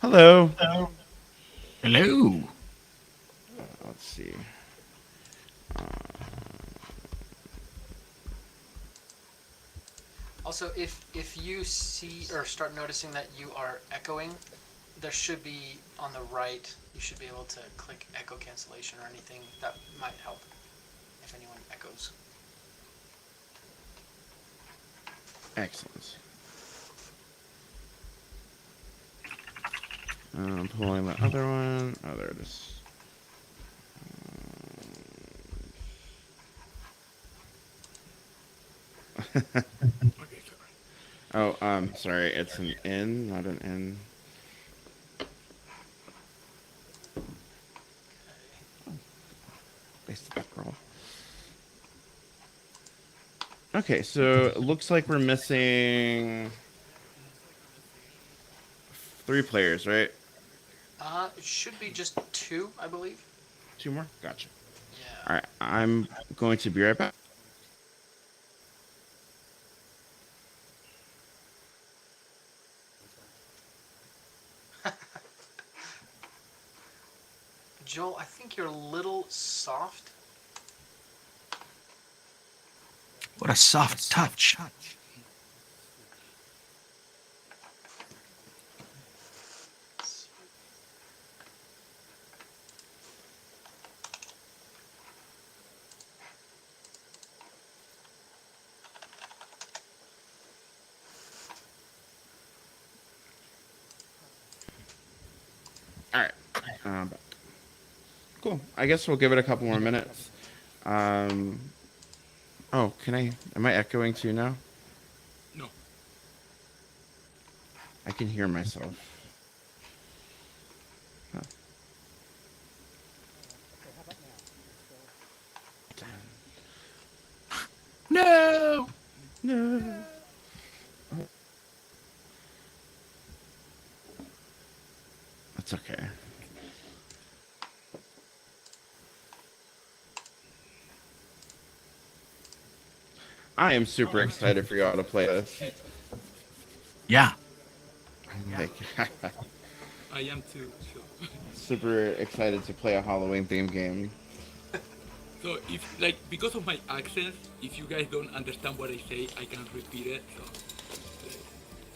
Hello. Hello. Let's see. Also, if you see or start noticing that you are echoing, there should be on the right. You should be able to click echo cancellation or anything that might help if anyone echoes. Excellent. I'm pulling the other one. Oh, there it is. Oh, sorry. It's an N, not an N. Base back roll. Okay, so it looks like we're missing 3 players, right? It should be just two, I believe. 2 more? Gotcha. Yeah. All right, I'm going to be right back. Joel, I think you're a little soft. What a soft touch. All right. Back. Cool. I guess we'll give it a couple more minutes. Um, oh, can I? Am I echoing too now? No. I can hear myself. Huh. No. No. That's okay. I am super excited for y'all to play this. Yeah. I'm like, I am too. So, super excited to play a Halloween themed game. so if like because of my accent, if you guys don't understand what I say, I can repeat it. So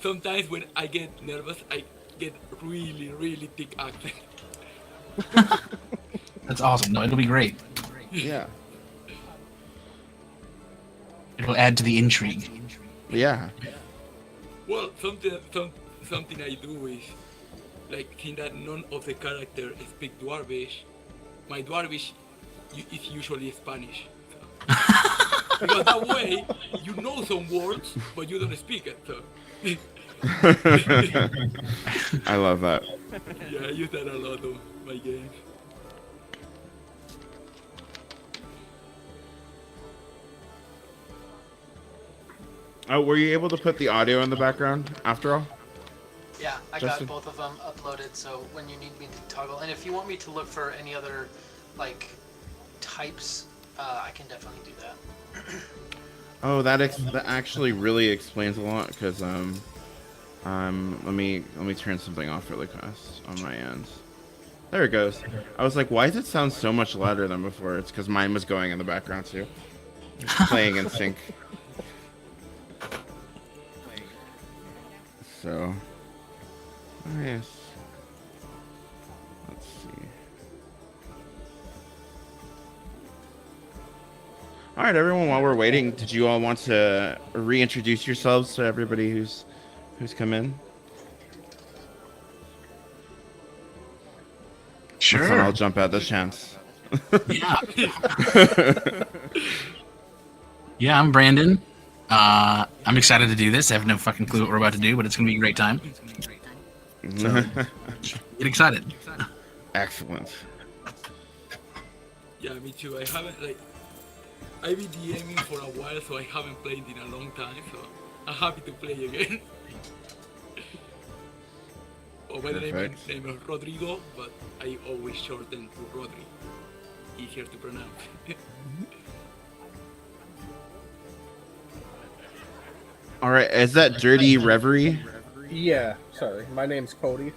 sometimes when I get nervous, I get really, really thick accent. That's awesome. No, it'll be great. Yeah. It'll add to the intrigue. Yeah. Well, something I do is like seeing that none of the characters speak Dwarvish. My Dwarvish is usually Spanish. So. Because that way you know some words, but you don't speak it. So. I love that. Yeah, I use that a lot on my games. Oh, were you able to put the audio in the background after all? Yeah, I Justin? got both of them uploaded. So when you need me to toggle, and if you want me to look for any other like types, I can definitely do that. Oh, that actually really explains a lot because let me turn something off really fast on my end. There it goes. I was like, why does it sound so much louder than before? It's because mine was going in the background too, playing in sync. So, nice. Let's see. All right, everyone. While we're waiting, did you all want to reintroduce yourselves to everybody who's come in? That's when I'll Sure. jump at the chance. Yeah. Yeah, I'm Brandon. I'm excited to do this. I have no fucking clue what we're about to do, but it's gonna be a great time. So get excited. Excellent. Yeah, me too. I haven't like I've been DMing for a while, so I haven't played in a long time. So I'm happy to play again. Oh, by the name, my Perfect. name is Rodrigo, but I always shorten to Rodri. Easier to pronounce. All right, is that Dirty Reverie? Yeah, sorry. My name's Cody.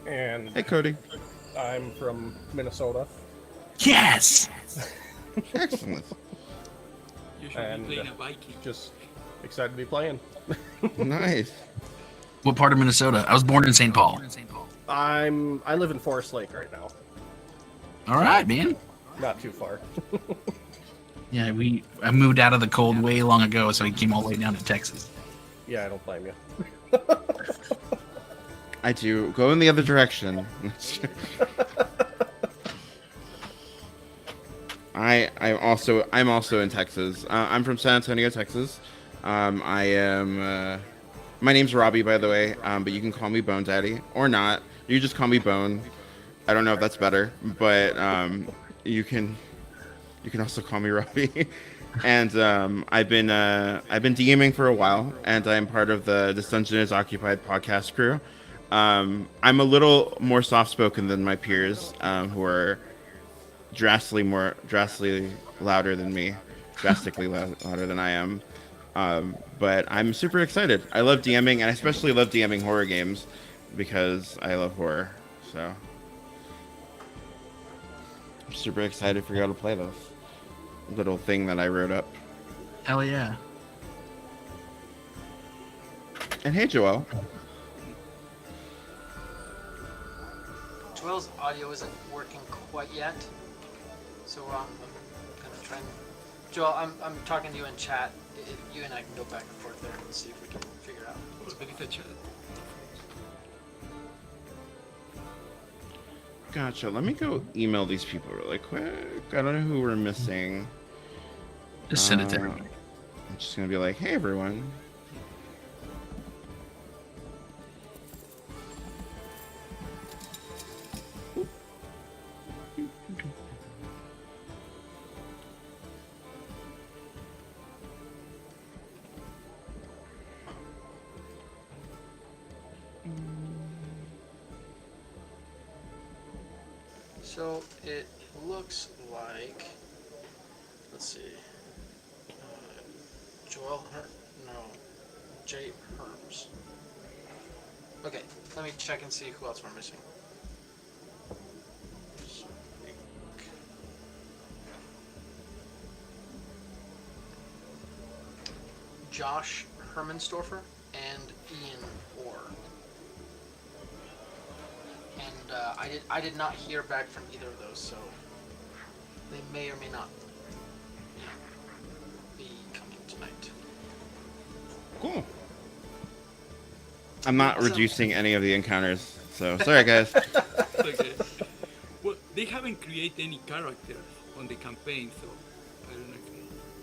And Hey, Cody. I'm from Minnesota. Yes. Excellent. You should And, be playing a Viking. Just excited to be playing. Nice. What part of Minnesota? I was born in St. Paul. I live in Forest Lake right now. All right, man. Not too far. Yeah, I moved out of the cold way long ago, so I came all the way down to Texas. Yeah, I don't blame you. I do. Go in the other direction. I'm also in Texas. I'm from San Antonio, Texas. I am. My name's Robbie, by the way. But you can call me Bone Daddy or not. You just call me Bone. I don't know if that's better, but you can also call me Robbie. And I've been DMing for a while, and I'm part of the This Dungeon is Occupied podcast crew. I'm a little more soft-spoken than my peers, who are drastically louder than me, drastically louder than I am. But I'm super excited. I love DMing, and I especially love DMing horror games because I love horror. So I'm super excited for y'all to play this little thing that I wrote up. Hell yeah. And hey, Joel. Joel's audio isn't working quite yet, so I'm gonna try and... Joel, I'm talking to you in chat. You and I can go back and forth there and see if we can figure it out. Look at the chat. Gotcha. Let me go email these people really quick. I don't know who we're missing. Just send it to everyone. I'm just gonna be like, hey, everyone. So it looks like, let's see, Jay Herms. Okay, let me check and see who else we're missing. Josh Hermansdorfer and Ian Orr. And I did not hear back from either of those, so they may or may not be coming tonight. Cool. I'm not reducing any of the encounters, so sorry, guys. Okay. Well, they haven't created any characters on the campaign, so I don't know if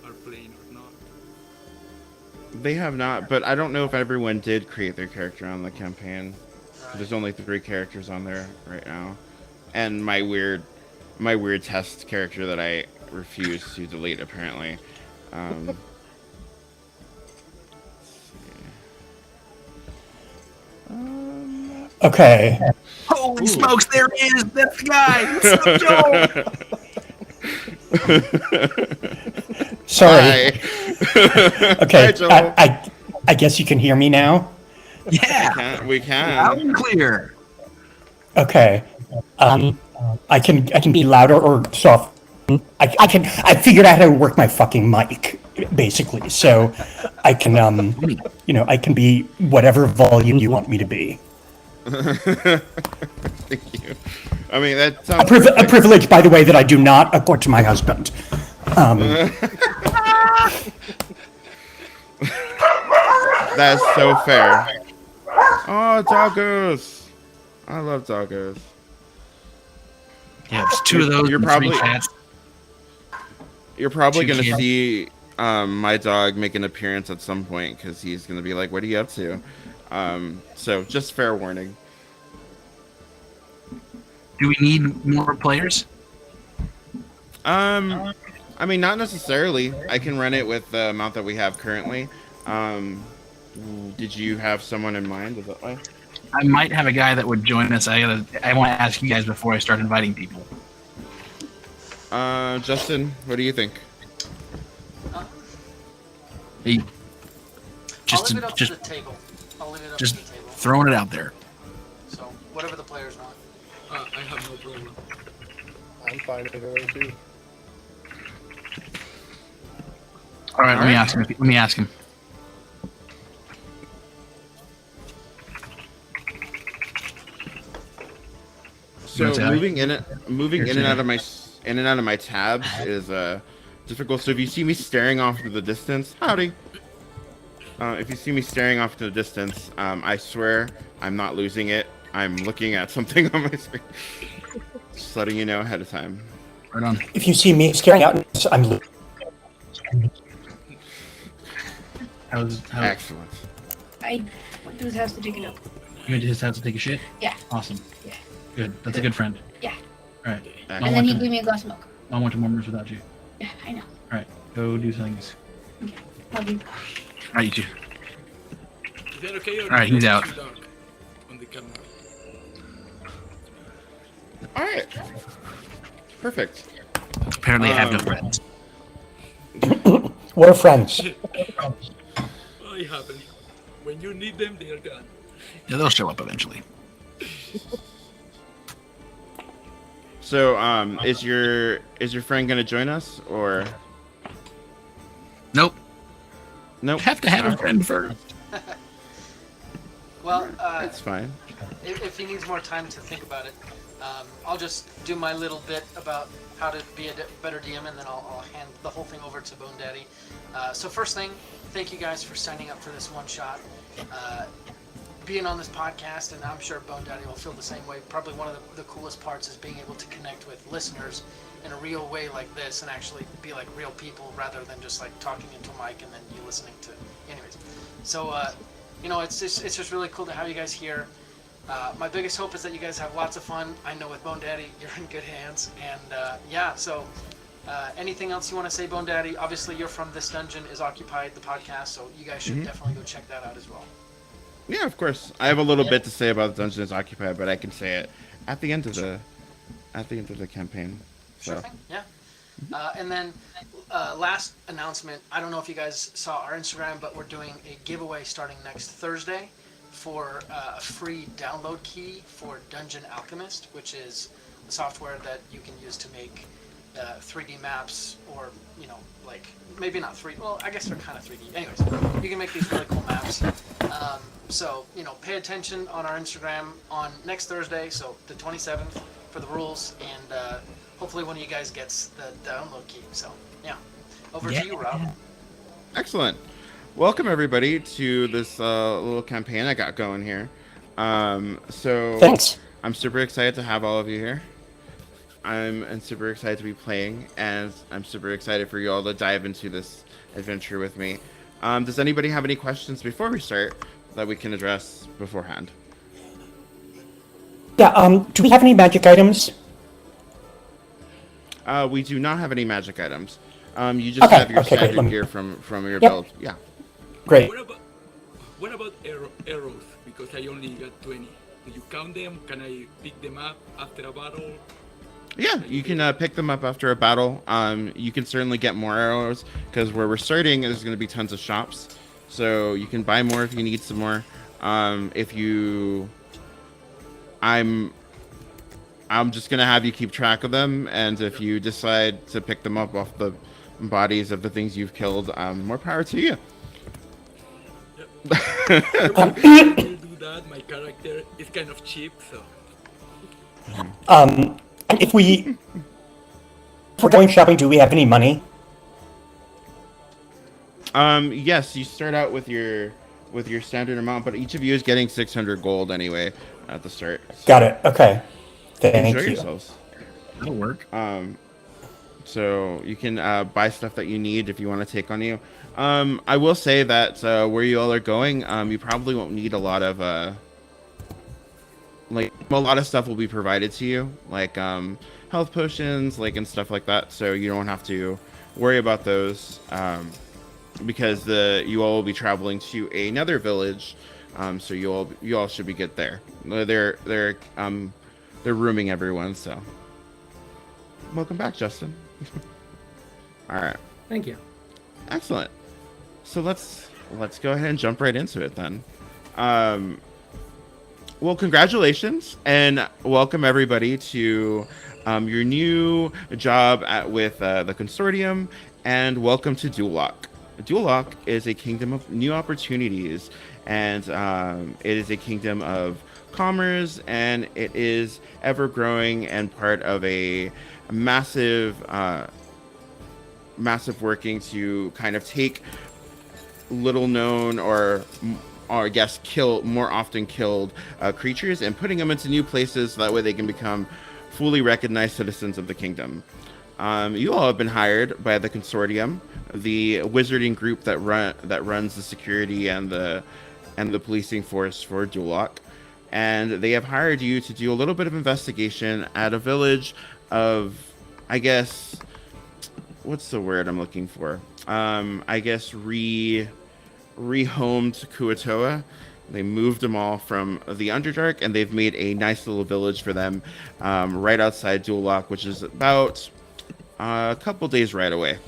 they are playing or not. They have not, but I don't know if everyone did create their character on the campaign. Right. There's only 3 characters on there right now, and my weird test character that I refuse to delete apparently. Let's see. Okay. Holy smokes, there he is! That's the guy! What's up, Joel? Sorry. Hi. Okay. Hi, Joel. I guess you can hear me now. Yeah! We can. Loud and clear. Okay. I can be louder or soft. I figured out how to work my fucking mic, basically. So I can I can be whatever volume you want me to be. Thank you. I mean, that sounds A privilege, by the way, that I do not accord to my husband. That's so fair. Oh, doggos! I love doggos. Yeah, it's 2 of those. You're and 3 probably- cats. You're probably 2 gonna kids. see my dog make an appearance at some point because he's gonna be like, "What are you up to?" So just fair warning. Do we need more players? I mean, not necessarily. I can run it with the amount that we have currently. Did you have someone in mind? Is that why? I might have a guy that would join us. I want to ask you guys before I start inviting people. Justin, what do you think? Hey, I'll just leave it up just to the table. I'll leave it up just to the table. throwing it out there. So whatever the players want. I have no problem. I'm fine either way too. All right, let me Alright. ask him. Let me ask him. So What's that? moving in and out of my tabs is difficult. So if you see me staring off into the distance, howdy. If you see me staring off into the distance, I swear I'm not losing it. I'm looking at something on my screen. Just letting you know ahead of time. Right on. If you see me staring out, I'm How's Excellent. I went to his house to pick it up. you went to his house to take a shit? Yeah. Awesome. Yeah. Good. That's a good friend. Yeah. All right. And And then he gave me a glass of milk. I want to murmurs without you. Yeah, I know. All right. Go do things. Love you. All right, you too. Is that okay? Or All right, is he's it out. too dark on the camera? All right. Perfect. Apparently, I have no friends. we're friends. Oh, it happens. When you need them, they are gone. Yeah, they'll show up eventually. So, is your friend gonna join us or Nope. nope? Have to have a friend first. Well, That's fine. if he needs more time to think about it, I'll just do my little bit about how to be a better DM, and then I'll hand the whole thing over to Bone Daddy. So first thing, thank you guys for signing up for this one shot. Being on this podcast, and I'm sure Bone Daddy will feel the same way. Probably one of the coolest parts is being able to connect with listeners in a real way like this, and actually be like real people rather than just like talking into a mic and then you listening to. Anyways, so it's just really cool to have you guys here. My biggest hope is that you guys have lots of fun. I know with Bone Daddy, you're in good hands, and so. Anything else you want to say, Bone Daddy? Obviously, you're from This Dungeon is Occupied, the podcast, so you guys should definitely go check that out as well. Yeah, of course. I have a little bit to say about the Dungeon is Occupied, but I can say it at the end of the campaign. Sure So thing, yeah. And then last announcement, I don't know if you guys saw our Instagram, but we're doing a giveaway starting next Thursday for a free download key for Dungeon Alchemist, which is the software that you can use to make 3D maps, or like maybe not 3D. Well, I guess they're kind of 3D. Anyways, you can make these really cool maps. So pay attention on our Instagram on next Thursday, so the 27th, for the rules, and hopefully one of you guys gets the download key. So yeah, over to you, Rob. excellent. Welcome everybody to this little campaign I got going here. So Thanks. I'm super excited to have all of you here. I'm super excited to be playing, and I'm super excited for you all to dive into this adventure with me. Does anybody have any questions before we start that we can address beforehand? Yeah. Do we have any magic items? We do not have any magic items. You just Okay, have your okay, great. standard gear from your Yep. build. Yeah. Great. What about arrows? Because I only got 20. Do you count them? Can I pick them up after a battle? Yeah, you can pick them up after a battle. You can certainly get more arrows, because where we're starting, there's going to be tons of shops. So you can buy more if you need some more. I'm just gonna have you keep track of them, and if you decide to pick them up off the bodies of the things you've killed, more power to you. I'll do that. My character is kind of cheap, so. If we're going shopping, do we have any money? Yes, you start out with your standard amount, but each of you is getting 600 gold anyway at the start. So Got it. Okay. Thank enjoy you. yourselves. That'll work. So you can buy stuff that you need if you want to take on you. I will say that where you all are going, you probably won't need a lot of stuff will be provided to you, like health potions, and stuff like that. So you don't have to worry about those, because you all will be traveling to another village. So you all should be good there. They're rooming everyone. So welcome back, Justin. All right. Thank you. Excellent. So let's go ahead and jump right into it then. Well, congratulations and welcome everybody to your new job with the consortium, and welcome to Duloc. Duloc is a kingdom of new opportunities, and it is a kingdom of commerce, and it is ever growing and part of a massive, massive working to kind of take little known or I guess more often killed creatures and putting them into new places so that way they can become fully recognized citizens of the kingdom. You all have been hired by the consortium, the wizarding group that runs the security and the policing force for Duloc, and they have hired you to do a little bit of investigation at a village of, I guess, what's the word I'm looking for? I guess rehomed Kuatoa. They moved them all from the Underdark, and they've made a nice little village for them right outside Duloc, which is about a couple days right away.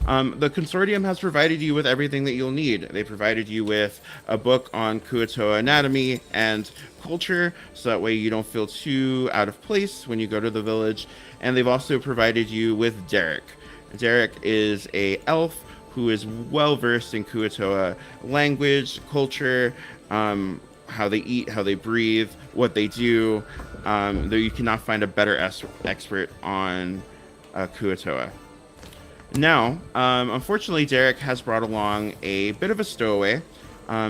The consortium has provided you with everything that you'll need. They provided you with a book on Kuatoa anatomy and culture, so that way you don't feel too out of place when you go to the village. And they've also provided you with Derek. Derek is a elf who is well versed in Kuatoa language, culture, how they eat, how they breathe, what they do. Though you cannot find a better expert on Kuatoa. Now, unfortunately, Derek has brought along a bit of a stowaway.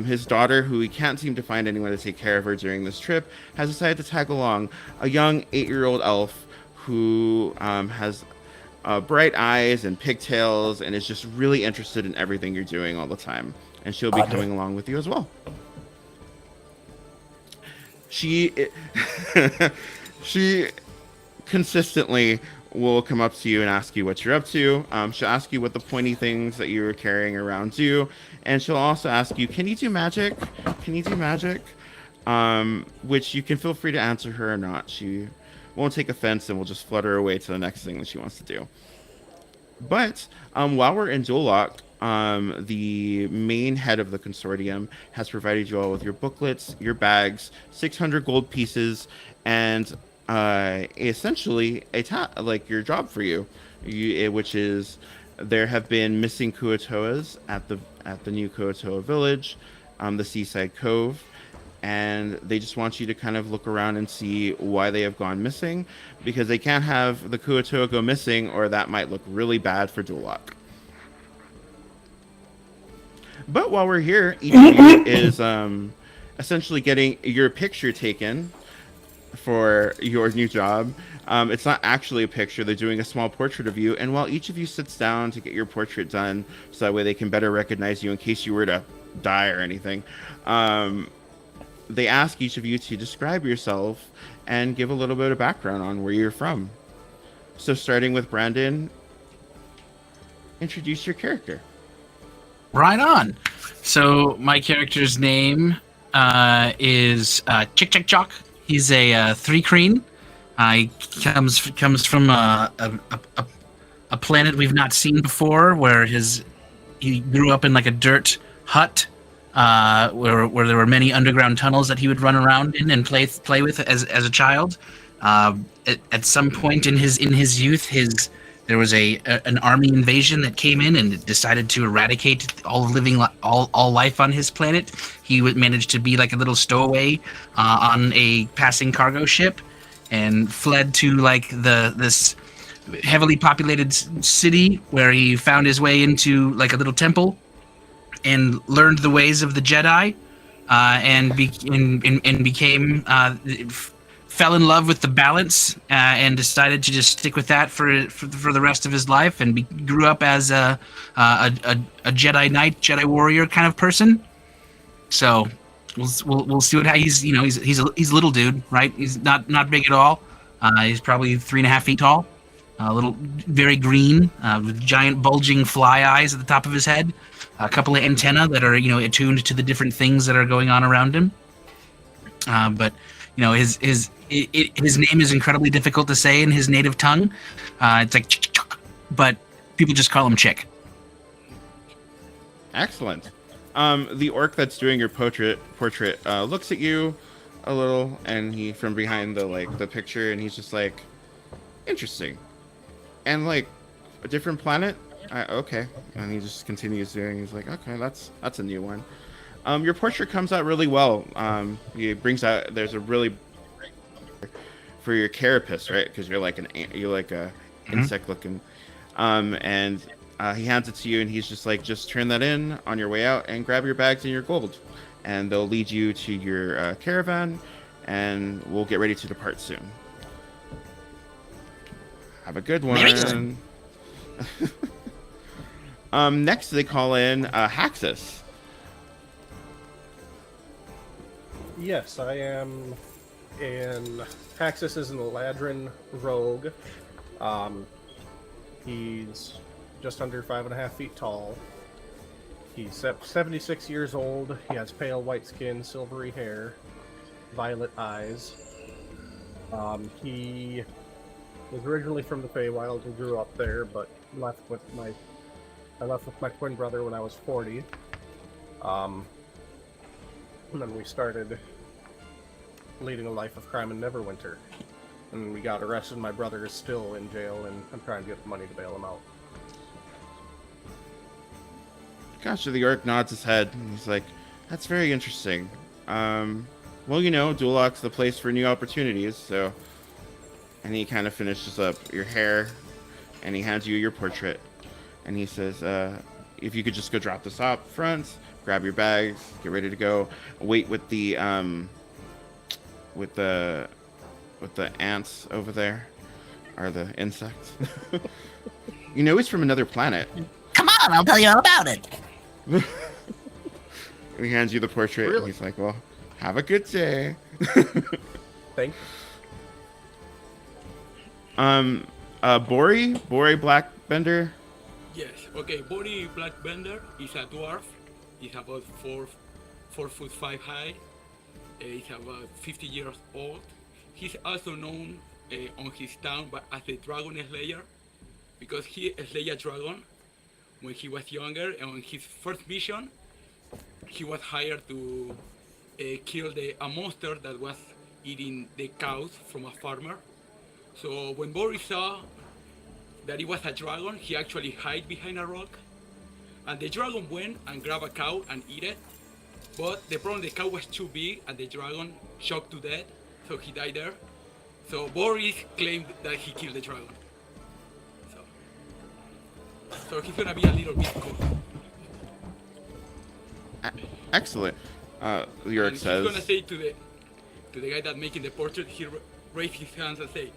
His daughter, who he can't seem to find anyone to take care of her during this trip, has decided to tag along a young 8-year-old elf who has bright eyes and pigtails and is just really interested in everything you're doing all the time. And she'll be coming along with you as well. She consistently will come up to you and ask you what you're up to. She'll ask you what the pointy things that you're carrying around do. And she'll also ask you, can you do magic? Can you do magic? Which you can feel free to answer her or not. She won't take offense and will just flutter away to the next thing that she wants to do. But while we're in Duloc, the main head of the consortium has provided you all with your booklets, your bags, 600 gold pieces, and essentially like your job for you, which is there have been missing Kuatoas at the new Kuatoa village, the Seaside Cove, and they just want you to kind of look around and see why they have gone missing, because they can't have the Kuatoa go missing, or that might look really bad for Duloc. But while we're here, each of you is essentially getting your picture taken for your new job. It's not actually a picture. They're doing a small portrait of you, and while each of you sits down to get your portrait done so that way they can better recognize you in case you were to die or anything, they ask each of you to describe yourself and give a little bit of background on where you're from. So starting with Brandon, introduce your character. Right on. So my character's name is Chick Chick Jock. He's a 3-creen. He comes from a planet we've not seen before, where he grew up in like a dirt hut, where there were many underground tunnels that he would run around in and play with as a child. At some point in his youth, there was an army invasion that came in and decided to eradicate all life on his planet. He managed to be like a little stowaway on a passing cargo ship, and fled to like this heavily populated city, where he found his way into like a little temple and learned the ways of the Jedi, and became fell in love with the balance, and decided to just stick with that for the rest of his life, and grew up as a Jedi Knight, Jedi warrior kind of person. So we'll see how he's a little dude, right? He's not big at all. He's probably 3.5 feet tall, a little very green, with giant bulging fly eyes at the top of his head, a couple of antennae that are attuned to the different things that are going on around him. But his name is incredibly difficult to say in his native tongue. It's like Chick, but people just call him Chick. Excellent. The orc that's doing your portrait looks at you, a little, and he from behind the picture, and he's just like, interesting, and like a different planet. Okay, and he just continues doing. He's like, okay, that's a new one. Your portrait comes out really well. He brings out. There's a really for your carapace, right? Because you're like a insect looking. And he hands it to you, and he's just like, just turn that in on your way out, and grab your bags and your gold, and they'll lead you to your caravan, and we'll get ready to depart soon. Have a good one. Next they call in Haxus. Yes, I am. And Haxus is an Eladrin rogue. He's just under 5.5 feet tall. He's 76 years old. He has pale white skin, silvery hair, violet eyes. He was originally from the Feywild and grew up there, but I left with my twin brother when I was 40. And then we started leading a life of crime in Neverwinter. And we got arrested. My brother is still in jail, and I'm trying to get the money to bail him out. Gotcha. The orc nods his head, and he's like, that's very interesting. Well, you know, Dulox's the place for new opportunities, so... And he kind of finishes up your hair, and he hands you your portrait. And he says, if you could just go drop this off front, grab your bags, get ready to go. Wait with the ants over there, or the insects. You know he's from another planet. Come on, I'll tell you all about it. And he hands you the portrait, and he's like, well, have a good day. Thank Bori Blackbender. Yes, okay, Bori Blackbender is a dwarf. He's about 4'5" high. He's about 50 years old. He's also known on his town as the Dragon Slayer, because he slayed a dragon when he was younger, and on his first mission, he was hired to kill a monster that was eating the cows from a farmer. So when Boris saw that it was a dragon, he actually hid behind a rock, and the dragon went and grabbed a cow and eat it. But the problem, the cow was too big, and the dragon shocked to death, so he died there. So Boris claimed that he killed the dragon. So he's gonna be a little bit cool. Excellent. Yorick And says. he's gonna say to the guy that making the portrait, he raised his hands and say,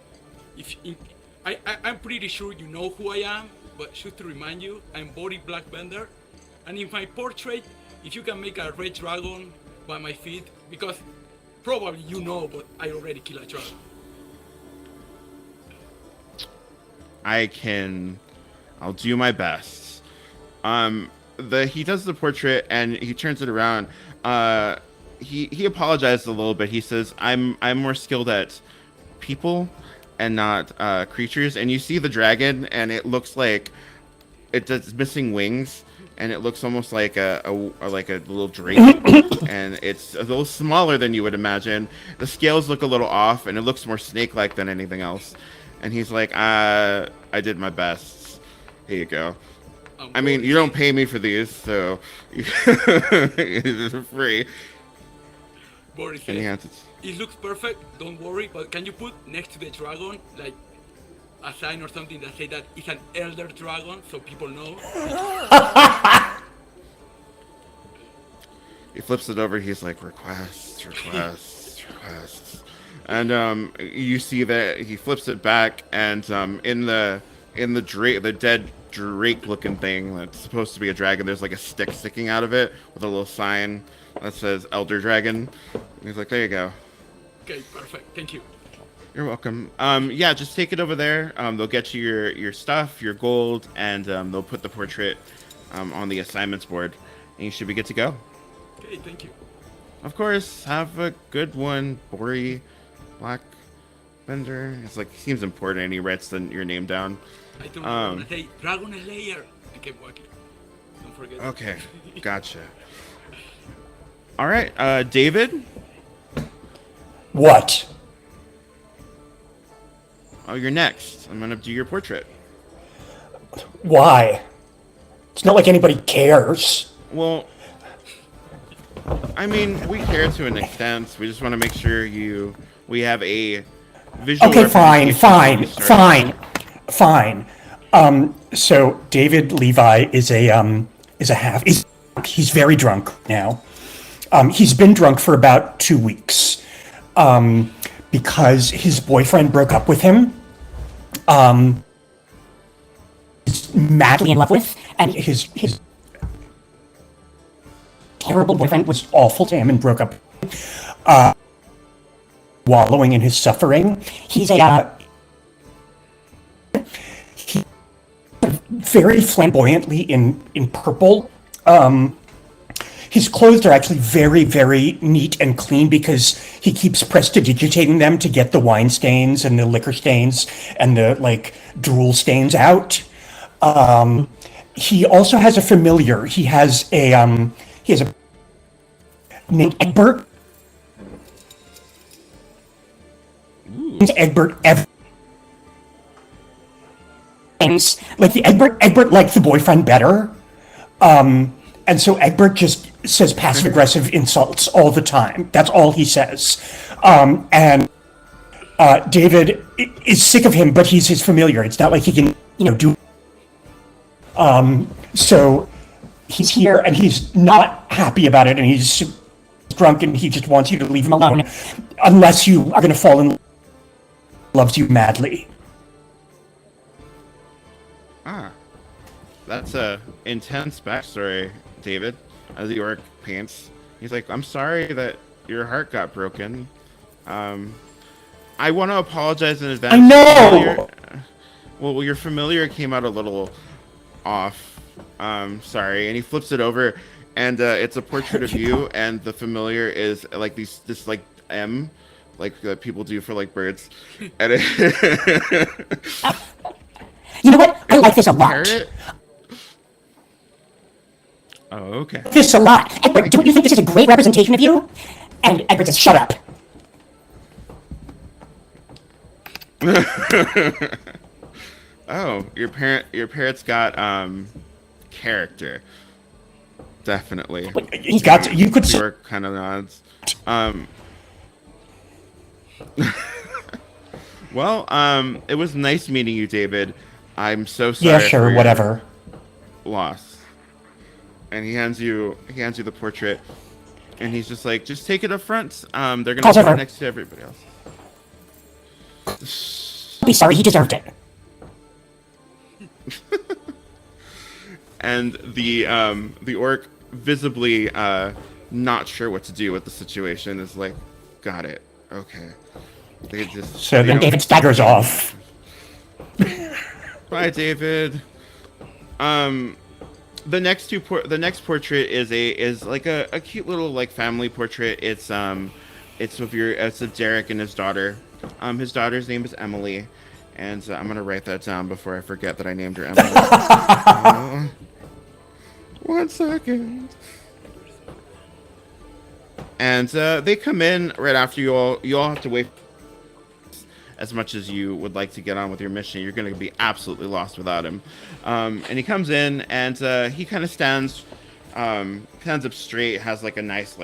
I'm pretty sure you know who I am, but just to remind you, I'm Bori Blackbender, and in my portrait, if you can make a red dragon by my feet, because probably you know, but I already killed a dragon. I'll do my best. He does the portrait and he turns it around. He apologizes a little bit. He says, I'm more skilled at people and not creatures. And you see the dragon, and it looks like it's missing wings, and it looks almost like a little drake, and it's a little smaller than you would imagine. The scales look a little off, and it looks more snake-like than anything else. And he's like, I did my best. Here you go. I mean, you don't pay me for these, so it's free. Boris And he says, hands it. it looks perfect, don't worry, but can you put next to the dragon, like, a sign or something that say that it's an elder dragon, so people know? He flips it over. He's like, requests. And you see that he flips it back, and in the dead drake-looking thing that's supposed to be a dragon, there's like a stick sticking out of it with a little sign that says Elder Dragon. And he's like, there you go. Okay, perfect, thank you. You're welcome. Yeah, just take it over there. They'll get you your stuff, your gold, and they'll put the portrait on the assignments board, and you should be good to go. Okay, thank you. Of course. Have a good one, Bori Blackbender. It's like, he seems important, and he writes your name down. I don't want to say Dragon Slayer. I kept walking. Don't forget. Okay, gotcha. All right, David. What? Oh, you're next. I'm gonna do your portrait. Why? It's not like anybody cares. Well, I mean, we care to an extent. We just want to make sure we have a visual. Okay, fine, representation of fine, you, sir. fine. So David Levi is a half. He's very drunk now. He's been drunk for about 2 weeks, because his boyfriend broke up with him. He's madly in love with, and his terrible boyfriend was awful to him and broke up. Wallowing in his suffering. He's he very flamboyantly in purple. His clothes are actually very, very neat and clean because he keeps prestidigitating them to get the wine stains and the liquor stains and the drool stains out. He also has a familiar. He has a named Egbert. Egbert things like the Egbert liked the boyfriend better, and so Egbert just says passive aggressive insults all the time. That's all he says, and David is sick of him, but he's his familiar. It's not like he can do. So he's here and he's not happy about it, and he's drunk and he just wants you to leave him alone, unless you are going to fall in love. Loves you madly. Ah, that's a intense backstory, David. As the orc paints, he's like, "I'm sorry that your heart got broken. I want to apologize in advance." I know. Well, your familiar came out a little off. Sorry. And he flips it over, and it's a portrait of you, and the familiar is like this M. Like people do for birds. And You know what? I like this a lot. Parrot? Oh, okay. This a lot. Edward, don't you think this is a great representation of you? And Edward says, "Shut up." Oh, your parrot's got character. Definitely. He's got. You could. Your kind of nods. Well, it was nice meeting you, David. I'm so sorry. Yeah, sure, for your whatever. loss. And he hands you the portrait, and he's just like, just take it up front. They're gonna Calls put it over. next to everybody else. Be sorry, he deserved it. And the orc, visibly not sure what to do with the situation, is like, got it. Okay. They just. So they then don't- David staggers off. Bye, David. The next portrait is like a cute little family portrait. It's of Derek and his daughter. His daughter's name is Emily, and I'm gonna write that down before I forget that I named her Emily. 1 second. And they come in right after you all. You all have to wait. As much as you would like to get on with your mission, you're going to be absolutely lost without him. And he comes in, and he kind of stands up straight, has a nice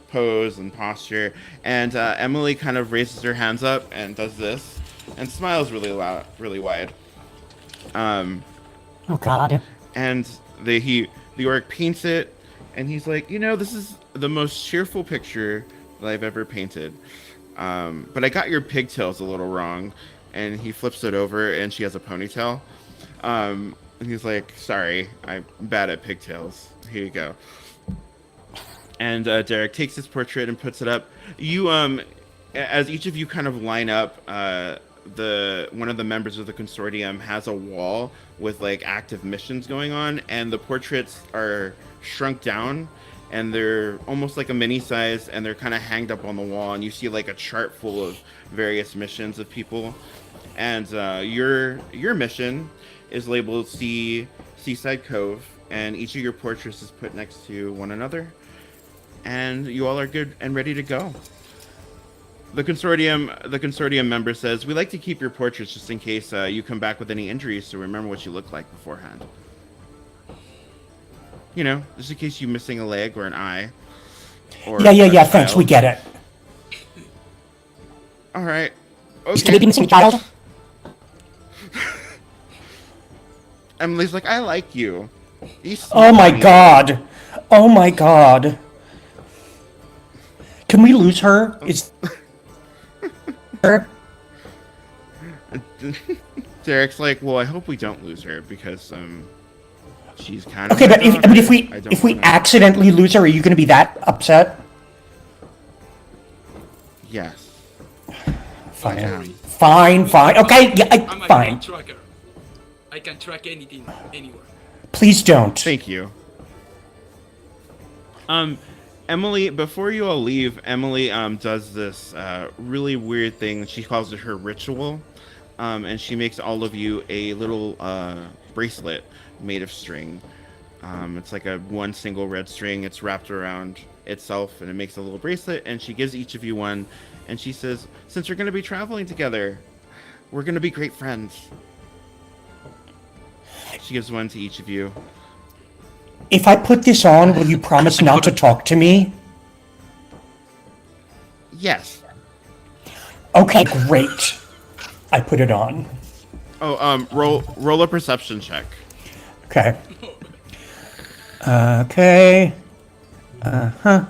pose and posture. And Emily kind of raises her hands up and does this, and smiles really loud, really wide. Oh God. And the orc paints it, and he's like, this is the most cheerful picture that I've ever painted. But I got your pigtails a little wrong. And he flips it over, and she has a ponytail. And he's like, sorry, I'm bad at pigtails. Here you go. And Derek takes his portrait and puts it up. You, as each of you kind of line up, one of the members of the consortium has a wall with active missions going on, and the portraits are shrunk down. And they're almost like a mini size, and they're kind of hanged up on the wall, and you see a chart full of various missions of people. And your mission is labeled Seaside Cove, and each of your portraits is put next to one another, and you all are good and ready to go. The consortium member says, "We like to keep your portraits just in case you come back with any injuries, so remember what you look like beforehand. You know, just in case you're missing a leg or an eye." Or Yeah. a Thanks, we child. get it. All right. Can we be missing a child? Emily's like, "I like you." He's Oh my sweet. god. Oh my god. Can we lose her? Is her? Derek's like, "Well, I hope we don't lose her because she's kind of Okay, my but if daughter. we I don't if we wanna-" accidentally lose her, are you going to be that upset? Yes. Fine. Fine. Okay, yeah, I'm a fine. great tracker. I can track anything, anywhere. Please don't. Thank you. Emily, before you all leave, Emily does this really weird thing. She calls it her ritual, and she makes all of you a little bracelet made of string. It's like one single red string. It's wrapped around itself, and it makes a little bracelet. And she gives each of you one, and she says, "Since we're going to be traveling together, we're going to be great friends." She gives one to each of you. If I put this on, will you promise not to talk to me? Yes. Okay, great. I put it on. Oh, roll a perception check. Okay. Okay. Uh-huh.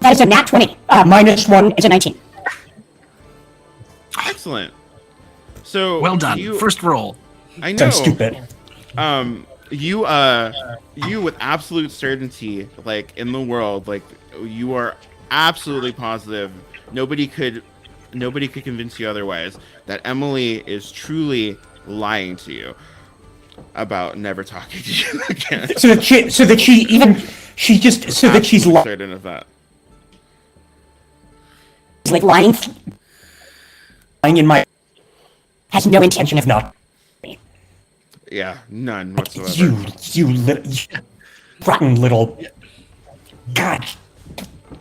That is a nat 20. -1 is a 19. Excellent. So Well done. You, First roll. I know. Sounds stupid. You with absolute certainty, like in the world, like you are absolutely positive. Nobody could convince you otherwise that Emily is truly lying to you about never talking to you again. So that she's Absolutely certain of that. like lying in my has no intention of not. Yeah, none whatsoever. You rotten little. God.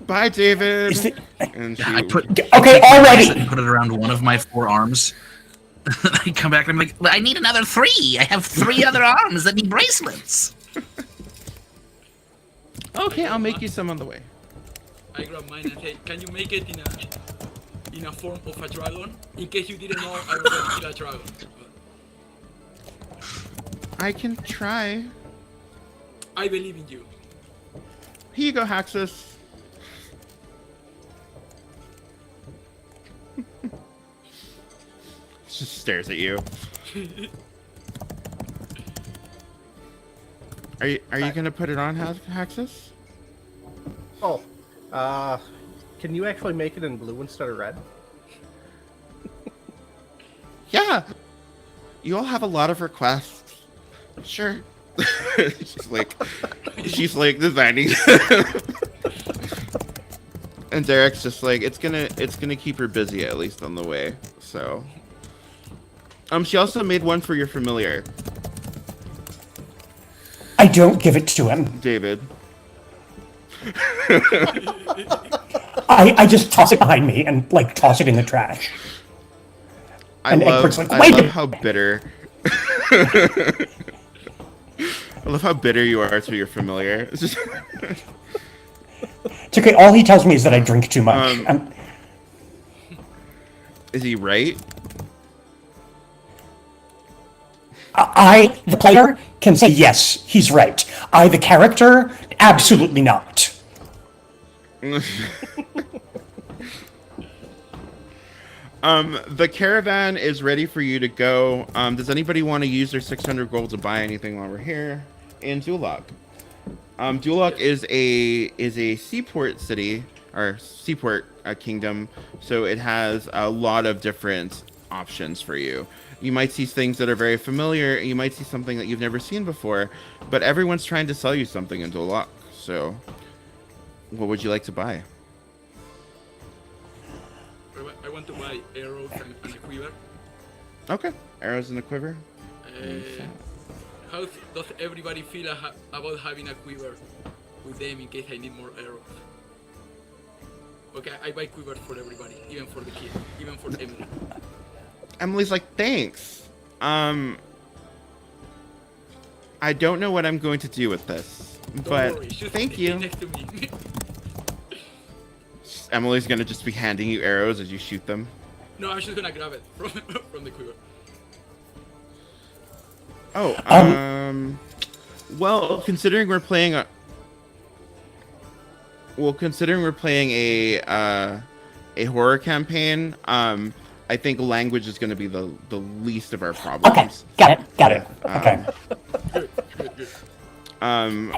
Bye, David. Is it, And she, I put okay, already. and put it around one of my 4 arms. I come back and I'm like, I need another 3. I have 3 other arms that need bracelets. okay, I'll make you some on the way. I grab mine and say, "Can you make it in a form of a dragon? In case you didn't know, I already kill a dragon." I can try. I believe in you. Here you go, Haxus. Just stares at you. Are you gonna put it on, Haxus? Oh, can you actually make it in blue instead of red? Yeah. You all have a lot of requests. Sure. she's like designing. And Derek's just like, it's gonna keep her busy at least on the way. So. She also made one for your familiar, I don't give it to him. David. I just toss it behind me and like toss it in the trash. I And love Egbert's like, I "Wait love a-" how bitter. I love how bitter you are to your familiar. It's just It's okay. All he tells me is that I drink too much. Is he right? I, the player, can say yes, he's right. I, the character, absolutely not. The caravan is ready for you to go. Does anybody want to use their 600 gold to buy anything while we're here in Duloc? Duloc is a seaport city or seaport kingdom, so it has a lot of different options for you. You might see things that are very familiar. You might see something that you've never seen before, but everyone's trying to sell you something in Duloc. So, what would you like to buy? I want to buy arrows and a quiver. Okay, arrows in the quiver. How does everybody feel about having a quiver? with them in case I need more arrows. Okay, I buy quivers for everybody, even for the kid, even for Emily. Emily's like, thanks. I don't know what I'm going to do with this, Don't but worry, just thank stay you. next to me. Emily's gonna just be handing you arrows as you shoot them. No, I'm just gonna grab it from the quiver. Oh, well, considering we're playing a horror campaign, I think language is going to be the least of our problems. Okay, got it. Okay. I'm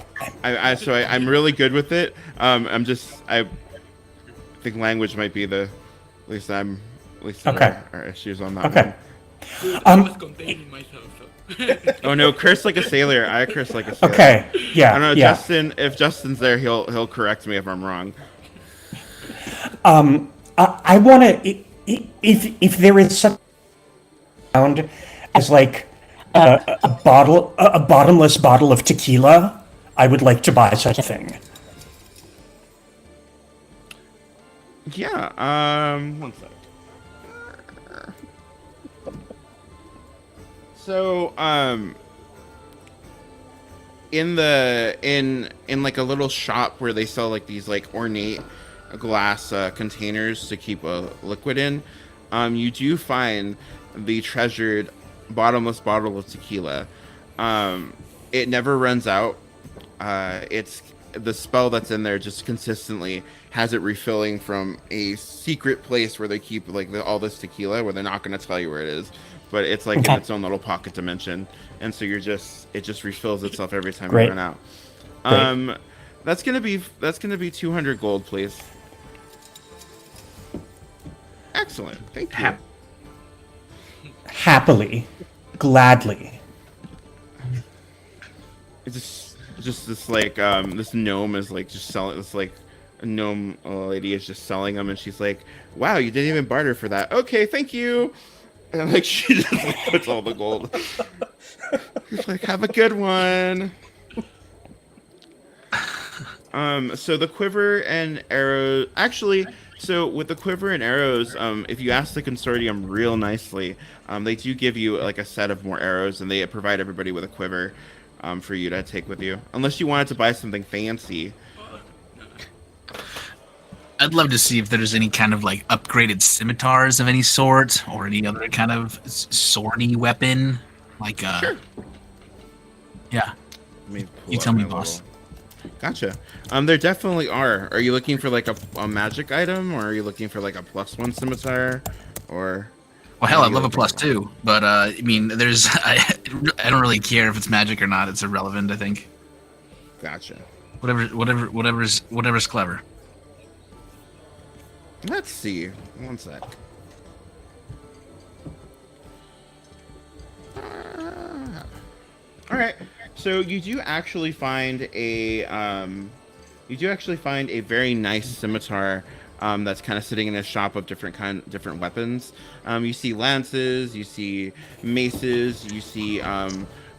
really good with it. I think language might be the least of Okay. our issues on that Okay. one. Dude, I was containing myself, so. Oh no, curse like a sailor. I curse like a sailor. Okay. Yeah. I don't know, yeah. Justin. If Justin's there, he'll correct me if I'm wrong. I want to. If there is such found as like a bottomless bottle of tequila, I would like to buy such a thing. Yeah. One sec. So, in like a little shop where they sell like these like ornate glass containers to keep a liquid in, you do find the treasured bottomless bottle of tequila. It never runs out. It's the spell that's in there just consistently has it refilling from a secret place where they keep like all this tequila, where they're not going to tell you where it is, but it's like in its own little pocket dimension, and so it just refills itself every time Great. you run out. Great. That's gonna be 200 gold, please. Excellent, thank you. Happily, gladly. It's just this like this gnome is like just selling this like a gnome lady is just selling them, and she's like, wow, you didn't even barter for that. Okay, thank you. And like she just like, puts all the gold. She's like, have a good one. So the quiver and arrows actually, so with the quiver and arrows, if you ask the consortium real nicely, they do give you like a set of more arrows, and they provide everybody with a quiver for you to take with you, unless you wanted to buy something fancy. I'd love to see if there's any kind of like upgraded scimitars of any sort, or any other kind of swordy weapon. Like, Sure. Yeah. Let me pull You up tell me, my boss. little- Gotcha. There definitely are. Are you looking for like a magic item, or are you looking for like a +1 scimitar, or? Well, hell, What are I'd you love a looking for? +2, but I mean, there's I don't really care if it's magic or not. It's irrelevant, I think. Gotcha. Whatever's clever. Let's see. One sec. All right. So you do actually find a very nice scimitar that's kind of sitting in a shop of different weapons. You see lances, you see maces, you see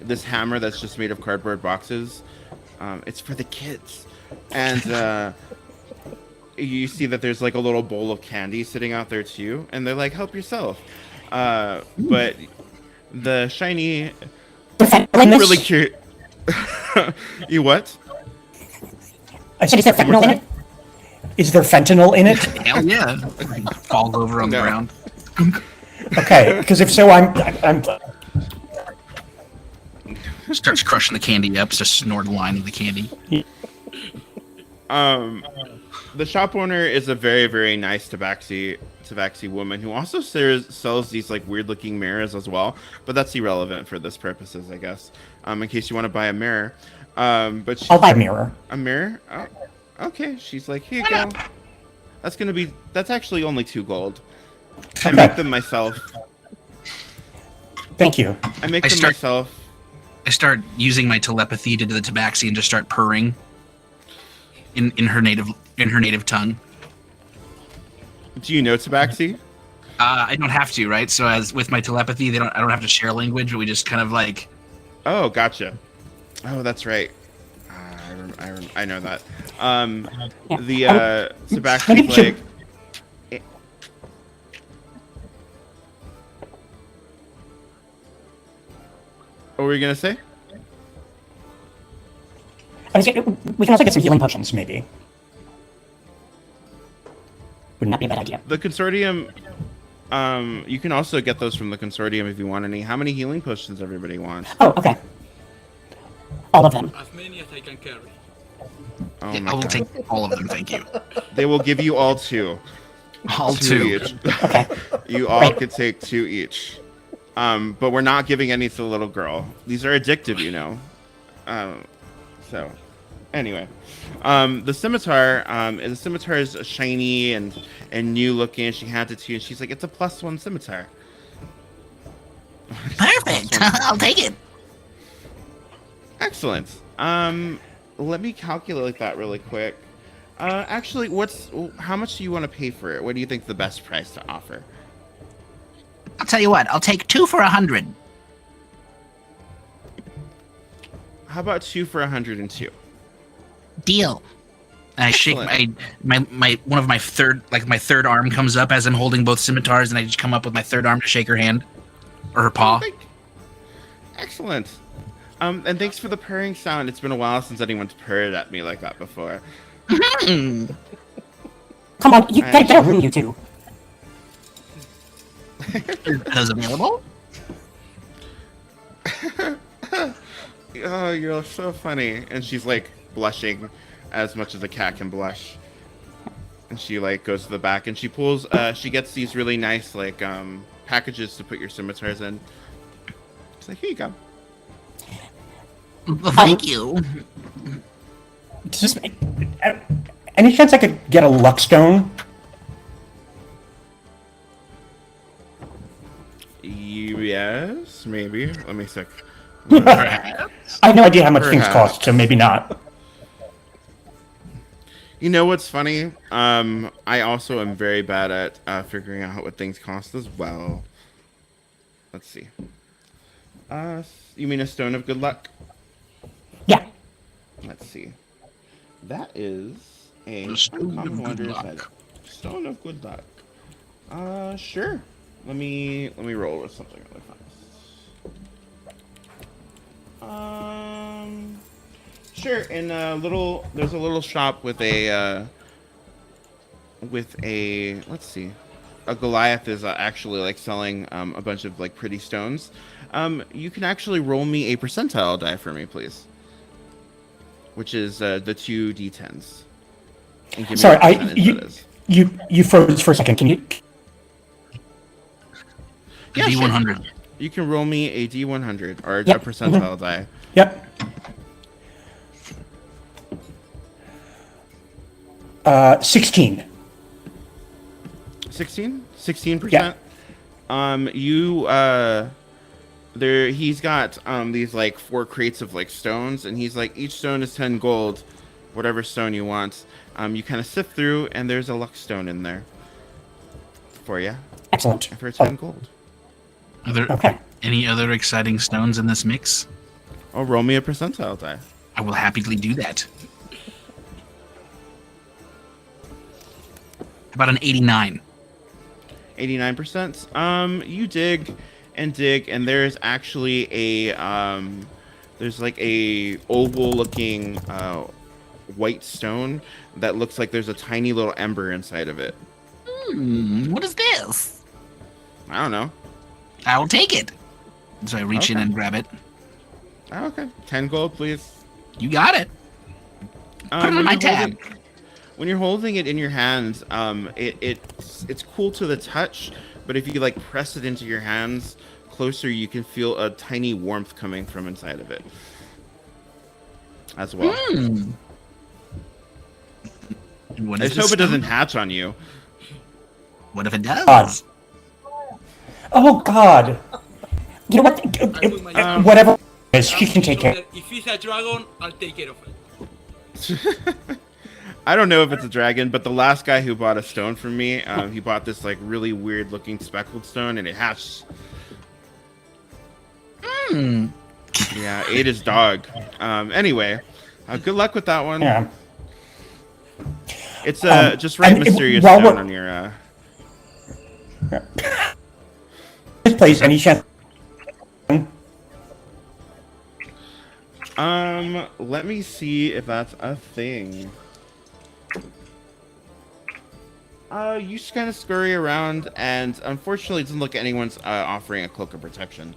this hammer that's just made of cardboard boxes. It's for the kids, and you see that there's like a little bowl of candy sitting out there too, and they're like, help yourself. But the shiny, I'm really curious. You what? I said, is there fentanyl in it? Is there fentanyl in it? Hell yeah! Falls over on the No. ground. Okay, because if so, I'm Starts crushing the candy up, just snort a line of the candy. The shop owner is a very, very nice Tabaxi woman who also sells these like weird looking mirrors as well, but that's irrelevant for this purposes, I guess. In case you want to buy a mirror, but she's I'll buy a mirror. a mirror. Oh, okay. She's like, here you go. That's actually only 2 gold. I Okay. make them myself. Thank you. I make I them start- myself. I start using my telepathy to the tabaxi and just start purring in her native tongue. Do you know Tabaxi? I don't have to, right? So as with my telepathy, I don't have to share language. But we just kind of like Oh, gotcha. Oh, that's right. I remember I know that. Yeah. The Sebastian's Maybe you like. What were you gonna say? We can also get some healing potions, maybe. Wouldn't that be a bad idea? The consortium. You can also get those from the consortium if you want any. How many healing potions everybody wants? Oh, okay. All of them. As many as I can carry. Oh Yeah, my I will God. take all of them, thank you. They will give you all two. All two. Each. Okay. You all could take 2 each. But we're not giving any to the little girl. These are addictive, you know. So, anyway, the scimitar is shiny and new looking. She hands it to you, and she's like, "It's a +1 scimitar." Perfect. I'll take it. Excellent. Let me calculate that really quick. Actually, how much do you want to pay for it? What do you think the best price to offer? I'll tell you what. I'll take 2 for 100. How about 2 for 102? Deal. And I shake my one of my third arm comes up as I'm holding both scimitars, and I just come up with my third arm to shake her hand or her paw. Excellent. And thanks for the purring sound. It's been a while since anyone's purred at me like that before. Hmm. Come on, you gotta get a room, you two. Are those available? Oh, you're so funny. And she's like blushing as much as a cat can blush. And she like goes to the back and she pulls she gets these really nice like packages to put your scimitars in. She's like, here you go. Thank you. Just, any chance I could get a luck stone? Yes, maybe. Let me see. I have no idea how much things Perhaps. cost, so maybe not. You know what's funny? I also am very bad at figuring out what things cost as well. Let's see. You mean a stone of good luck? Yeah. Let's see. That is a A stone of common good wonder luck. set. Stone of good luck. Sure. Let me roll with something really fast. Sure. In there's a little shop with a let's see. A Goliath is actually like selling a bunch of like pretty stones. You can actually roll me a percentile die for me, please. Which is the 2 d10s. And give me Sorry, what percentage that is. you froze for a second. Can you? Yeah, sure. D100. You can roll me a d100 or Yep. a percentile die. Yep. 16. 16? 16%? He's got these like 4 crates of like stones, and he's like, each stone is 10 gold, whatever stone you want. You kind of sift through, and there's a luck stone in there for you Excellent. for 10 gold. Are there Okay. any other exciting stones in this mix? Oh, roll me a percentile die. I will happily do that. About an 89. 89%. You dig, and there's actually there's like a oval-looking white stone that looks like there's a tiny little ember inside of it. What is this? I don't know. I'll take it. So I reach in Okay. and grab it. Oh, okay, 10 gold, please. You got it. Put it on when my you're tab. when you're holding it in your hands, it's cool to the touch, but if you like press it into your hands closer, you can feel a tiny warmth coming from inside of it as well. What I is just this hope it stone? doesn't hatch on you. What if it does? God. Oh God. You know what? Whatever it is, she can take care. If it's a dragon, I'll take care of it. I don't know if it's a dragon, but the last guy who bought a stone from me, he bought this like really weird looking speckled stone, and it hatched. Yeah, ate his dog. Anyway, Good luck with that one. Yeah. It's just write and mysterious while down we're- on your. This place, any chance? Let me see if that's a thing. You just kind of scurry around, and unfortunately, it doesn't look like anyone's offering a cloak of protection.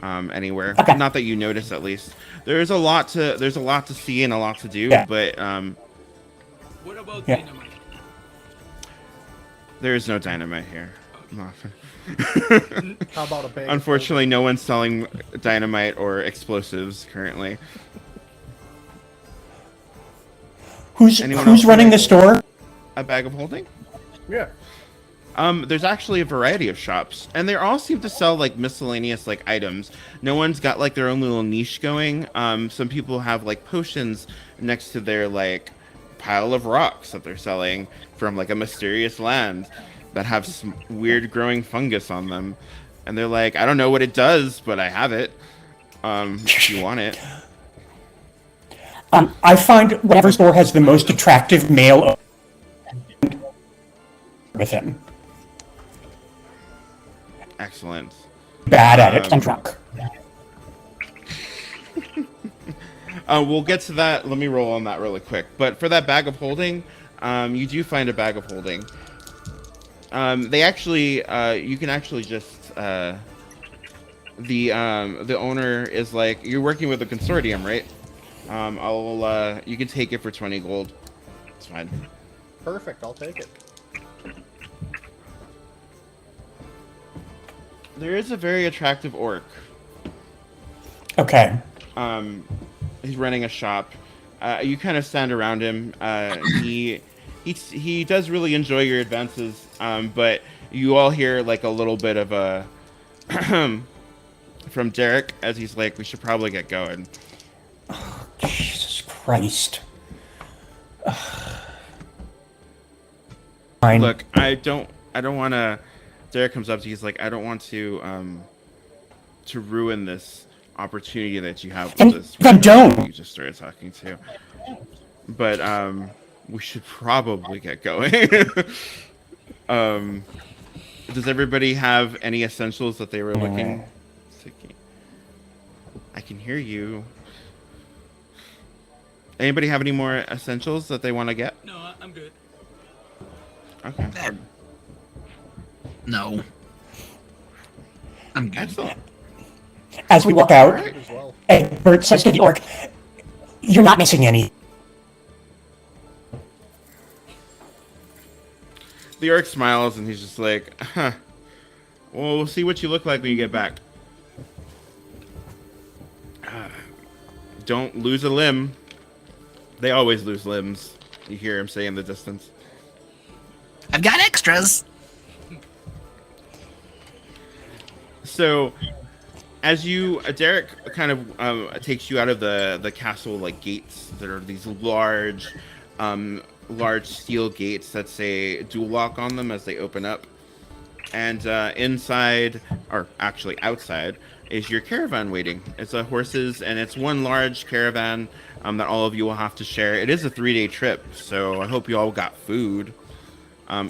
Anywhere. Okay. Not that you notice, at least. There's a lot to see and a lot to do, Yeah. but What about Yeah. dynamite? there is no dynamite here. Often. How about a bag? Unfortunately, no one's selling dynamite or explosives currently. Who's Anyone who's else running like- the store? A bag of holding? Yeah. There's actually a variety of shops, and they all seem to sell like miscellaneous like items. No one's got like their own little niche going. Some people have like potions next to their like pile of rocks that they're selling from like a mysterious land that have some weird growing fungus on them, and they're like, I don't know what it does, but I have it. If you want it. I find whatever store has the most attractive male with him. Excellent. Bad at it. I'm drunk. We'll get to that. Let me roll on that really quick. But for that bag of holding, you do find a bag of holding. They actually, you can actually just, the owner is like, you're working with a consortium, right? You can take it for 20 gold. It's fine. Perfect. I'll take it. There is a very attractive orc. Okay. He's running a shop. You kind of stand around him. He does really enjoy your advances, but you all hear like a little bit of a from Derek as he's like, we should probably get going. Jesus Christ. Fine. Look, I don't want to. Derek comes up to you. He's like, I don't want to ruin this opportunity that you have And with this. then don't. You just started talking to, but we should probably get going. Does everybody have any essentials that they were looking? I can hear you. Anybody have any more essentials that they want to get? No, I'm good. Okay. No. I'm good. Excellent. As we walk out, As well. Egbert says to the orc, "You're not missing any." The orc smiles and he's just like, huh. Well, we'll see what you look like when you get back. Don't lose a limb. They always lose limbs. You hear him say in the distance. I've got extras. So, as you, Derek kind of takes you out of the castle like gates. There are these large steel gates that say dual lock on them as they open up. And inside, or actually outside, is your caravan waiting. It's horses, and it's one large caravan that all of you will have to share. It is a 3-day trip, so I hope you all got food.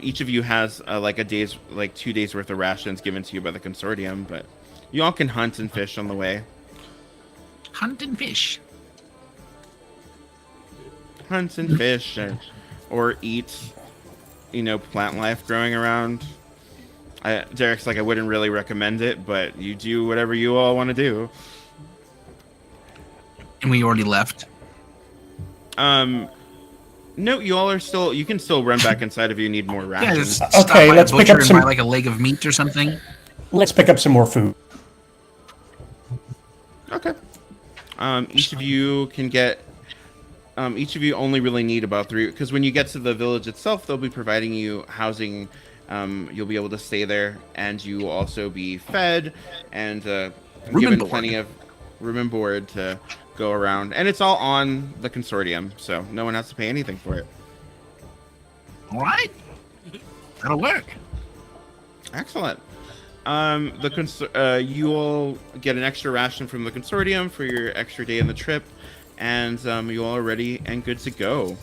Each of you has like 2 days worth of rations given to you by the consortium, but you all can hunt and fish on the way. Hunt and fish. Hunt and fish, or eat, plant life growing around. Derek's like, I wouldn't really recommend it, but you do whatever you all want to do. And we already left. No, you all are still. You can still run back inside if you need more Yeah, rations. just stop Okay, by let's the pick butcher up and some- buy like a leg of meat or something. Let's pick up some more food. Okay. Each of you can get. Each of you only really need about 3, because when you get to the village itself, they'll be providing you housing. You'll be able to stay there, and you will also be fed and given board. plenty of room and board to go around. And it's all on the consortium, so no one has to pay anything for it. All right. That'll work. Excellent. You will get an extra ration from the consortium for your extra day in the trip, and you all are ready and good to go.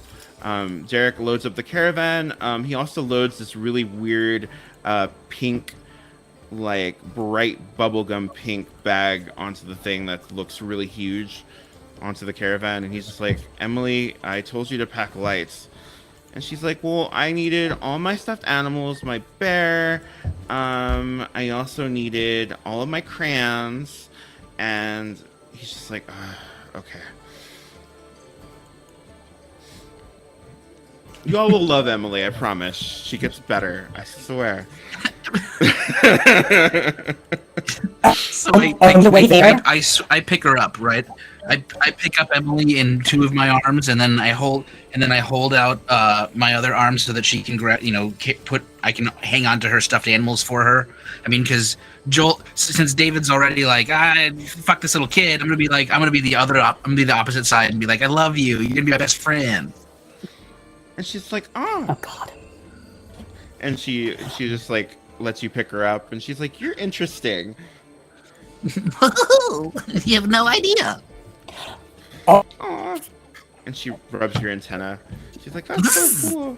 Derek loads up the caravan. He also loads this really weird pink, like bright bubblegum pink bag onto the thing that looks really huge onto the caravan, and he's just like, Emily, I told you to pack lights. And she's like, well, I needed all my stuffed animals, my bear, I also needed all of my crayons, and he's just like, okay. You all will love Emily, I promise. She gets better, I swear. So On the way there? I pick her up, right? I pick up Emily in two of my arms, and then I hold out my other arm so that she can grab, I can hang on to her stuffed animals for her. I mean, because Joel, since David's already like, fuck this little kid, I'm gonna be the opposite side and be like, I love you. You're gonna be my best friend. And she's like, Oh God. and she just like lets you pick her up, and she's like, you're interesting. You have no idea. Aw. And she rubs your antenna. She's like, that's so cool.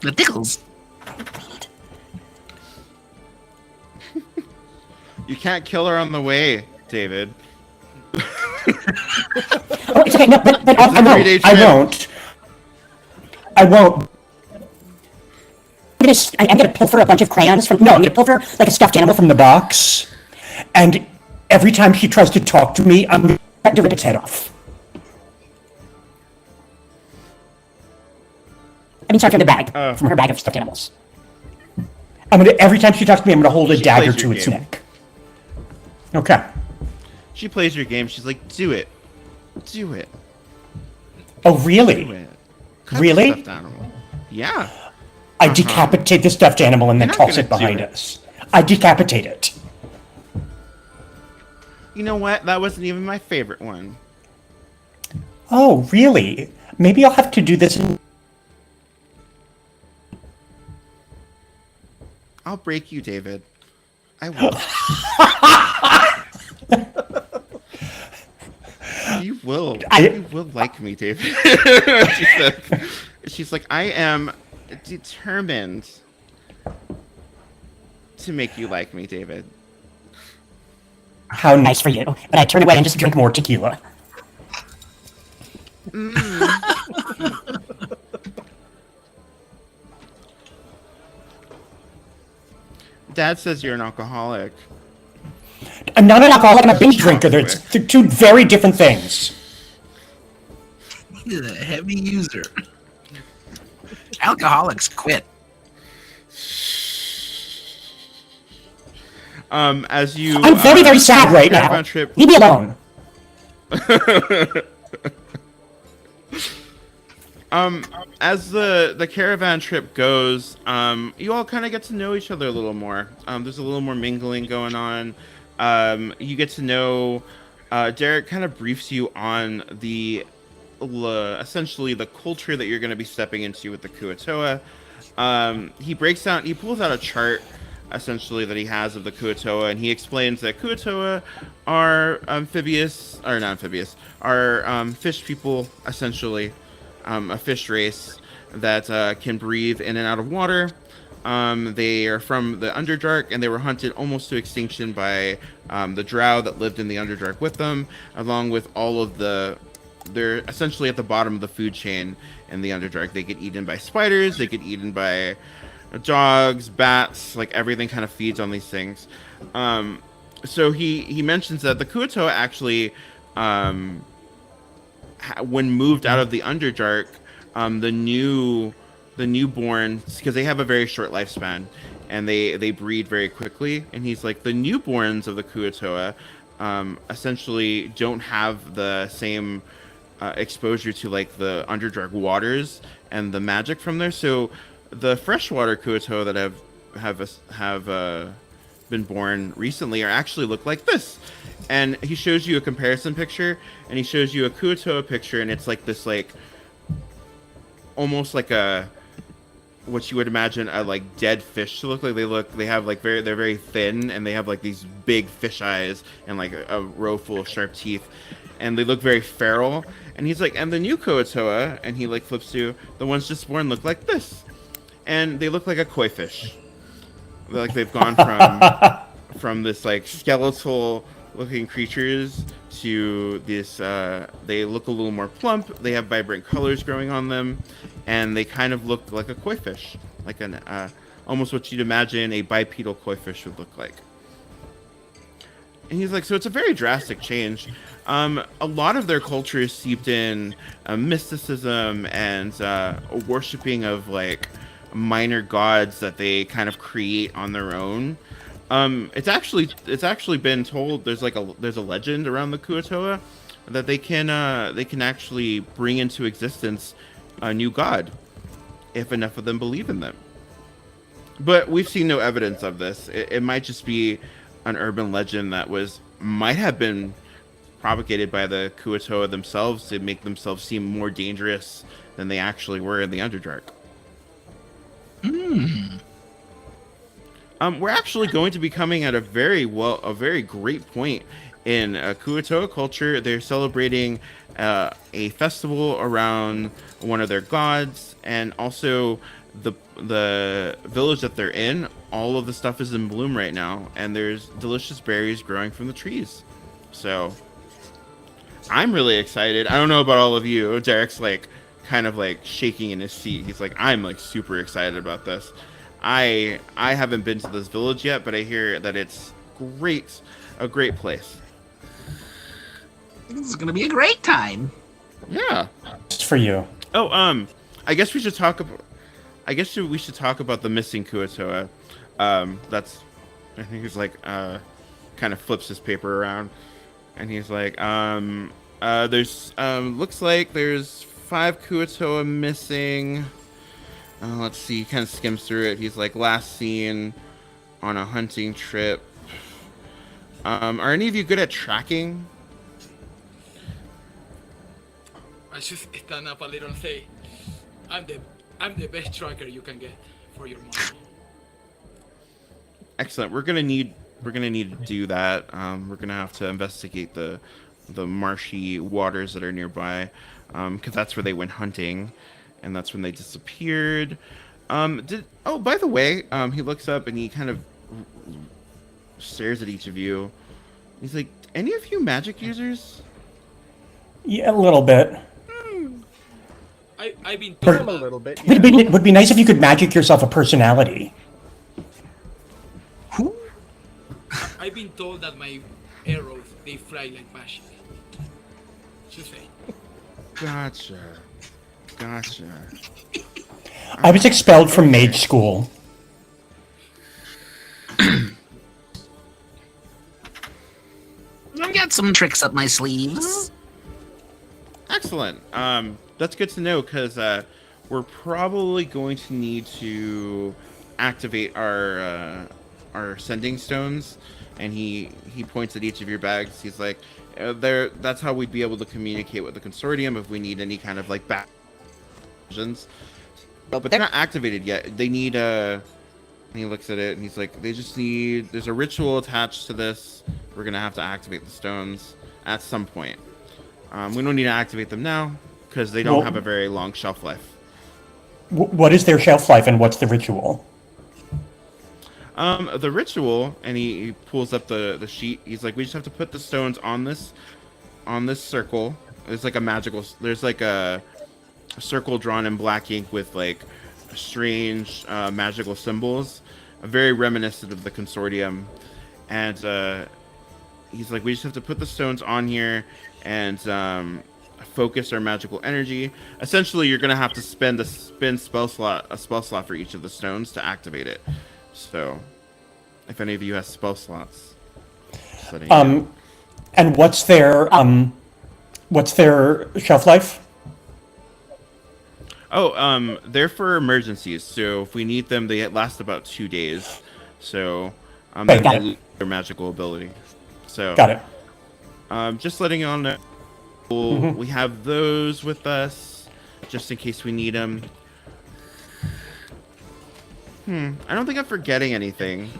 The tickles. You can't kill her on the way, David. Oh, it's okay. No, but I a 3-day won't. I trip. won't. I won't. I'm gonna pilfer a bunch of crayons from. No, I'm gonna pilfer like a stuffed animal from the box, and every time she tries to talk to me, I'm going to rip its head off. I mean, sorry, from the bag, from her bag of stuffed animals. Every time she talks to me, I'm gonna hold a She dagger plays your to its game. neck. Okay. She plays your game. She's like, do it. Do it. Oh, Do really? it. Cut the Really? stuffed animal. Yeah. I decapitate the stuffed animal and then You're not toss it gonna do behind it. us. I decapitate it. You know what? That wasn't even my favorite one. Oh, really? Maybe I'll have to do this in... I'll break you, David. I will. You will. You will like me, David. She's like, I am determined to make you like me, David. How nice for you. But I turn away and just drink more tequila. Dad says you're an alcoholic. I'm not an alcoholic, I'm a binge drinker. They're two very different things. He's a heavy user. Alcoholics quit. As you I'm very, very sad right now. caravan trip Leave me alone. as the caravan trip goes, you all kind of get to know each other a little more. There's a little more mingling going on. You get to know. Derek kind of briefs you on essentially the culture that you're going to be stepping into with the Kuo-toa. He pulls out a chart essentially that he has of the Kuo-toa, and he explains that Kuo-toa are fish people, essentially, a fish race that can breathe in and out of water. They are from the Underdark, and they were hunted almost to extinction by the drow that lived in the Underdark with them, along with all of they're essentially at the bottom of the food chain in the Underdark. They get eaten by spiders, they get eaten by dogs, bats, like everything kind of feeds on these things. So he mentions that the Kuo-toa actually, when moved out of the Underdark, the newborns, because they have a very short lifespan and they breed very quickly, and he's like, the newborns of the Kuo-toa essentially don't have the same exposure to like the Underdark waters and the magic from there. So the freshwater Kuo-toa that have been born recently actually look like this. And he shows you a comparison picture, and he shows you a Kuo-toa picture, and it's like this, like almost like what you would imagine a like dead fish to look like. They're very thin, and they have like these big fish eyes and like a row full of sharp teeth. and they look very feral. And he's like, and the new Kuo-toa, and he like flips to the ones just born look like this, and they look like a koi fish. Like they've gone from this like skeletal looking creatures to this. They look a little more plump. They have vibrant colors growing on them, and they kind of look like a koi fish, like an almost what you'd imagine a bipedal koi fish would look like. And he's like, so it's a very drastic change. A lot of their culture is seeped in mysticism and worshipping of like minor gods that they kind of create on their own. It's actually been told there's a legend around the Kuo-toa that they can actually bring into existence a new god if enough of them believe in them. But we've seen no evidence of this. It might just be an urban legend that might have been propagated by the Kuo-toa themselves to make themselves seem more dangerous than they actually were in the Underdark. We're actually going to be coming at a very great point in Kuo-toa culture. They're celebrating a festival around one of their gods, and also the village that they're in. All of the stuff is in bloom right now, and there's delicious berries growing from the trees. So I'm really excited. I don't know about all of you. Derek's like kind of like shaking in his seat. He's like, I'm like super excited about this. I haven't been to this village yet, but I hear that it's a great place. This is gonna be a great time. Yeah. Just for you. Oh, I guess we should talk about the missing Kuo-toa. That's, I think he's like, kind of flips his paper around, and he's like, there's, looks like there's 5 Kuo-toa missing. Let's see, he kind of skims through it. He's like, last seen on a hunting trip. Are any of you good at tracking? I just stand up a little and say, I'm the best tracker you can get for your money. Excellent. We're gonna need to do that. We're gonna have to investigate the marshy waters that are nearby, because that's where they went hunting, and that's when they disappeared. By the way, he looks up and he kind of stares at each of you. He's like, any of you magic users? Yeah, a little bit. I've been A told little bit. Would be nice if you could magic yourself a personality. I've been told that my arrows they fly like magic. Just say. Gotcha. I was expelled from mage school. I've got some tricks up my sleeves. Excellent. That's good to know, because we're probably going to need to activate our sending stones. And he points at each of your bags. He's like, that's how we'd be able to communicate with the consortium if we need any kind of like back visions. But they're not activated yet. They need and he looks at it and he's like, there's a ritual attached to this. We're gonna have to activate the stones at some point. We don't need to activate them now because they don't have a very long shelf life. What is their shelf life and what's the ritual? The ritual, and he pulls up the sheet. He's like, we just have to put the stones on this circle. There's like a circle drawn in black ink with like strange magical symbols, very reminiscent of the consortium. And he's like, we just have to put the stones on here and focus our magical energy. Essentially, you're gonna have to spend a spell slot for each of the stones to activate it. So, if any of you has spell slots, and what's their shelf life? Oh, they're for emergencies. So if we need them, they last about 2 days. So, Okay, got it. lose their magical ability. So, Got it. just letting you all know, we have those with us, just in case we need them. I don't think I'm forgetting anything.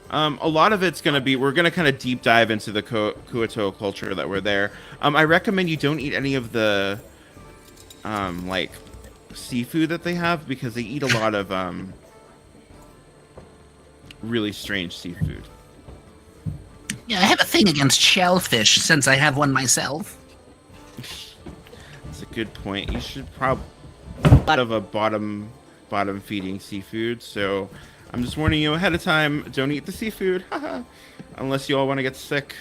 A lot of it's gonna be we're gonna kind of deep dive into the Kuoto culture that we're there. I recommend you don't eat any of the like seafood that they have because they eat a lot of really strange seafood. Yeah, I have a thing against shellfish since I have one myself. That's a good point. You should probably out of a bottom feeding seafood. So I'm just warning you ahead of time. Don't eat the seafood, unless you all want to get sick.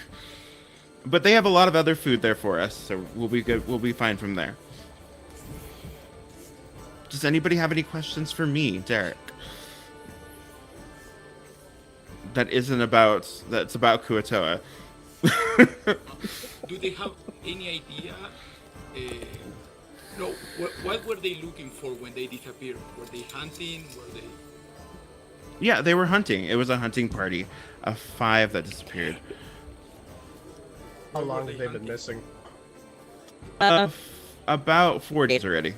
But they have a lot of other food there for us, so we'll be good. We'll be fine from there. Does anybody have any questions for me, Derek? That's about Kuotoa. Do they have any idea? No, what were they looking for when they disappeared? Were they hunting? Were they? Yeah, they were hunting. It was a hunting party of 5 that disappeared. How long have they been missing? About 4 days already.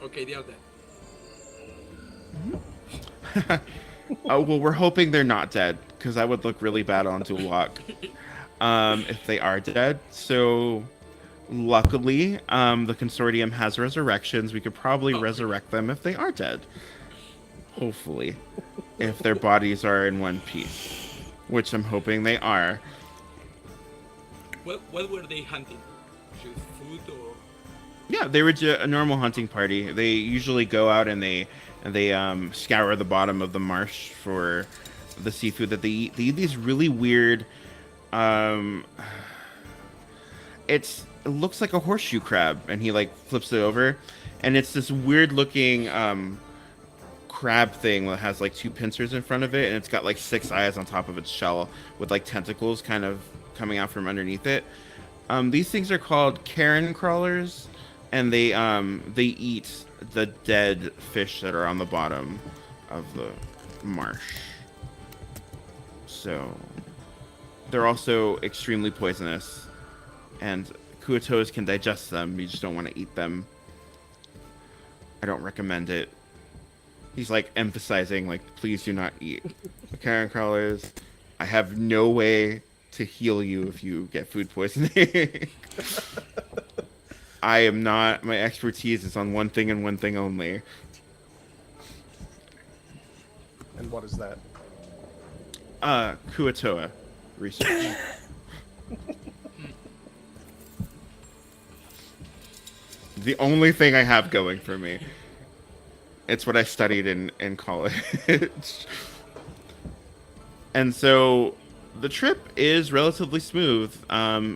Okay, they are dead. Oh, well, we're hoping they're not dead, because that would look really bad on Duloc if they are dead. So, luckily, the consortium has resurrections. We could probably resurrect them if they are dead. Hopefully. If their bodies are in one piece. Which I'm hoping they are. What were they hunting? Just food or? Yeah, they were a normal hunting party. They usually go out and they scour the bottom of the marsh for the seafood that they eat. They eat these really weird. It looks like a horseshoe crab, and he like flips it over, and it's this weird looking crab thing that has like 2 pincers in front of it, and it's got like 6 eyes on top of its shell with like tentacles kind of coming out from underneath it. These things are called Karen crawlers, and they eat the dead fish that are on the bottom of the marsh. So they're also extremely poisonous, and Kuotoas can digest them. You just don't want to eat them. I don't recommend it. He's like emphasizing, like, please do not eat the Karen crawlers. I have no way to heal you if you get food poisoning. I am not. My expertise is on one thing and one thing only. And what is that? Kuotoa research. The only thing I have going for me. It's what I studied in college. And so the trip is relatively smooth.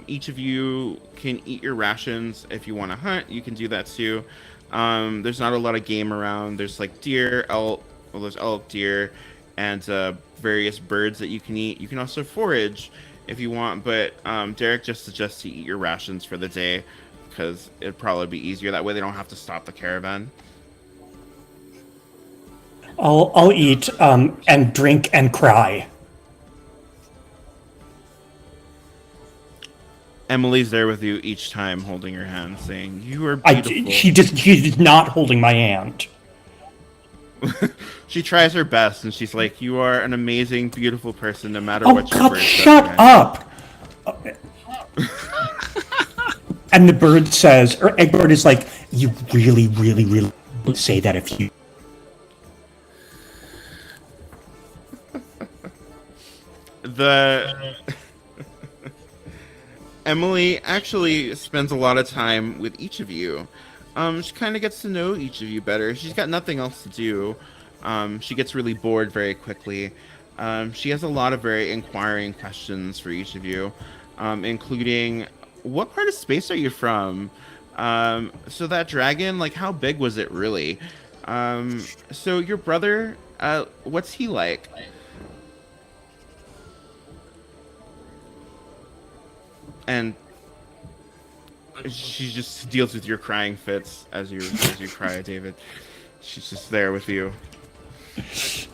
Each of you can eat your rations. If you want to hunt, you can do that too. There's not a lot of game around. There's like deer, elk, well, there's elk, deer, and various birds that you can eat. You can also forage if you want, but Derek just suggests you eat your rations for the day because it'd probably be easier. That way they don't have to stop the caravan. I'll eat and drink and cry. Emily's there with you each time, holding your hand, saying, "You are beautiful." She's not holding my hand. She tries her best, and she's like, "You are an amazing, beautiful person, no matter Oh what your God! bird Shut says." up! And the bird says, or Egbert is like, "You really, really, really would say that if you." Emily actually spends a lot of time with each of you. She kind of gets to know each of you better. She's got nothing else to do. She gets really bored very quickly. She has a lot of very inquiring questions for each of you, including, what part of space are you from? So that dragon, like, how big was it really? So your brother, what's he like? And she just deals with your crying fits as you cry, David. She's just there with you.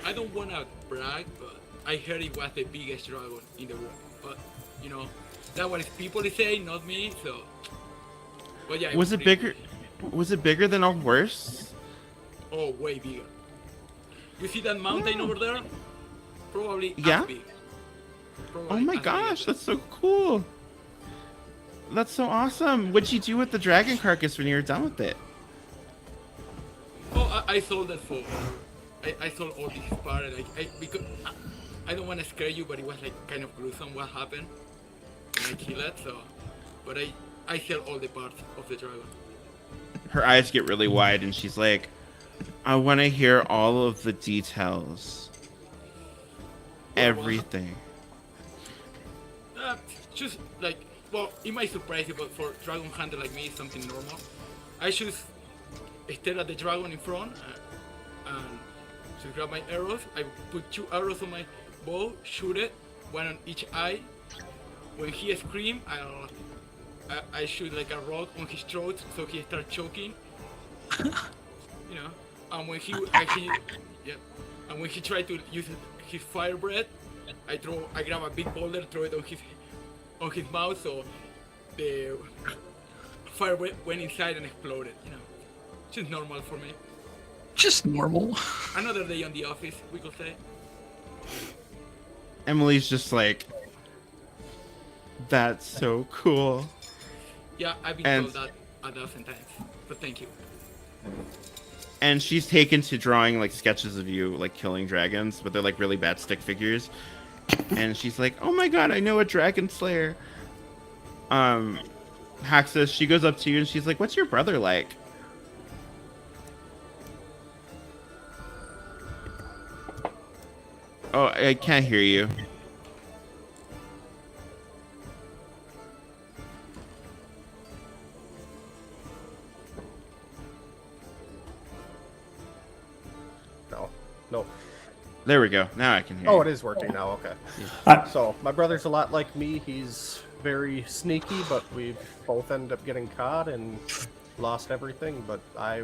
I don't want to brag, but I heard it was the biggest dragon in the world. But, you know, that's what people say, not me, so... But yeah, Was it bigger? Was it bigger than Allworst? Oh, way bigger. You see that mountain over there? Probably Yeah? as big. Probably Oh my as I gosh, get that's so cool. That's so awesome. What'd you do with the dragon carcass when you were done with it? Oh, I sold that for. I sold all these parts. Because I don't want to scare you, but it was like kind of gruesome what happened when I killed it. So, but I sell all the parts of the dragon. Her eyes get really wide and she's like, I want to hear all of the details. Everything. Just like, well, it might surprise you, but for dragon hunter like me, it's something normal. I just stare at the dragon in front and just grab my arrows. I put 2 arrows on my bow, shoot it, 1 on each eye. When he screams, I shoot like a rock on his throat so he starts choking. You know, and when he and when he tried to use his fire breath, I grab a big boulder, throw it on his mouth, so the fire breath went inside and exploded. You know, just normal for me. Just normal. Another day on the office, we could say. Emily's just like, that's so cool. Yeah, I've been And- told that 1,000 times, but thank you. And she's taken to drawing like sketches of you like killing dragons, but they're like really bad stick figures. And she's like, oh my god, I know a dragon slayer. Haxus, she goes up to you and she's like, what's your brother like? Oh, I can't hear you. No. There we go. Now I can hear Oh, you. it is working now. Okay. Uh, So my brother's a lot like me. He's very sneaky, but we both ended up getting caught and lost everything. But I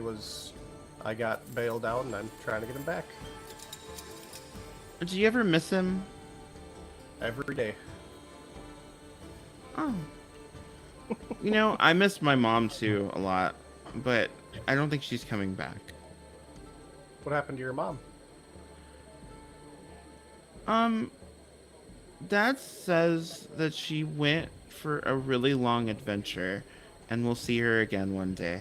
got bailed out, and I'm trying to get him back Do you ever miss him? every day. Oh. You know, I miss my mom too a lot, but I don't think she's coming back. What happened to your mom? Dad says that she went for a really long adventure, and we'll see her again one day.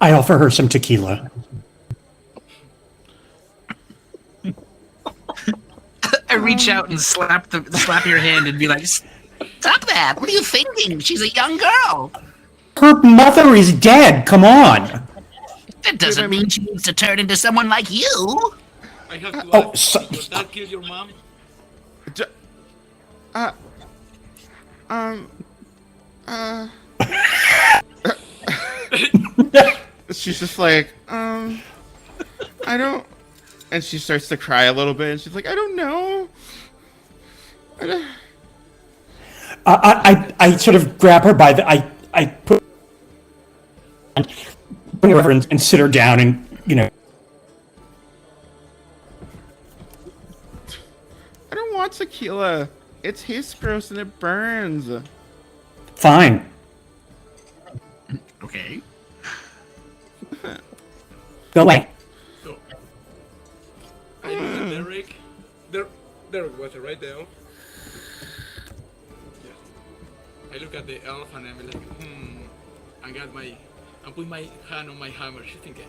I offer her some tequila. I reach out and slap your hand and be like, "Stop that! What are you thinking? She's a young girl. Her mother is dead. Come on." That doesn't mean she needs to turn into someone like you." I have to Oh, ask, so- did your dad kill your mom? She's just like, I don't. And she starts to cry a little bit, and she's like, I don't know. I sort of grab her by the I put bring her over and sit her down and I don't want tequila. It tastes gross and it burns. fine. Okay. Go away. So, I look at Derek. Derek was it, right? The elf? Yes. I look at the elf and I'm like, I put my hand on my hammer just in case.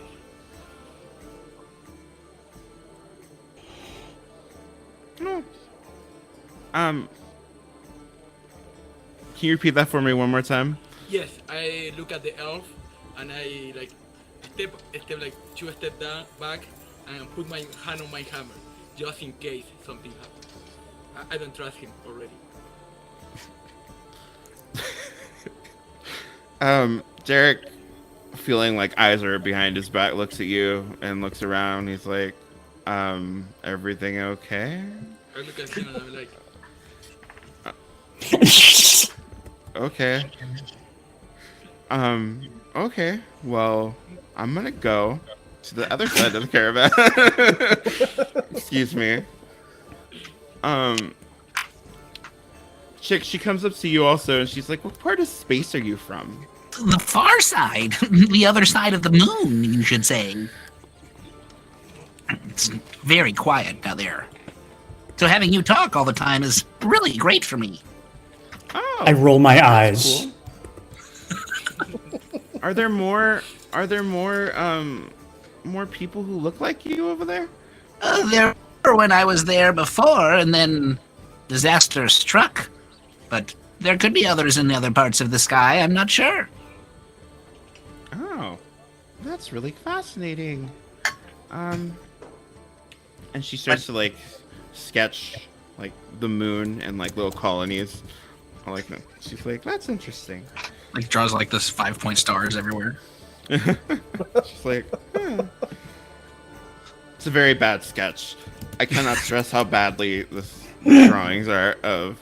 No. Can you repeat that for me one more time? Yes, I look at the elf and I like step like 2 steps back and put my hand on my hammer just in case something happens. I don't trust him already. Derek, feeling like eyes are behind his back, looks at you and looks around. He's like, everything okay? I look at him and I'm like, Okay. Okay. Well, I'm gonna go to the other side of the caravan. Excuse me. Chick, she comes up to you also, and she's like, "What part of space are you from?" The far side. The other side of the moon, you should say. It's very quiet out there. So having you talk all the time is really great for me. Oh, I roll my eyes. cool. Are there more? More people who look like you over there? There were when I was there before, and then disaster struck. But there could be others in the other parts of the sky. I'm not sure. Oh, that's really fascinating. And she starts to like sketch like the moon and like little colonies. I like that. She's like, that's interesting. Like draws like this 5-point stars everywhere. She's like, it's a very bad sketch. I cannot stress how badly the drawings are of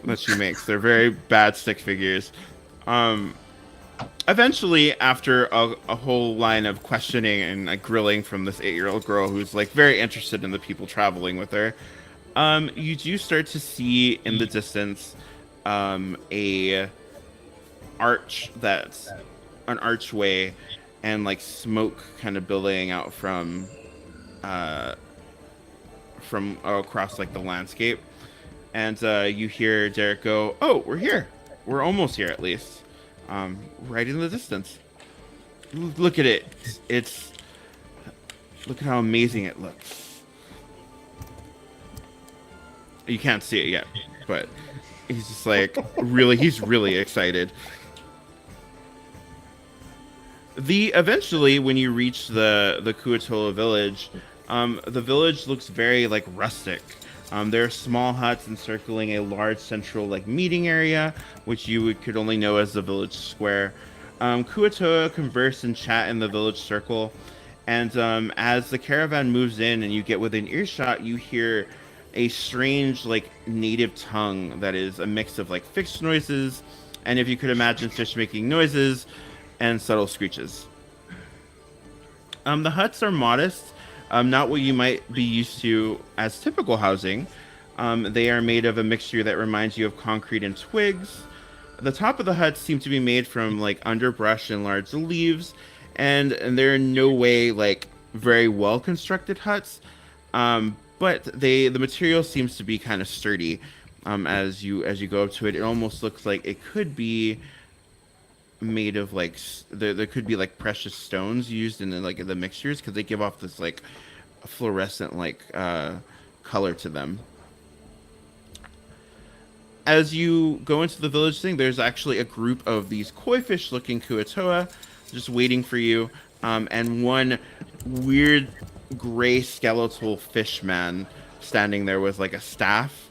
that she makes. They're very bad stick figures. Eventually, after a whole line of questioning and like, grilling from this 8-year-old girl who's like very interested in the people traveling with her, you do start to see in the distance a arch that's an archway and like smoke kind of billowing out from across like the landscape, and you hear Derek go, "Oh, we're here. We're almost here, at least. Right in the distance. Look at it. Look at how amazing it looks." You can't see it yet, but he's just like he's really excited. Eventually, when you reach the Kuatoa village, the village looks very like rustic. There are small huts encircling a large central like meeting area, which could only know as the village square. Kuatoa converse and chat in the village circle, and as the caravan moves in and you get within earshot, you hear a strange like native tongue that is a mix of like fixed noises, and if you could imagine fish making noises, and subtle screeches. The huts are modest, not what you might be used to as typical housing. They are made of a mixture that reminds you of concrete and twigs. The top of the huts seem to be made from like underbrush and large leaves, and they're in no way like very well constructed huts. But the material seems to be kind of sturdy. As you go up to it, it almost looks like it could be made of like there could be like precious stones used in the mixtures, because they give off this like fluorescent like color to them. As you go into the village thing, there's actually a group of these koi fish looking Kuatoa just waiting for you, and one weird gray skeletal fish man standing there with like a staff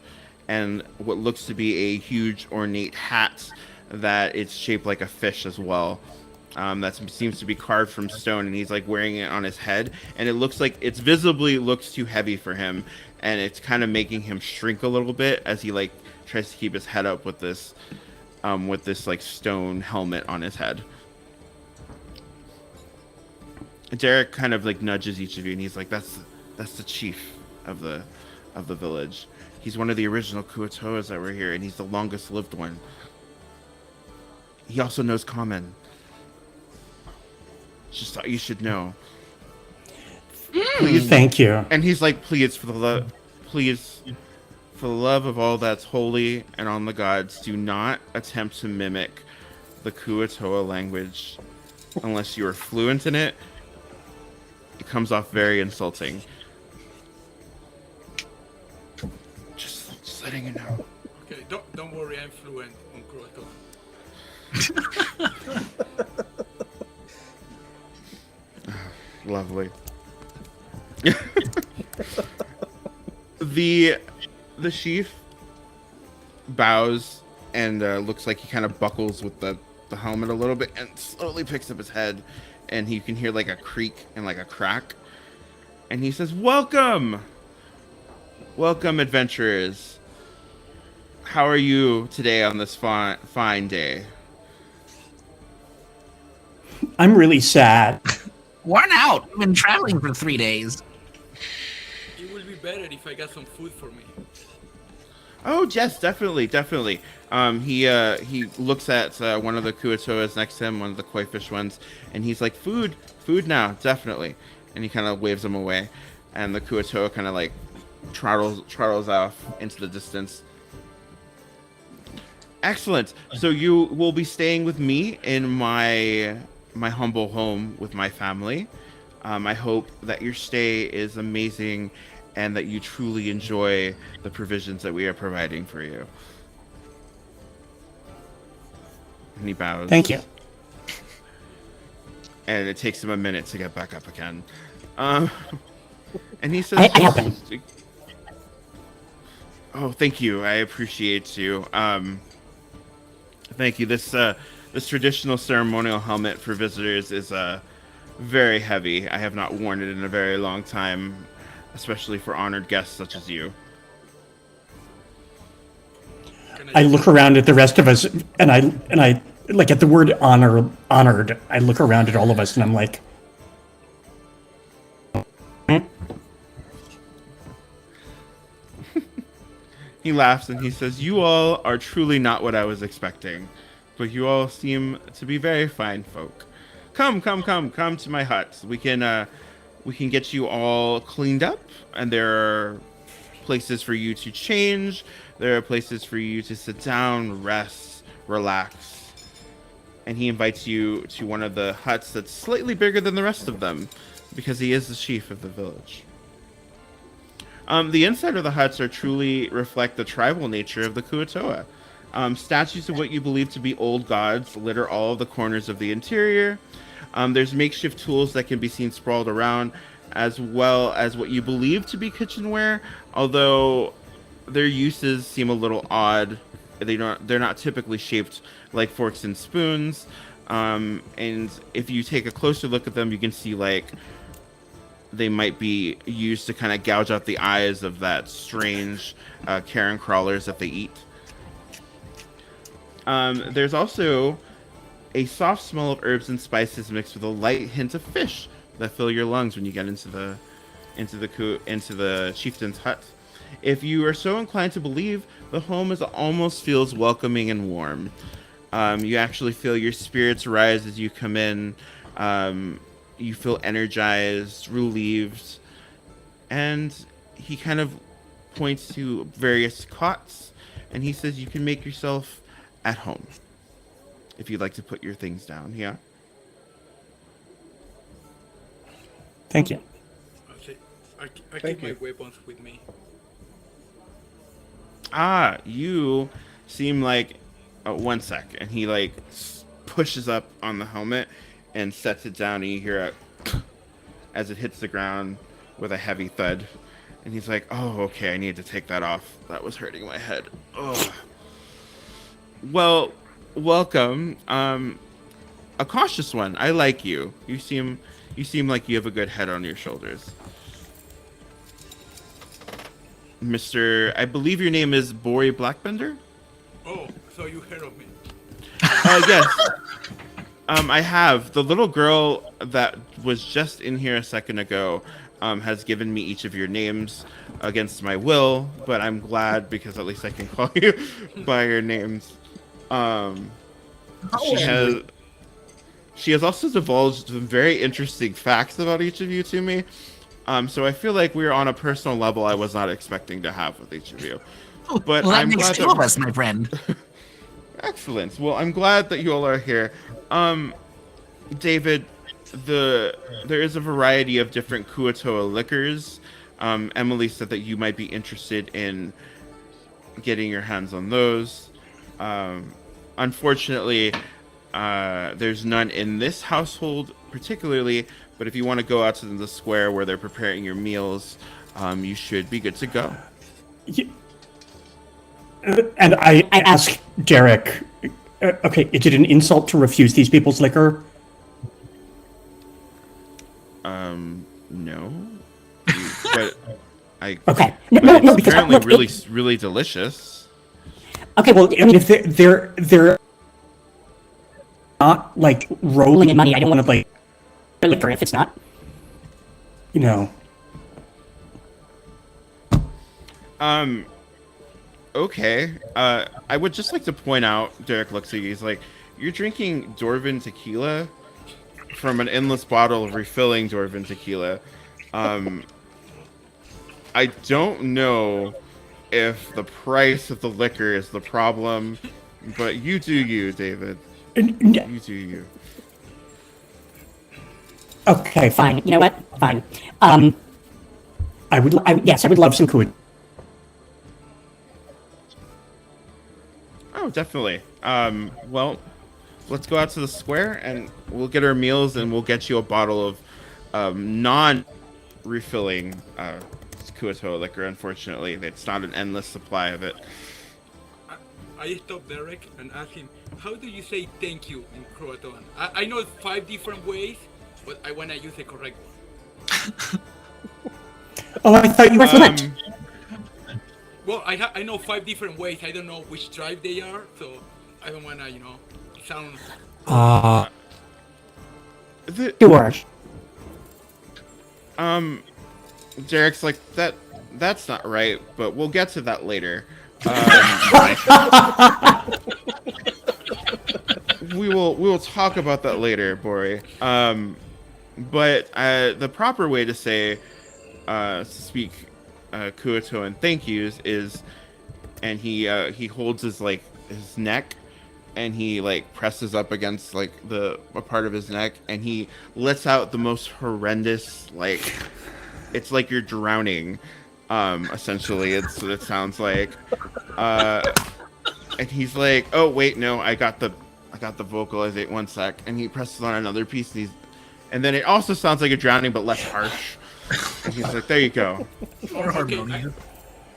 and what looks to be a huge ornate hat that it's shaped like a fish as well. That seems to be carved from stone, and he's like wearing it on his head, and it looks like it's visibly looks too heavy for him, and it's kind of making him shrink a little bit as he like tries to keep his head up with this like stone helmet on his head. Derek kind of like nudges each of you, and he's like, that's the chief of the village. He's one of the original Kuatoas that were here, and he's the longest lived one. He also knows common. Just thought you should know. Please. Thank you. And he's like, please, for the love of all that's holy and on the gods, do not attempt to mimic the Kuatoa language unless you are fluent in it. It comes off very insulting. Just letting you know. Okay, don't worry, I'm fluent on Croatoan. Lovely. The chief bows and looks like he kind of buckles with the helmet a little bit and slowly picks up his head, and you can hear like a creak and like a crack, and he says, welcome adventurers. How are you today on this fine day? I'm really sad. Worn out. We've been traveling for 3 days. It will be better if I got some food for me. Oh yes, definitely. He looks at one of the Kuatoas next to him, one of the koi fish ones, and he's like, food now, definitely. And he kind of waves them away, and the Kuatoa kind of like trottles off into the distance. Excellent. So you will be staying with me in my humble home with my family. I hope that your stay is amazing and that you truly enjoy the provisions that we are providing for you. And he bows. Thank you. And it takes him a minute to get back up again. And he says, I help him. "Oh, thank you. I appreciate you. Thank you. This traditional ceremonial helmet for visitors is very heavy. I have not worn it in a very long time, especially for honored guests such as you." I look around at the rest of us, and I like at the word honored. I look around at all of us, and I'm like, He laughs and he says, "You all are truly not what I was expecting, but you all seem to be very fine folk. Come to my hut. We can get you all cleaned up, and there are places for you to change. There are places for you to sit down, rest, relax." And he invites you to one of the huts that's slightly bigger than the rest of them, because he is the chief of the village. The inside of the huts are truly reflect the tribal nature of the Kuo-toa. Statues of what you believe to be old gods litter all of the corners of the interior. There's makeshift tools that can be seen sprawled around, as well as what you believe to be kitchenware, although their uses seem a little odd. They're not typically shaped like forks and spoons. And if you take a closer look at them, you can see like they might be used to kind of gouge out the eyes of that strange Karen crawlers that they eat. There's also a soft smell of herbs and spices mixed with a light hint of fish that fill your lungs when you get into the chieftain's hut. If you are so inclined to believe, the home almost feels welcoming and warm. You actually feel your spirits rise as you come in. You feel energized, relieved, and he kind of points to various cots, and he says you can make yourself at home if you'd like to put your things down. Yeah. "Thank you." I Thank keep my you. weapons with me. Ah, you seem like 1 sec, and he like pushes up on the helmet and sets it down, and you hear it as it hits the ground with a heavy thud. And he's like, "Oh, okay, I need to take that off. That was hurting my head." Oh. Well, welcome. A cautious one. I like you. You seem like you have a good head on your shoulders. Mr. I believe your name is Bori Blackbender? Oh, so you heard of me? Yes. I have. The little girl that was just in here a second ago has given me each of your names against my will, but I'm glad because at least I can call you by your names. She has also divulged some very interesting facts about each of you to me. So I feel like we're on a personal level I was not expecting to have with each of you. But well, that I'm makes glad two of us, my friend. Excellent. Well, I'm glad that you all are here. David, there is a variety of different Kuo-toa liquors. Emily said that you might be interested in getting your hands on those. Unfortunately, there's none in this household particularly, but if you want to go out to the square where they're preparing your meals, you should be good to go. And I ask Derek, okay, is it an insult to refuse these people's liquor? No. But I... Okay. But No, it's because apparently look, really delicious. Okay, well, I mean, if they're not like rolling in money, I don't want to like liquor if it's not, you know. Okay. I would just like to point out, Derek looks at you, he's like, "You're drinking Dwarven tequila from an endless bottle of refilling Dwarven tequila. I don't know if the price of the liquor is the problem, but you do you, David. You do you. Okay, fine. You know what? Fine. Yes, I would love some food. Oh, definitely. Well, let's go out to the square and we'll get our meals and we'll get you a bottle of non-refilling Kuotoa liquor. Unfortunately, it's not an endless supply of it. I stopped Derek and asked him, how do you say thank you in Croatoan? I know 5 different ways, but I want to use the correct one. Oh, I thought you were fluent. Well, I know 5 different ways. I don't know which tribe they are, so I don't want to, sound... Sure. Derek's like, that's not right, but we'll get to that later. We will talk about that later, Bori. But the proper way to say speak Kuotoan thank yous is, and he holds his neck, and he presses up against a part of his neck, and he lets out the most horrendous it's like you're drowning. Essentially, it's what it sounds like. And he's like, "Oh wait, no, I got the vocalization. One sec." And he presses on another piece, and then it also sounds like a drowning, but less harsh. And he's like, "There you go."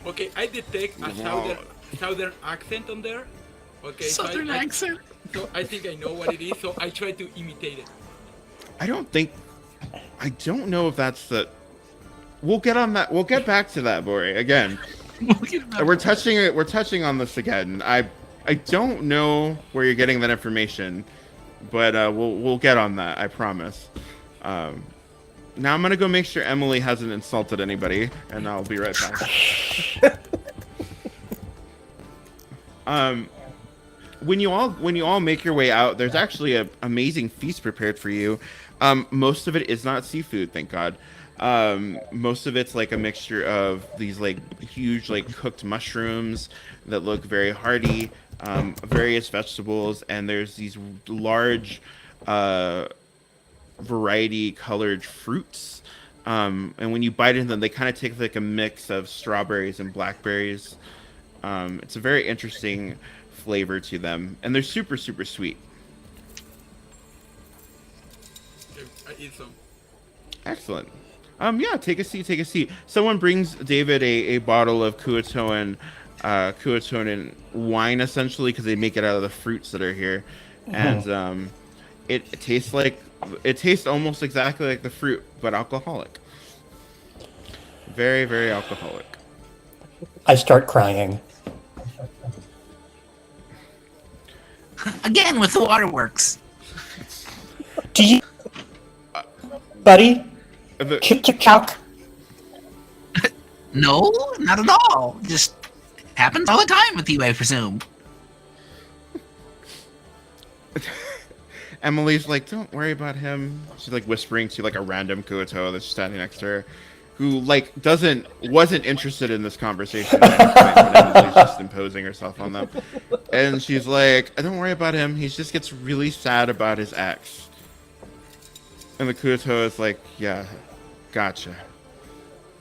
Okay, I detect a southern accent on there. Okay, Southern accent. So I think I know what it is. So I try to imitate it. I don't know if that's the. We'll get on that. We'll get back to that, Bori. Again, we're touching on this again. I don't know where you're getting that information, but we'll get on that. I promise. Now I'm gonna go make sure Emily hasn't insulted anybody, and I'll be right back. When you all make your way out, there's actually an amazing feast prepared for you. Most of it is not seafood, thank God. Most of it's a mixture of these huge cooked mushrooms that look very hearty, various vegetables, and there's these large variety colored fruits. And when you bite into them, they kind of take a mix of strawberries and blackberries. It's a very interesting flavor to them, and they're super, super sweet. I eat some. Excellent. Yeah, take a seat. Someone brings David a bottle of Kuotoan wine, essentially, because they make it out of the fruits that are here. And it tastes almost exactly like the fruit, but alcoholic. Very, very alcoholic. I start crying. Again with the waterworks. Do you, buddy? The- Chick chick chock. No, not at all. Just happens all the time with you, I presume. Emily's like, don't worry about him. She's whispering to a random Kuotoa that's standing next to her, who wasn't interested in this conversation at any point when Emily's just imposing herself on them. And she's like, don't worry about him. He just gets really sad about his ex. And the Kuotoa is like, yeah, gotcha.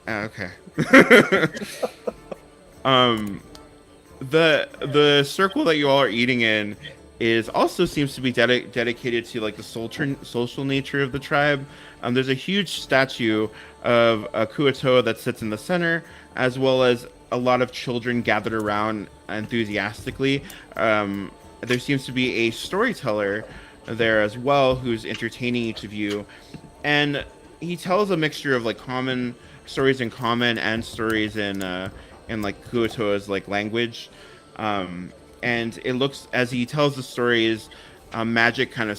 Okay. The circle that you all are eating in seems to be dedicated to the social nature of the tribe. There's a huge statue of a Kuotoa that sits in the center, as well as a lot of children gathered around enthusiastically. There seems to be a storyteller there as well who's entertaining each of you, and he tells a mixture of common stories in common and stories in Kuotoa's language. And it looks, as he tells the stories, magic kind of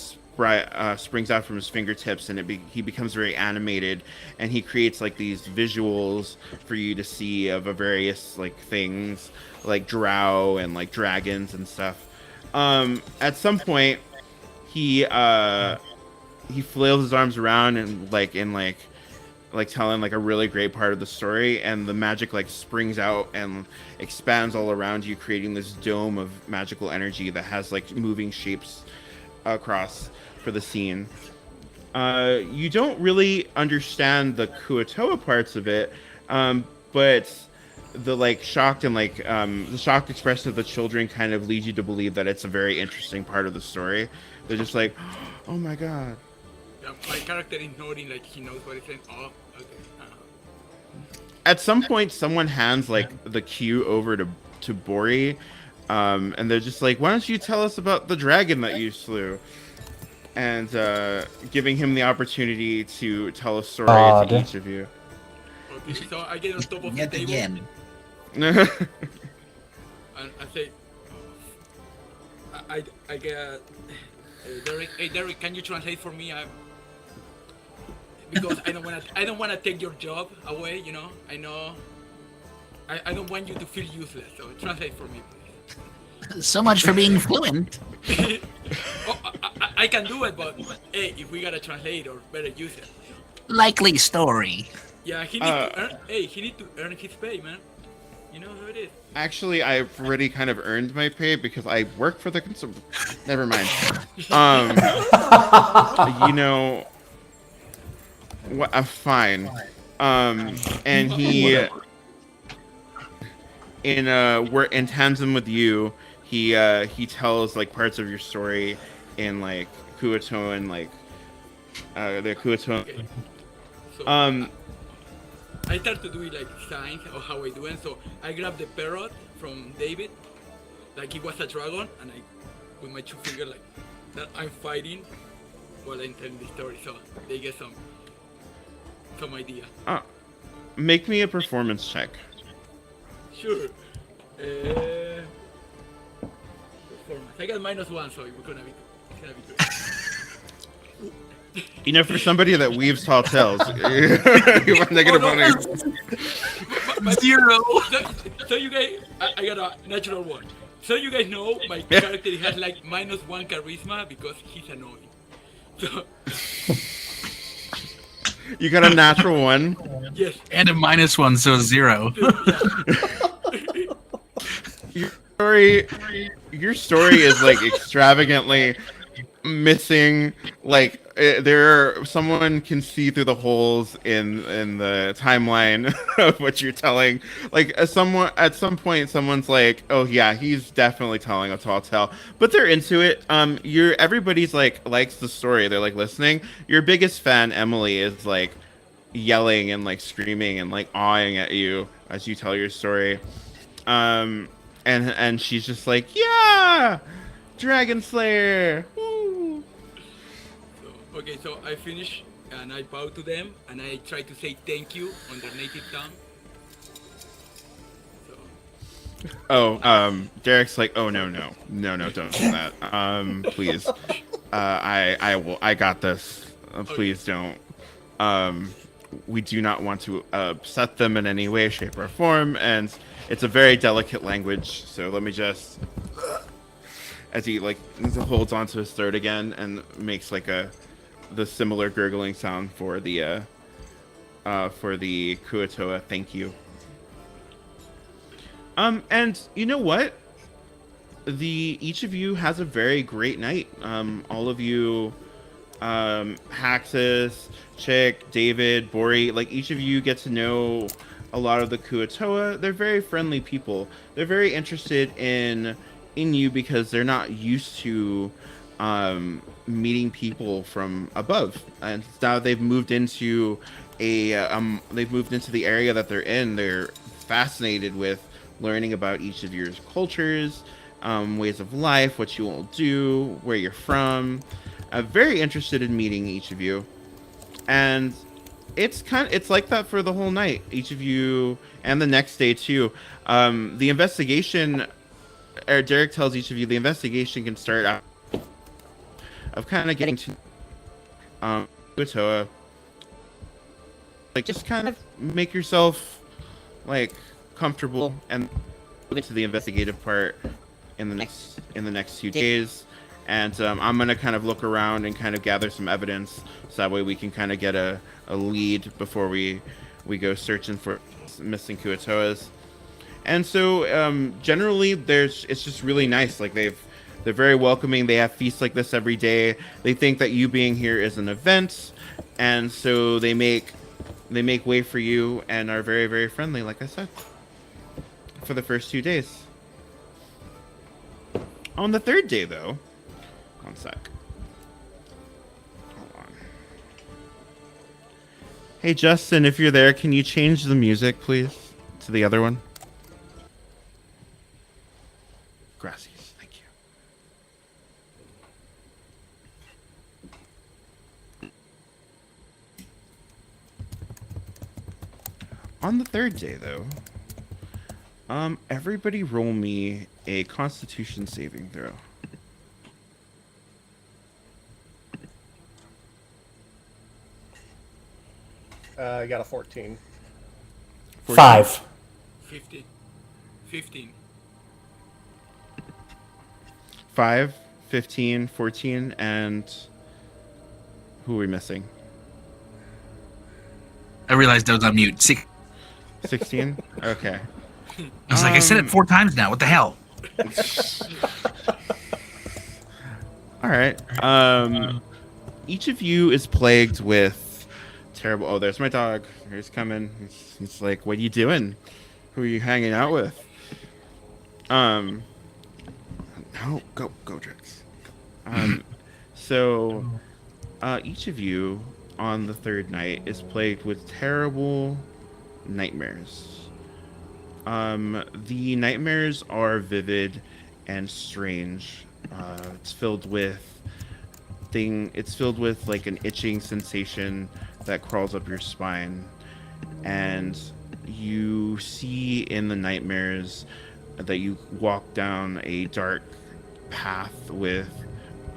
springs out from his fingertips, and he becomes very animated, and he creates these visuals for you to see of various things like drow and dragons and stuff. At some point, he flails his arms around and like telling like a really great part of the story, and the magic like springs out and expands all around you, creating this dome of magical energy that has like moving shapes across for the scene. You don't really understand the Kuo-toa parts of it, but the like shocked and like the shocked expression of the children kind of leads you to believe that it's a very interesting part of the story. They're just like, oh my god. Yeah, my character is nodding like he knows what he's saying. Oh, okay. At some point, someone hands like the cue over to Bori, and they're just like, why don't you tell us about the dragon that you slew? And giving him the opportunity to tell a story Odd. to each of you. Okay, so I get on top of the Yet table again. and I say, I get Derek. Hey Derek, can you translate for me? Because I don't wanna take your job away. You know, I know. I don't want you to feel useless. So translate for me, please. So much for being fluent. Oh, I can do it, but hey, if we gotta translate or better use it. Likely story. Yeah, he needs to earn. Hey, he needs to earn his pay, man. You know how it is. Actually, I've already kind of earned my pay because I work for the Never mind. You know, what? Fine. And he, in tandem with you, he tells like parts of your story in like Kuo-toan, like the Kuo-toan. Okay. So, I start to do it like signs of how I do it. So I grab the parrot from David, like he was a dragon, and I, with my 2 fingers, like that I'm fighting while I'm telling the story. So they get some idea. Make me a performance check. Sure. Performance. I got -1, so it's gonna be good. You know, for somebody that weaves tall tales, you have negative Oh, no. bonus. Zero. So you guys, I got a natural 1. So you guys know my character has like -1 charisma because he's annoying. So You got a natural 1. yes. And a -1, so 0. Your story is like extravagantly missing. Like someone can see through the holes in the timeline of what you're telling. Like at some point, someone's like, "Oh yeah, he's definitely telling a tall tale," but they're into it. Everybody's like likes the story. They're like listening. Your biggest fan, Emily, is like yelling and like screaming and like awing at you as you tell your story. And she's just like, yeah, Dragon Slayer. Woo. So, okay, so I finish and I bow to them and I try to say thank you on their native tongue. So, Derek's like, oh no, don't do that. Please, I got this. Please don't. We do not want to upset them in any way, shape, or form, and it's a very delicate language. So let me just, as he like holds onto his throat again and makes like the similar gurgling sound for the Kuo-toa thank you. And you know what? Each of you has a very great night. All of you, Haxus, Chick, David, Bori, like each of you get to know a lot of the Kuo-toa. They're very friendly people. They're very interested in you because they're not used to meeting people from above, and now they've moved into the area that they're in. They're fascinated with learning about each of your cultures, ways of life, what you will do, where you're from. Very interested in meeting each of you, and it's like that for the whole night. Each of you, and the next day too. The investigation, or Derek tells each of you, the investigation can start out of kind of getting to Kuo-toa. Like just kind of make yourself like comfortable and get into the investigative part in the next few days. and I'm gonna kind of look around and kind of gather some evidence, so that way we can kind of get a lead before we go searching for missing Kuatoas. And so generally, it's just really nice. Like they're very welcoming. They have feasts like this every day. They think that you being here is an event, and so they make way for you and are very, very friendly. Like I said, for the first 2 days. On the third day, though, one sec. Hold on. Hey, Justin, if you're there, can you change the music, please, to the other one? Gracias, thank you. On the third day, though, everybody roll me a Constitution saving throw. I got a 14. 5. 15. 15. 5, 15, 14, and who are we missing? I realized I was on mute. 16? Okay. I was like, I said it 4 times now. What the hell? All right. Each of you is plagued with terrible. Oh, there's my dog. He's coming. He's like, "What are you doing? Who are you hanging out with?" No, go, Drix. So, each of you on the third night is plagued with terrible nightmares. The nightmares are vivid and strange. It's filled with like an itching sensation that crawls up your spine, and you see in the nightmares that you walk down a dark path with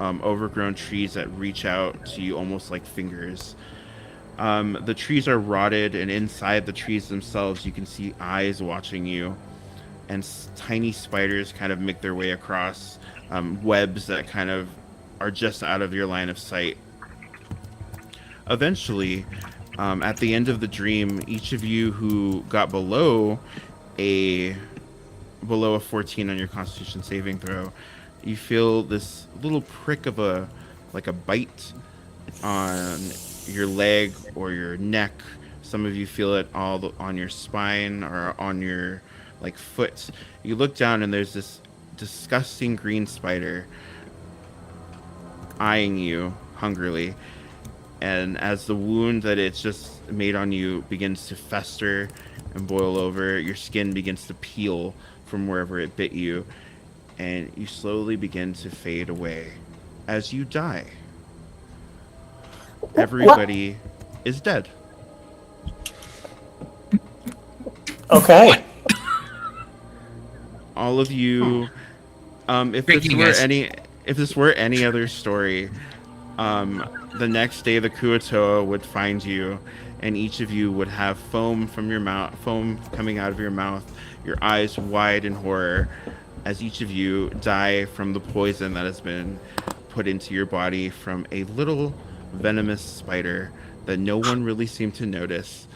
overgrown trees that reach out to you almost like fingers. The trees are rotted, and inside the trees themselves you can see eyes watching you, and tiny spiders kind of make their way across webs that kind of are just out of your line of sight. Eventually, at the end of the dream, each of you who got below a 14 on your Constitution saving throw, you feel this little prick of a bite on your leg or your neck. Some of you feel it on your spine or on your foot. You look down and there's this disgusting green spider eyeing you hungrily, and as the wound that it's just made on you begins to fester and boil over, your skin begins to peel from wherever it bit you, and you slowly begin to fade away as you die. Everybody is dead. Okay. All of you. If this were any other story, the next day the Kuatoa would find you, and each of you would have foam coming out of your mouth, your eyes wide in horror, as each of you die from the poison that has been put into your body from a little venomous spider that no one really seemed to notice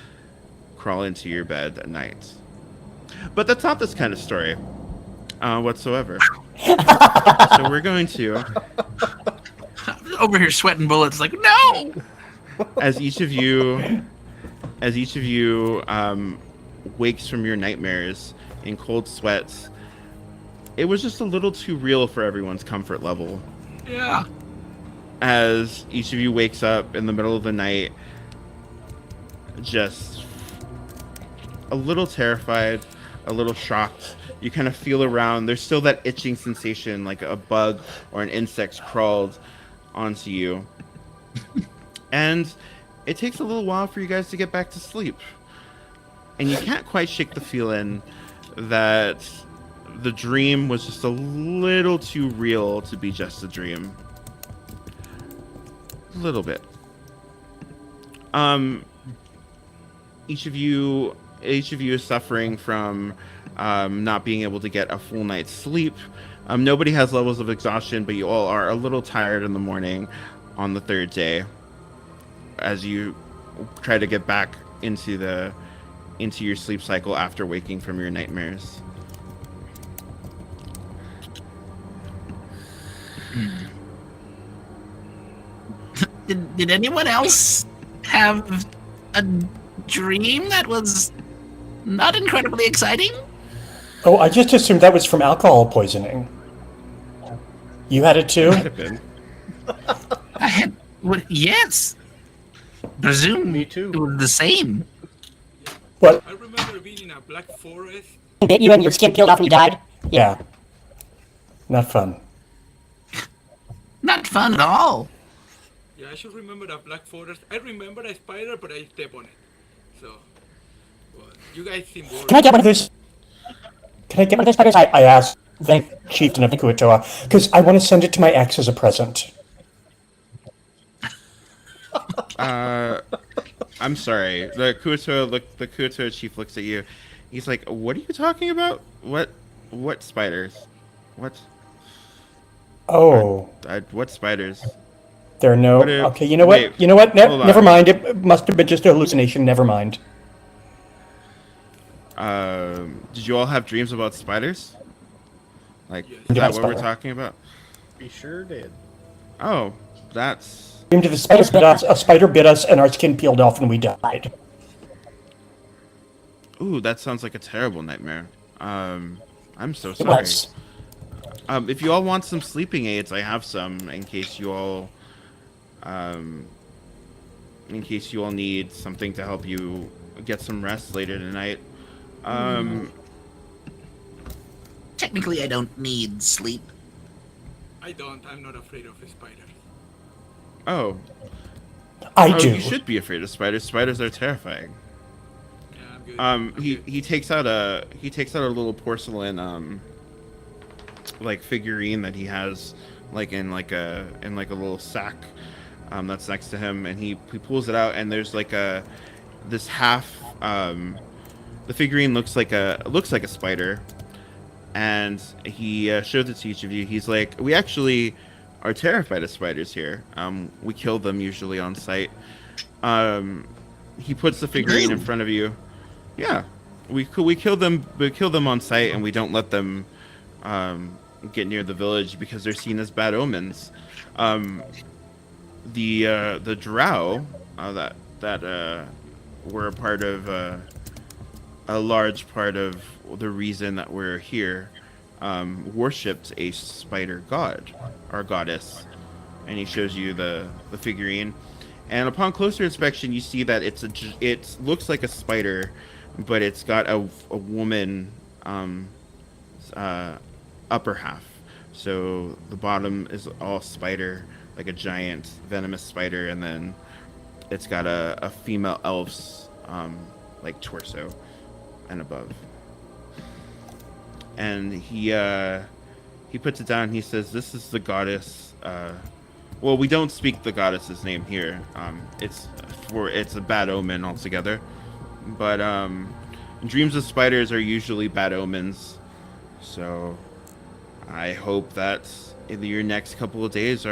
crawl into your bed at night. But that's not this kind of story whatsoever. So we're going to, Over here sweating bullets, like, no! as each of you wakes from your nightmares in cold sweats, it was just a little too real for everyone's comfort level. Yeah. As each of you wakes up in the middle of the night, just a little terrified, a little shocked. You kind of feel around. There's still that itching sensation, like a bug or an insect crawled onto you. And it takes a little while for you guys to get back to sleep. And you can't quite shake the feeling that the dream was just a little too real to be just a dream. A little bit. Each of you is suffering from not being able to get a full night's sleep. Nobody has levels of exhaustion, but you all are a little tired in the morning on the third day as you try to get back into your sleep cycle after waking from your nightmares. Did anyone else have a dream that was not incredibly exciting? Oh, I just assumed that was from alcohol poisoning. You had it too? Might have been. I had. Yes. Presume Me too. it was the same. What? I remember being in a black forest. Bit you and your skin peeled off and you died? Yeah. Not fun. Not fun at all. Yeah, I should remember that black forest. I remember a spider, but I stepped on it. So, well, you guys seem bored. Can I get one of those? Can I get one of those spiders? I asked the chieftain of Nikuatoa because I want to send it to my ex as a present. I'm sorry. The Kuatoa chief looks at you. He's like, "What are you talking about? What spiders? What? Oh, What spiders?" there are no. What if- Okay, you know what? wait, You know what? hold on. Never mind. It must have been just a hallucination. Never mind. Did you all have dreams about spiders? Like, Yes. is Yeah, that what we're spider. talking about? We sure did. Oh, that's Dreamed of a spider bit us. A spider bit us, and our skin peeled off, and we died. ooh, that sounds like a terrible nightmare. I'm so It sorry. was. If you all want some sleeping aids, I have some in case you all need something to help you get some rest later tonight. Technically, I don't need sleep. I don't. I'm not afraid of spiders. Oh, I do. you should be afraid of spiders. Spiders are terrifying. Yeah, I'm good. He takes out a little porcelain like figurine that he has like in a little sack that's next to him, and he pulls it out, and there's like this half the figurine looks like a spider, and he shows it to each of you. He's like, "We actually are terrified of spiders here. We kill them usually on sight." He puts the figurine in front of you. Yeah, we kill them. We kill them on sight, and we don't let them get near the village because they're seen as bad omens. The drow that were a part of a large part of the reason that we're here worshipped a spider god or goddess, and he shows you the figurine. And upon closer inspection, you see that it looks like a spider, but it's got a woman upper half. So the bottom is all spider, like a giant venomous spider, and then it's got a female elf's like torso and above. And he puts it down. He says, "This is the goddess." Well, we don't speak the goddess's name here. It's a bad omen altogether. But dreams of spiders are usually bad omens. So I hope that your next couple of days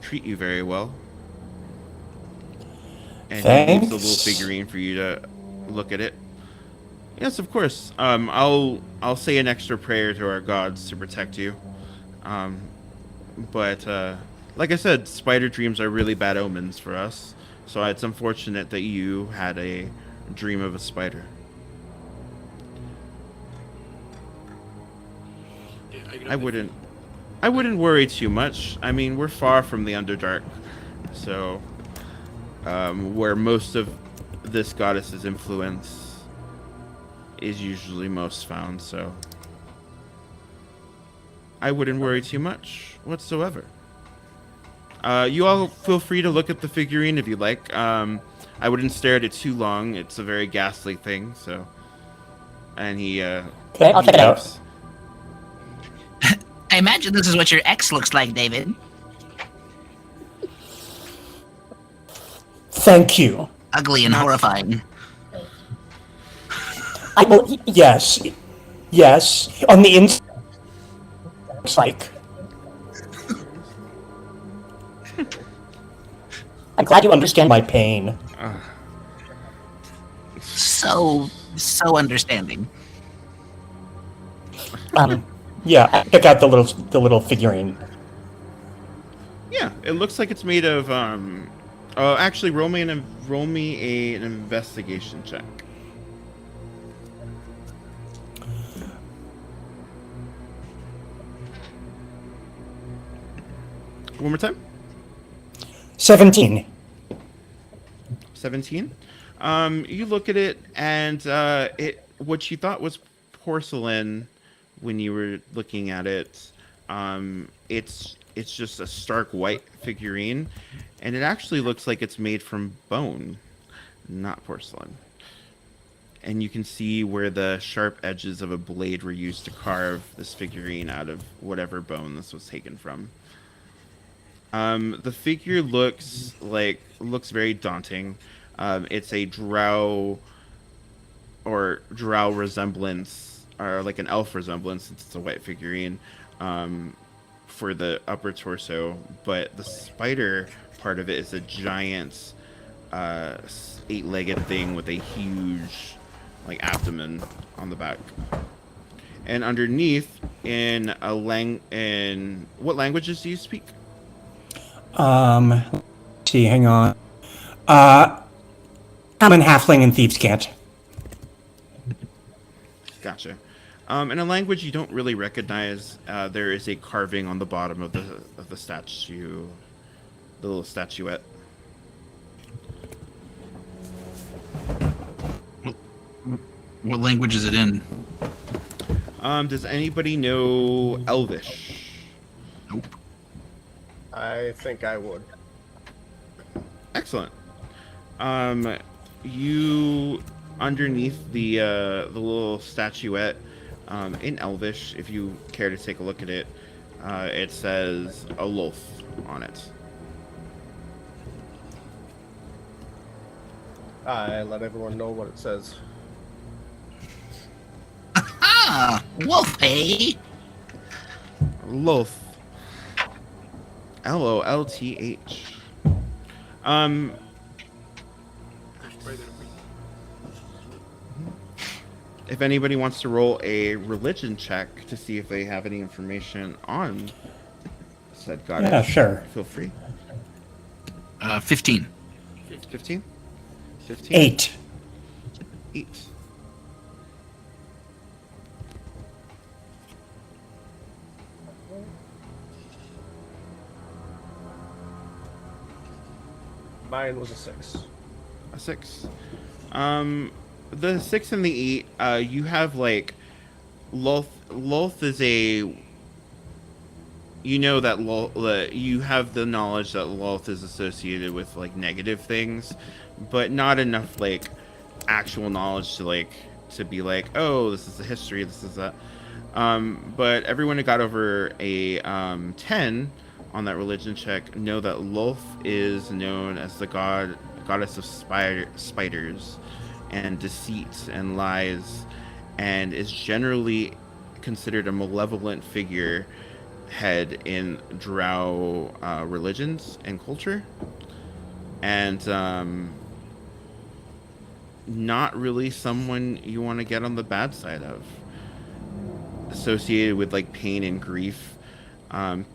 treat you very well. And he leaves the little Thanks. figurine for you to look at it. Yes, of course. I'll say an extra prayer to our gods to protect you. But like I said, spider dreams are really bad omens for us. So it's unfortunate that you had a dream of a spider. Yeah, I wouldn't worry too much. I mean, we're far from the Underdark, so where most of this goddess's influence is usually most found. So I wouldn't worry too much whatsoever. You all feel free to look at the figurine if you like. I wouldn't stare at it too long. It's a very ghastly thing. So, and he Okay, I'll check it out. leaves. I imagine this is what your ex looks like, David. Thank you. Ugly and horrifying. I will. Yes, yes. On the inside, it's like. I'm glad you understand my pain. So understanding. Yeah. I pick out the little figurine. Yeah, it looks like it's made of. Actually, roll me an investigation check. One more time. 17. 17. You look at it, and what you thought was porcelain when you were looking at it, it's just a stark white figurine, and it actually looks like it's made from bone, not porcelain. And you can see where the sharp edges of a blade were used to carve this figurine out of whatever bone this was taken from. The figure looks very daunting. It's a drow resemblance, or like an elf resemblance, since it's a white figurine, for the upper torso. But the spider part of it is a giant, 8-legged thing with a huge, abdomen on the back. And underneath, in what languages do you speak? Let's see, hang on. Common, halfling, and thieves' cant. Gotcha. In a language you don't really recognize, there is a carving on the bottom of the statue, the little statuette. What language is it in? Does anybody know Elvish? Nope. I think I would. Excellent. You underneath the little statuette, in Elvish, if you care to take a look at it, it says Aloth on it. I let everyone know what it says. Ah, wolf, eh? Loth. Lolth. If anybody wants to roll a religion check to see if they have any information on said goddess, Yeah, sure. feel free. 15. 15? 15? 8. 8. Mine was a 6. A 6. The 6 and the 8, you have Lolth is a. You know that you have the knowledge that Lolth is associated with negative things, but not enough actual knowledge to be oh, this is the history, this is that. But everyone who got over a 10 on that religion check know that Lolth is known as the goddess of spiders and deceit and lies, and is generally considered a malevolent figure head in drow religions and culture, and not really someone you want to get on the bad side of. Associated with pain and grief.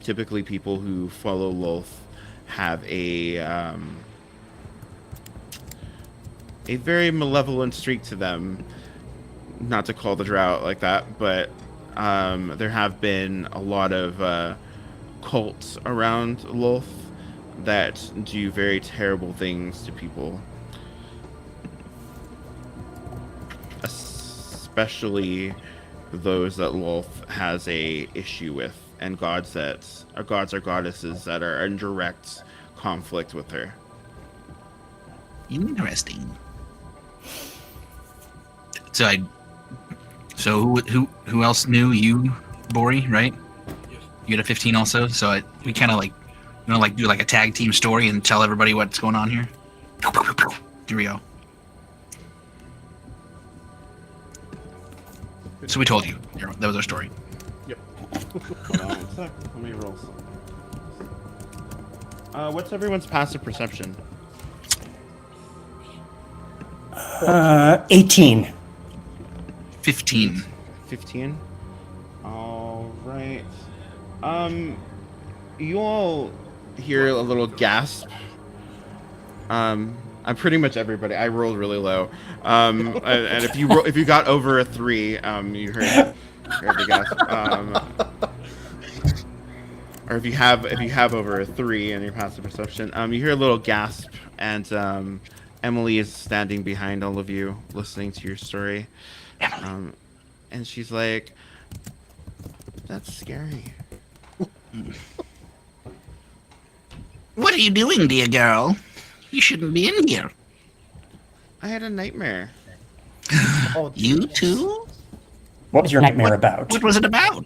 Typically people who follow Lolth have a very malevolent streak to them. Not to call the drow like that, but there have been a lot of cults around Lolth that do very terrible things to people. Especially those that Lolth has a issue with, and gods or goddesses that are in direct conflict with her. Interesting. So who else knew? You, Bori, right? Yes. You had a 15 also. So we kind of do a tag team story and tell everybody what's going on here. Here we go. So we told you. That was our story. Hold on one sec. Let me roll some. What's everyone's passive perception? 18. 15. 15. All right. You all hear a little gasp. I'm pretty much everybody. I rolled really low. And if you got over a 3, you heard the gasp. Or if you have over a 3 in your passive perception, you hear a little gasp, and Emily is standing behind all of you, listening to your story. And she's like, "That's scary." What are you doing, dear girl? You shouldn't be in here. I had a nightmare. Oh, You too? What was your nightmare about? What was it about?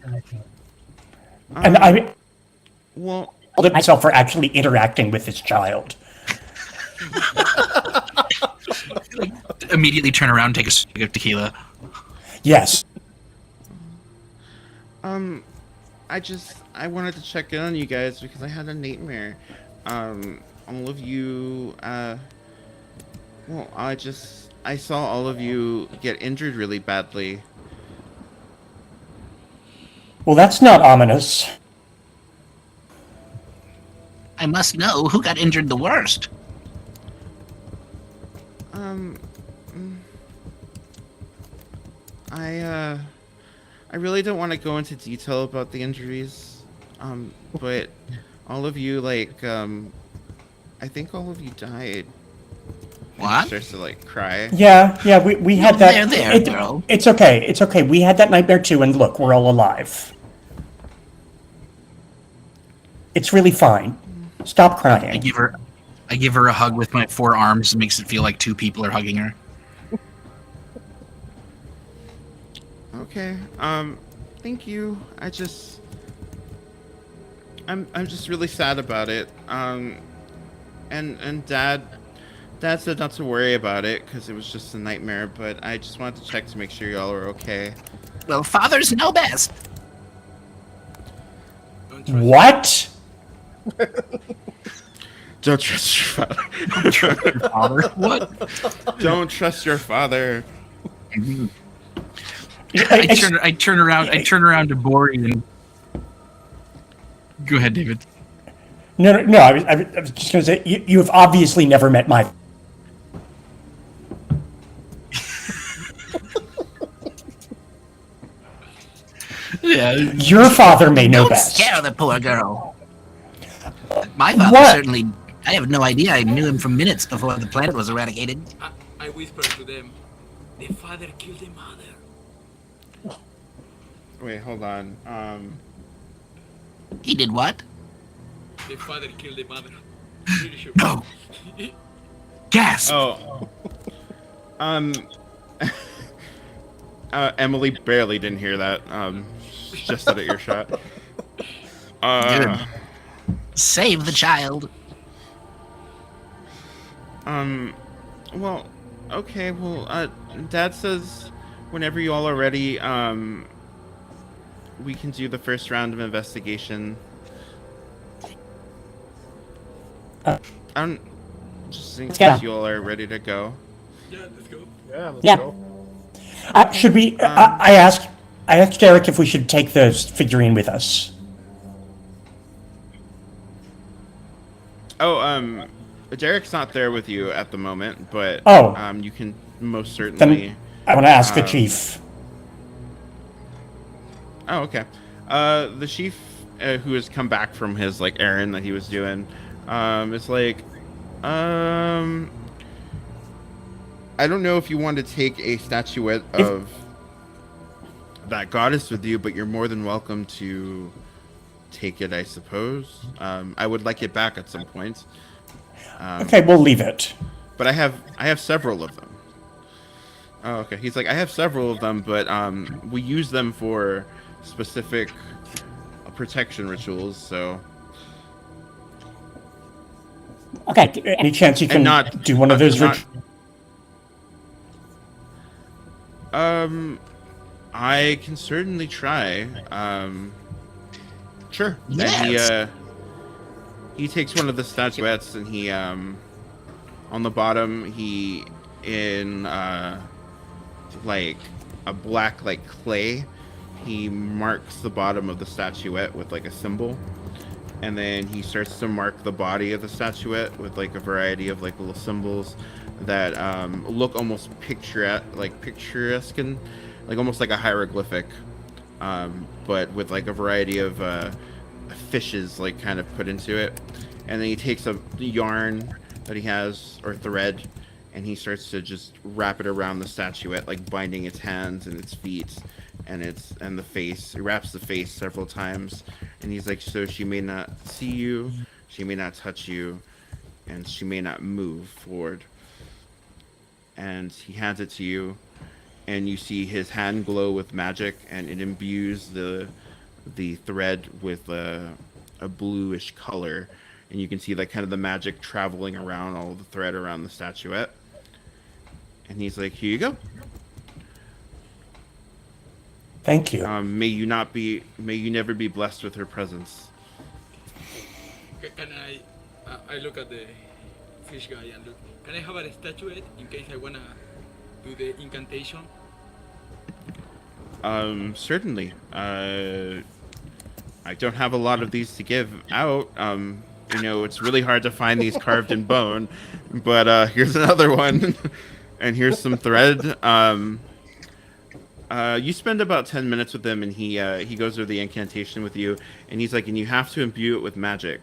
And I Well, applauded myself for actually interacting with this child. Immediately turn around, take a swig of tequila. Yes. I wanted to check in on you guys because I had a nightmare. All of you, well, I saw all of you get injured really badly. Well, that's not ominous. I must know who got injured the worst. I really don't want to go into detail about the injuries, but all of you, like, I think all of you died. And What? she starts to, like, cry. Yeah, we had that. there, girl. It's okay. We had that nightmare too, and look, we're all alive. It's really fine. Stop I crying. give her a hug with my 4 arms. It makes it feel like 2 people are hugging her. Okay. Thank you. I'm just really sad about it. And Dad said not to worry about it because it was just a nightmare. But I just wanted to check to make sure y'all are okay. Well, fathers know best. Don't trust What? Don't trust your father. Father? What? Don't trust your father. I turn around to Bori and go ahead, David. No. I was just gonna say you have obviously never met my. Yeah. Your father may know Don't best. scare the poor girl. My father What? certainly. I have no idea. I knew him for minutes before the planet was eradicated. I whisper to them, the father killed the mother. Wait, hold on. He did what? The father killed the mother. Pretty sure. No. Gasp. Oh. Emily barely didn't hear that. She just said it earshot. Good. Save the child. Well, okay, well, Dad says whenever you all are ready, we can do the first round of investigation. I'm just in Yeah. case you all are ready to go. Yeah, let's go. Yeah, let's Yeah. go. Should we? I asked Derek if we should take the figurine with us. Oh, Derek's not there with you at the moment, but Oh. you can most certainly. Then I want to ask the Um, chief. Oh, okay. The chief, who has come back from his like errand that he was doing, is like, I don't know if you want to take a statuette of that goddess with you, but you're more than welcome to take it, I suppose. I would like it back at some point. Okay, we'll leave it. But I have several of them. Oh, okay. He's like, I have several of them, but we use them for specific protection rituals. So Okay, any chance you can not- do one of those? not- I can certainly try. Sure. Yes. And he takes one of the statuettes and he on the bottom he in like a black like clay, he marks the bottom of the statuette with like a symbol, and then he starts to mark the body of the statuette with like a variety of like little symbols that look almost picturesque and like almost like a hieroglyphic, but with like a variety of fishes like kind of put into it. And then he takes a yarn that he has, or thread, and he starts to just wrap it around the statuette, like binding its hands and its feet and the face. He wraps the face several times, and he's like, so she may not see you, she may not touch you, and she may not move forward. And he hands it to you, and you see his hand glow with magic, and it imbues the thread with a bluish color, and you can see like kind of the magic traveling around all the thread around the statuette. And he's like, here you go. Thank you. May you never be blessed with her presence. Can I look at the fish guy and look. Can I have a statuette in case I wanna do the incantation? Certainly. I don't have a lot of these to give out. You know, it's really hard to find these carved in bone, but here's another one, and here's some thread. You spend about 10 minutes with him, and he goes over the incantation with you, and he's like, and you have to imbue it with magic.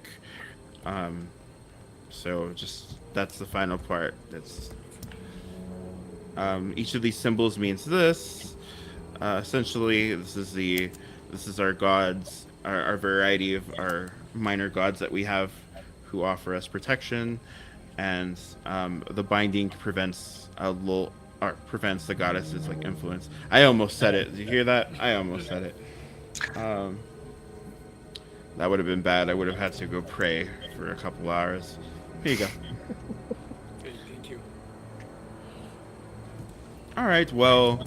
So just that's the final part. That's each of these symbols means this. Essentially, this is our gods, our variety of our minor gods that we have, who offer us protection, and the binding prevents the goddess's like influence. I almost said it. Did you hear that? I almost said it. That would have been bad. I would have had to go pray for a couple hours. Here you go. Okay, thank you. All right. Well,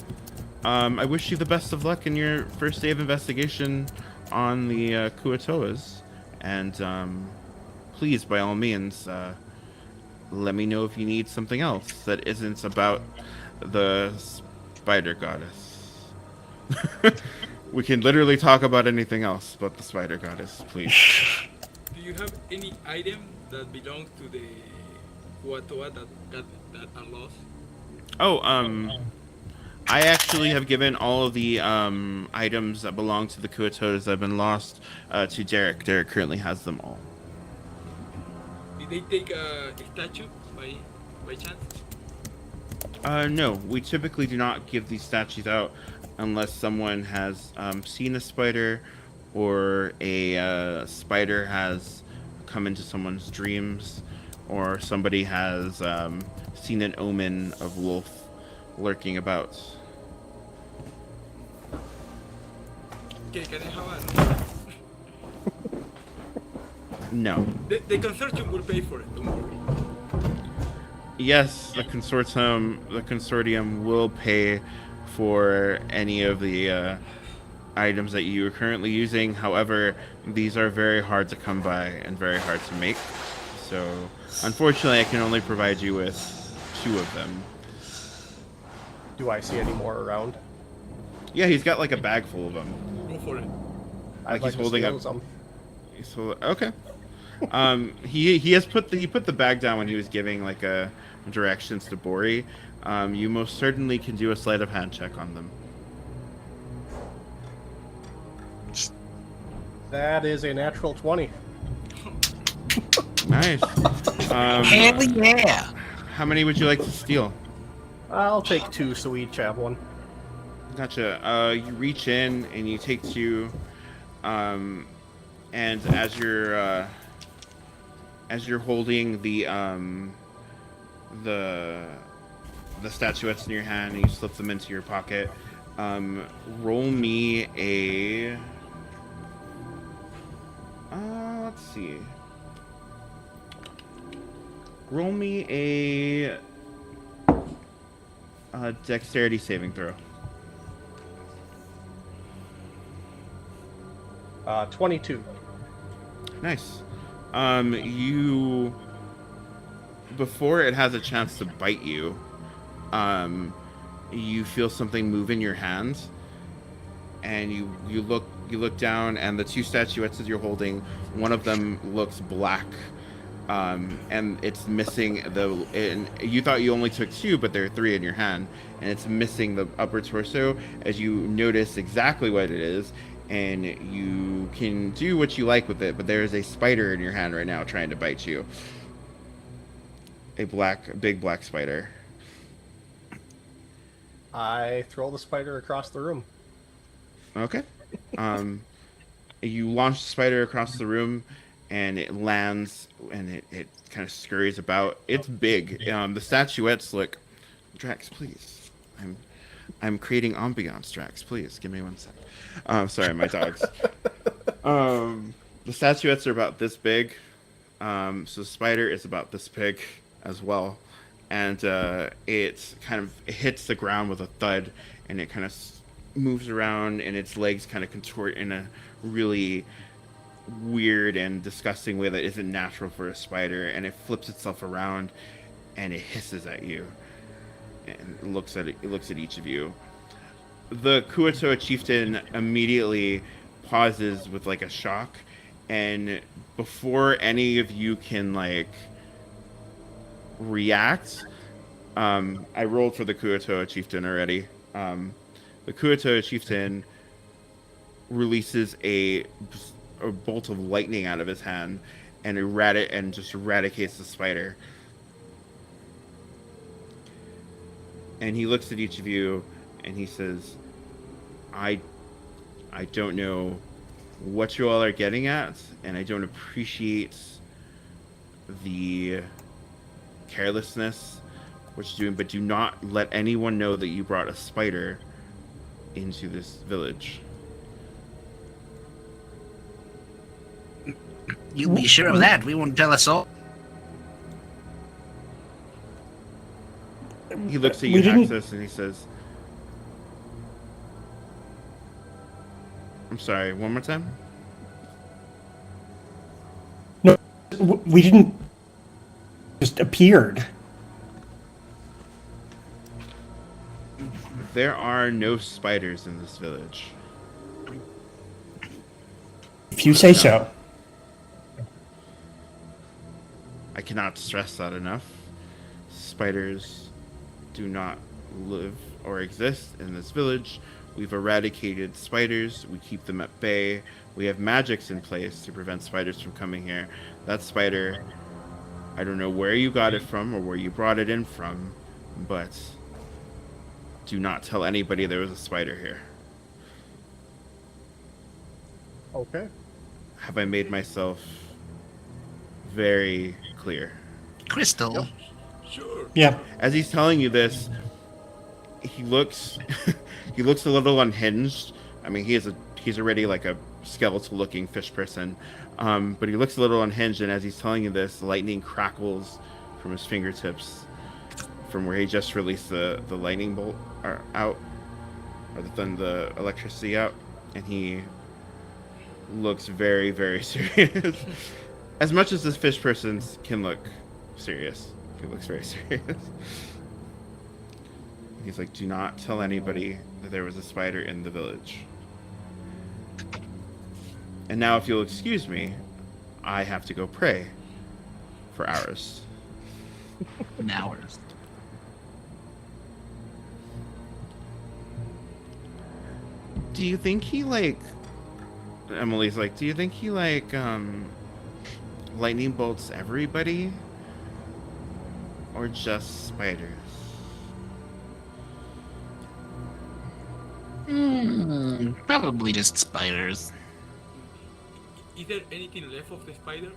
I wish you the best of luck in your first day of investigation on the Kuatoas, and please, by all means, let me know if you need something else that isn't about the spider goddess. We can literally talk about anything else but the spider goddess, please. Do you have any item that belongs to the Kuatoa that are lost? Oh, I actually have given all of the items that belong to the Kuatoas that have been lost to Derek. Derek currently has them all. Did they take a statue by chance? No, we typically do not give these statues out unless someone has seen a spider, or a spider has come into someone's dreams, or somebody has seen an omen of wolf lurking about. Okay, can I have No. the consortium will pay for it, don't worry. Yes, the consortium will pay for any of the items that you are currently using. However, these are very hard to come by and very hard to make. So, unfortunately, I can only provide you with 2 of them. Do I see any more around? Yeah, he's got like a bag full of them. Go for it. I'd Like like he's holding to steal up. some. So okay. He put the bag down when he was giving like a directions to Bori. You most certainly can do a sleight of hand check on them. That is a natural 20. Nice. Hell yeah! How many would you like to steal? I'll take 2 so we each have one. Gotcha. You reach in and you take 2, and as you're holding the statuettes in your hand and you slip them into your pocket, roll me a let's see. Roll me a dexterity saving throw. 22. Nice. You before it has a chance to bite you, you feel something move in your hand, and you look down, and the two statuettes that you're holding, one of them looks black, and it's missing and you thought you only took two, but there are three in your hand, and it's missing the upper torso. As you notice exactly what it is, and you can do what you like with it, but there is a spider in your hand right now trying to bite you. A big black spider. I throw the spider across the room. Okay. You launch the spider across the room, and it lands, and it kind of scurries about. It's big. The statuettes look. Drax, please. I'm creating ambiance, Drax. Please give me 1 sec. Sorry, my dogs. The statuettes are about this big. So the spider is about this big as well, and it kind of hits the ground with a thud, and it kind of moves around, and its legs kind of contort in a really weird and disgusting way that isn't natural for a spider, and it flips itself around, and it hisses at you, and it looks at each of you. The Kuo-toa chieftain immediately pauses with like a shock, and before any of you can like react, I rolled for the Kuo-toa chieftain already. The Kuo-toa chieftain releases a bolt of lightning out of his hand, and just eradicates the spider. And he looks at each of you, and he says, I don't know what you all are getting at, and I don't appreciate the carelessness what you're doing, but do not let anyone know that you brought a spider into this village. You be sure of that. We won't tell us all. He looks at We you, didn't- Axis, and he says, I'm sorry, one more time? We didn't just appeared. There are no spiders in this village. If you say so. I cannot stress that enough. Spiders do not live or exist in this village. We've eradicated spiders. We keep them at bay. We have magics in place to prevent spiders from coming here. That spider, I don't know where you got it from or where you brought it in from, but do not tell anybody there was a spider here. Okay. Have I made myself very clear? Crystal. Sure. Yeah. As he's telling you this, he looks he looks a little unhinged. I mean, he's already like a skeletal looking fish person, but he looks a little unhinged, and as he's telling you this, lightning crackles from his fingertips from where he just released the lightning bolt out, or the electricity out, and he looks very, very serious. As much as this fish person can look serious, he looks very serious. He's like, do not tell anybody that there was a spider in the village. And now, if you'll excuse me, I have to go pray for hours. Hours. Do you think he like... Emily's like, do you think he like, lightning bolts everybody? Or just spiders? Probably just spiders. Is there anything left of the spider?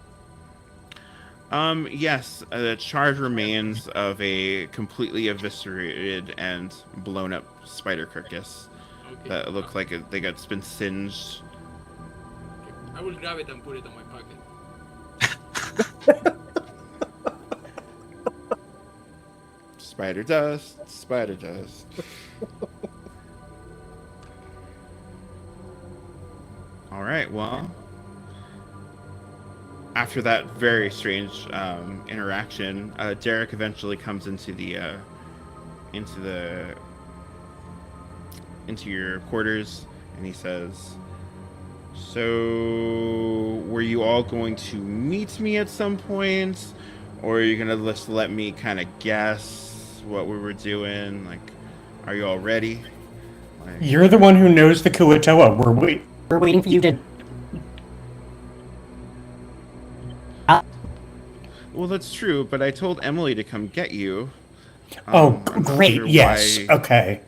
Yes, the charred remains of a completely eviscerated and blown up spider carcass Okay. that look like it's been singed. I will grab it and put it in my pocket. Spider dust, spider dust. All right. right. Well, after that very strange interaction, Derek eventually comes into your quarters, and he says, "So, were you all going to meet me at some point, or are you gonna just let me kind of guess what we were doing? Like, are you all ready?" Like, You're the one who knows the Kuatoa. We're waiting for you to. well, that's true, but I told Emily to come get you. I'm not Great. sure Yes. why- Okay.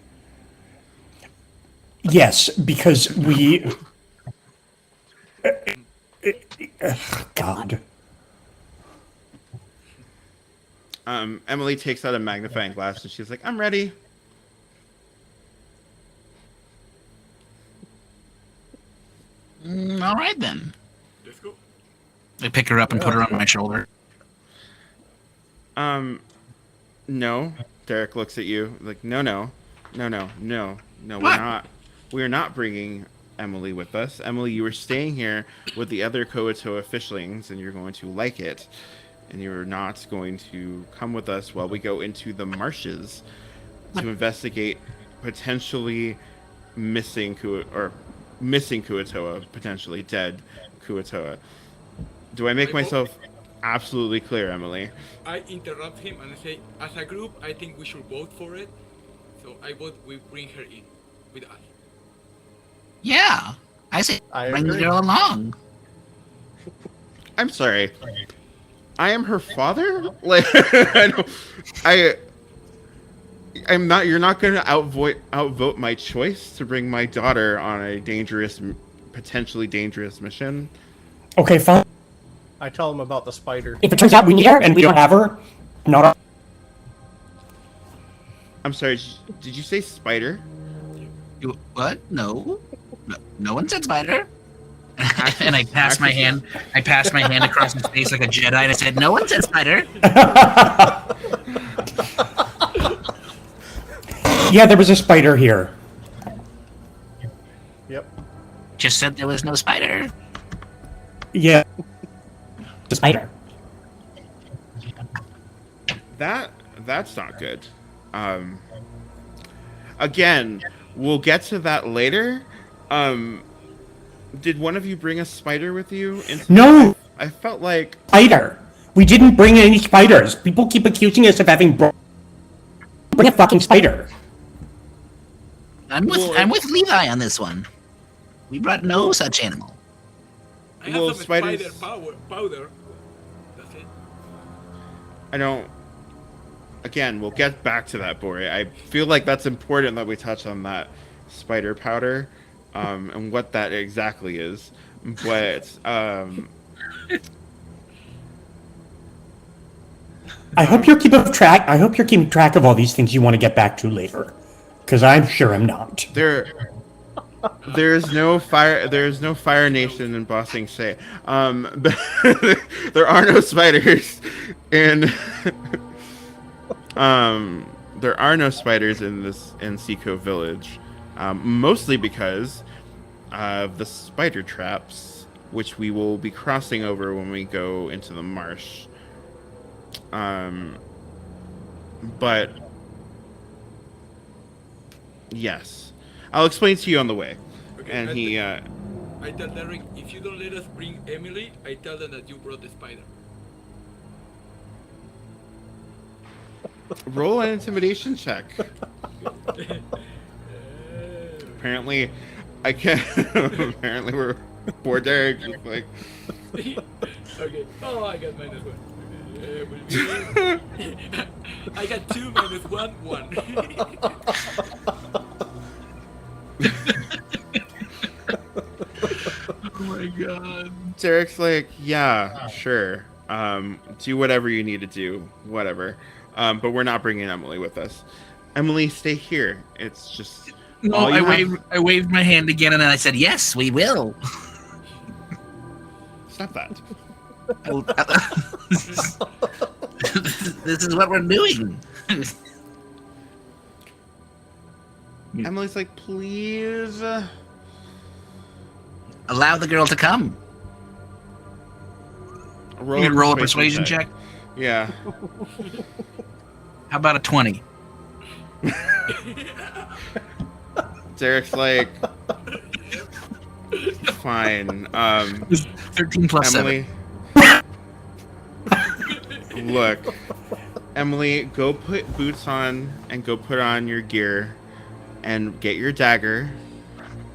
Yes, because we. God. Emily takes out a magnifying glass and she's like, "I'm ready." All right then. Let's go. I pick her up and put her on my shoulder. No. Derek looks at you like, no, What? we're not. We're not bringing Emily with us. Emily, you were staying here with the other Koatoa fishlings, and you're going to like it. And you're not going to come with us while we go into the marshes to investigate potentially missing Kuatoa, potentially dead Kuatoa. Do I make myself absolutely clear, Emily? I interrupt him and I say, as a group, I think we should vote for it. So I vote we bring her in with us. Yeah, I say I bring the agree. girl along. I'm sorry. I am her father? Like, I'm not. You're not going to outvote my choice to bring my daughter on a potentially dangerous mission. Okay, fine. I tell him about the spider. If it turns out we need her and we don't have her, not. I'm sorry. Did you say spider? You, what? No, no one said spider. And I passed my hand. I passed my hand across his face like a Jedi, and I said, "No one said spider." Yeah, there was a spider here. Yep. Just said there was no spider. Yeah. The spider. That's not good. Again, we'll get to that later. Did one of you bring a spider with you? No I felt like spider. We didn't bring any spiders. People keep accusing us of having bring a fucking spider. I'm with Levi on this one. We brought no such animal. I have Well, some spiders- spider powder. That's it. I don't. Again, we'll get back to that, Bori. I feel like that's important that we touch on that spider powder, and what that exactly is. But I hope you're keeping track. I hope you're keeping track of all these things you want to get back to later, because I'm sure I'm not. there's no Fire Nation in Ba Sing Se. But there are no spiders in. There are no spiders in Seiko Village, mostly because of the spider traps, which we will be crossing over when we go into the marsh. But yes, I'll explain to you on the way. Okay, And he, I tell Derek, if you don't let us bring Emily, I tell them that you brought the spider. roll an intimidation check. Apparently, I can't. Apparently, we're poor Derek. Just like, Okay. Oh, I got -1. I got 2 minus 1, 1. Oh my god. Derek's like, yeah, sure. Do whatever you need to do, whatever. But we're not bringing Emily with us. Emily, stay here. It's just. No, all you have- I waved my hand again, and then I said, "Yes, we will." Stop that. This is what we're doing. Emily's like, please. allow the girl to come. Roll, You roll a persuasion check. Yeah. How about a 20? Derek's like, fine. 13 plus 7. Emily. Look, Emily, go put boots on and go put on your gear and get your dagger,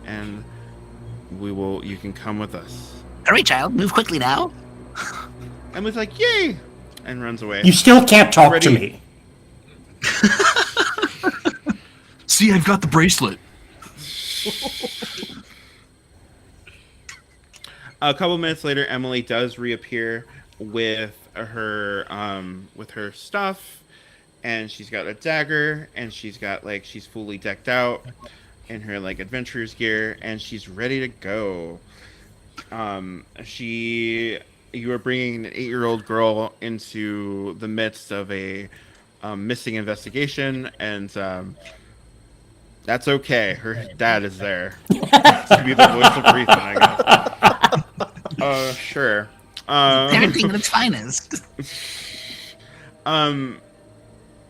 and you can come with us. Hurry, child, move quickly now. Emily's like, yay! And runs away. You still can't talk to Already- me. See, I've got the bracelet. A couple minutes later, Emily does reappear with her stuff, and she's got a dagger, and she's fully decked out in her like adventurer's gear, and she's ready to go. You are bringing an 8-year-old girl into the midst of a missing investigation, and that's okay. Her dad is there to be the voice of reason, I guess. Sure. Parenting at its finest.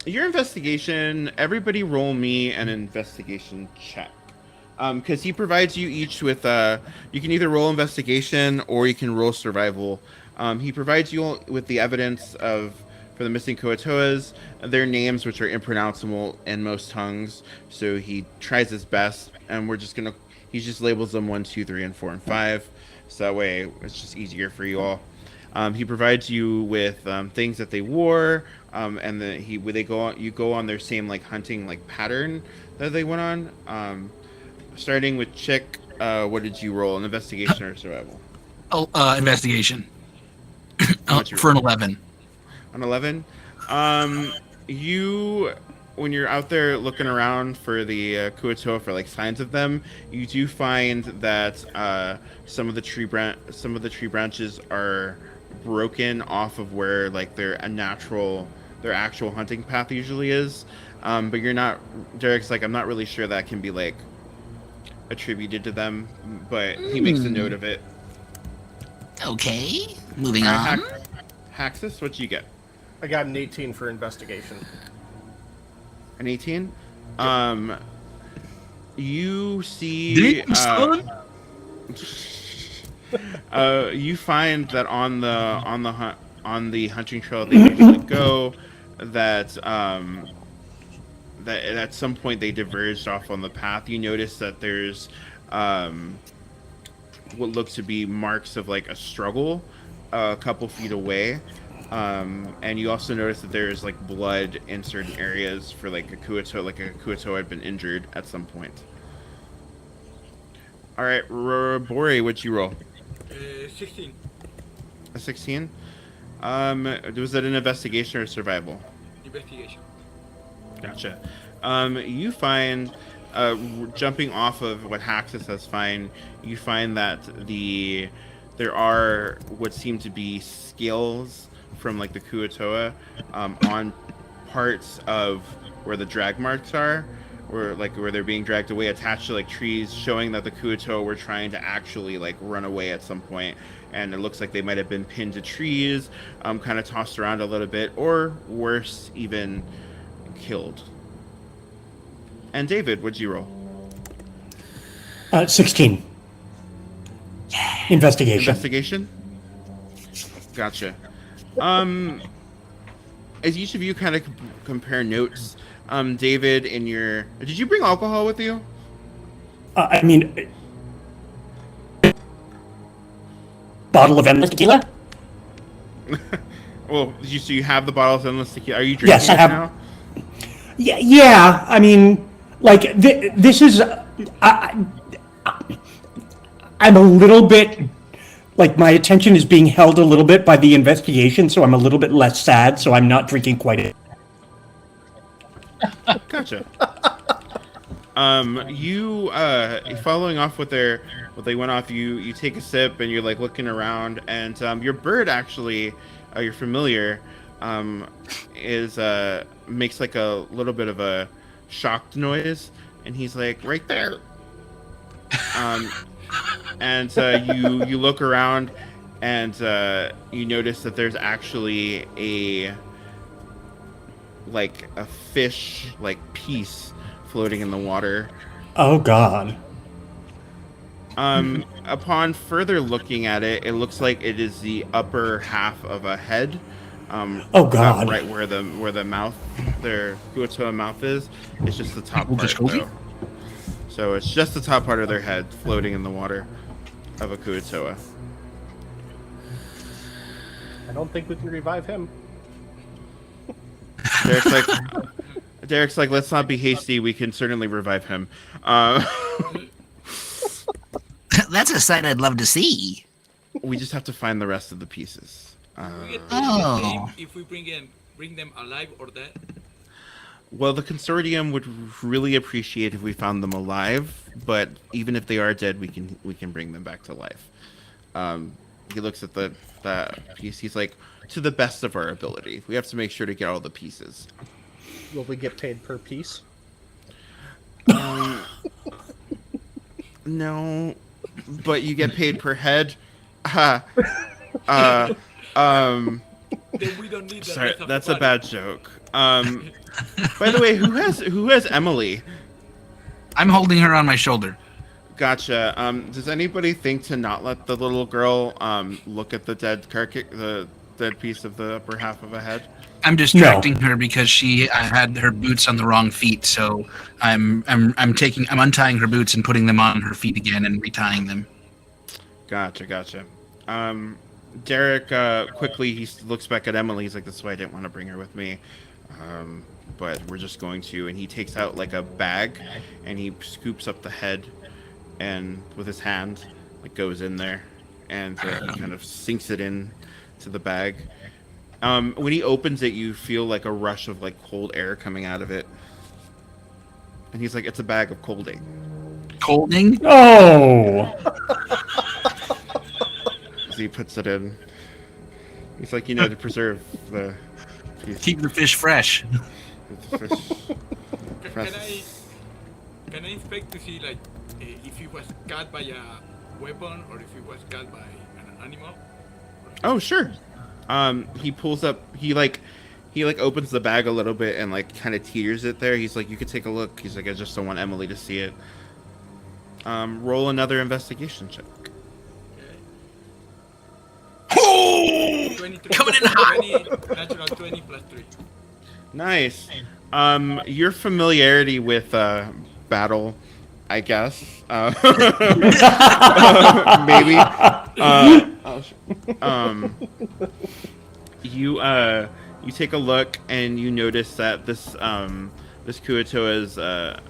Your investigation. Everybody, roll me an investigation check. Because he provides you each with you can either roll investigation or you can roll survival. He provides you with the evidence for the missing Kuo-toas, their names, which are impronounceable in most tongues. So he tries his best, and he just labels them 1, 2, 3, and 4, and 5. So that way it's just easier for you all. He provides you with things that they wore, and then you go on their same like hunting like pattern that they went on. Starting with Chick, what did you roll? An investigation or survival? Oh, investigation. What'd you For an roll? 11. An 11. When you're out there looking around for the Kuo-toa for like signs of them, you do find that some of the tree branches are broken off of where like their actual hunting path usually is. But you're not. Derek's like, I'm not really sure that can be like attributed to them, but he makes a note of it. Okay, moving All on. right, Haxus, what'd you get? I got an 18 for investigation. An 18. You see. Damn, son. You find that on the hunting trail they usually go, that that at some point they diverged off on the path. You notice that there's what looks to be marks of like a struggle a couple feet away. And you also notice that there's like blood in certain areas for like a Kuo-toa had been injured at some point. All right, Bori, what'd you roll? 16. A 16. Was that an investigation or survival? Investigation. Gotcha. You find, jumping off of what Haxus has found, you find that there are what seem to be scales from like the Kuo-toa on parts of where the drag marks are, or like where they're being dragged away, attached to like trees, showing that the Kuo-toa were trying to actually like run away at some point. And it looks like they might have been pinned to trees, kind of tossed around a little bit, or worse, even killed. And David, what'd you roll? 16. Investigation. Investigation? Gotcha. As each of you kind of compare notes, David, did you bring alcohol with you? I mean, bottle of endless tequila? Well, so you have the bottle of endless tequila. Are you drinking Yes, I it have. now? Yeah. I mean, like this is. I'm a little bit like my attention is being held a little bit by the investigation, so I'm a little bit less sad. So I'm not drinking quite it. Gotcha. You following off what they went off. You take a sip and you're like looking around, and your bird actually, your familiar, makes like a little bit of a shocked noise, and he's like right there. and you look around, and you notice that there's actually a fish piece floating in the water. Oh God. Upon further looking at it, it looks like it is the upper half of a head. Oh God. Right where the mouth, their Kuo-toa mouth is. It's just the top part, Disculpy? though. So it's just the top part of their head floating in the water of a Kuo-toa. I don't think we can revive him. Derek's like, let's not be hasty. We can certainly revive him. That's a sight I'd love to see. We just have to find the rest of the pieces. We get Oh. paid if we bring them alive or dead. Well, the consortium would really appreciate if we found them alive, but even if they are dead, we can bring them back to life. He looks at that piece. He's like, to the best of our ability. We have to make sure to get all the pieces. Will we get paid per piece? No, but you get paid per head. Then we don't need the Sorry, rest of that's the a bad joke. By the way, who has Emily? I'm holding her on my shoulder. Gotcha. Does anybody think to not let the little girl look at the dead piece of the upper half of a head? I'm distracting her because she had her boots on the wrong feet, so I'm untying her boots and putting them on her feet again and retying them. Gotcha. Derek quickly he looks back at Emily. He's like, "That's why I didn't want to bring her with me, but we're just going to." And he takes out like a bag, and he scoops up the head, and with his hand, goes in there, and he kind of sinks it in to the bag. When he opens it, you feel like a rush of cold air coming out of it, and he's like, "It's a bag of colding." Colding? Oh. As he puts it in, he's like, to preserve the piece. Keep the fish fresh. The fish. Can I expect to see if he was cut by a weapon or if he was cut by an animal? Oh, sure. He pulls up. He opens the bag a little bit and kind of teeters it there. He's like, "You could take a look." He's like, "I just don't want Emily to see it." Roll another investigation check. Oh! 23, Coming in hot. 20, natural 20 plus 3. Nice. Your familiarity with battle, I guess. Maybe. You take a look and you notice that this Kuo-toa's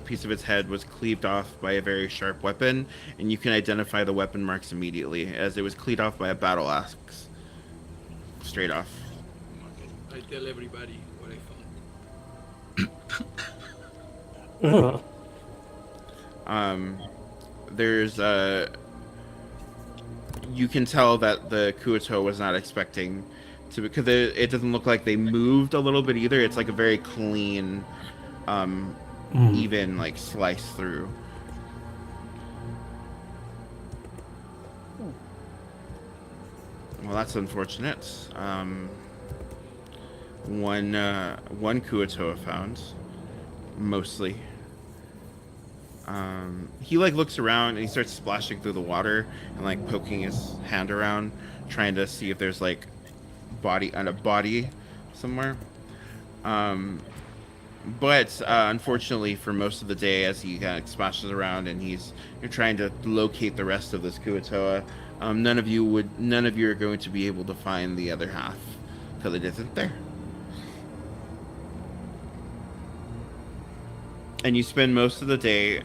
piece of its head was cleaved off by a very sharp weapon, and you can identify the weapon marks immediately, as it was cleaved off by a battle axe. Straight off. Okay. I tell everybody what I found. There's you can tell that the Kuo-toa was not expecting to, because it doesn't look like they moved a little bit either. It's like a very clean, even slice through. Well, that's unfortunate. One Kuo-toa found, mostly. He looks around and he starts splashing through the water and poking his hand around, trying to see if there's a body somewhere. But unfortunately, for most of the day, as he kind of splashes around and you're trying to locate the rest of this Kuo-toa, none of you are going to be able to find the other half because it isn't there. And you spend most of the day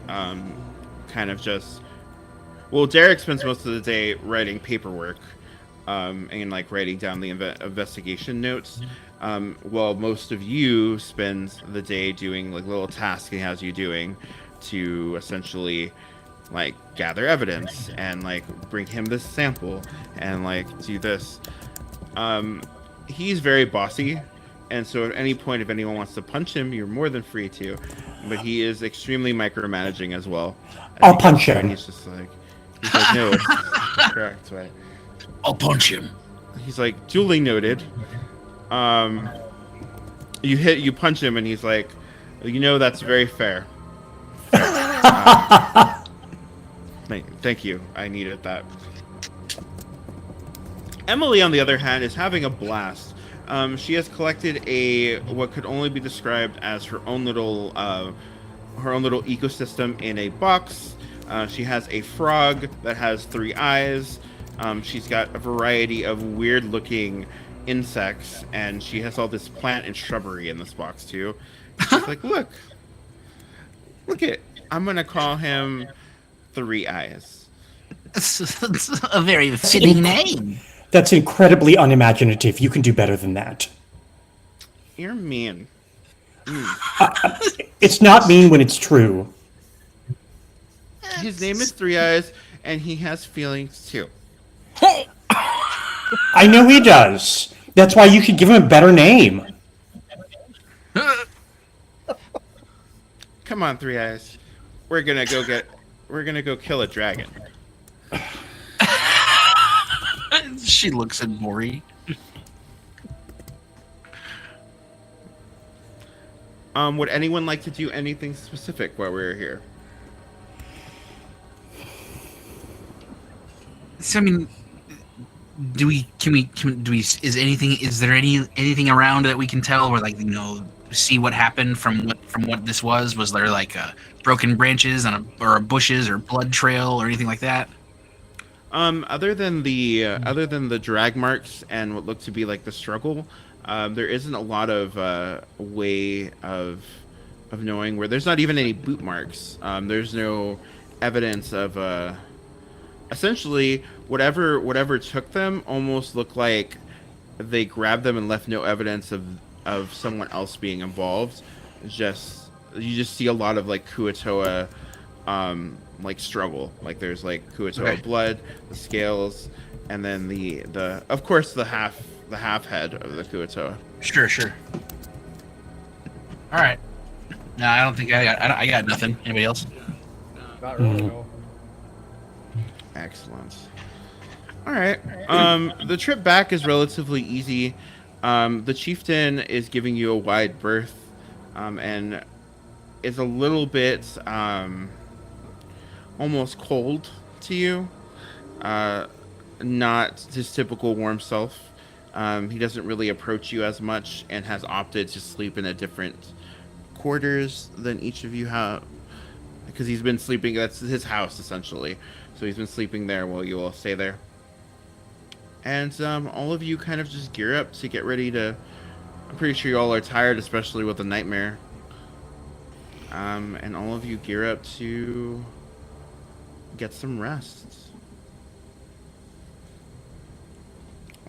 Derek spends most of the day writing paperwork and writing down the investigation notes, while most of you spend the day doing little tasks he has you doing to essentially gather evidence and bring him this sample and do this. He's very bossy, and so at any point if anyone wants to punch him, you're more than free to, but he is extremely micromanaging as well. I'll punch him. He's just He's like, no, it's the correct way. I'll punch him. He's like, duly noted. You punch him, and he's like, you know, that's very fair. Thank you. I needed that. Emily, on the other hand, is having a blast. She has collected what could only be described as her own little ecosystem in a box. She has a frog that has 3 eyes. She's got a variety of weird-looking insects, and she has all this plant and shrubbery in this box too. She's like, look it. I'm gonna call him 3 Eyes. It's a very fitting name. That's incredibly unimaginative. You can do better than that. You're mean. It's not mean when it's true. His name is 3 Eyes, and he has feelings too. I know he does. That's why you should give him a better name. Come on, 3 Eyes. We're gonna go kill a dragon. She looks at Maury. Would anyone like to do anything specific while we're here? So I mean, is there anything around that we can tell, or like, you know, see what happened from what this was? Was there like broken branches or bushes or blood trail or anything like that? Other than the drag marks and what looked to be like the struggle, there isn't a lot of way of knowing where. There's not even any boot marks. There's no evidence of essentially whatever took them almost looked like they grabbed them and left no evidence of someone else being involved. You just see a lot of like Kuo-toa like struggle. Like there's like Kuo-toa blood, the scales, and then the of course the half head of the Kuo-toa. Sure. All right. No, I don't think I got nothing. Anybody else? Not really, no. Excellent. All right. The trip back is relatively easy. The chieftain is giving you a wide berth, and is a little bit almost cold to you. Not his typical warm self. He doesn't really approach you as much and has opted to sleep in a different quarters than each of you have, because he's been sleeping. That's his house essentially. So he's been sleeping there while you all stay there. And all of you kind of just gear up to get ready to... I'm pretty sure you all are tired, especially with the nightmare. And all of you gear up to get some rest.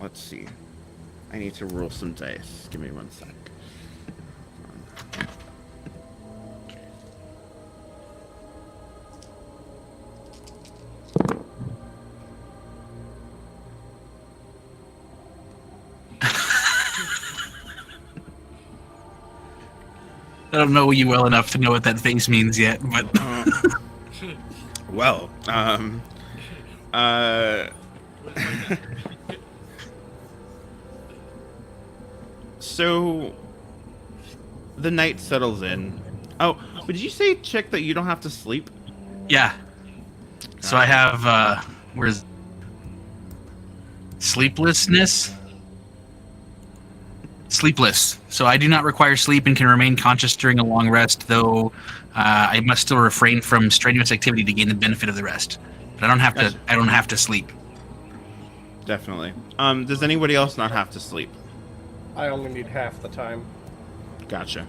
Let's see. I need to roll some dice. Give me 1 sec. I don't know you well enough to know what that face means yet, but Well, so the night settles in. Oh, but did you say, Chick, that you don't have to sleep? yeah. So I have where's sleeplessness? Sleepless. So I do not require sleep and can remain conscious during a long rest, though I must still refrain from strenuous activity to gain the benefit of the rest. But I don't have to. I don't have to sleep. Definitely. Does anybody else not have to sleep? I only need half the time. Gotcha.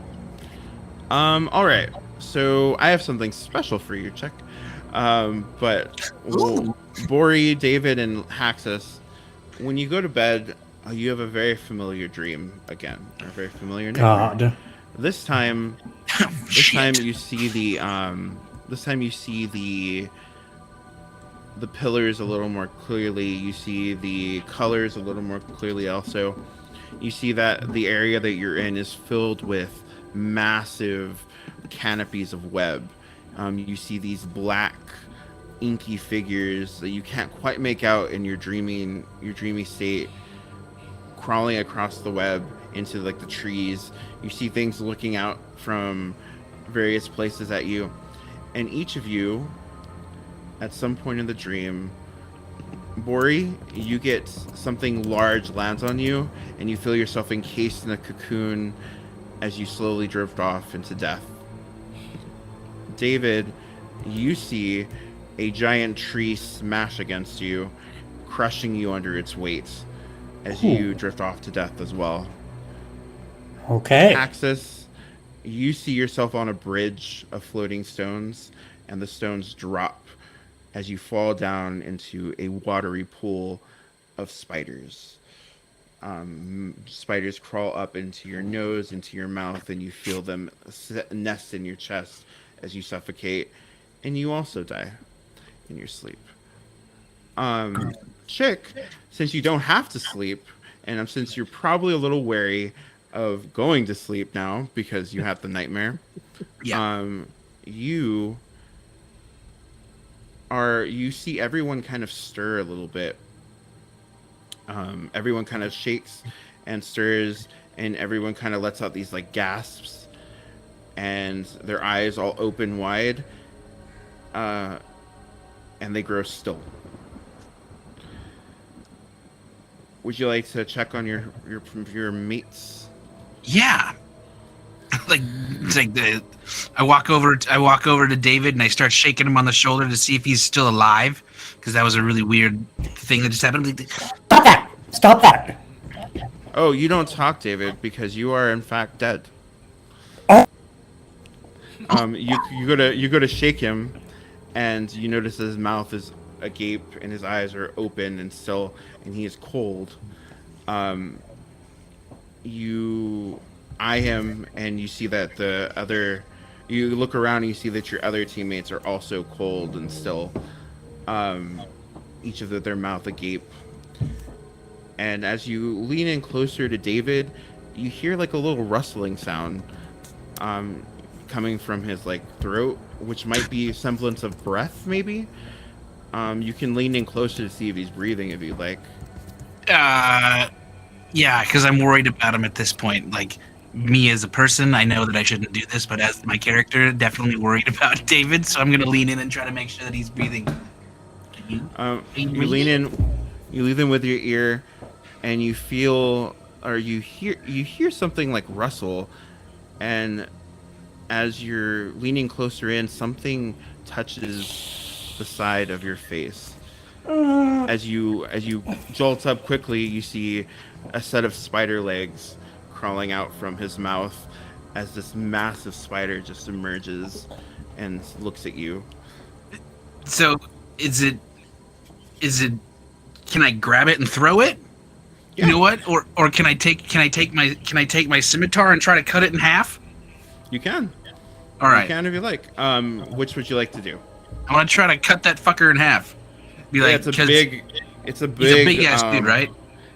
All right. So I have something special for you, Chick. But Bori, David, and Haxus, when you go to bed, you have a very familiar dream again, or a very familiar nightmare. God. This time you see the pillars a little more clearly. You see the colors a little more clearly. Also, you see that the area that you're in is filled with massive canopies of web. You see these black inky figures that you can't quite make out in your dreamy state, crawling across the web into like the trees. You see things looking out from various places at you, and each of you, at some point in the dream, Bori, you get something large lands on you, and you feel yourself encased in a cocoon as you slowly drift off into death. David, you see a giant tree smash against you, crushing you under its weight as you drift off to death as well. Okay. Axis, you see yourself on a bridge of floating stones, and the stones drop as you fall down into a watery pool of spiders. Spiders crawl up into your nose, into your mouth, and you feel them nest in your chest as you suffocate, and you also die in your sleep. Chick, since you don't have to sleep, and since you're probably a little wary of going to sleep now because you have the nightmare, you see everyone kind of stir a little bit. Everyone kind of shakes and stirs, and everyone kind of lets out these like gasps, and their eyes all open wide, and they grow still. Would you like to check on your mates? Yeah. I walk over to David and I start shaking him on the shoulder to see if he's still alive, because that was a really weird thing that just happened. Stop that! Stop that! Oh, you don't talk, David, because you are in fact dead. Oh. You go to shake him, and you notice his mouth is agape and his eyes are open and still, and he is cold. You eye him, and you see that you look around and you see that your other teammates are also cold and still, each of their mouth agape. And as you lean in closer to David, you hear like a little rustling sound coming from his like throat, which might be a semblance of breath, maybe. You can lean in closer to see if he's breathing if you'd like. Yeah, because I'm worried about him at this point. Like, me as a person, I know that I shouldn't do this, but as my character, definitely worried about David, so I'm going to lean in and try to make sure that he's breathing. You lean in with your ear, and you feel, or you hear something like rustle, and as you're leaning closer in, something touches the side of your face. As you jolt up quickly, you see a set of spider legs crawling out from his mouth as this massive spider just emerges and looks at you. So, is it? Can I grab it and throw it? Yeah. You know what? Or can I take my scimitar and try to cut it in half? You can. All right. You can if you like. Which would you like to do? I want to try to cut that fucker in half. Be like, It's a 'cause big he's a big ass dude, right?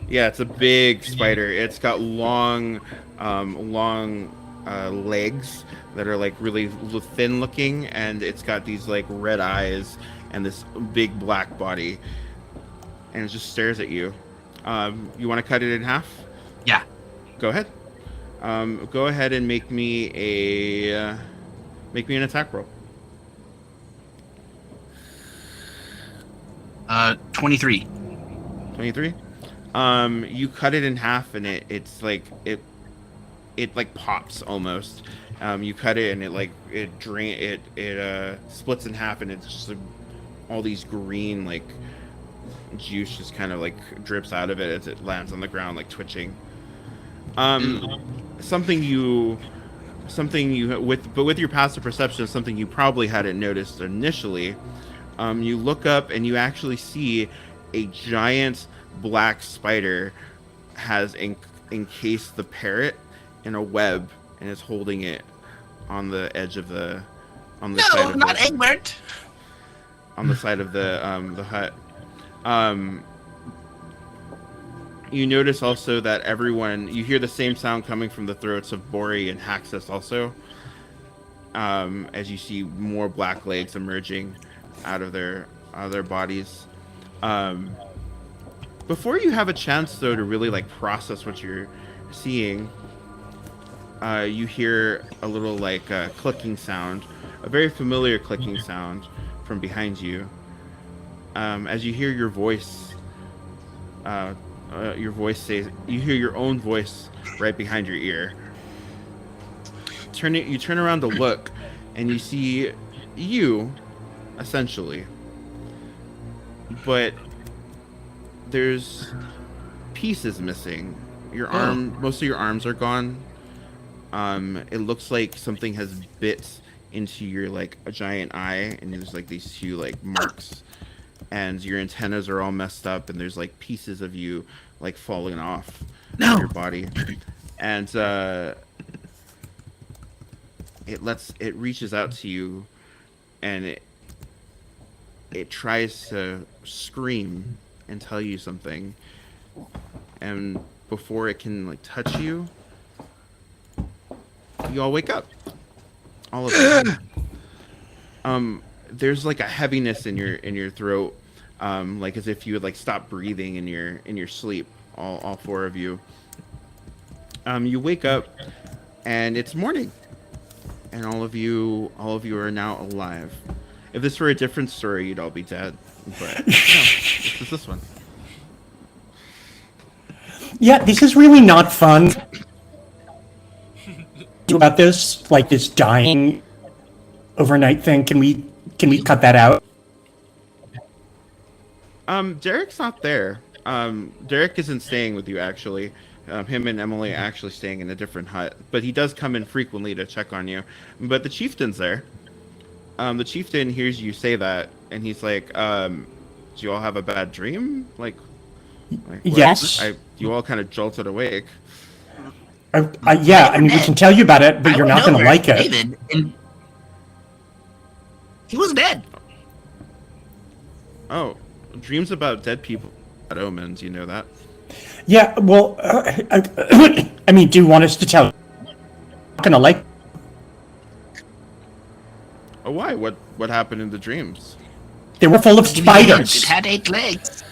Yeah, it's a big spider. It's got long legs that are like really thin looking, and it's got these like red eyes and this big black body, and it just stares at you. You want to cut it in half? Yeah. Go ahead. Go ahead and make me an attack roll. 23. 23. You cut it in half, and it's like it like pops almost. You cut it, and it splits in half, and it's just all these green like juice just kind of like drips out of it as it lands on the ground, like twitching. Something you with your passive perception, something you probably hadn't noticed initially. You look up and you actually see a giant black spider has encased the parrot in a web and is holding it on the edge of the side of not the, Egbert. on the side of the hut. You notice also that you hear the same sound coming from the throats of Bori and Haxus also, as you see more black legs emerging out of their bodies. Before you have a chance though to really like process what you're seeing, you hear a little like clicking sound, a very familiar clicking sound from behind you. As you hear your voice says, you hear your own voice right behind your ear. You turn around to look, and you see you, essentially. But there's pieces missing. Most of your arms are gone. It looks like something has bit into your like a giant eye, and there's like these few like marks, and your antennas are all messed up, and there's like pieces of you like falling off your body, and it reaches out to you, and it tries to scream and tell you something, and before it can like touch you, you all wake up, all of you. There's like a heaviness in your throat, like as if you would like stop breathing in your sleep, all four of you. You wake up, and it's morning, and all of you are now alive. If this were a different story, you'd all be dead, but no, this is this one. Yeah, this is really not fun. Do about this, like this dying overnight thing. Can we cut that out? Derek's not there. Derek isn't staying with you actually. Him and Emily are actually staying in a different hut, but he does come in frequently to check on you. But the chieftain's there. The chieftain hears you say that, and he's like, "Do you all have a bad dream? Like what? Yes. You all kind of jolted awake." Yeah, I mean, we can tell you about it, but you're not going to like it. David, and he was dead. Oh, dreams about dead people, bad omens. You know that. Yeah, well, I mean, do you want us to tell? Not going to like. Oh, why? What happened in the dreams? They were full of It spiders. had 8 legs.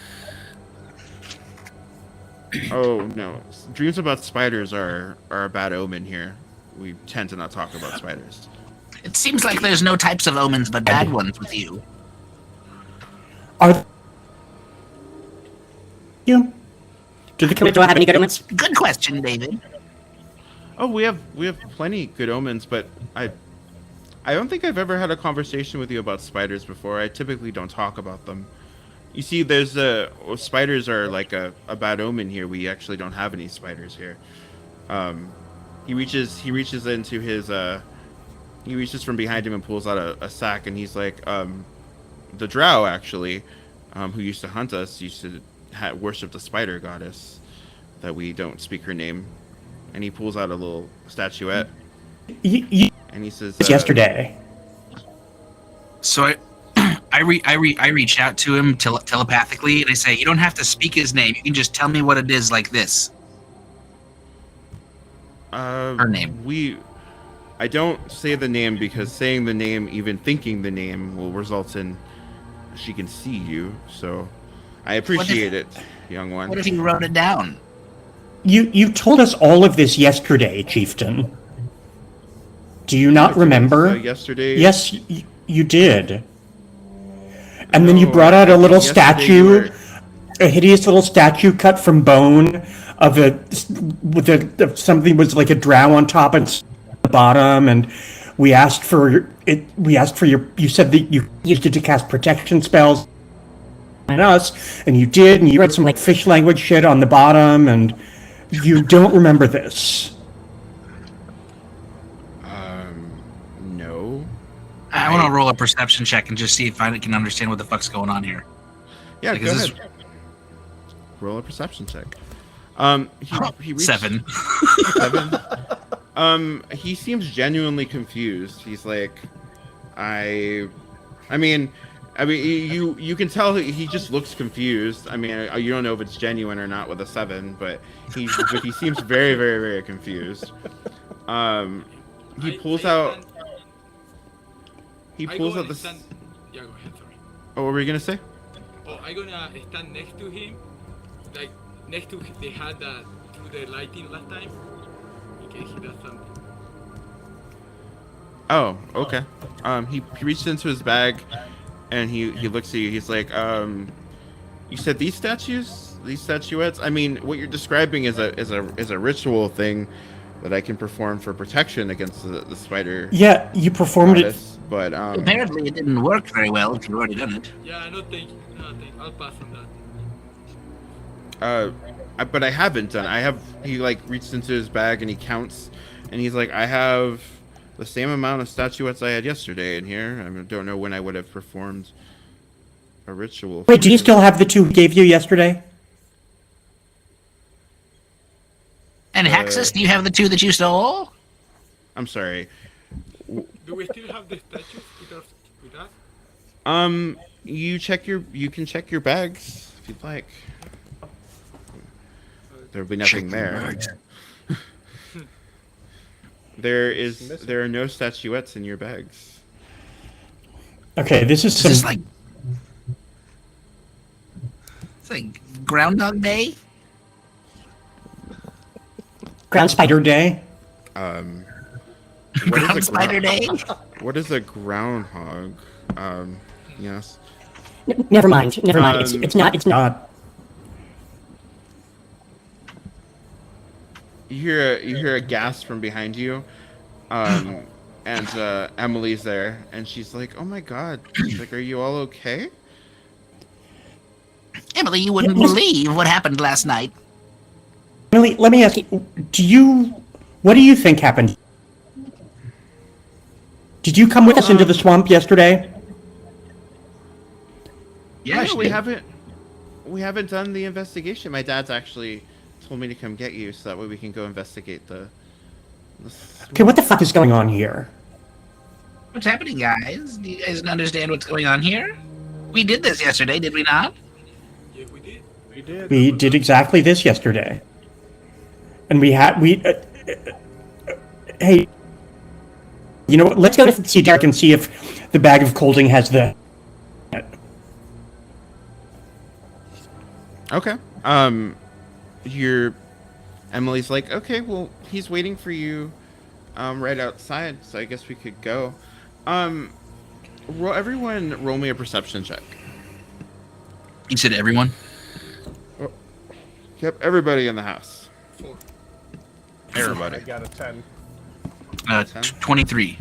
Oh no, dreams about spiders are a bad omen here. We tend to not talk about spiders. It seems like there's no types of omens but bad ones with you. Are you? Do the killer have any good omens? Good question, David. Oh, we have plenty good omens, but I don't think I've ever had a conversation with you about spiders before. I typically don't talk about them. You see, there's spiders are like a bad omen here. We actually don't have any spiders here. He reaches into his he reaches from behind him and pulls out a sack, and he's like, the drow actually, who used to hunt us, used to worship the spider goddess, that we don't speak her name, and he pulls out a little statuette, and he says, yesterday. So I reach out to him telepathically, and I say, "You don't have to speak his name. You can just tell me what it is, like this." Her name. I don't say the name because saying the name, even thinking the name, will result in she can see you. So I appreciate it, young one. What if he wrote it down? You told us all of this yesterday, chieftain. Do you not remember? Yesterday? Yes, you did. And then you brought out a little yesterday statue, a hideous little statue cut from bone of something was like a drow on top and the bottom, and we asked for it. We asked for you said that you used it to cast protection spells on us, and you did, and you read some like fish language shit on the bottom, and you don't remember this. No. I want to roll a perception check and just see if I can understand what the fuck's going on here. Yeah, Because go this- ahead. Roll a perception check. He reached 7. 7. He seems genuinely confused. He's like, I mean, you can tell he just looks confused. I mean, you don't know if it's genuine or not with a 7, but he seems very, very, very confused. He pulls out. He pulls out this. Yeah, go ahead. Sorry. Oh, what were you gonna say? Oh, I'm gonna stand next to him, like next to the hand that threw the lighting last time, in case he does something. Oh, okay. He reached into his bag, and he looks at you. He's like, you said these statues, these statuettes. I mean, what you're describing is a ritual thing that I can perform for protection against the spider. Yeah, you performed it. goddess, but Apparently, it didn't work very well if you've already done it. Yeah, no thank you. No thank you. I'll pass on that. but I haven't done. He like reached into his bag and he counts, and he's like, I have the same amount of statuettes I had yesterday in here. I don't know when I would have performed a ritual. Wait, do you still have the two he gave you yesterday? And Haxus, do you have the two that you stole? I'm sorry. Do we still have the statues with us? You can check your bags if you'd like. There'll be nothing there. There are no statuettes in your bags. Okay, this is Is some. this like... It's like Groundhog Day? Ground Spider Day. What is Ground a Spider Day? What is a groundhog? Yes. Never mind. Never mind. Um, It's not. It's not. You hear a gasp from behind you, and Emily's there, and she's like, "Oh my God!" She's like, "Are you all okay?" Emily, you wouldn't believe what happened last night. Emily, let me ask you. What do you think happened? Did you come with us into the swamp yesterday? Yeah, No, we haven't done the investigation. My dad's actually told me to come get you, so that way we can go investigate the Okay, what the fuck is going on here? What's happening, guys? Do you guys understand what's going on here? We did this yesterday, did we not? Yes, we did. We did. We did exactly this yesterday, and hey, you know what? Let's go to see Derek and see if the bag of colding has the. Okay. Emily's like, okay, well, he's waiting for you, right outside, so I guess we could go. Everyone roll me a perception check. You said everyone? Yep, everybody in the house. 4. Everybody. I got a 10. 23.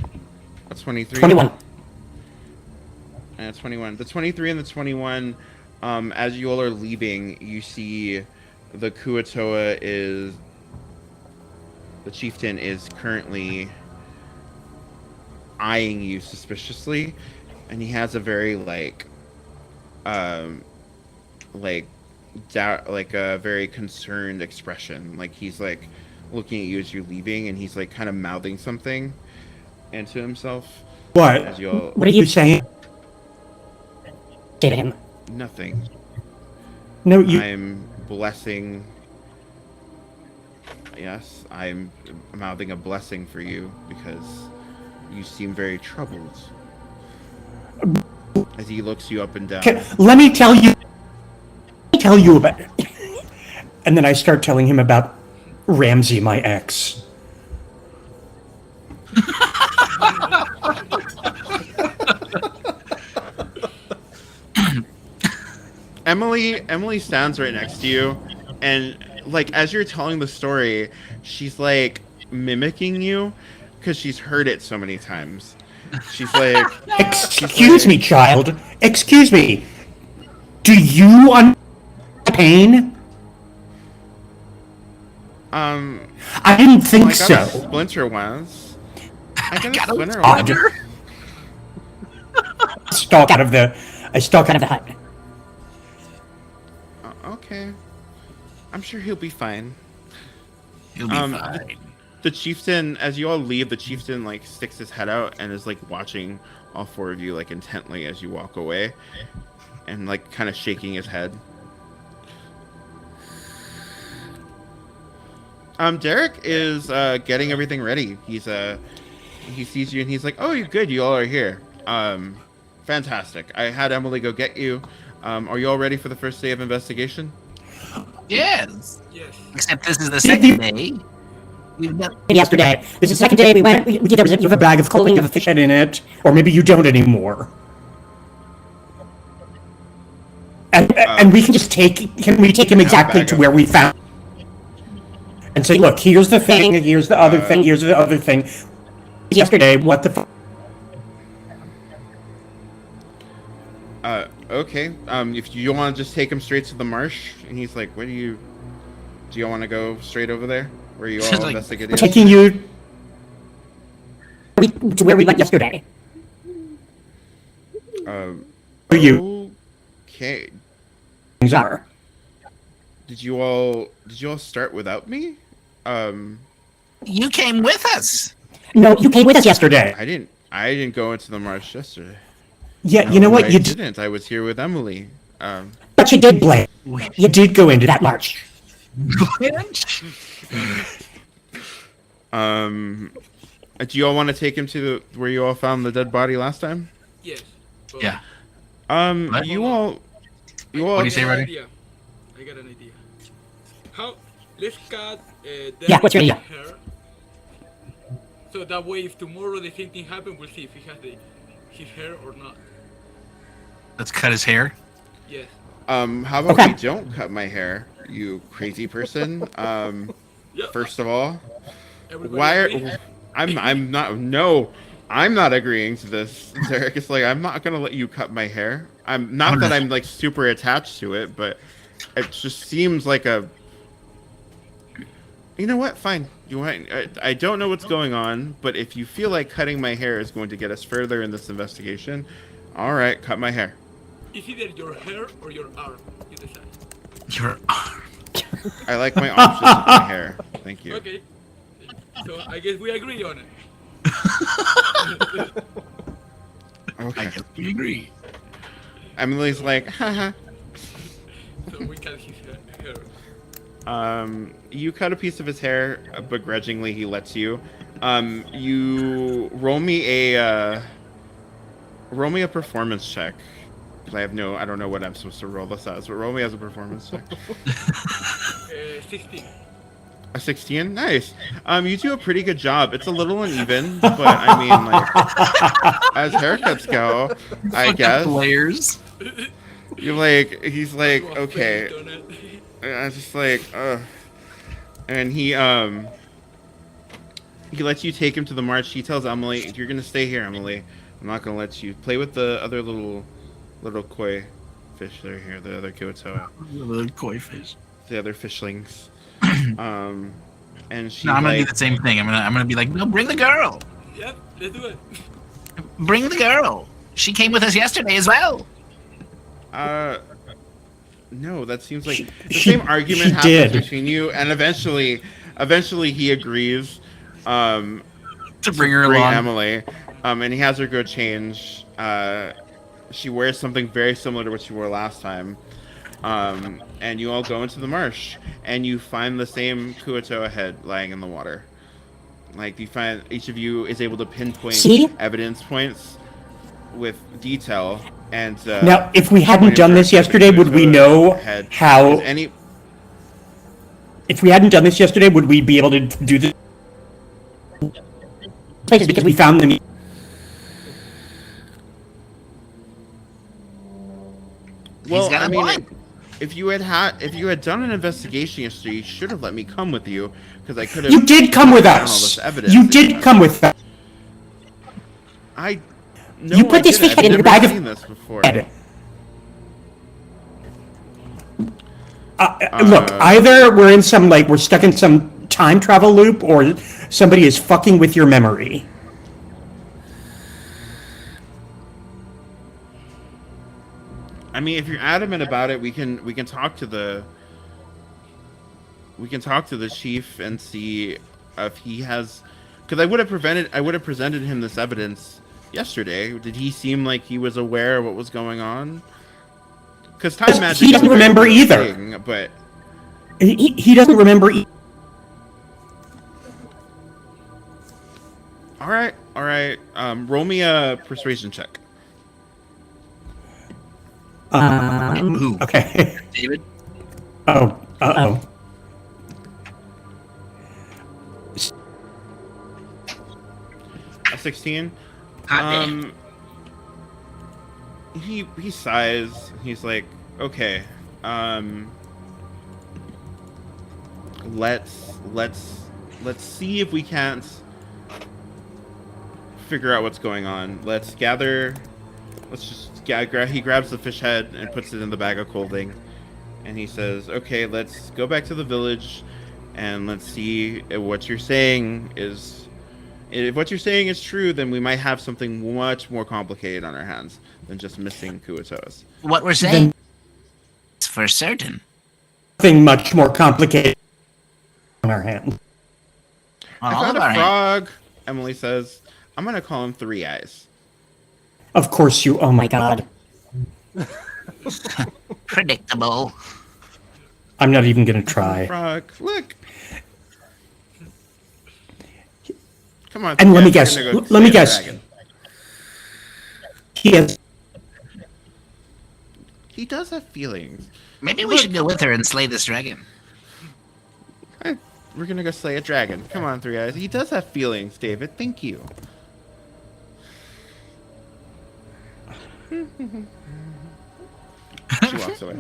That's 23. 21. And 21. The 23 and the 21, as you all are leaving, you see the Kuatoa is... The chieftain is currently eyeing you suspiciously, and he has a very, a very concerned expression. Like, he's, looking at you as you're leaving, and he's, kind of mouthing something into himself. What? As you all... What are you saying? Say to him. Nothing. No, you. I'm blessing. Yes, I'm mouthing a blessing for you because you seem very troubled. As he looks you up and down. Okay, let me tell you about it. And then I start telling him about Ramsey, my ex. Emily stands right next to you, and as you're telling the story, she's mimicking you because she's heard it so many times. She's like, Excuse me, child. Excuse me. Do you understand pain? I didn't think I got a so. splinter once. I got a splinter Odd. once. I stalk out of the hut. Okay. I'm sure he'll be fine. He'll be fine. The chieftain, as you all leave, the chieftain sticks his head out and is watching all four of you intently as you walk away, and kind of shaking his head. Derek is getting everything ready. He sees you and he's like, "Oh, you're good. You all are here. Fantastic. I had Emily go get you. Are you all ready for the first day of investigation? Yes. Yes. Except this is the second day. We've done. Yesterday. This is the second day we went. We did everything. You have a bag of clothing, you have a fish head in it, or maybe you don't anymore. And we can just take. Can we take him exactly to where we found? And say, look, here's the thing. Here's the other thing. Here's the other thing. Yesterday, what the? Okay. If you want to just take him straight to the marsh, and he's like, "What do you want to go straight over there where you all Like, investigated?" Taking you to where we went yesterday. For you. Okay. Things are. Did you all start without me? You came with us. No, you came with us yesterday. I didn't go into the marsh yesterday. Yeah, you know what? I You didn't. I was here with Emily. but you did, Blaine. You did go into that march. Do you all want to take him to where you all found the dead body last time? Yes. But Yeah. You all. What do you I say, got an Roddy? idea. I got an idea. How? Let's cut. Yeah, what's your idea? Hair. So that way, if tomorrow the same thing happens, we'll see if he has his hair or not. Let's cut his hair. Yes. How about Okay. we don't cut my hair, you crazy person? Yeah. First of all, Everybody why agree? are I'm not no, I'm not agreeing to this, Derek. It's like I'm not gonna let you cut my hair. I'm not that I'm like super attached to it, but it just seems like a. You know what? Fine. You want? I don't know what's going on, but if you feel like cutting my hair is going to get us further in this investigation, all right, cut my hair. It's either your hair or your arm. You decide. Your arm. I like my options with my hair. Thank you. Okay. So I guess we agree on it. I Okay. guess we agree. Emily's like, haha. So we cut his hair. You cut a piece of his hair, begrudgingly he lets you. You roll me a performance check. Because I don't know what I'm supposed to roll this as, but roll me as a performance check. 16. A 16? Nice. You do a pretty good job. It's a little uneven, but I mean, like, as haircuts go, I guess. Layers. You're like, he's like, You are okay. fake on it. And I was just like, and he lets you take him to the march. He tells Emily, "You're gonna stay here, Emily. I'm not gonna let you play with the other little koi fish that are here, the other Kyoto, Little koi fish. the other fishlings." And she No, I'm gonna do like, the same thing. I'm gonna be like, no, bring the girl. Yep, let's do it. Bring the girl. She came with us yesterday as well. no, that seems like the She- same argument she happens did. between you, and eventually he agrees. To bring her along. Emily, and he has her go change. She wears something very similar to what she wore last time. And you all go into the marsh, and you find the same Kuotoa head lying in the water. Like, you find each of you is able to pinpoint See? evidence points with detail. And Now, if we hadn't pointed done this directly to yesterday, would we Kuotoa's know head. how? Is any If we hadn't done this yesterday, would we be able to do this? Places because we found them. well, got I a mean, point. if you had done an investigation yesterday, you should have let me come with you, because I could have. You did come with found all us. this evidence You that did have. come with us. No, You put I this didn't. fish head I've in your never bag of seen this before. Look, either we're stuck in some time travel loop, or somebody is fucking with your memory. I mean, if you're adamant about it, we can talk to the chief and see if he has, because I would have presented him this evidence yesterday. Did he seem like he was aware of what was going on? Because time He magic doesn't is a very remember real either. thing, but He doesn't remember. all right. Roll me a persuasion check. Ooh. Okay. David. Oh. Uh-oh. A 16. Hot damn. He sighs. He's like, okay, let's see if we can't figure out what's going on. Let's gather. Let's just gather. He grabs the fish head and puts it in the bag of clothing, and he says, okay, let's go back to the village, and let's see if what you're saying is. If what you're saying is true, then we might have something much more complicated on our hands than just missing Kuatoas. What we're saying is for certain. Something much more complicated on our hands. On I all found of a our hands. frog, Emily says. I'm gonna call him Three Eyes. Of course you. Oh my god. Predictable. I'm not even gonna try. Frog, look. Come on. And let me we're guess. gonna go Let me slay a guess. dragon. He has. He does have feelings. Maybe we should go with her and slay this dragon. We're gonna go slay a dragon. Come on, Three Eyes. He does have feelings, David. Thank you. She walks away.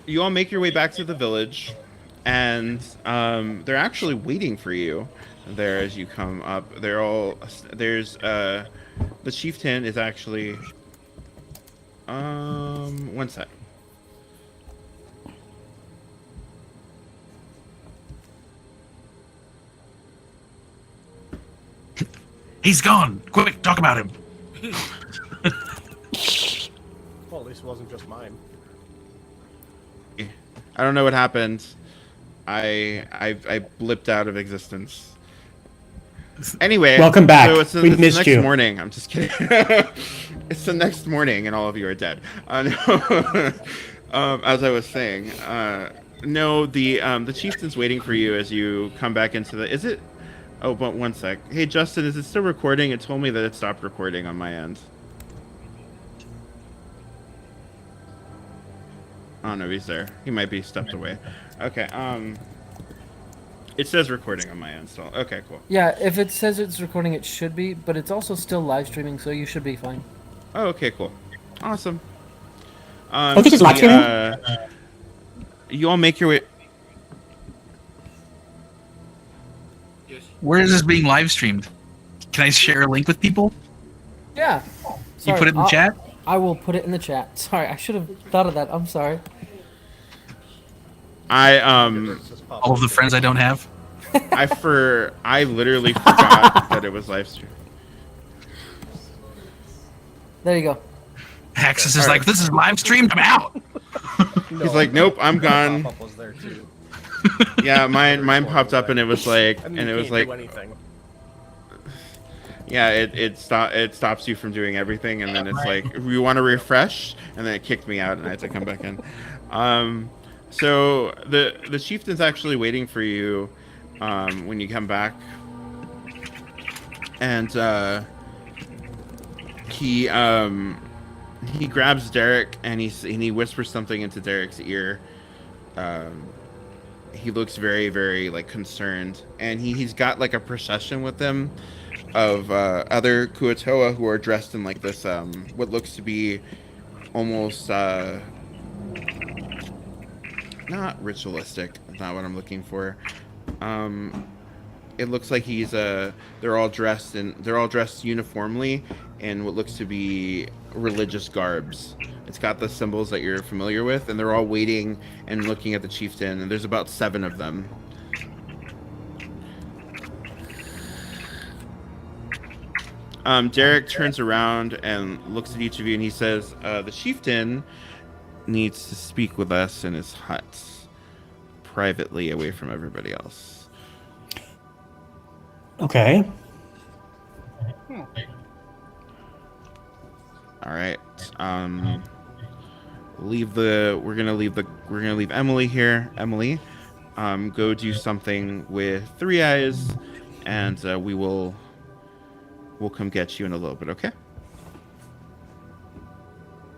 You all make your way back to the village, and they're actually waiting for you there as you come up. There's the chieftain is actually one sec. He's gone. Quick, talk about him. Well, at least it wasn't just mine. I don't know what happened. I blipped out of existence. Anyway, Welcome back. So it's We the missed next you. morning. I'm just kidding. It's the next morning, and all of you are dead. No. As I was saying, no, the chieftain's waiting for you as you come back into the. Is it? Oh, but one sec. Hey, Justin, is it still recording? It told me that it stopped recording on my end. I don't know if he's there. He might be stepped away. Okay, it says recording on my end still. Okay, cool. Yeah, if it says it's recording, it should be, but it's also still live streaming, so you should be fine. Oh, okay, cool. Awesome. Oh, this is live streaming? You all make your way. Yes. Where is this being live streamed? Can I share a link with people? Yeah. You Sorry, put it in the chat? I will put it in the chat. Sorry, I should have thought of that. I'm sorry. It's just popped All of the up. friends I don't have? I literally forgot that it was live stream. There you go. Axis is like, this is live streamed, I'm out. No, He's like, nope, I'm gone. pop-up was there too. Yeah, mine popped up and it was like, And and you it was can't like, do anything. yeah, it stops you from doing everything, and then it's like, we want to refresh, and then it kicked me out, and I had to come back in. So the chieftain's actually waiting for you when you come back, and he grabs Derek and he whispers something into Derek's ear. He looks very, very like concerned, and he's got like a procession with him of other Kuatoa who are dressed in like this what looks to be almost not ritualistic. That's not what I'm looking for. It looks like they're all dressed uniformly in what looks to be religious garbs. It's got the symbols that you're familiar with, and they're all waiting and looking at the chieftain, and there's about 7 of them. Derek turns around and looks at each of you, and he says, the chieftain needs to speak with us in his hut, privately, away from everybody else. Okay. All right. We're gonna leave Emily here. Emily, go do something with Three Eyes, and we'll come get you in a little bit. Okay.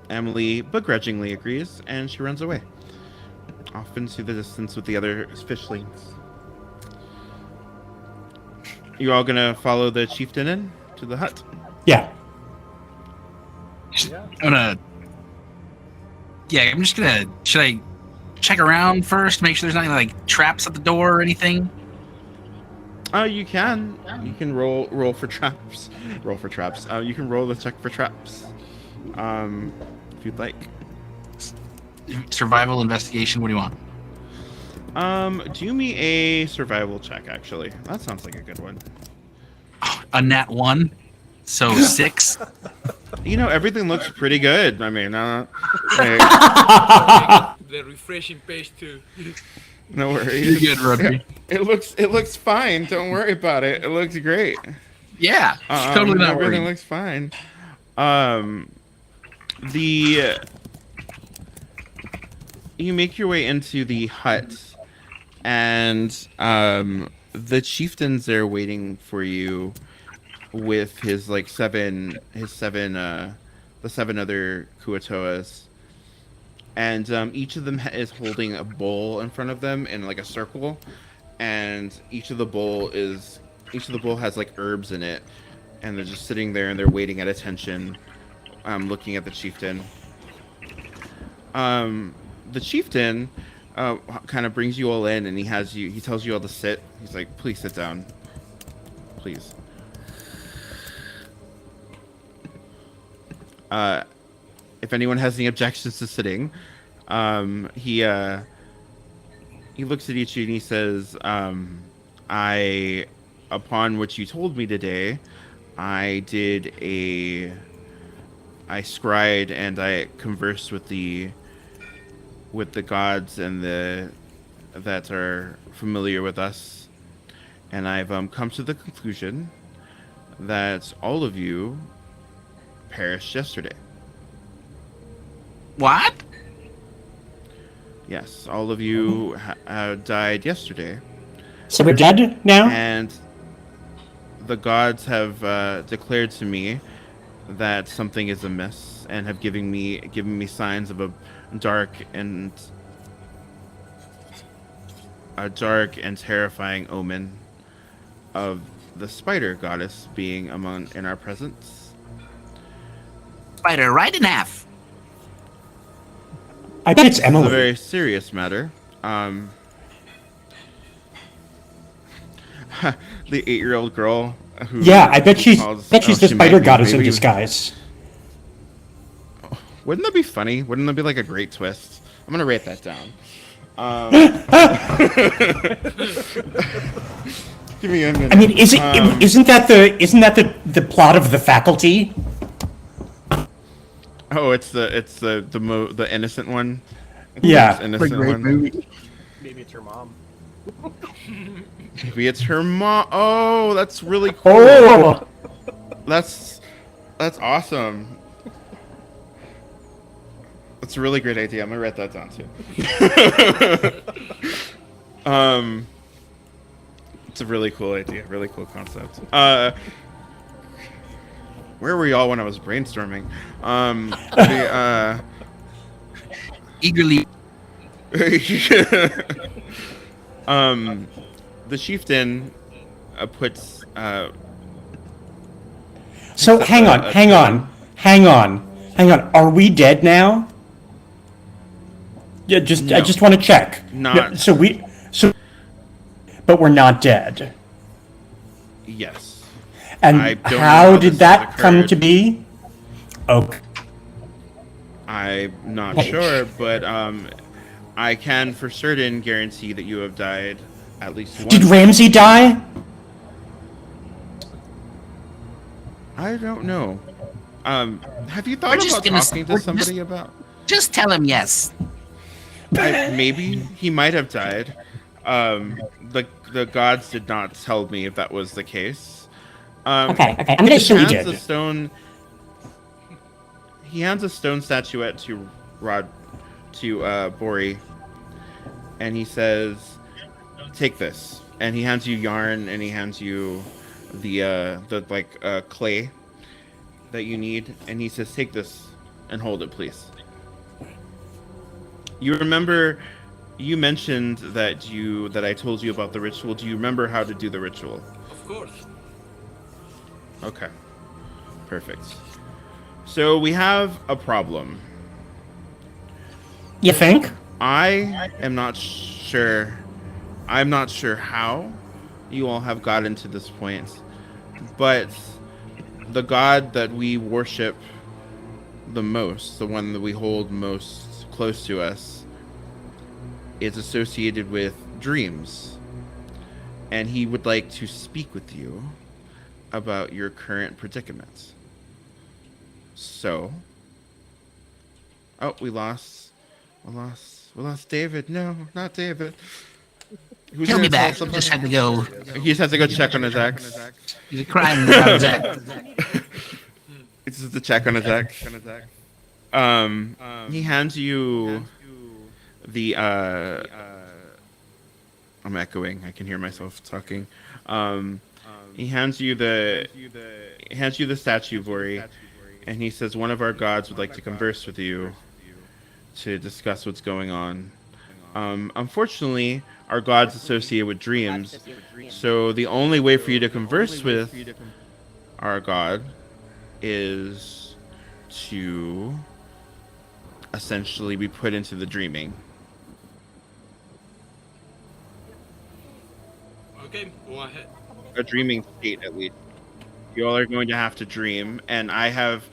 Emily begrudgingly agrees, and she runs away, off into the distance with the other fishlings. You all gonna follow the chieftain in to the hut? Yeah. Yeah. I'm gonna. Yeah, I'm just gonna. Should I check around first, make sure there's not any like traps at the door or anything? You can. You can roll for traps. Roll for traps. You can roll the check for traps. If you'd like. Survival, investigation. What do you want? Do me a survival check. Actually, that sounds like a good one. A nat 1, so 6. You know, everything looks pretty good. I mean, like, The refreshing page too. no worries. You're good, Rugby. It looks fine. Don't worry about it. It looks great. Yeah, totally not Everything worried. looks fine. The you make your way into the hut, and the chieftain's there waiting for you with his the 7 other Kuatoas, and each of them is holding a bowl in front of them in like a circle, and each of the bowl has like herbs in it, and they're just sitting there and they're waiting at attention, looking at the chieftain. The chieftain kind of brings you all in, and he tells you all to sit. He's like, please sit down, please. If anyone has any objections to sitting, he looks at each of you and he says, upon what you told me today, I scryed and I conversed with the gods and that are familiar with us, and I've come to the conclusion that all of you perished yesterday. What? Yes, all of you died yesterday, So we're dead now? and the gods have declared to me that something is amiss, and have given me signs of a dark and terrifying omen of the spider goddess being in our presence. Spider, right in half. I bet it's It's a Emily. very serious matter. The 8-year-old girl who Yeah, I bet she's calls- bet she's oh, the she spider might be. goddess in Maybe- disguise. Wouldn't that be funny? Wouldn't that be like a great twist? I'm gonna write that down. Give me a minute. I mean, isn't that the plot of The Faculty? Oh, it's the innocent one. Yeah. Innocent one. Maybe it's your mom. Maybe it's her mom. Oh, that's really cool. Oh, That's awesome. That's a really great idea. I'm gonna write that down too. It's a really cool idea. Really cool concept. Where were y'all when I was brainstorming? Eagerly. The chieftain puts. so hang on. Are we dead now? Yeah, I just want to check. Not- But we're not dead. Yes. And I don't know how how did this that come occurred. to be? Okay. I'm not Hey. sure, but I can for certain guarantee that you have died at least once. Did Ramsey die? I don't know. Have you We're thought just about gonna talking we're to somebody about? Just tell him yes. Maybe he might have died. The gods did not tell me if that was the case. Okay. I'm gonna assume he did. He hands a stone statuette to Bori, and he says, "Take this." And he hands you yarn, and he hands you the clay that you need, and he says, "Take this. and hold it, please. You remember, you mentioned that I told you about the ritual. Do you remember how to do the ritual? Of course. Okay. Perfect. So we have a problem. You think? I am not sure. I'm not sure how you all have gotten to this point, but the god that we worship the most, the one that we hold most close to us, is associated with dreams. And he would like to speak with you about your current predicament. So, oh, we lost David. No, not David. Who's He'll gonna be tell back. us something? Just had to go. He just has to go check on his ex. He's crying about his ex. It's just a check on his ex. He hands you the I'm echoing. I can hear myself talking. He hands you the statue, Vori, and he says one of our gods would like to converse with you to discuss what's going on. Unfortunately, our god's associated with dreams, so the only way for you to converse with our god is to essentially be put into the dreaming. Okay, go ahead. A dreaming state, at least. You all are going to have to dream, and I have,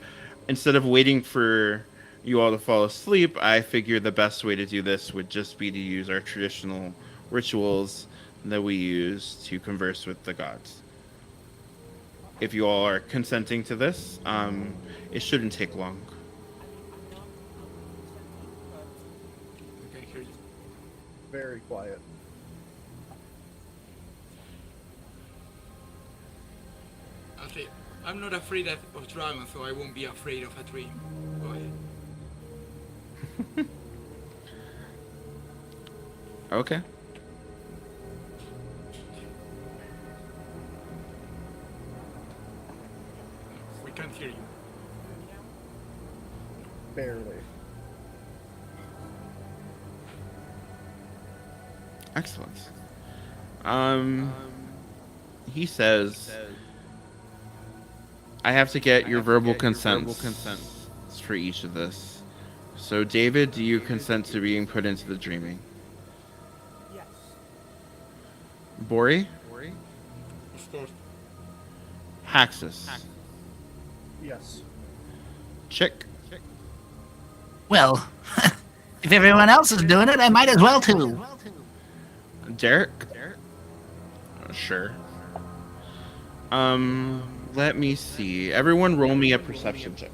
instead of waiting for you all to fall asleep, I figure the best way to do this would just be to use our traditional rituals that we use to converse with the gods. If you all are consenting to this, it shouldn't take long. Okay, hear you. Very quiet. I'll say, I'm not afraid of dragons, so I won't be afraid of a dream. Go ahead. Okay. We can't hear you. Barely. Excellent. He says, I have to get your verbal consent for each of this. So, David, do you consent to being put into the dreaming? Yes. Bori? Of course. Haxus? Yes. Chick? Well, if everyone else is doing it, I might as well too. Derek? Sure. Let me see. Everyone roll me a perception check.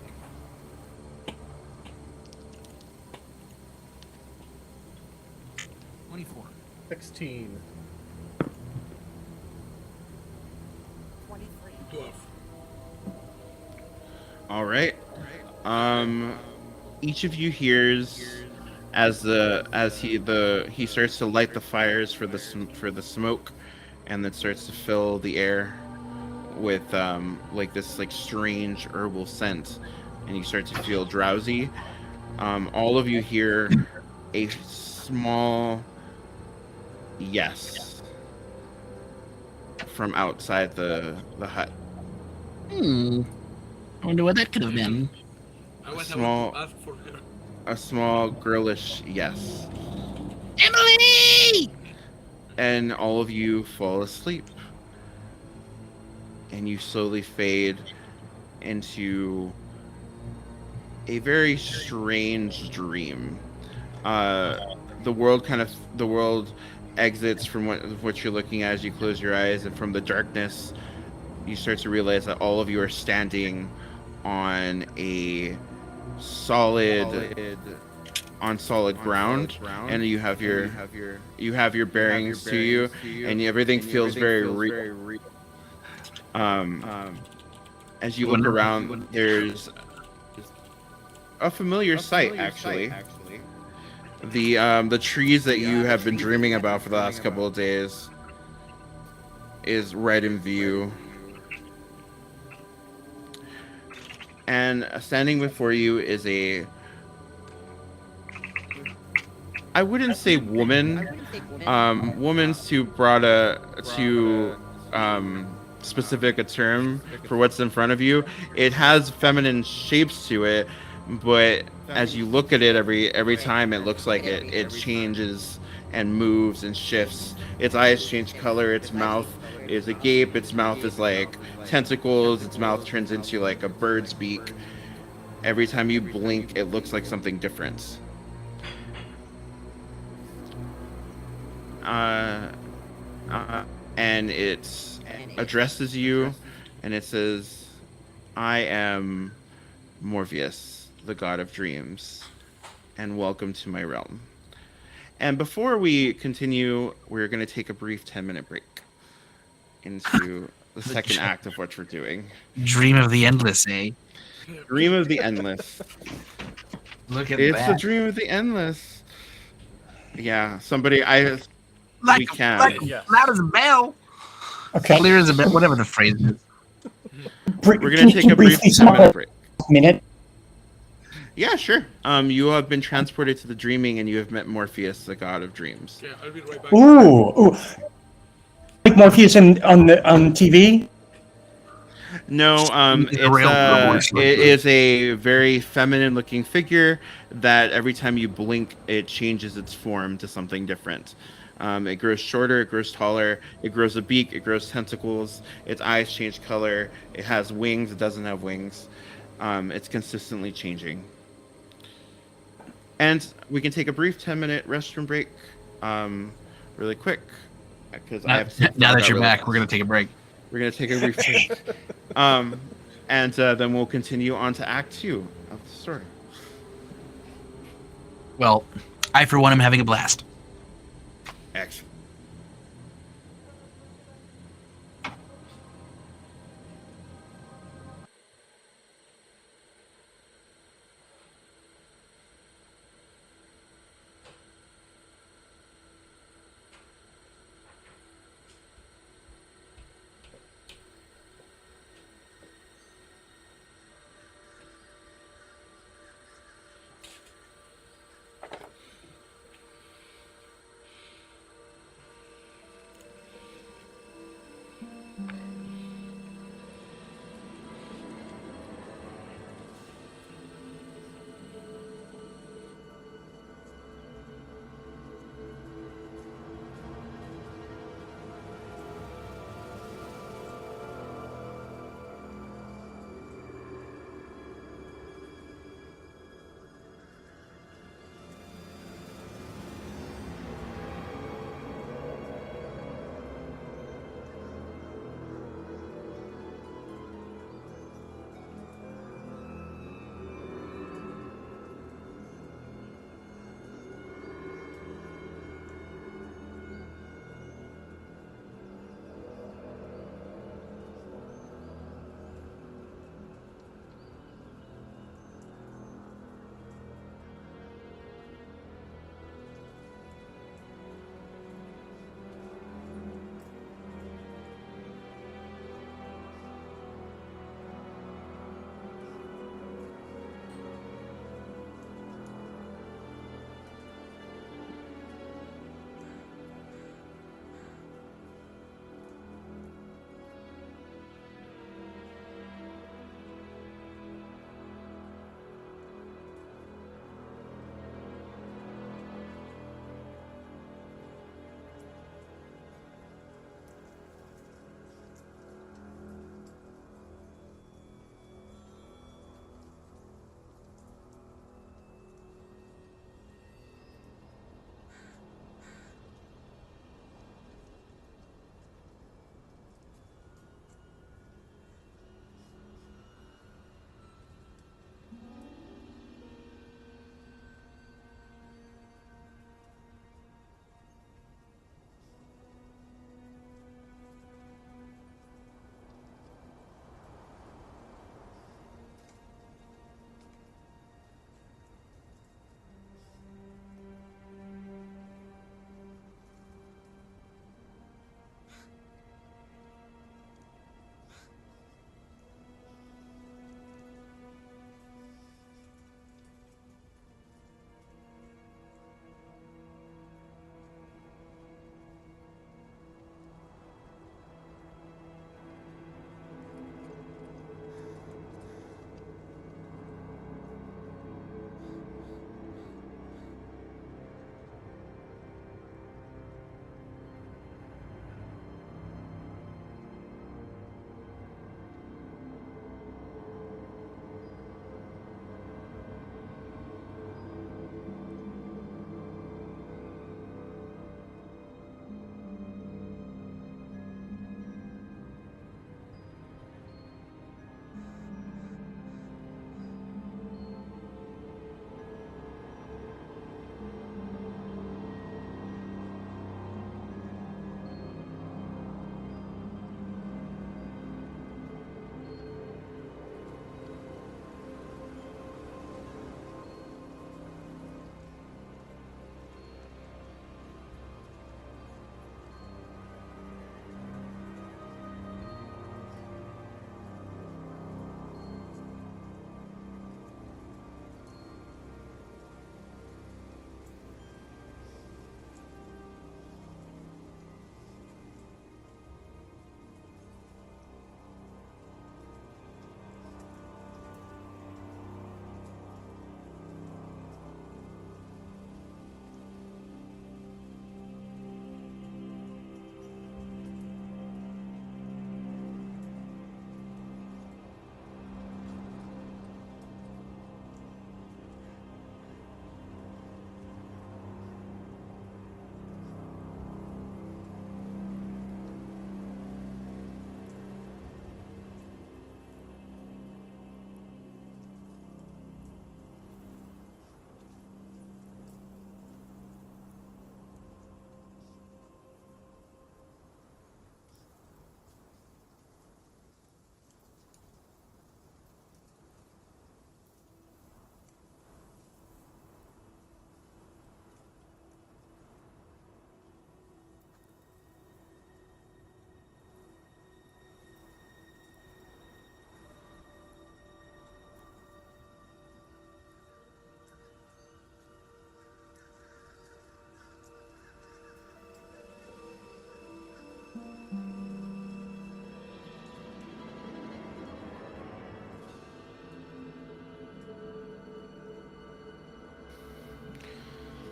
24. 16. 12. All right. Each of you hears as he starts to light the fires for the smoke, and then starts to fill the air with like this strange herbal scent, and you start to feel drowsy. All of you hear a small yes from outside the hut. I wonder what that could have been. I was Small- about to ask for her. A small girlish yes. Emily! And all of you fall asleep. And you slowly fade into a very strange dream. The world exits from what you're looking at as you close your eyes, and from the darkness, you start to realize that all of you are standing on a solid ground, and you have your bearings to you, and everything feels very real. As you look around, there's a familiar sight, actually. The trees that you have been dreaming about for the last couple of days is right in view. And standing before you is a, I wouldn't say woman. Woman's too broad too specific a term for what's in front of you. It has feminine shapes to it, but as you look at it every time, it looks like it changes and moves and shifts. Its eyes change color. Its mouth is agape. Its mouth is like tentacles. Its mouth turns into like a bird's beak. Every time you blink, it looks like something different. And it addresses you, and it says, "I am Morpheus, the god of dreams, and welcome to my realm." And before we continue, we're going to take a brief 10-minute break into the second act of what we're doing. Dream of the endless, eh? Dream of the endless. Look at It's that. the dream of the endless. Yeah, somebody, we can. Like Yes. loud as a bell. Okay. Clear as a bell. Whatever the phrase is. We're going to take a brief 10-minute break. minute. Yeah, sure. You have been transported to the dreaming, and you have met Morpheus, the god of dreams. Yeah, I'll be right back. Ooh. Like Morpheus on TV. No, it is a very feminine-looking figure that every time you blink, it changes its form to something different. It grows shorter, it grows taller, it grows a beak, it grows tentacles, its eyes change color, it has wings, it doesn't have wings. It's consistently changing. And we can take a brief 10-minute restroom break really quick. Because I have to Now that you're back, we're gonna take a break. We're going to take a brief break. And then we'll continue on to Act 2 of the story. Well, I for one am having a blast. Action.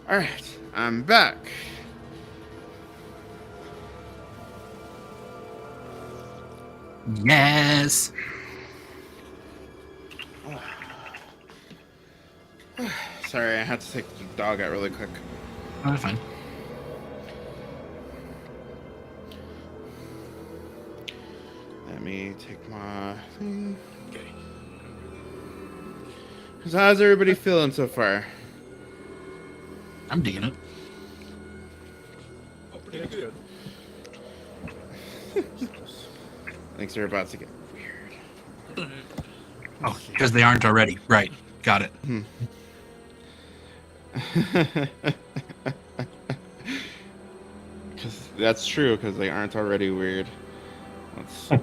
All right, I'm back. Yes. Sorry, I had to take the dog out really quick. Oh, fine. Let me take my thing. Okay. So how's everybody feeling so far? I'm digging it. Oh, pretty good. Things are about to get weird. Oh, because they aren't already. Right. Got it. Because that's true, because they aren't already weird. Let's see.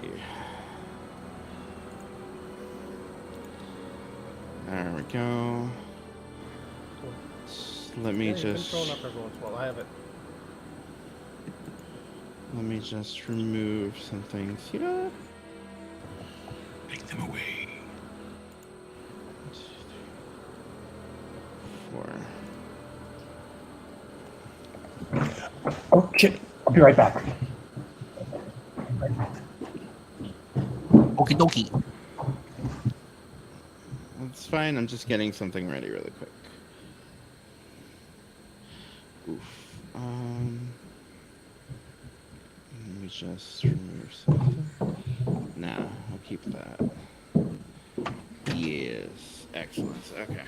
There we go. Let me Yeah, you've been just throwing up every once in a while. I have it. let me just remove some things here. Take them away. 4. Oh shit! I'll be right back. Okie dokie. It's fine. I'm just getting something ready really quick. Oof. Let me just remove something. Nah, I'll keep that. Yes. Excellent. Okay.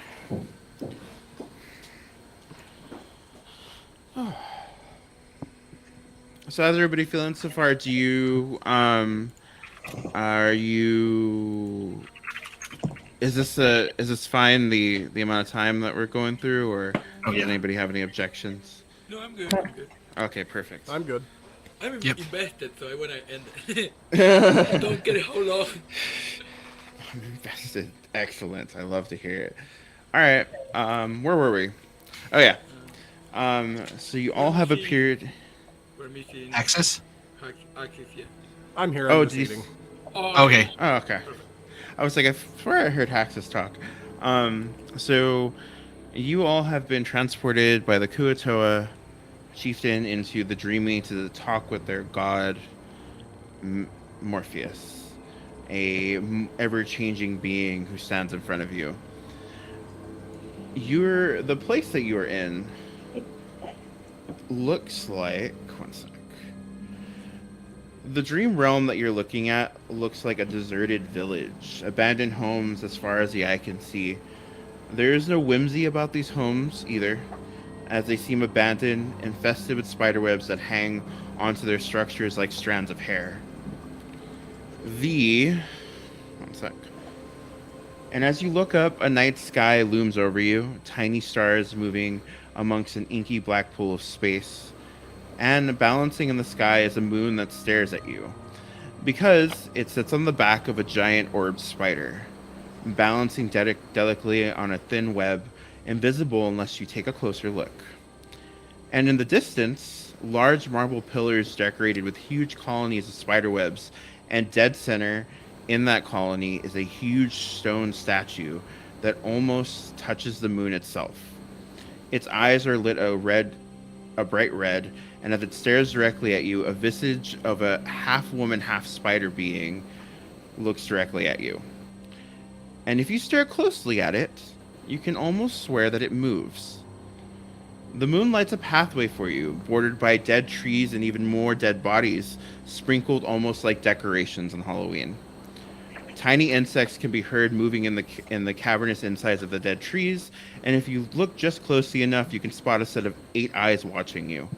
So how's everybody feeling so far? Do you are you is this fine the amount of time that we're going through, or does anybody have any objections? No, I'm good. I'm good. Okay, perfect. I'm good. I'm Yep. invested, so I wanna end it. Don't get it hold off. I'm invested. Excellent. I love to hear it. All right. Where were we? Oh yeah. So you all have appeared. We're missing Access? Axis, yeah. I'm here. Oh, I'm just geez. eating. Oh, Okay. Oh, okay. I was like, I swear I heard Haxus talk. So you all have been transported by the Kuatoa chieftain into the Dreamy to talk with their god Morpheus, a ever-changing being who stands in front of you. The place that you are in looks like, one sec. The dream realm that you're looking at looks like a deserted village, abandoned homes as far as the eye can see. There is no whimsy about these homes either, as they seem abandoned, infested with spiderwebs that hang onto their structures like strands of hair. One sec. And as you look up, a night sky looms over you, tiny stars moving amongst an inky black pool of space. And balancing in the sky is a moon that stares at you, because it sits on the back of a giant orbed spider, balancing delicately on a thin web, invisible unless you take a closer look. And in the distance, large marble pillars decorated with huge colonies of spiderwebs, and dead center in that colony is a huge stone statue that almost touches the moon itself. Its eyes are lit a bright red, and as it stares directly at you, a visage of a half woman, half spider being looks directly at you. And if you stare closely at it, you can almost swear that it moves. The moon lights a pathway for you, bordered by dead trees and even more dead bodies, sprinkled almost like decorations on Halloween. Tiny insects can be heard moving in the cavernous insides of the dead trees, and if you look just closely enough, you can spot a set of 8 eyes watching you.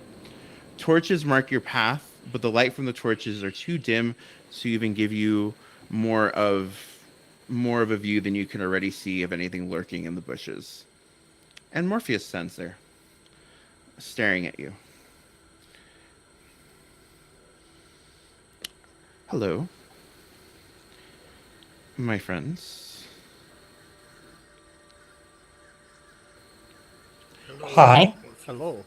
Torches mark your path, but the light from the torches are too dim to even give you more of a view than you can already see of anything lurking in the bushes. And Morpheus stands there, staring at you. Hello, my friends. Hi. Hello.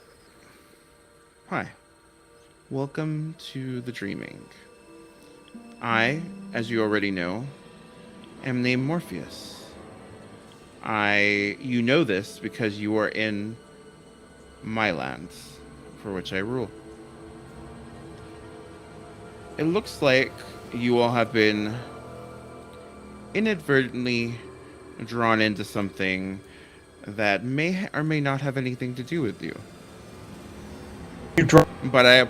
Hi. Welcome to the Dreaming. I, as you already know, am named Morpheus. You know this because you are in my lands, for which I rule. It looks like you all have been inadvertently drawn into something that may or may not have anything to do with you. You draw. But I...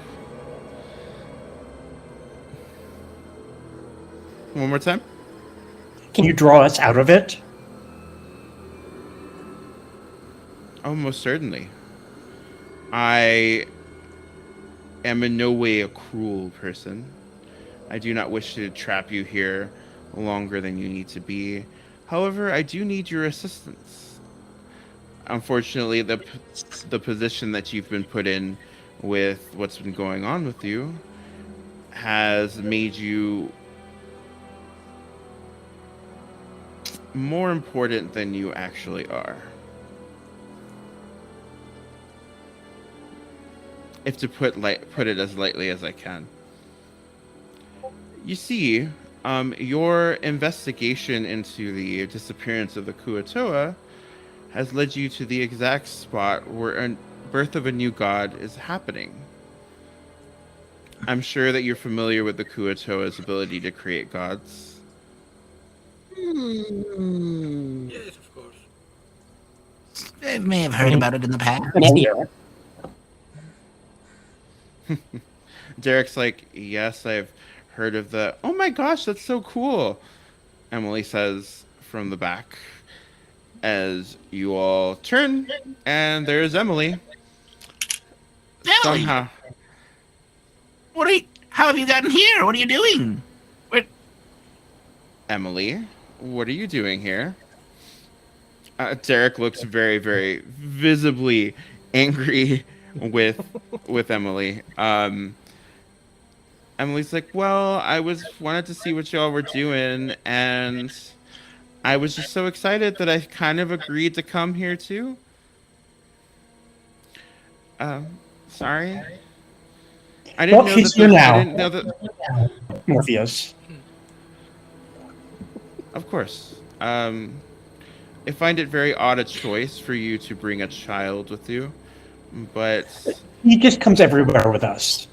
One more time? Can you draw us out of it? Oh, most certainly. I am in no way a cruel person. I do not wish to trap you here longer than you need to be. However, I do need your assistance. Unfortunately, the position that you've been put in with what's been going on with you has made you more important than you actually are. If to put it as lightly as I can. You see, your investigation into the disappearance of the Kuo-toa has led you to the exact spot where a birth of a new god is happening. I'm sure that you're familiar with the Kuo-toa's ability to create gods. Yes, of course. I may have heard about it in the past. Derek's like, yes, I've heard of the... Oh my gosh, that's so cool. Emily says from the back as you all turn, and there's Emily. Emily, Somehow. how have you gotten here? What are you doing? Emily, what are you doing here? Derek looks very, very visibly angry with Emily. Emily's like, well, I wanted to see what y'all were doing, and I was just so excited that I kind of agreed to come here too. Sorry. I didn't Well, know he's that here I now. didn't know that. Morpheus. Of course. I find it very odd a choice for you to bring a child with you, but He just comes everywhere with us.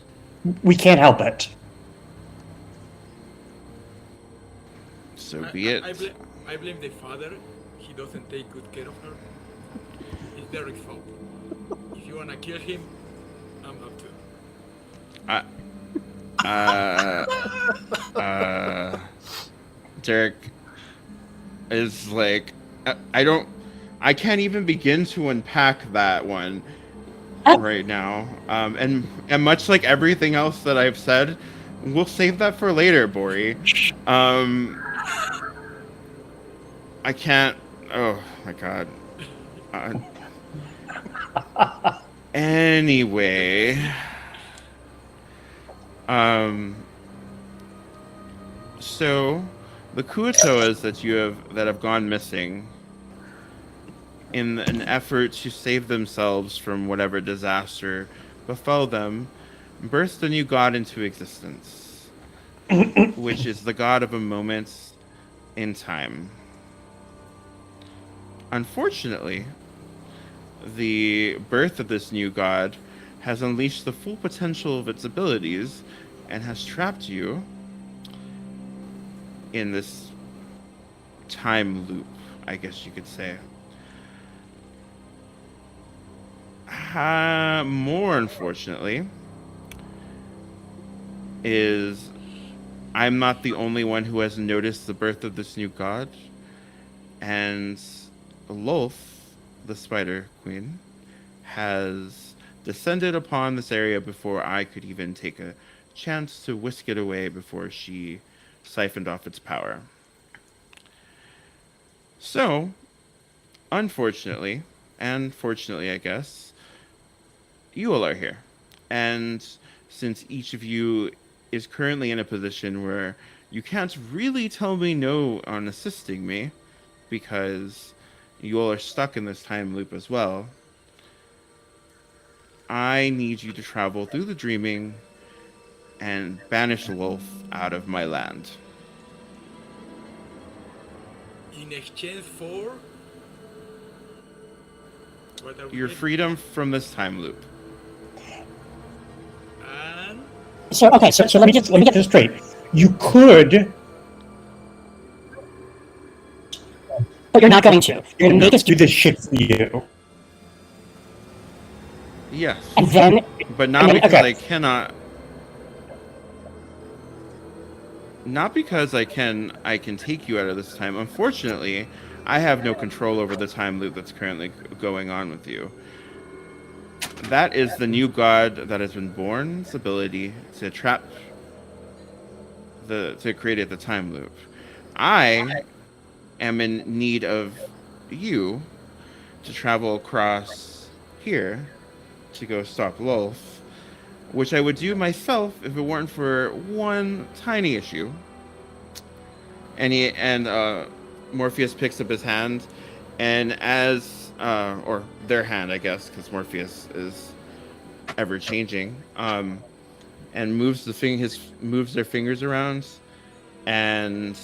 We can't help it. so be it. I blame the father. He doesn't take good care of her. It's Derek's fault. If you wanna kill him, I'm up to it. Derek is like, I can't even begin to unpack that one right now. And much like everything else that I've said, we'll save that for later, Bori. I can't. Oh my god. Anyway. So the Kuo-toas that have gone missing in an effort to save themselves from whatever disaster befell them, birthed a new god into existence, which is the god of a moment in time. Unfortunately, the birth of this new god has unleashed the full potential of its abilities and has trapped you in this time loop, I guess you could say. More unfortunately, is I'm not the only one who has noticed the birth of this new god, and Lolth, the Spider Queen, has descended upon this area before I could even take a chance to whisk it away before she siphoned off its power. So, unfortunately, and fortunately, I guess, you all are here. And since each of you is currently in a position where you can't really tell me no on assisting me, because you all are stuck in this time loop as well, I need you to travel through the dreaming and banish Lolth out of my land. In exchange for... What are we your getting? freedom from this time loop. And So okay, so let me get this straight. You could, but you're not going to. You're gonna make us do this shit for you, Yes, and then but not and then- because okay. I cannot. Not because I can take you out of this time. Unfortunately, I have no control over the time loop that's currently going on with you. That is the new god that has been born's ability to trap to create the time loop. I am in need of you to travel across here to go stop Lolth, which I would do myself if it weren't for one tiny issue. And Morpheus picks up his hand, and or their hand, I guess, because Morpheus is ever changing, and moves their fingers around, and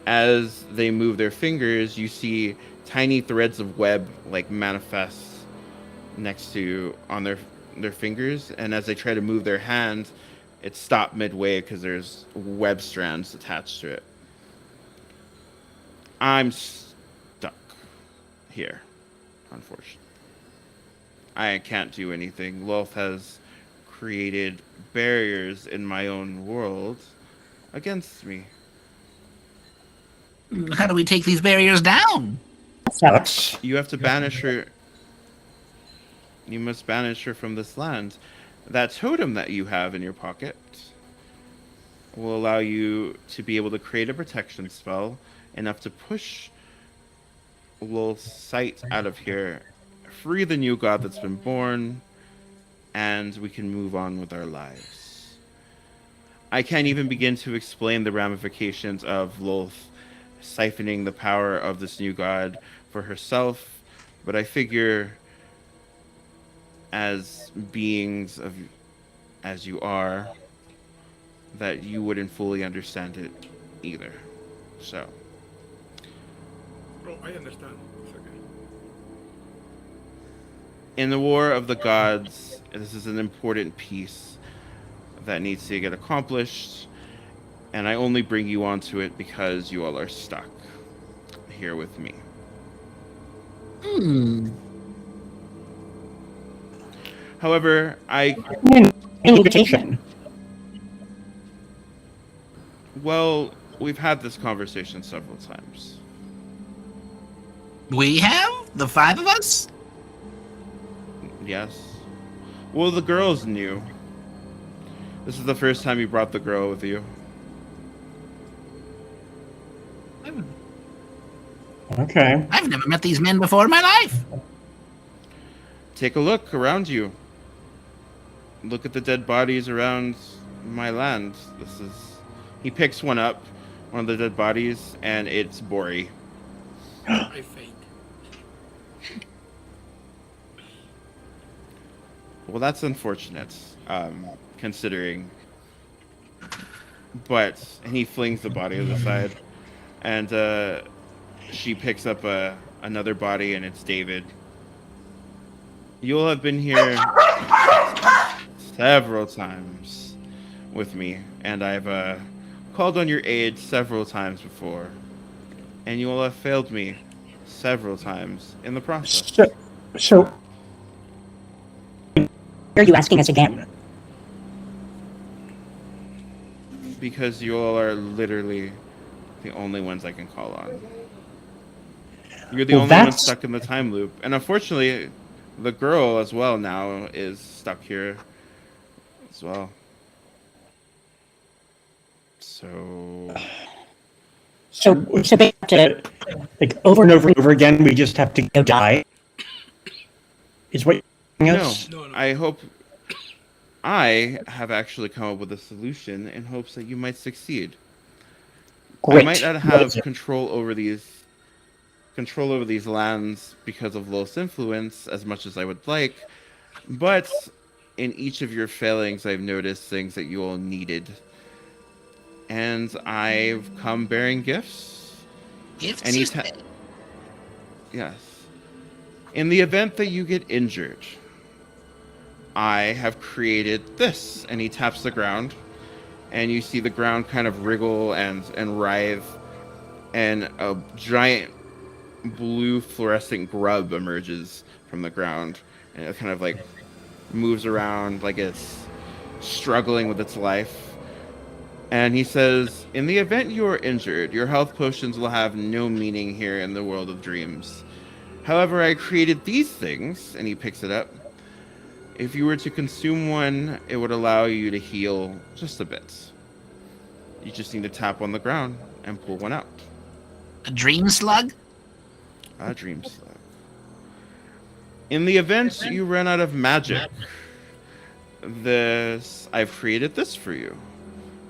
as they move their fingers, you see tiny threads of web like manifest on their fingers, and as they try to move their hand, it stopped midway because there's web strands attached to it. I'm stuck here, unfortunately. I can't do anything. Lolth has created barriers in my own world against me. How do we take these barriers down? Alex. You have to banish her. You must banish her from this land. That totem that you have in your pocket will allow you to be able to create a protection spell enough to push Lolth's sight out of here, free the new god that's been born, and we can move on with our lives. I can't even begin to explain the ramifications of Lolth siphoning the power of this new god for herself, but I figure as beings as you are, that you wouldn't fully understand it either. So, oh, I understand. It's okay. in the War of the Gods, this is an important piece that needs to get accomplished, and I only bring you onto it because you all are stuck here with me. However, Invitation. we've had this conversation several times. We have? The five of us? Yes. Well, the girl's new. This is the first time you brought the girl with you. Okay. I've never met these men before in my life. Take a look around you. Look at the dead bodies around my land. He picks one up, one of the dead bodies, and it's Bori. I faint. Well, that's unfortunate, considering. And he flings the body to the side, and she picks up another body, and it's David. You'll have been here several times with me, and I've called on your aid several times before, and you will have failed me several times in the process. So why are you asking us again? Because you all are literally the only ones I can call on. You're the Well, only one that's- stuck in the time loop, and unfortunately, the girl as well now is stuck here as well. So they have to, like, over and over and over again, we just have to go die? Is what you're telling us? No. I hope I have actually come up with a solution in hopes that you might succeed. Great. I might not have control over these lands because of Lolth's influence as much as I would like, but in each of your failings, I've noticed things that you all needed, and I've come bearing gifts. Gifts? Any you ti- said? Yes. In the event that you get injured, I have created this. And he taps the ground, and you see the ground kind of wriggle and writhe, and a giant blue fluorescent grub emerges from the ground, and it kind of like moves around like it's struggling with its life. And he says, in the event you are injured, your health potions will have no meaning here in the world of dreams. However, I created these things, and he picks it up. If you were to consume one, it would allow you to heal just a bit. You just need to tap on the ground and pull one out. A dream slug? A dream slug. In the event you run out of magic, I've created this for you.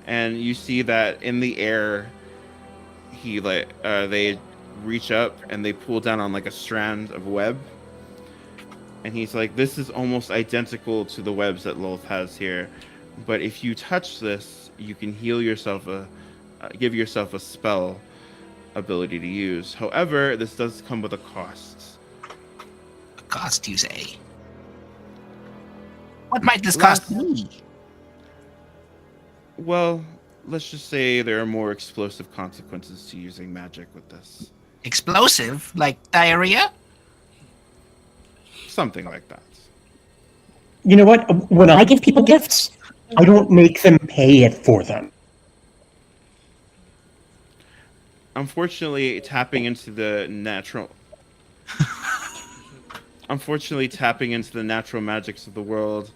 And you see that in the air, they reach up and they pull down on like a strand of web. And he's like, this is almost identical to the webs that Lolth has here. But if you touch this, you can heal yourself, give yourself a spell ability to use. However, this does come with a cost. A cost, you say? What might this cost me? Well, let's just say there are more explosive consequences to using magic with this. Explosive? Like diarrhea? Something like that. You know what? When I give people gifts, I don't make them pay it for them. Unfortunately, tapping into the natural magics of the world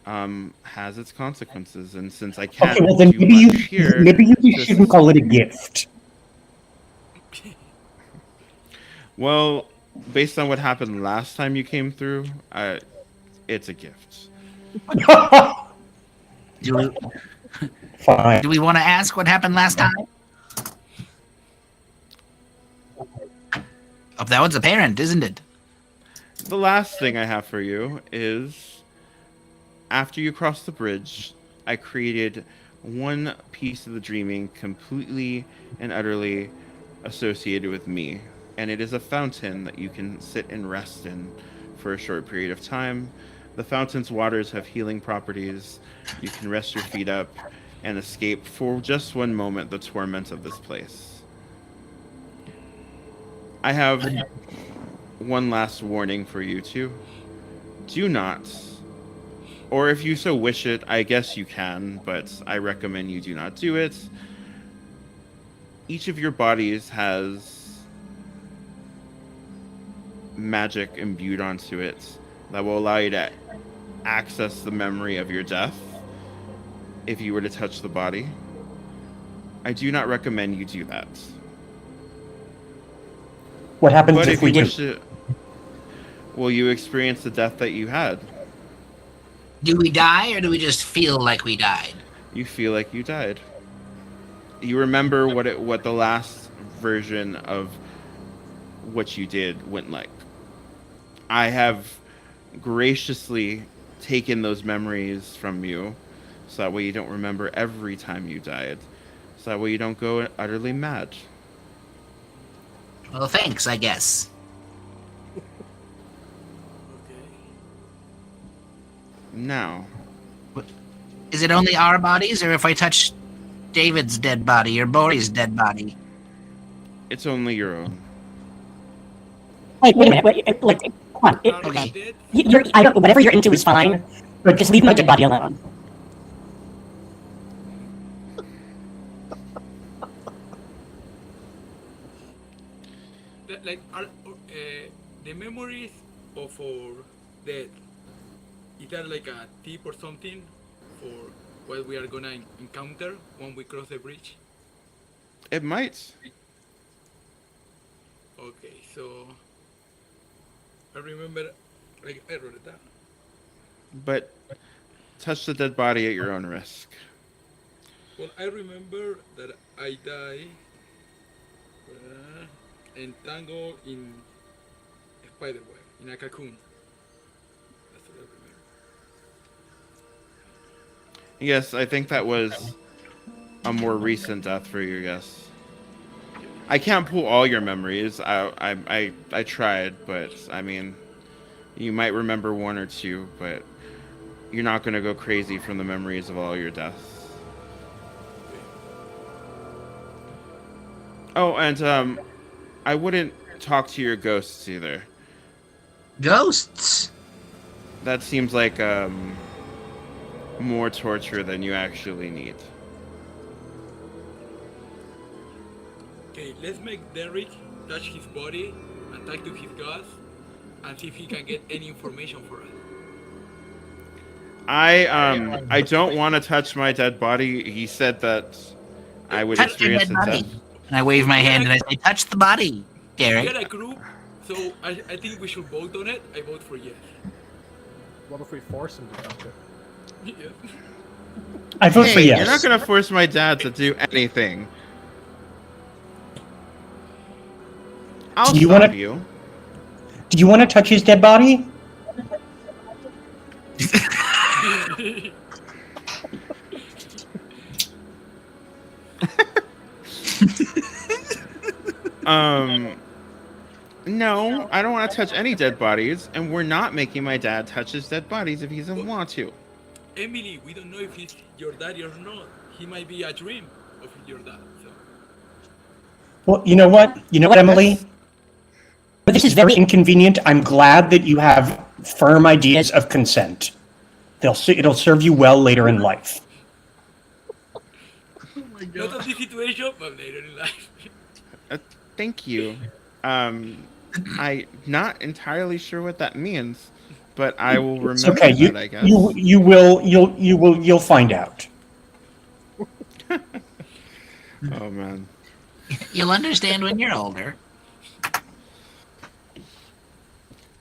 has its consequences, and since I can't Okay, well then do maybe much here, you shouldn't call it a gift. Well, based on what happened last time you came through, it's a gift. Fine. Do we want to ask what happened last time? Oh, that was apparent, isn't it? The last thing I have for you is, after you cross the bridge, I created one piece of the dreaming completely and utterly associated with me. And it is a fountain that you can sit and rest in for a short period of time. The fountain's waters have healing properties. You can rest your feet up and escape for just one moment the torment of this place. I have one last warning for you two. Do not, or if you so wish it, I guess you can, but I recommend you do not do it. Each of your bodies has magic imbued onto it that will allow you to access the memory of your death if you were to touch the body. I do not recommend you do that. What happens But if we do? wish to, will you experience the death that you had? Do we die, or do we just feel like we died? You feel like you died. You remember what the last version of what you did went like. I have graciously taken those memories from you, so that way you don't remember every time you died. So that way you don't go utterly mad. Well, thanks, I guess. Now, Is it only our bodies, or if I touch David's dead body or Bori's dead body? it's only your own. Wait a minute. Come on. Okay. I don't. Whatever you're into is fine, but just leave my dead body alone. Like, the memories of our death, is that like a tip or something for what we are gonna encounter when we cross the bridge? It might. Okay, so I remember, like, I wrote it down. But touch the dead body at your own risk. Well, I remember that I die entangled in a spider web, in a cocoon. That's what I remember. Yes, I think that was a more recent death for you, yes. I can't pull all your memories. I tried, but I mean, You might remember one or two, but you're not going to go crazy from the memories of all your deaths. Oh, and I wouldn't talk to your ghosts either. Ghosts? That seems like more torture than you actually need. Okay, let's make Derek touch his body and talk to his ghost and see if he can get any information for us. I don't want to touch my dead body. He said that I would Touch your experience dead its body. death. And I wave my hand and I say, touch the body, We Derek. got a group, so I think we should vote on it. I vote for yes. What if we force him to touch it? Yeah. I vote for Hey, yes. you're not gonna force my dad to do anything. I'll Do you stop wanna- you. Do you want to touch his dead body? No, I don't want to touch any dead bodies, and we're not making my dad touch his dead bodies if he doesn't want to. Emily, we don't know if he's your daddy or not. He might be a dream of your dad. So Well, you know what? You know what, Emily? But this is very inconvenient. I'm glad that you have firm ideas of consent. It'll serve you well later in life. not of this situation, but later in life. Thank you. I'm not entirely sure what that means, but I will remember It's okay. that, I guess. You'll find out. Oh man. You'll understand when you're older.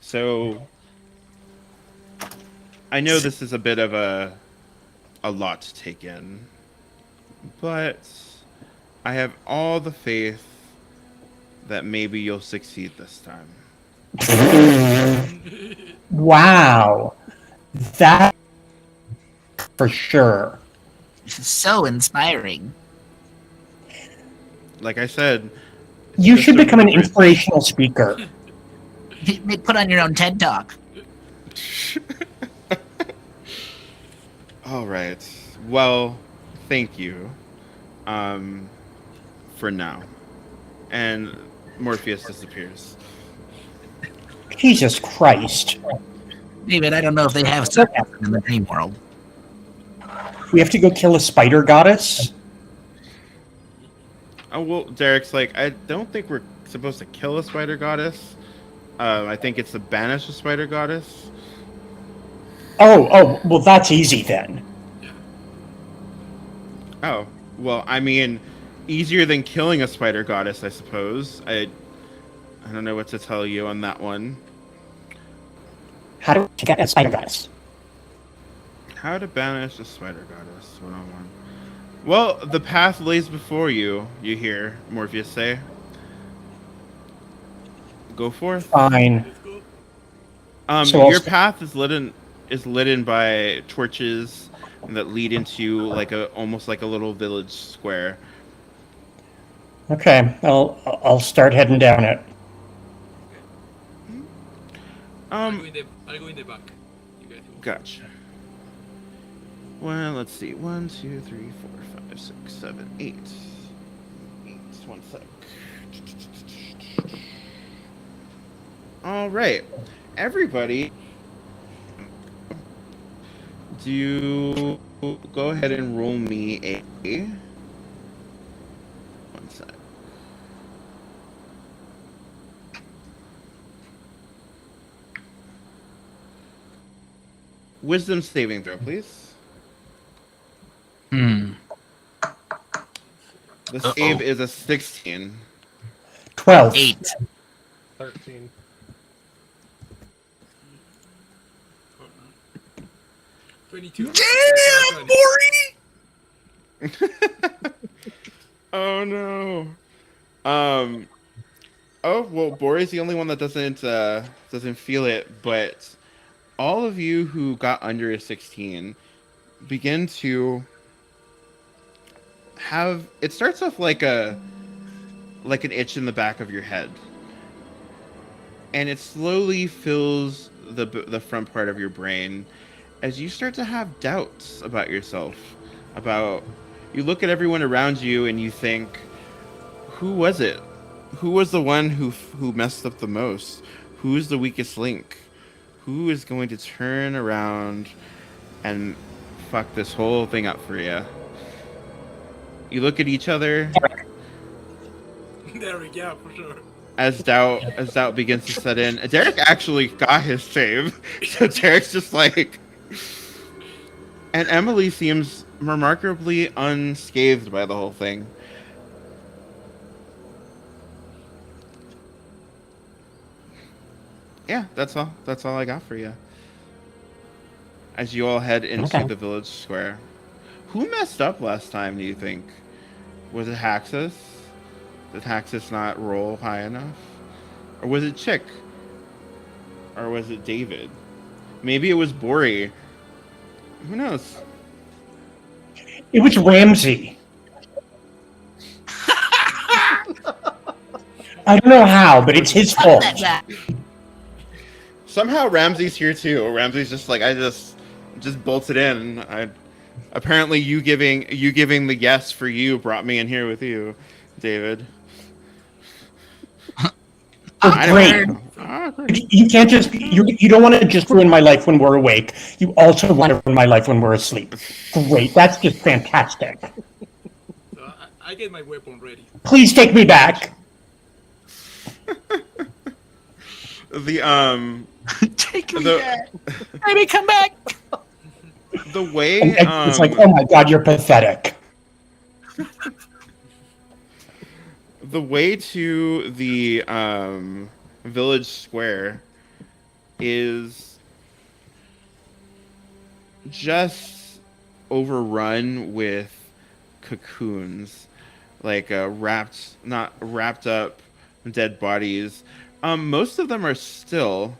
So I know this is a bit of a lot to take in, but I have all the faith that maybe you'll succeed this time. Wow. That for sure. So inspiring. Like I said, You just should become an remember- inspirational speaker. Put on your own TED Talk. All right. Well, thank you. For now. And Morpheus disappears. Jesus Christ. David, I don't know if they have sarcasm in the dream world. We have to go kill a spider goddess? Oh well, Derek's like, I don't think we're supposed to kill a spider goddess. I think it's to banish a spider goddess. Oh, well, that's easy then. Oh, well, I mean, easier than killing a spider goddess, I suppose. I don't know what to tell you on that one. How do we get a spider goddess? How to banish a spider goddess 101. Well, the path lays before you, you hear Morpheus say. Go forth. Fine. Let's go. So I'll Your st- path is lit by torches that lead into like almost like a little village square. Okay, I'll start heading down it. I'll go in the back. You guys go. Gotcha. Well, let's see. 1, 2, 3, 4, 5, 6, 7, 8. Just one sec. All right, everybody. Do you go ahead and roll me a? One sec. Wisdom saving throw, please. The save is a 16. 12. 8. 13. 22. Oh no. Oh well, Bori's the only one that doesn't feel it, but all of you who got under a 16 begin to have. It starts off like an itch in the back of your head, and it slowly fills the front part of your brain as you start to have doubts about yourself. You look at everyone around you and you think, who was it? Who was the one who messed up the most? Who's the weakest link? Who is going to turn around and fuck this whole thing up for you? You look at each other. Derek, yeah, for sure. As doubt begins to set in. Derek actually got his save, so Derek's just like. And Emily seems remarkably unscathed by the whole thing. Yeah, that's all. That's all I got for you. As you all head into the village square. Who messed up last time, do you think? Was it Haxus? Did Haxus not roll high enough? Or was it Chick? Or was it David? Maybe it was Bori. Who knows? It was Ramsey. I don't know how, but it's his fault. Somehow Ramsey's here too. Ramsey's just like, I just bolted in. Apparently you giving the yes for you brought me in here with you, David. Great. You can't just you don't want to just ruin my life when we're awake. You also want to ruin my life when we're asleep. Great. That's just fantastic. So I get my weapon ready. Please take me back. Take me back. Baby, come back. The way It's like, oh my god, you're pathetic. the way to the village square is just overrun with cocoons, like not wrapped up dead bodies. Most of them are still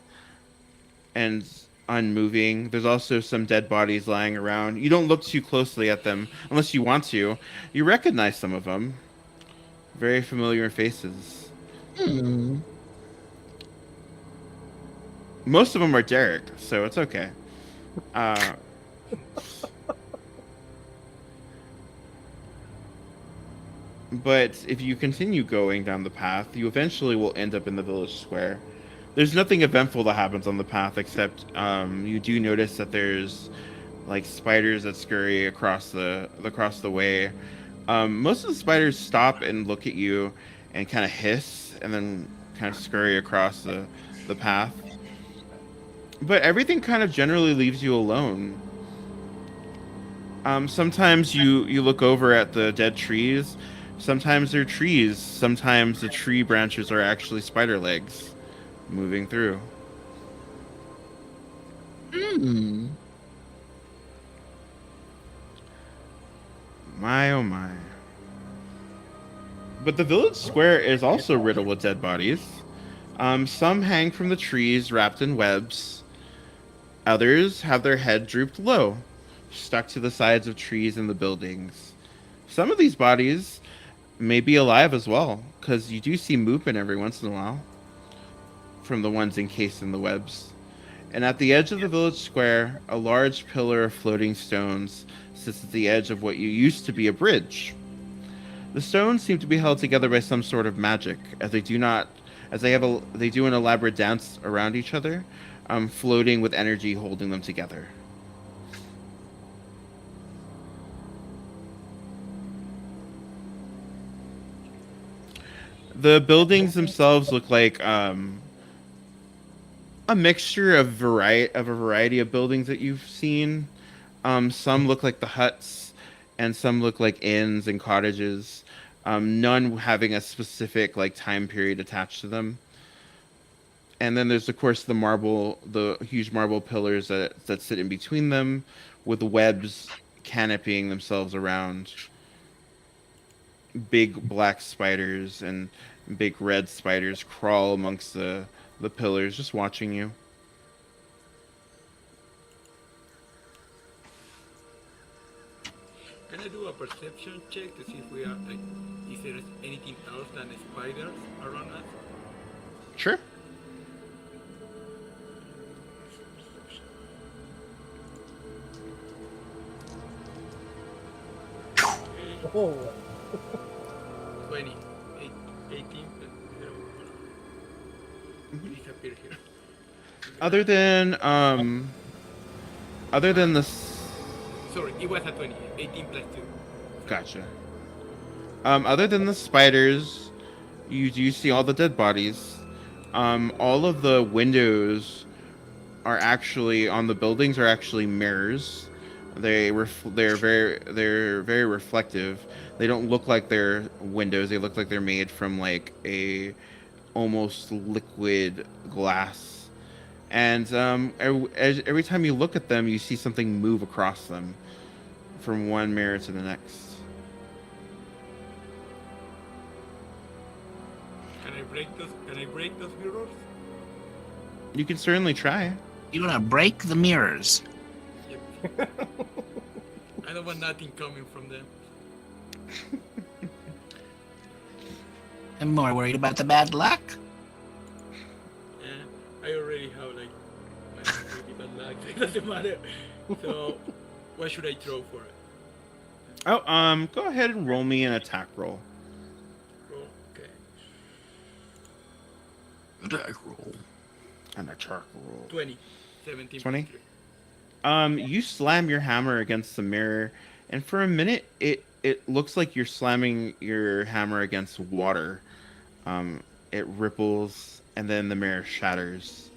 and unmoving. There's also some dead bodies lying around. You don't look too closely at them unless you want to. You recognize some of them. Very familiar faces. Most of them are Derek, so it's okay. But if you continue going down the path, you eventually will end up in the village square. There's nothing eventful that happens on the path except you do notice that there's like spiders that scurry across the way. Most of the spiders stop and look at you and kind of hiss and then kind of scurry across the path. But everything kind of generally leaves you alone. Sometimes you look over at the dead trees. Sometimes they're trees. Sometimes the tree branches are actually spider legs moving through. My oh my. But the village square is also riddled with dead bodies. Some hang from the trees wrapped in webs. Others have their head drooped low, stuck to the sides of trees and the buildings. Some of these bodies may be alive as well, because you do see movement every once in a while from the ones encased in the webs. And at the edge of the village square, a large pillar of floating stones sits at the edge of what used to be a bridge. The stones seem to be held together by some sort of magic, as they do an elaborate dance around each other, floating with energy holding them together. The buildings themselves look like a mixture of a variety of buildings that you've seen. Some look like the huts, and some look like inns and cottages. None having a specific like time period attached to them. And then there's of course the huge marble pillars that sit in between them, with webs canopying themselves around. Big black spiders and big red spiders crawl amongst the pillars, just watching you. Can I do a perception check to see if we are like, is there anything else than spiders around us? Sure. Oh. 20. 18 plus 0. Disappear here. Other than this, Sorry, it was a 20. 18 plus 2. gotcha. Other than the spiders, you do see all the dead bodies. All of the windows are actually on the buildings are actually mirrors. They're very reflective. They don't look like they're windows. They look like they're made from like a almost liquid glass. And every time you look at them, you see something move across them from one mirror to the next. Can I break those? Can I break those mirrors? You can certainly try. You wanna break the mirrors? Yep. I don't want nothing coming from them. I'm more worried about the bad luck. I already have like my really bad luck. It doesn't matter. So, what should I throw for it? Oh, go ahead and roll me an attack roll. Roll. Okay. Attack roll. An attack roll. 20. 17. 20? You slam your hammer against the mirror, and for a minute, it looks like you're slamming your hammer against water. It ripples, and then the mirror shatters.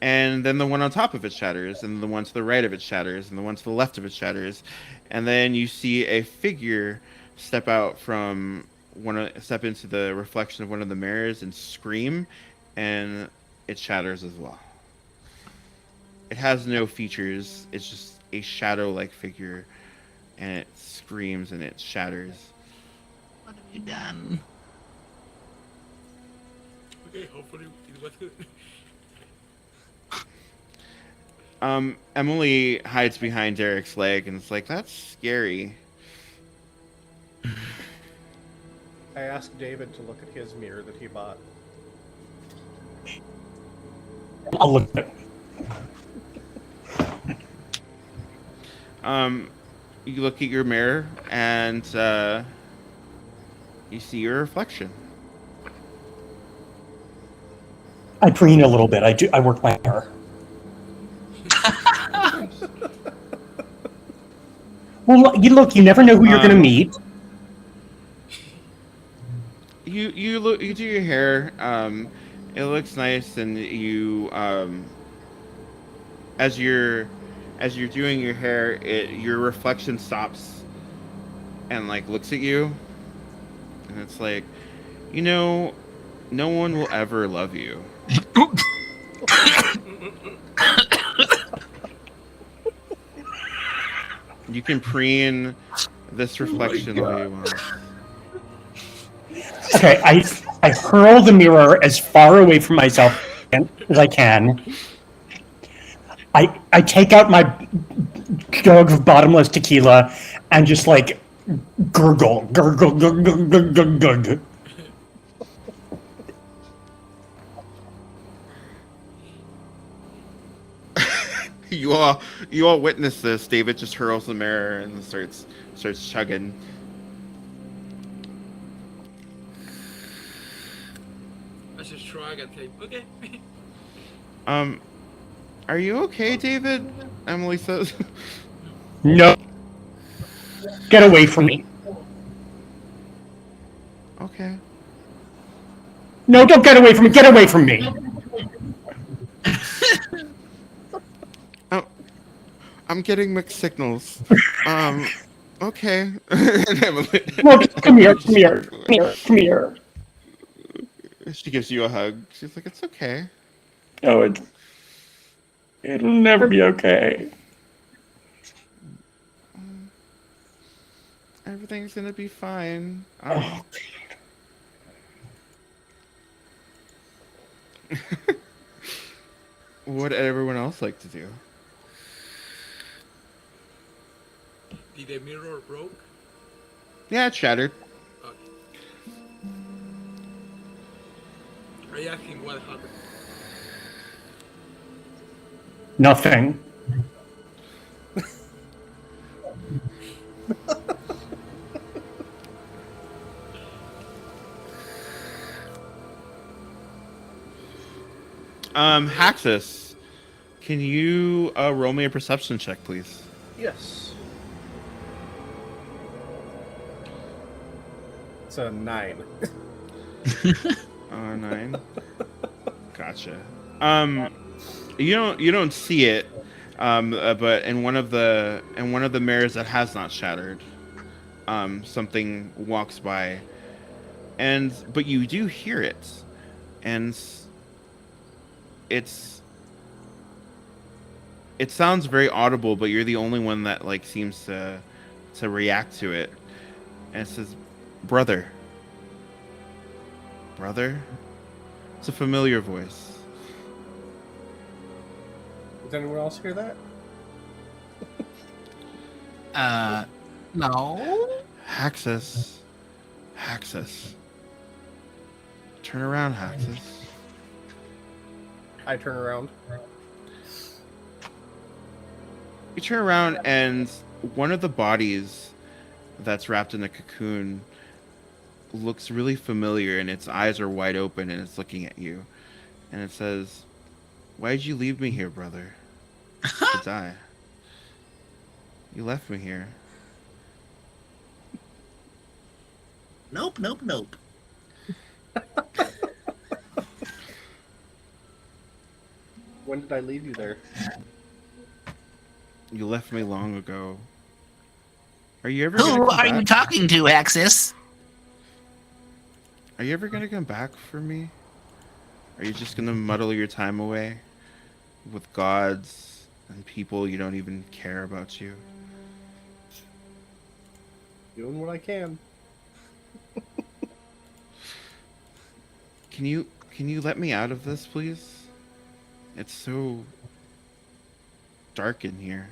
And then the one on top of it shatters, and the one to the right of it shatters, and the one to the left of it shatters. And then you see a figure step out from step into the reflection of one of the mirrors and scream, and it shatters as well. It has no features. It's just a shadow-like figure, and it screams and it shatters. What have you done? Okay, hopefully it was good. Emily hides behind Derek's leg, and it's like, that's scary. I asked David to look at his mirror that he bought. I'll look at it. You look at your mirror, and you see your reflection. I preen a little bit. I work my hair. Well, you never know who you're going to meet. You do your hair. It looks nice, and you as you're doing your hair, your reflection stops and like looks at you, and it's like, no one will ever love you. You can preen this reflection the way you want. Okay, I hurl the mirror as far away from myself as I can. I take out my jug of bottomless tequila and just like gurgle. You all witness this. David just hurls the mirror and starts chugging. I just shrug and say, okay. Are you okay, David? Emily says. No. Get away from me. Okay. No, don't get away from me. Get away from me. Oh, I'm getting mixed signals. Okay. No, come here. She gives you a hug. She's like, it's okay. No, it'll never be okay. Everything's gonna be fine. What would everyone else like to do? Did the mirror broke? Yeah, it shattered. I asked him what happened. Nothing. Haxus, can you roll me a perception check, please? Yes. It's a 9. 9. Gotcha. You don't see it, but in one of the mirrors that has not shattered, something walks by, but you do hear it, and it sounds very audible, but you're the only one that like seems to react to it, and it says, "Brother." Brother? It's a familiar voice. Does anyone else hear that? No. Haxus. Turn around, Haxus. I turn around. You turn around, and one of the bodies that's wrapped in a cocoon looks really familiar, and its eyes are wide open, and it's looking at you. And it says, "Why'd you leave me here, brother? To die. You left me here." Nope. When did I leave you there? You left me long ago. Are you ever gonna Who come are you back? talking to, Axis? Are you ever gonna come back for me? Are you just gonna muddle your time away with gods and people you don't even care about you? Doing what I can. Can you let me out of this, please? It's so dark in here.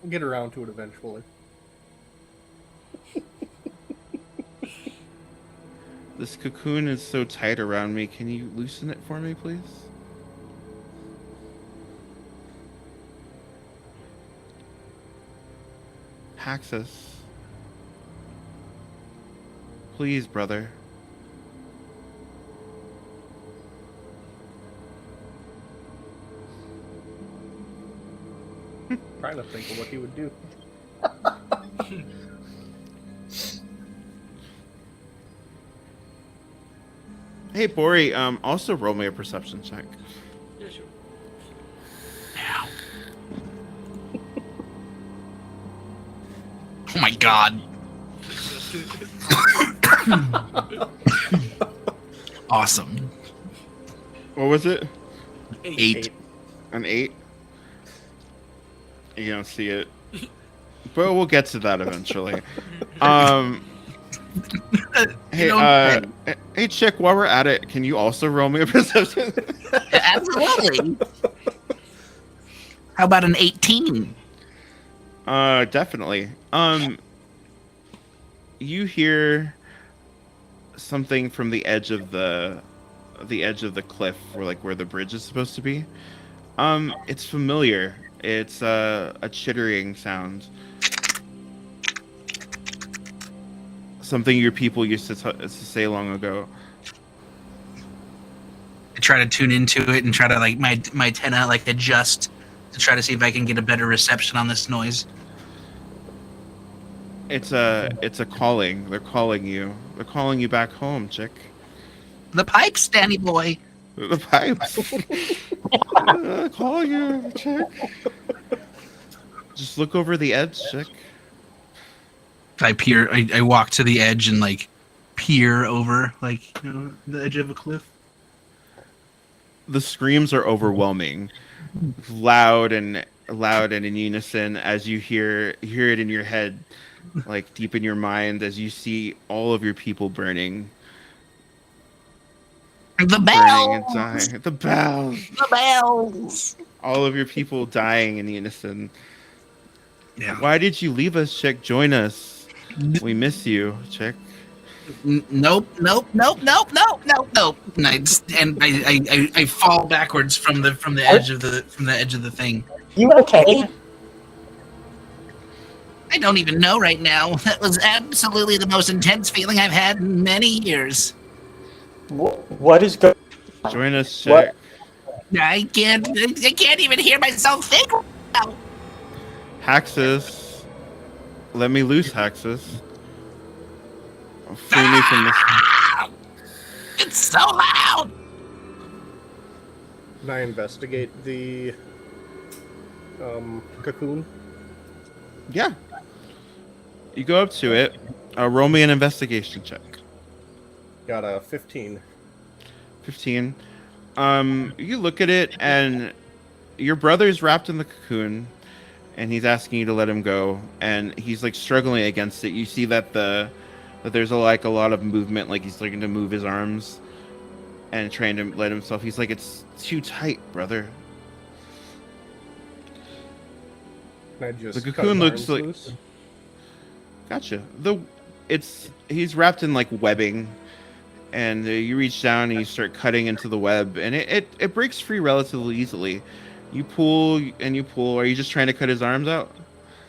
We'll get around to it eventually. This cocoon is so tight around me. Can you loosen it for me, please? Haxus. Please, brother. Trying to think of what he would do. Hey, Bori, also roll me a perception check. Yeah, sure. Oh my god. Awesome. What was it? 8. An 8? You don't see it. But we'll get to that eventually. Hey, hey, chick, while we're at it, can you also roll me a perception? Absolutely. How about an 18? Definitely. You hear something from the edge of the cliff, where the bridge is supposed to be. It's familiar. It's a chittering sound. Something your people used to say long ago. I try to tune into it and try to my antenna adjust to try to see if I can get a better reception on this noise. It's a calling. They're calling you. They're calling you back home, chick. The pipes, Danny boy. The pipes. Calling you, chick. Just look over the edge, chick. I walk to the edge and peer over the edge of a cliff. The screams are overwhelming, loud and in unison as you hear it in your head, deep in your mind, as you see all of your people burning. The Burning bells. and dying. The bells. The bells. All of your people dying in unison. Yeah. Why did you leave us, chick? Join us. We miss you, chick. Nope. And I fall backwards from the edge of the thing. You okay? I don't even know right now. That was absolutely the most intense feeling I've had in many years. What is going? Join us, What? check. I can't even hear myself think. Now. Haxus. Let me loose, Haxus. Free me from this. It's so loud. Can I investigate the cocoon? Yeah. You go up to it. Roll me an investigation check. Got a 15. 15. You look at it, and your brother's wrapped in the cocoon, and he's asking you to let him go, and he's like struggling against it. You see that that there's a lot of movement, like he's looking to move his arms and trying to let himself. He's like, it's too tight, brother. Can I just The cut cocoon his looks arms like- loose? Gotcha. He's wrapped in like webbing, and you reach down and you start cutting into the web, and it breaks free relatively easily. You pull and you pull. Are you just trying to cut his arms out?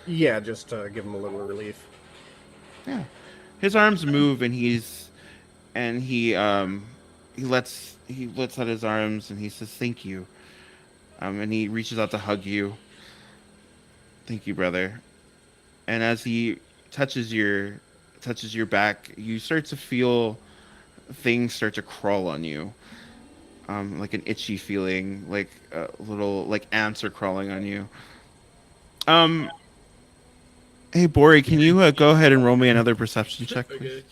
Yeah, just to give him a little relief. Yeah. His arms move, and he lets out his arms, and he says, "Thank you." And he reaches out to hug you. Thank you, brother. And as he touches your back, you start to feel things start to crawl on you, like an itchy feeling, like little like ants are crawling on you. Hey Bori, can you go ahead and roll me another perception check, please?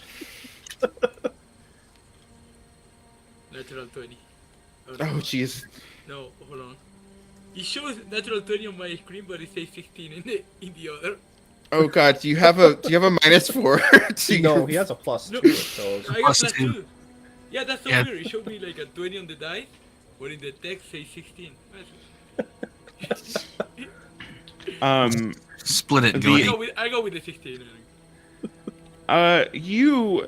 Okay. Natural 20. Oh jeez. No, hold on. It shows natural 20 on my screen, but it says 16 in the other. Oh god, do you have a -4? to No, your- he has a plus No. 2, so I got Plus plus two. 2. Yeah, that's so Yeah. weird. It showed me like a 20 on the dice, but in the text says 16. Split it. The- Go I ahead. go with the 16. You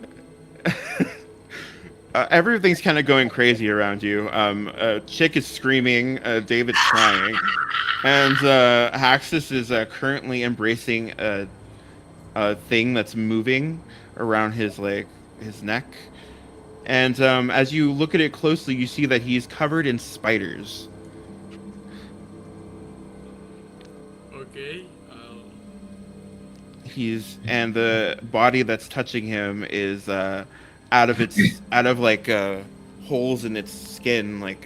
everything's kind of going crazy around you. Chick is screaming, David's crying, and Haxus is currently embracing a thing that's moving around his neck. And as you look at it closely, you see that he's covered in spiders. Okay. And the body that's touching him is out of like holes in its skin, like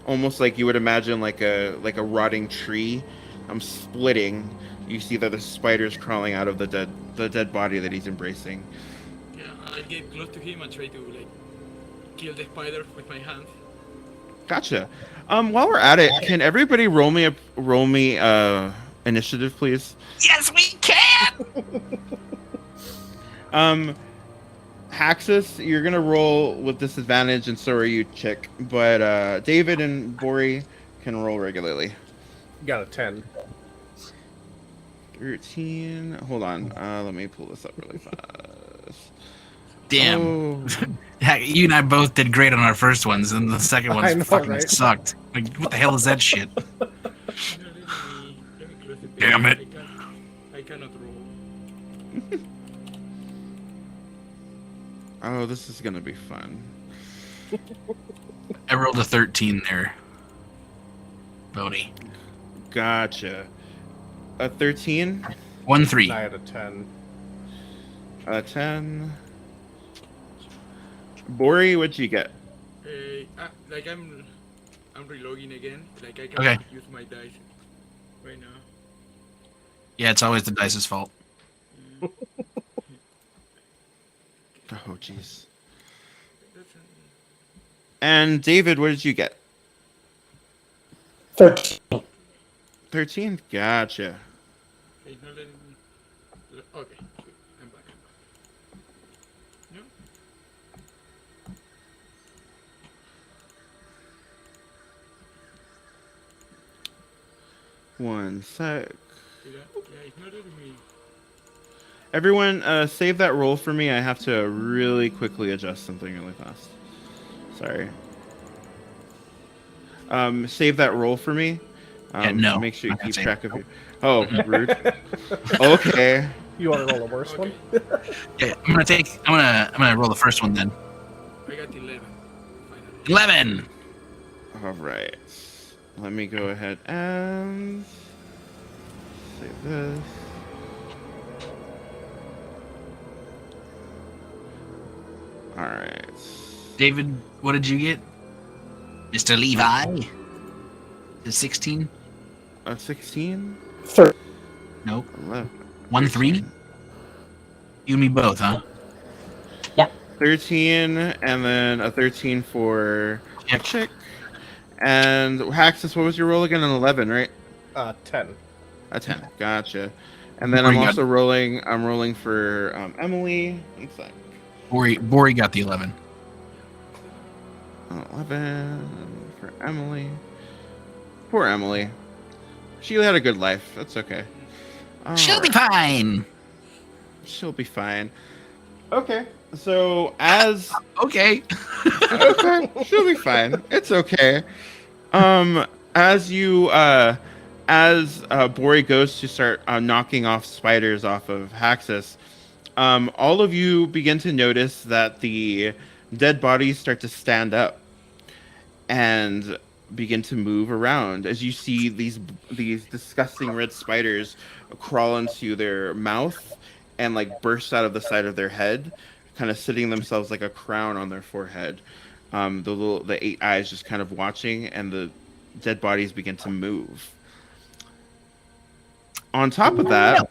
almost like you would imagine like a rotting tree. Splitting. You see that the spiders crawling out of the dead body that he's embracing. Yeah, I get close to him and try to like kill the spider with my hands. Gotcha. While we're at it, can everybody roll me initiative, please? Yes, we can. Haxus, you're gonna roll with disadvantage, and so are you, Chick. But David and Bori can roll regularly. got a 10. 13. Hold on. Let me pull this up really fast. Damn. Oh. Heck, you and I both did great on our first ones, and the second I ones know, fucking right? sucked. Like, what the hell is that shit? Let me close the page. Damn it. I cannot roll. Oh, this is gonna be fun. I rolled a 13 there. Bodhi. Gotcha. A 13, 1-3. I had a 10. a 10. Bori, what'd you get? Like I'm relogging again. Like I Okay. can use my dice right now. Yeah, it's always the dice's fault. Oh, jeez. And David, what did you get? 13. 13? Gotcha. Okay, not letting me. Okay, sweet. I'm back. No? One sec. Yeah, it's not letting me. Everyone, save that roll for me. I have to really quickly adjust something really fast. Sorry. Save that roll for me. no, Make sure you I'm not keep saving track of it. Oh, rude. Okay. You want to roll a worse one? Yeah, I'm gonna roll the first one then. I got 11. Finally. 11. All right. Let me go ahead and save this. All right. David, what did you get? Mr. Levi? Is 16? 16? Nope. 11. 1 3? You and me both, huh? 13, and then a 13 for Yep. Chick. And Haxus, what was your roll again? An 11, right? 10. A 10. Gotcha. And then Bori I'm got- also rolling. I'm rolling for Emily. One sec. Bori got the 11. 11 for Emily. Poor Emily. She had a good life. That's okay. She'll be Alright. fine. She'll be fine. Okay. So as Okay. okay, she'll be fine. It's okay. As you as Bori goes to start knocking off spiders off of Haxus, all of you begin to notice that the dead bodies start to stand up and begin to move around as you see these disgusting red spiders crawl into their mouth and like burst out of the side of their head, kind of sitting themselves like a crown on their forehead. The 8 eyes just kind of watching, and the dead bodies begin to move. On top of that,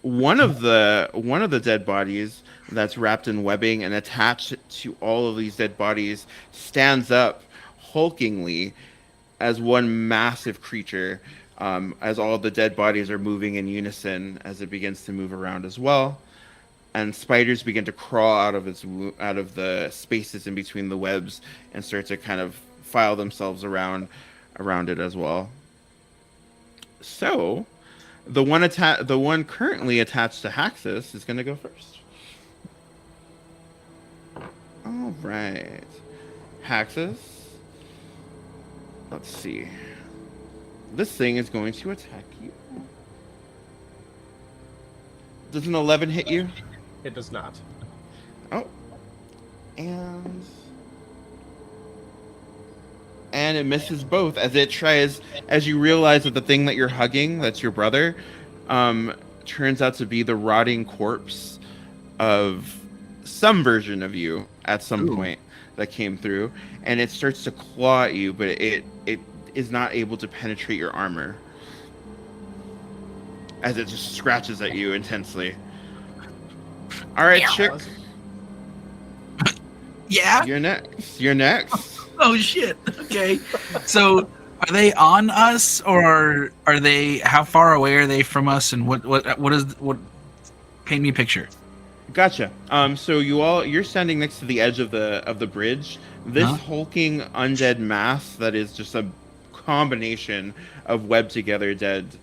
one of the dead bodies that's wrapped in webbing and attached to all of these dead bodies stands up hulkingly as one massive creature, as all the dead bodies are moving in unison as it begins to move around as well. And spiders begin to crawl out of the spaces in between the webs and start to kind of file themselves around it as well. So, the one currently attached to Haxus is going to go first. All right, Haxus. Let's see. This thing is going to attack you. Does an 11 hit you? It does not. Oh. And it misses both as it tries, as you realize that the thing that you're hugging, that's your brother, turns out to be the rotting corpse of some version of you at some point that came through, and it starts to claw at you, but it is not able to penetrate your armor as it just scratches at you intensely. All right, Chick, Yeah? you're next. Oh, shit. Okay. So, are they on us, or are they, how far away are they from us, and what paint me a picture. Gotcha. So you're standing next to the edge of the bridge. This hulking undead mass that is just a combination of webbed together dead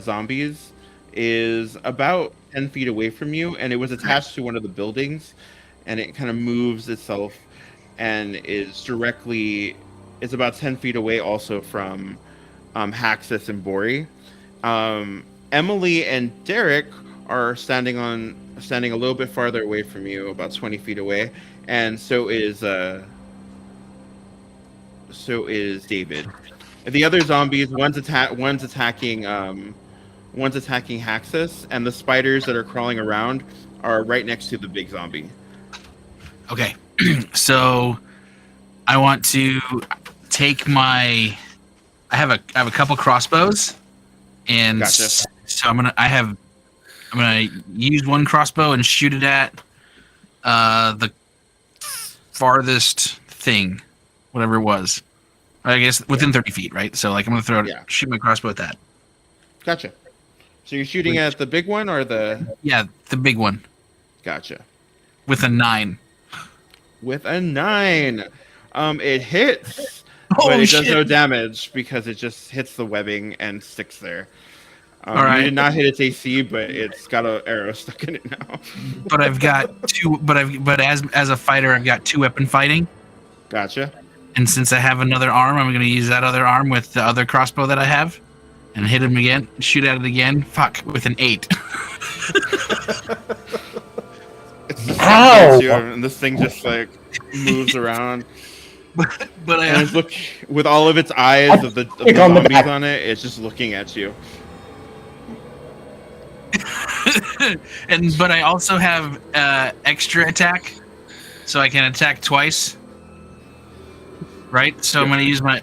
zombies is about 10 feet away from you, and it was attached to one of the buildings, and it kind of moves itself and is about 10 feet away also from Haxus and Bori. Emily and Derek are standing a little bit farther away from you, about 20 feet away, and so is David. The other zombies, one's attacking Haxus, and the spiders that are crawling around are right next to the big zombie. Okay. So, I want to take I have a couple crossbows, and Gotcha. so I'm gonna use one crossbow and shoot it at the farthest thing, whatever it was. I guess within 30 feet, right? So like I'm gonna shoot my crossbow at that. Gotcha. So you're shooting at the big one or the? Yeah, the big one Gotcha. with a 9. With a 9, it hits, Oh, but it does shit. no damage because it just hits the webbing and sticks there. All right. You did not hit its AC, but it's got an arrow stuck in it now. But I've got two. But as a fighter, I've got 2 weapon fighting. Gotcha. And since I have another arm, I'm going to use that other arm with the other crossbow that I have and hit him again, shoot at it again. Fuck, with an 8. It's just Ow! hits you, and this thing just like moves around. but And I it's look with all of its eyes of the Click on the zombies back. on it. It's just looking at you. but I also have extra attack, so I can attack twice. Right, so I'm gonna use my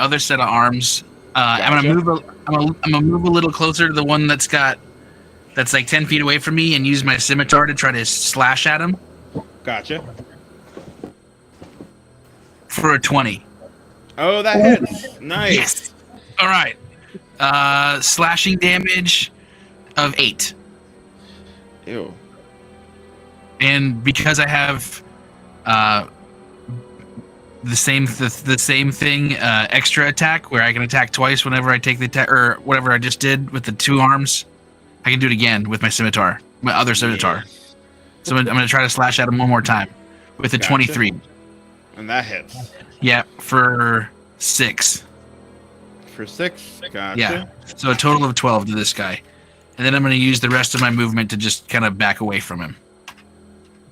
other set of arms. I'm Gotcha. gonna move a little closer to the one that's like 10 feet away from me, and use my scimitar to try to slash at him Gotcha. for a 20. Oh, that hits. Nice. Yes. All right. Slashing damage of 8, Ew. and because I have the same thing, extra attack where I can attack twice whenever I take the attack, or whatever I just did with the 2 arms, I can do it again with my scimitar, my other scimitar. So I'm gonna try to slash at him one more time with a Gotcha. 23. And that hits. Yeah, for 6. For 6. Gotcha. Yeah, so a total of 12 to this guy, and then I'm gonna use the rest of my movement to just kind of back away from him.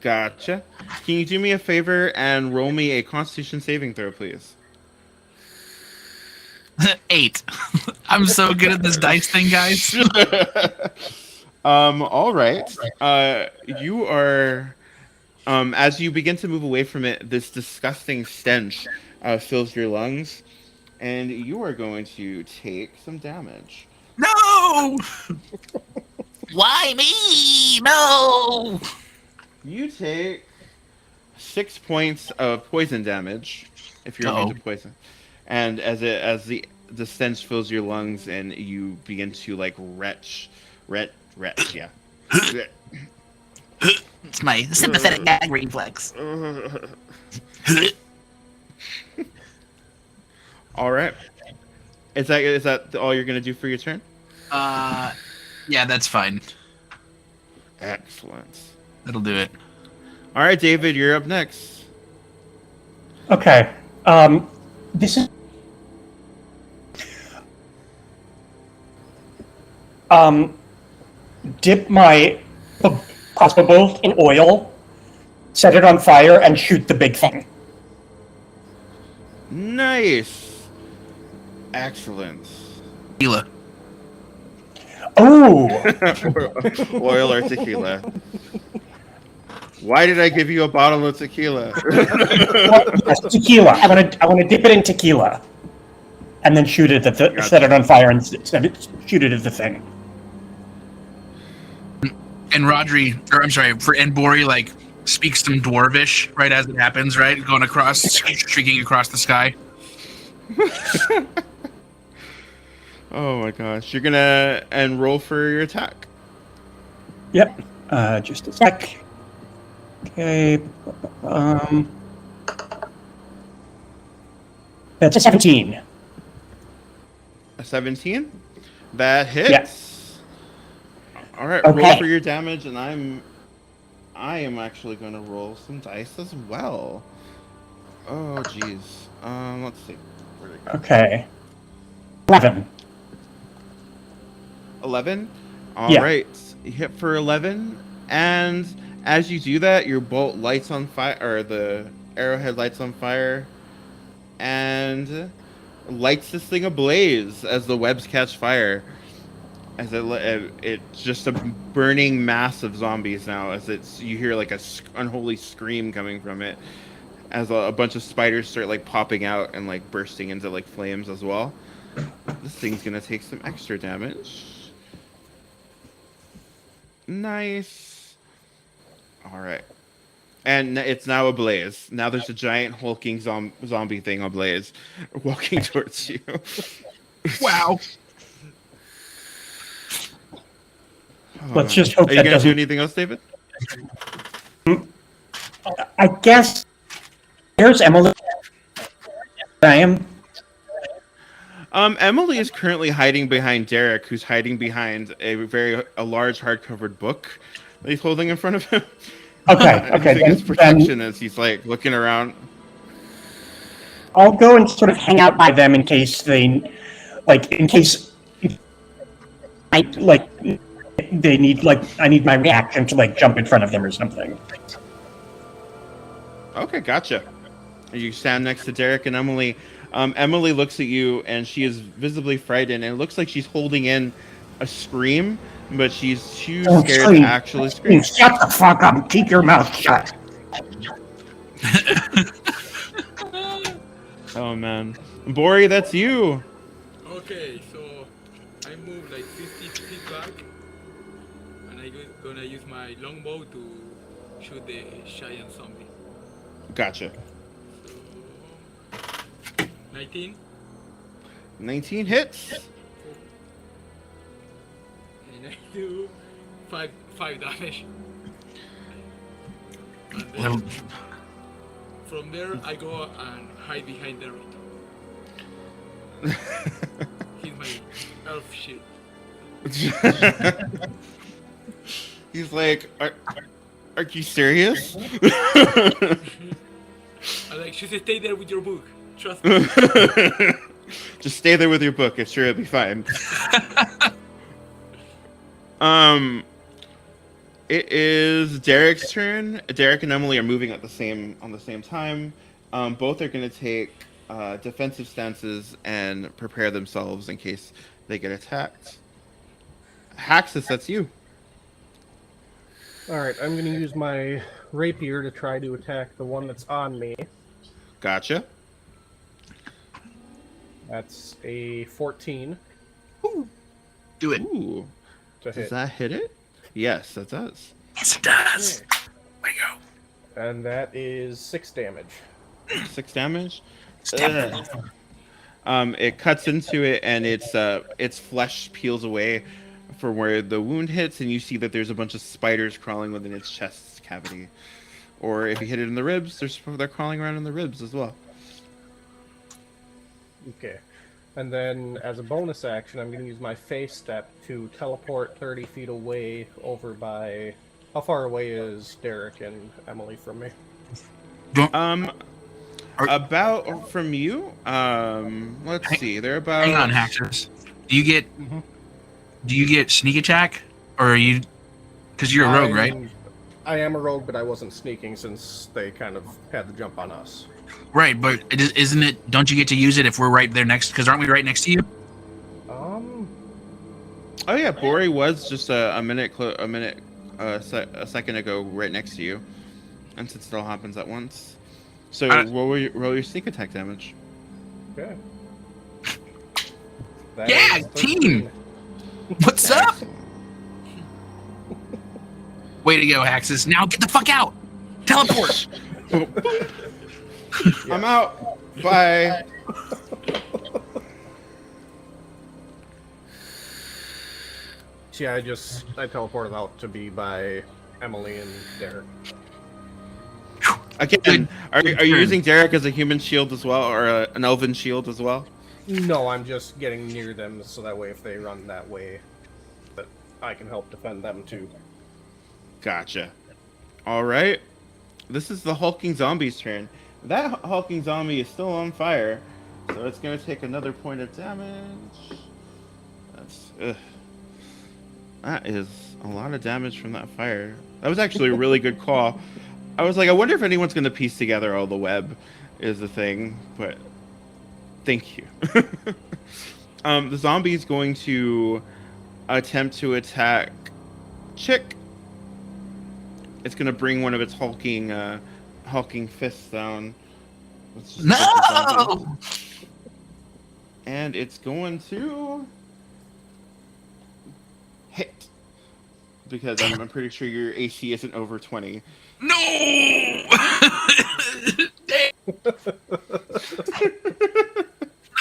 Gotcha. Can you do me a favor and roll me a Constitution saving throw, please? 8. I'm so good at this dice thing, guys. All right. You are, as you begin to move away from it, this disgusting stench fills your lungs, and you are going to take some damage. No! Why me? No! You take 6 points of poison damage if you're immune to poison, and as the stench fills your lungs and you begin to like retch, yeah. It's my sympathetic gag reflex. All right. Is that all you're gonna do for your turn? Yeah, that's fine. Excellent. That'll do it. All right, David, you're up next. Okay. This is. Dip my crossbow bolt in oil, set it on fire, and shoot the big thing. Nice. Excellent. Tequila. Oh, Oil or tequila. Why did I give you a bottle of tequila? yes, tequila. I want to dip it in tequila, and then shoot it at the Gotcha. set it on fire and shoot it at the thing. And Bori, like, speaks some Dwarvish right as it happens, right? Going across, streaking across the sky. Oh my gosh. You're gonna roll for your attack. Yep. Just a sec. Okay. That's a 17. A 17? That hits. All right, roll Okay. for your damage, and I am actually going to roll some dice as well. Oh, jeez. Let's see. Where'd it go? Okay. 11. 11? All Yeah. right. You hit for 11, and as you do that, your bolt lights on fire, or the arrowhead lights on fire, and lights this thing ablaze as the webs catch fire. As it's just a burning mass of zombies now. As you hear like a unholy scream coming from it, as a bunch of spiders start like popping out and like bursting into like flames as well. This thing's gonna take some extra damage. Nice. All right, and it's now ablaze. Now there's a giant hulking zombie thing ablaze, walking towards you. Wow. Let's just hope Are you that gonna do doesn't. anything else, David? I guess. There's Emily. I am. Emily is currently hiding behind Derek, who's hiding behind a large hardcovered book that he's holding in front of him. Okay. Okay. Using his Then protection as he's like looking around. I'll go and sort of hang out by them in case they, like, in case I like they need I need my reaction to like jump in front of them or something. Okay, gotcha. You stand next to Derek and Emily. Emily looks at you, and she is visibly frightened. And it looks like she's holding in a scream, but she's too Don't scared scream. to actually scream. Shut the fuck up and keep your mouth shut. Oh man, Bori, that's you. Okay, so I move like 50 feet back, and I'm gonna use my longbow to shoot the giant zombie. Gotcha. So 19, 19 hits. and I do five damage. And then Little- from there, I go and hide behind Derek. He's my elf shield. He's like, are you serious? I like, just stay there with your book. Trust me. Just stay there with your book. I'm sure it'll be fine. It is Derek's turn. Derek and Emily are moving at the same time. Both are going to take defensive stances and prepare themselves in case they get attacked. Haxus, that's you. All right, I'm going to use my rapier to try to attack the one that's on me. Gotcha. That's a 14 Do it. Ooh, to does hit. that hit it? Yes, that does. Yes, it does. Way to go. And that is 6 damage. 6 damage. Stab Ugh. It cuts into it, and its flesh peels away from where the wound hits, and you see that there's a bunch of spiders crawling within its chest cavity. Or if you hit it in the ribs, they're crawling around in the ribs as well. Okay. And then, as a bonus action, I'm going to use my face step to teleport 30 feet away over by... How far away is Derek and Emily from me? About from you. Let's see. They're about. Hang on, Haxus. Do you get Mhm. do you get sneak attack, or are you? Because you're a rogue, right? I am a rogue, but I wasn't sneaking since they kind of had the jump on us. Right, but isn't it? Don't you get to use it if we're right there next? Because aren't we right next to you? Oh yeah, Bori was just a second ago right next to you, and it still happens at once. So roll your sneak attack damage. Okay. That Yeah, is team. 13. What's up? Way to go, Haxus. Now get the fuck out. Teleport. I'm out. Bye. Yeah, I teleported out to be by Emily and Derek. Again, are you using Derek as a human shield as well, or an elven shield as well? No, I'm just getting near them so that way if they run that way, that I can help defend them too. Gotcha. All right. This is the hulking zombie's turn. That hulking zombie is still on fire, so it's gonna take another point of damage. That is a lot of damage from that fire. That was actually a really good call. I was like, I wonder if anyone's gonna piece together all the web, is the thing, but thank you. The zombie is going to attempt to attack Chick. It's gonna bring one of its hulking fists down. Let's just get the zombie. No. And it's going to hit because I'm pretty sure your AC isn't over 20. No.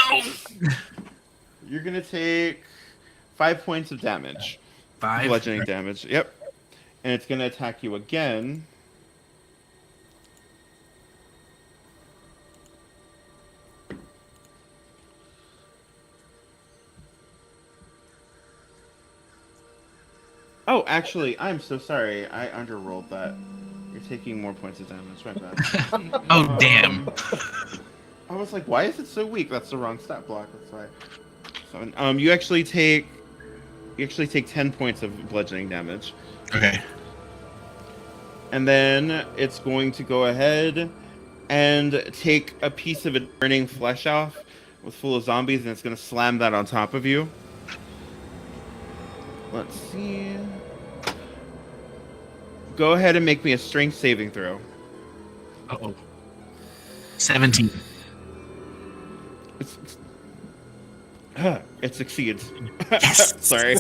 No. You're gonna take 5 points of damage. 5. Bludgeoning damage. Yep. And it's gonna attack you again. Oh, actually, I'm so sorry. I underrolled that. You're taking more points of damage. My bad. Oh damn. I was like, why is it so weak? That's the wrong stat block. That's why. So, you actually take 10 points of bludgeoning damage. Okay. And then it's going to go ahead and take a piece of its burning flesh off with full of zombies, and it's going to slam that on top of you. Let's see. Go ahead and make me a strength saving throw. Uh-oh. 17. It succeeds. Yes. Sorry.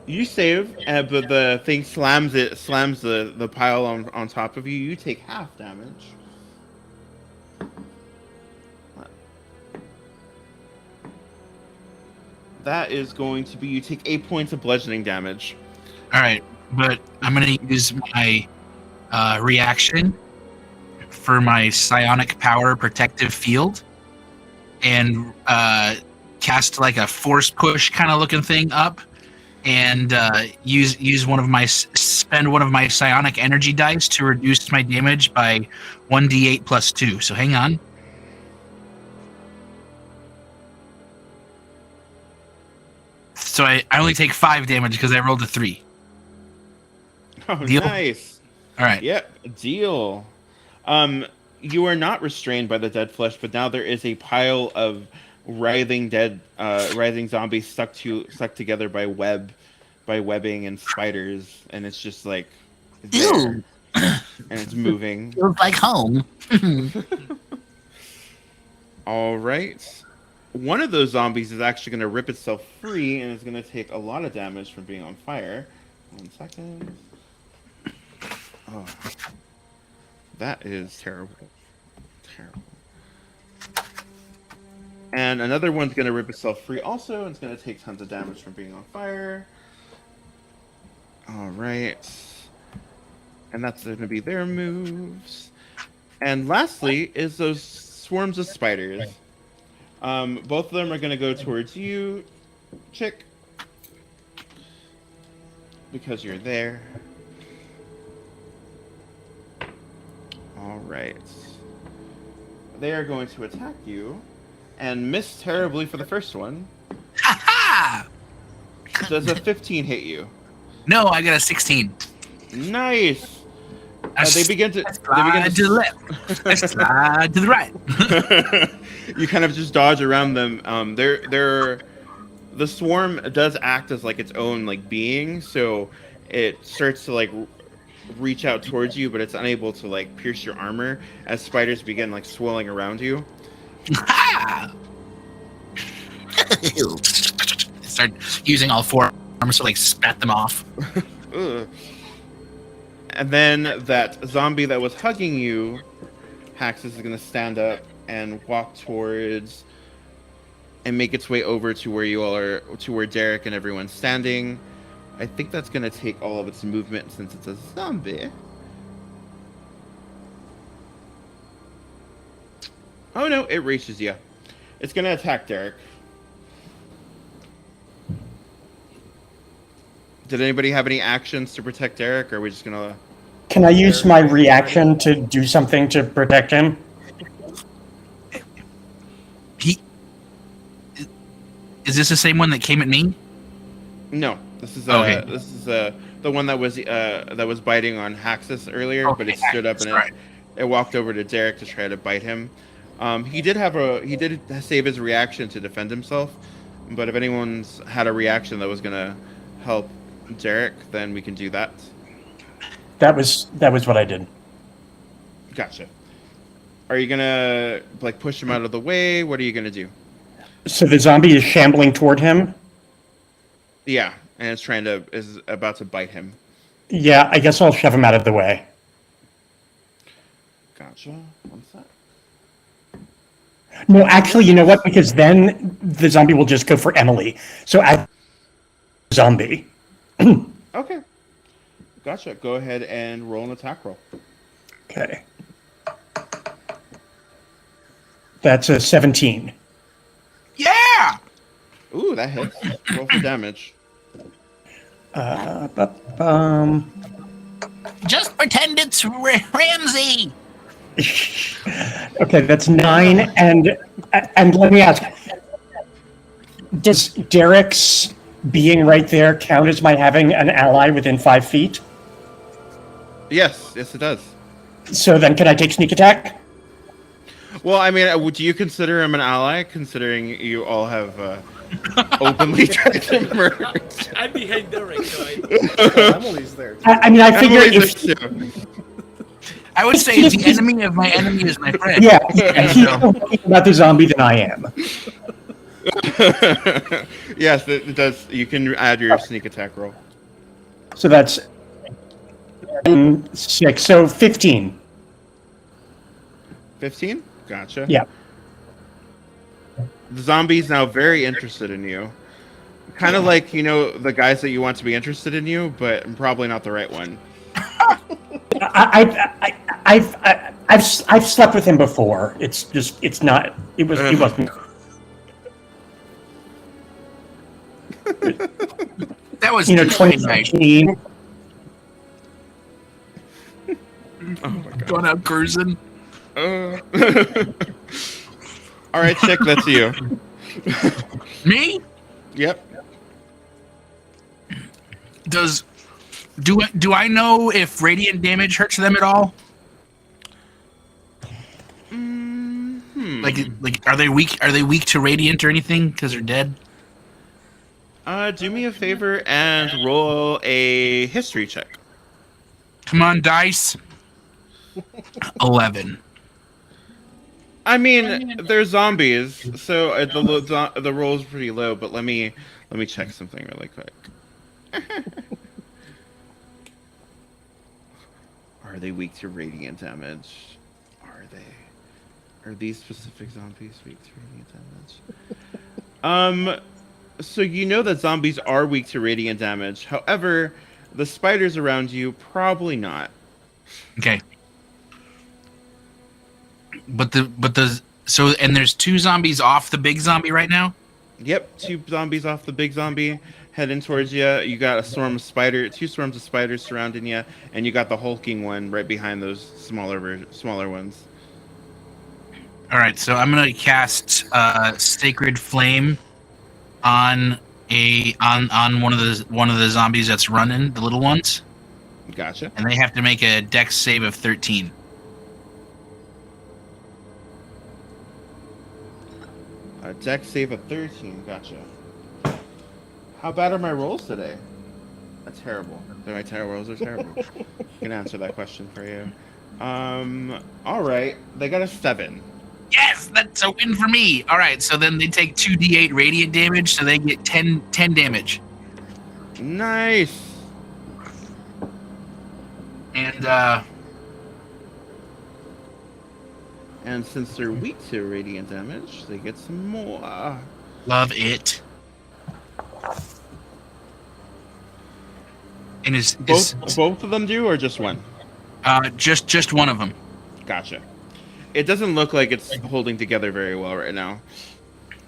You save, but the thing slams the pile on top of you. You take half damage. That is going to be, you take 8 points of bludgeoning damage. All right, but I'm gonna use my reaction for my psionic power protective field, and cast like a force push kind of looking thing up, and spend one of my psionic energy dice to reduce my damage by 1d8 plus 2. So hang on. So I only take 5 damage because I rolled a 3. Oh, Deal? nice. All right. Yep, deal. You are not restrained by the dead flesh, but now there is a pile of writhing zombies stuck together by webbing and spiders, and it's just like there, Ew. and it's moving. Feels like home. All right. One of those zombies is actually going to rip itself free, and is going to take a lot of damage from being on fire. 1 second. Oh, that is terrible. Terrible. And another one's going to rip itself free also, and it's going to take tons of damage from being on fire. All right. And that's going to be their moves. And lastly is those swarms of spiders. Both of them are going to go towards you, Chick, because you're there. All right. They are going to attack you and miss terribly for the first one. Ha ha! Does a 15 hit you? No, I got a 16. Nice. I They begin to slide to the left. I slide to the right. You kind of just dodge around them. The swarm does act as like its own like being, so it starts to like reach out towards you, but it's unable to like pierce your armor as spiders begin like swirling around you. Ha! Start using all 4 arms to like spat them off. Ugh. And then that zombie that was hugging you, Haxus, is going to stand up and walk towards and make its way over to where you all are, to where Derek and everyone's standing. I think that's going to take all of its movement since it's a zombie. Oh no, it reaches you. It's going to attack Derek. Did anybody have any actions to protect Derek, or are we just going to... Can I use my reaction to do something to protect him? Is this the same one that came at me? No, this is Okay. The one that was biting on Haxus earlier, but it Okay, stood up and right. it walked over to Derek to try to bite him. He did save his reaction to defend himself, but if anyone's had a reaction that was gonna help Derek, then we can do that. That was what I did. Gotcha. Are you gonna like push him out of the way? What are you gonna do? So the zombie is shambling toward him. Yeah, and is about to bite him. Yeah, I guess I'll shove him out of the way. Gotcha. One sec. No, actually, you know what? Because then the zombie will just go for Emily. So I zombie. Okay. Gotcha. Go ahead and roll an attack roll. Okay. That's a 17. Yeah! Ooh, that hits. Roll for damage. Just pretend it's Ramsey! Okay, that's 9. And let me ask, does Derek's being right there count as my having an ally within 5 feet? Yes, it does. So then, can I take sneak attack? Well, I mean, would you consider him an ally, considering you all have openly tried to murder? I'm behind Derek, so Emily's there. Too. I mean, I figure Emily's if there too. I would say the enemy of my enemy is my friend. yeah, And he's so- more thinking about the zombie than I am. Yes, it does. You can add your sneak attack roll. So that's 6. So 15. 15? Gotcha. Yeah. The zombie's now very interested in you. Kind of like, you know, the guys that you want to be interested in you, but probably not the right one. I've slept with him before. It's not. It wasn't. That was 2019. Oh my god. going out cruising. All right, Chick, that's you. Me? Yep. Do I know if radiant damage hurts them at all? Like are they weak? Are they weak to radiant or anything because they're dead? Do me a favor and roll a history check. Come on, dice. 11. I mean, they're zombies, so the roll is pretty low. But let me check something really quick. Are they weak to radiant damage? Are these specific zombies weak to radiant damage? So you know that zombies are weak to radiant damage. However, the spiders around you probably not. Okay. But there's 2 zombies off the big zombie right now. Yep, 2 zombies off the big zombie heading towards you. You got two swarms of spiders surrounding you, and you got the hulking one right behind those smaller ones. All right, so I'm gonna cast Sacred Flame on one of the zombies that's running, the little ones, Gotcha. and they have to make a Dex save of 13. A Dex save of 13. Gotcha. How bad are my rolls today? That's terrible. My rolls are terrible. I can answer that question for you. All right. They got a 7. Yes, that's a win for me. All right, so then they take 2d8 radiant damage, so they get 10 damage. Nice. And since they're weak to radiant damage, they get some more. love it. And is Both of them do, or just one? just one of them. Gotcha. It doesn't look like it's holding together very well right now.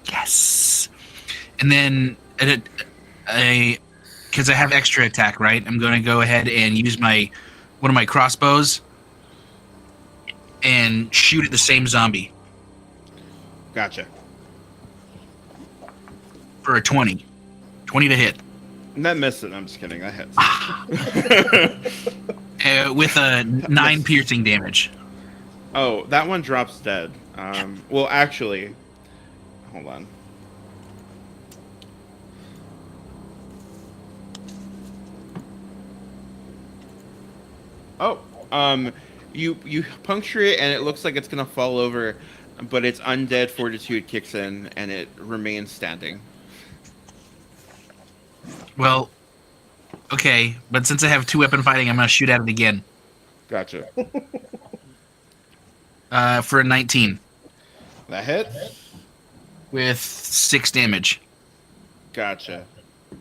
Yes. And then because I have extra attack, right? I'm going to go ahead and use one of my crossbows and shoot at the same zombie Gotcha. for a 20. 20 to hit. That missed it. I'm just kidding. That hits. With a 9 piercing damage. Oh, that one drops dead. Well, actually, hold on. Oh, you puncture it and it looks like it's gonna fall over, but its undead fortitude kicks in and it remains standing. Well, okay, but since I have 2-weapon fighting, I'm going to shoot at it again. Gotcha. For a 19 That hits. with 6 damage. Gotcha.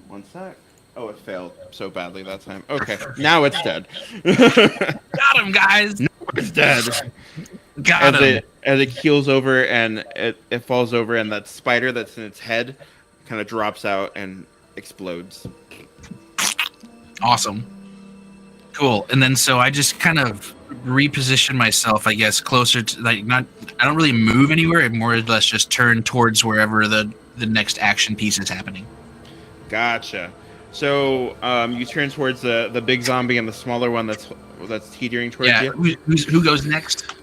One sec. Oh, it failed so badly that time. Okay, now it's dead. Got him, guys. It's dead. Got him. As it keels over and it falls over, and that spider that's in its head kind of drops out and explodes. Awesome. Cool. And then so I just kind of reposition myself, I guess, closer to I don't really move anywhere. I more or less just turn towards wherever the next action piece is happening. Gotcha. So you turn towards the big zombie and the smaller one that's that's teetering towards Yeah. you. Who goes next?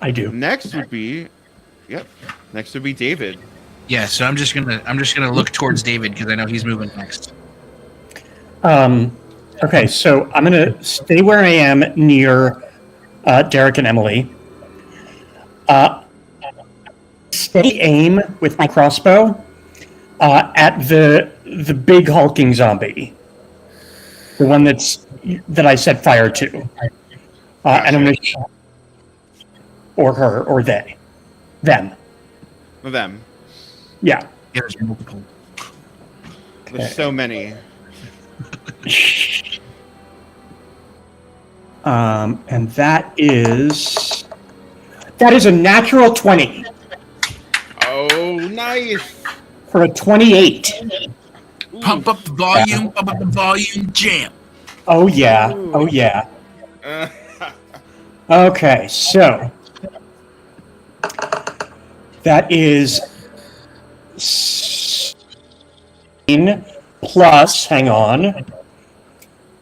I do. Next would be, next would be David. Yeah. So I'm just gonna look towards David because I know he's moving next. Okay, so I'm gonna stay where I am near Derek and Emily. Steady aim with my crossbow at the big hulking zombie, the one that I set fire to, and I'm gonna or her or them. Them. Yeah. Yeah, there's multiple. There's so many. And that is a natural 20 Oh, nice. for a 28. Pump up the volume. Pump up the volume. Jam. Oh yeah. Oh yeah. Okay, so that is 16 plus. Hang on.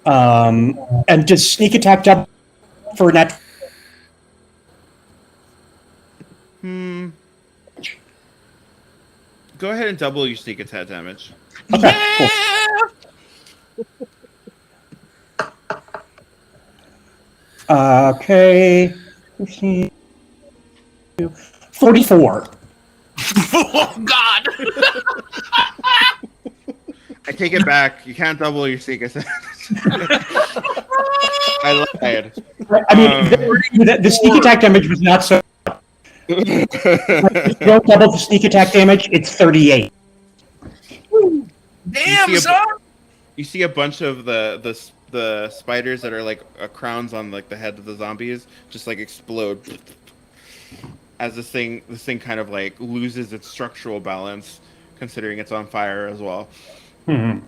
And does sneak attack double for net? Go ahead and double your sneak attack damage. Okay, cool. Okay. 44. Oh God. I take it back. You can't double your sneak attack. I lied. I mean, the sneak attack damage was not so. If you don't double the sneak attack damage, it's 38. Damn, You see a- son. You see a bunch of the spiders that are like crowns on like the head of the zombies just like explode as this thing kind of like loses its structural balance, considering it's on fire as well. And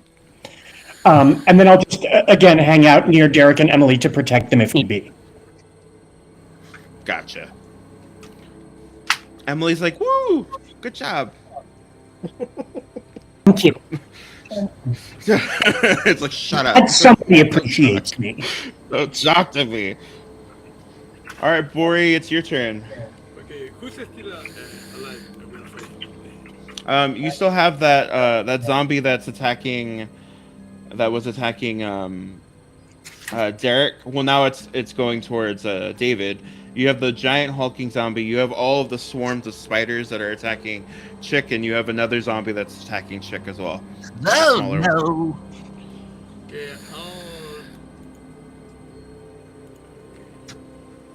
then I'll just again hang out near Derek and Emily to protect them if need be. Gotcha. Emily's like, "Woo, good job." Thank you. It's like, shut up. And somebody appreciates me. Don't talk to me. All right, Bori, it's your turn. Okay, who's still alive? I'm afraid. You still have that zombie that was attacking Derek. Well, now it's going towards David. You have the giant hulking zombie. You have all of the swarms of spiders that are attacking Chick, and you have another zombie that's attacking Chick as well. No, Smaller. no. Okay,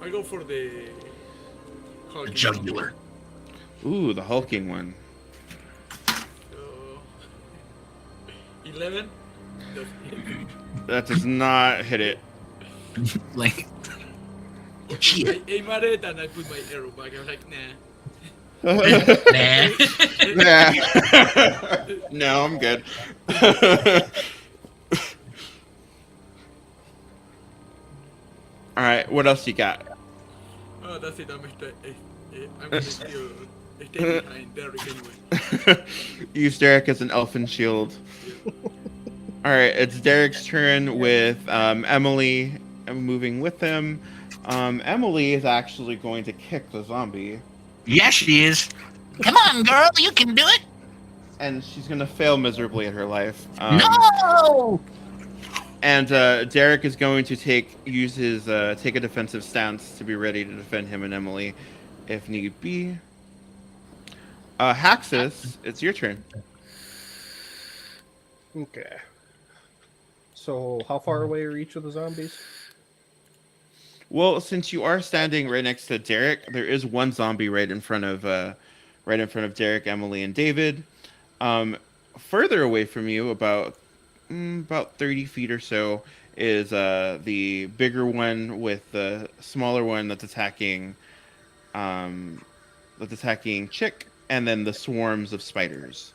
I go for the hulking Jugular. Ooh, the hulking one. So, 11. That does not hit it. Like, I shit. aim at it and I put my arrow back. I was like, nah. Nah. Nah. No, I'm good. All right, what else you got? Oh, that's it. I'm gonna still stay behind Derek anyway. Use Derek as an elfin shield. All right, it's Derek's turn with Emily moving with him. Emily is actually going to kick the zombie, Yes, she is. Come on, girl. You can do it. and she's going to fail miserably at her life. No. And Derek is going to take a defensive stance to be ready to defend him and Emily, if need be. Haxus, it's your turn. Okay. So, how far away are each of the zombies? Well, since you are standing right next to Derek, there is one zombie right in front of Derek, Emily, and David. Further away from you, about 30 feet or so, is the bigger one with the smaller one that's attacking Chick, and then the swarms of spiders.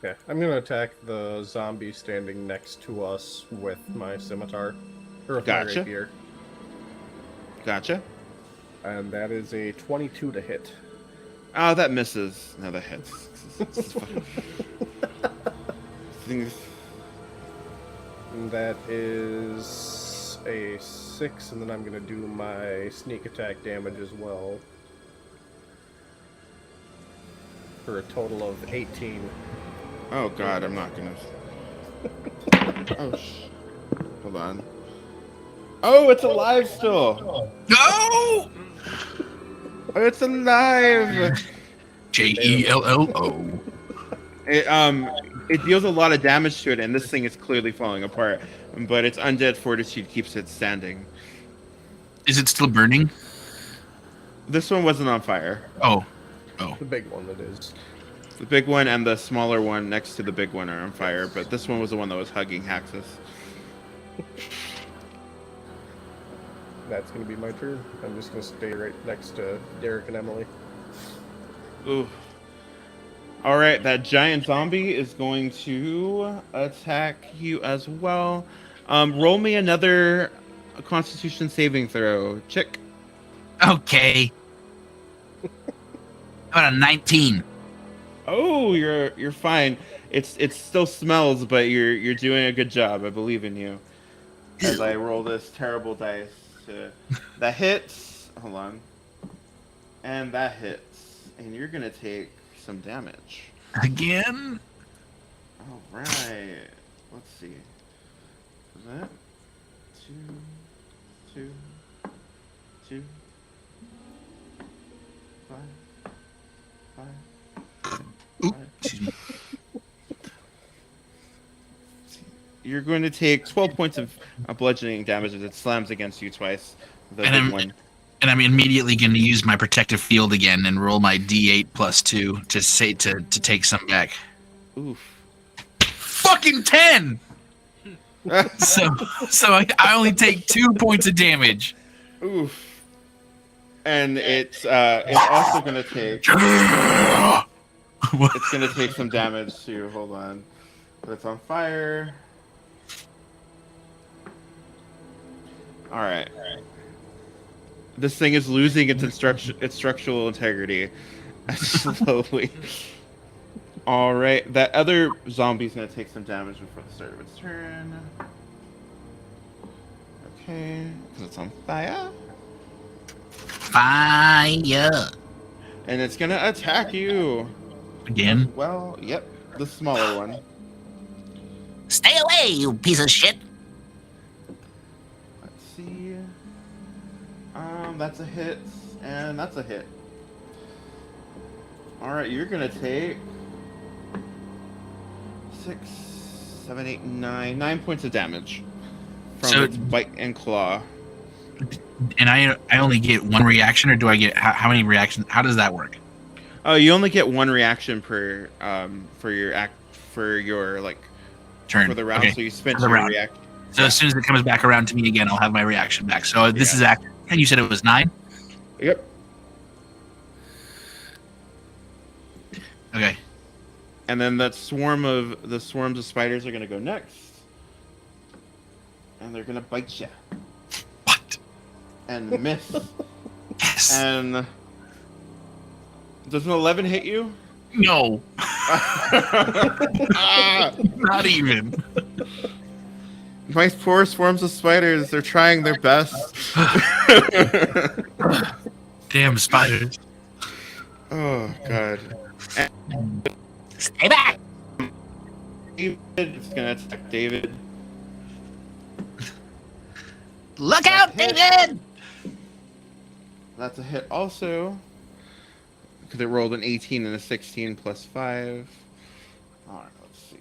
Okay, I'm gonna attack the zombie standing next to us with my scimitar. Or with my Gotcha. rapier. Gotcha. And that is a 22 to hit. Oh, that misses. No, that hits. Things. And that is a 6, and then I'm gonna do my sneak attack damage as well. For a total of 18. Oh god, I'm not gonna. Oh, hold on. Oh, it's alive still. No! Oh, it's alive. JELLO. It deals a lot of damage to it, and this thing is clearly falling apart. But its undead fortitude keeps it standing. Is it still burning? This one wasn't on fire. Oh. The big one that is. The big one and the smaller one next to the big one are on fire, but this one was the one that was hugging Haxus. That's gonna be my turn. I'm just gonna stay right next to Derek and Emily. Ooh. Alright, that giant zombie is going to attack you as well. Roll me another Constitution saving throw. Chick. Okay. How about a 19? Oh, you're fine. It still smells, but you're doing a good job. I believe in you. As I roll this terrible dice, that hits. Hold on. And that hits, and you're gonna take some damage. Again? All right. Let's see. Is that 2, 2, 5, 5. Oop, excuse me. You're going to take 12 points of bludgeoning damage as it slams against you twice. The And big I'm- one. And I'm immediately going to use my protective field again and roll my D8 plus 2 to take some back. Oof. Fucking 10! So I only take 2 points of damage. Oof. And it's also going to take it's going to take some damage too. Hold on. But it's on fire. All right. This thing is losing its structural integrity slowly. All right, that other zombie's gonna take some damage before the start of its turn. Okay, because it's on fire, Fire! and it's gonna attack you. Again? Well, yep, the smaller one. Stay away, you piece of shit! Let's see. That's a hit, and that's a hit. All right, you're gonna take 6, 7, 8, 9 points of damage from So- its bite and claw. And I only get one reaction, or do I get how many reactions? How does that work? Oh, you only get one reaction per for your like Turn. for the round. Okay. So you spent For the your round. react. So as soon as it comes back around to me again, I'll have my reaction back. So this is act. And you said it was 9? Yep. Okay. And then the swarms of spiders are gonna go next, and they're gonna bite you What? and miss. Yes. And does an 11 hit you? No. Ah! Not even. My poor swarms of spiders, they're trying their best. Damn spiders. Oh, God. Stay back. David is going to attack David. Look out, David! That's a hit also. Because it rolled an 18 and a 16 plus 5. Alright, let's see.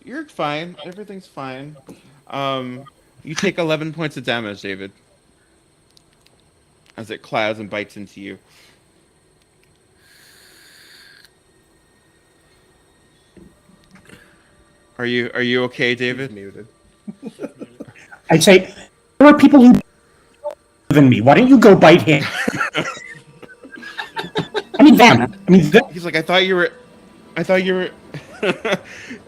You're fine. Everything's fine. You take 11 points of damage, David. As it clouds and bites into you. Are you okay, He's David? muted. I'd say there are people who than me. Why don't you go bite him? I mean them. I mean them. He's like, I thought you were.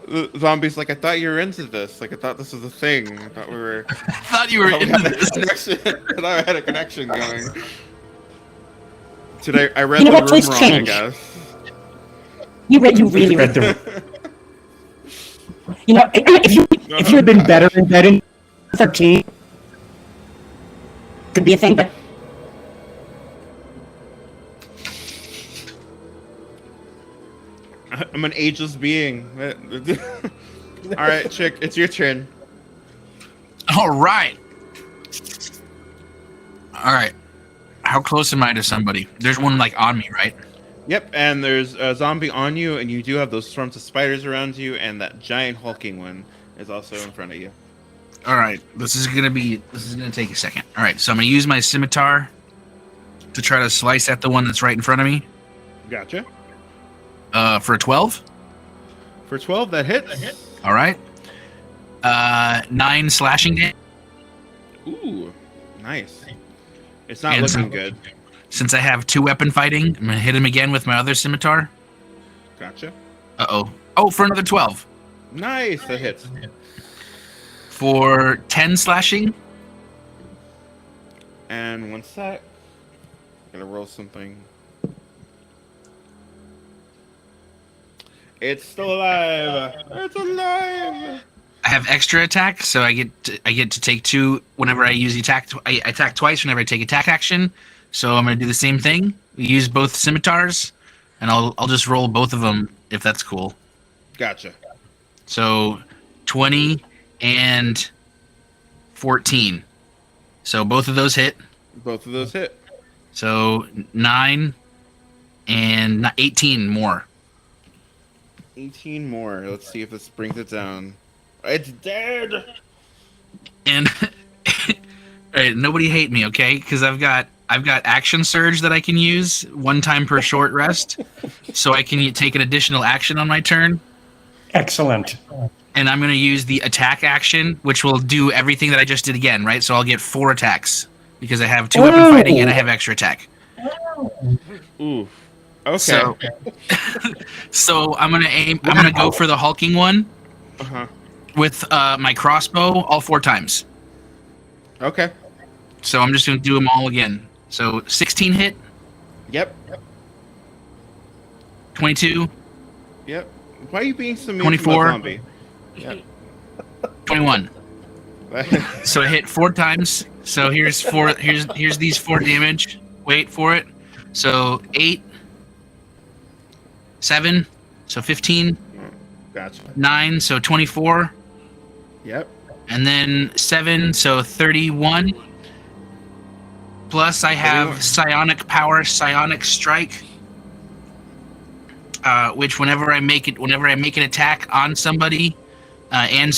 The zombie's like, I thought you were into this. Like, I thought this was a thing. I thought we were. I thought you were I into had a this. connection. I thought I had a connection going. I read You know the what? room Please wrong, change. I guess. You really read the. You know, if you had been better in bed in 13, could be a thing. But I'm an ageless being. All right, Chick, it's your turn. All right. All right. How close am I to somebody? There's one like on me, right? Yep, and there's a zombie on you, and you do have those swarms of spiders around you, and that giant hulking one is also in front of you. All right. This is gonna take a second. All right. So I'm gonna use my scimitar to try to slice at the one that's right in front of me. Gotcha. For a 12. For 12, that hits. All right. 9 slashing damage. Ooh, nice. It's not And looking so- good. Since I have 2 weapon fighting, I'm gonna hit him again with my other scimitar. Gotcha. Oh, for another 12. Nice, that hits. For 10 slashing. And one sec. Gonna roll something. It's still alive. It's alive. I have extra attack, so I get to take 2 whenever I use the attack. I attack twice whenever I take attack action. So I'm gonna do the same thing. We use both scimitars, and I'll just roll both of them if that's cool. Gotcha. So 20 and 14. So both of those hit. Both of those hit. So 9 and 18 more. 18 more. Let's see if this brings it down. It's dead. And alright, nobody hate me, okay? Because I've got action surge that I can use 1 time per short rest, so I can take an additional action on my turn. excellent. And I'm going to use the attack action, which will do everything that I just did again, right? So I'll get 4 attacks because I have 2 weapon fighting and I have extra attack. Ooh. Okay. So I'm gonna go for the hulking one Uh-huh. with my crossbow all 4 times. Okay. So I'm just gonna do them all again. So 16 hit, Yep. 22, Yep. Why are you being so mean 24. to my zombie? 21. So I hit 4 times. So here's these 4 damage. Wait for it. So 8, 7, so 15, Gotcha. 9, so 24, Yep. and then 7, so 31. Plus I have 31. psionic power, psionic strike, which whenever I make an attack on somebody and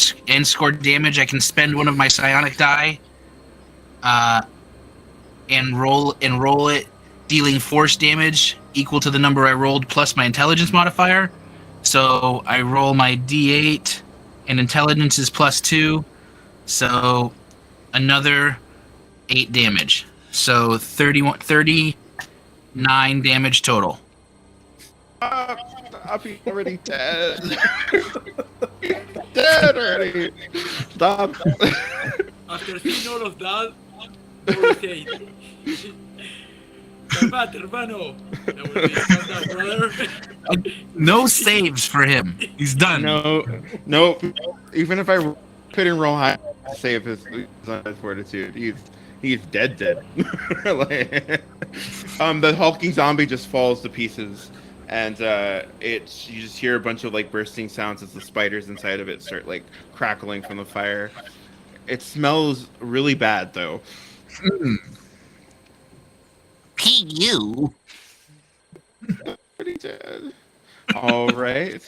score damage, I can spend one of my psionic die and roll it, dealing force damage equal to the number I rolled plus my intelligence modifier. So I roll my d8, and intelligence is +2, so another 8 damage. So 39 damage total. Stop, he's already dead. He's dead already. Stop. After seeing all of that, I will say, Calmate, hermano. That would be calm down, brother. No saves for him. He's done. No. Even if I couldn't roll high, save his fortitude. He's dead. Like, the hulking zombie just falls to pieces, and you just hear a bunch of like bursting sounds as the spiders inside of it start like crackling from the fire. It smells really bad though. P.U. Pretty dead. All right.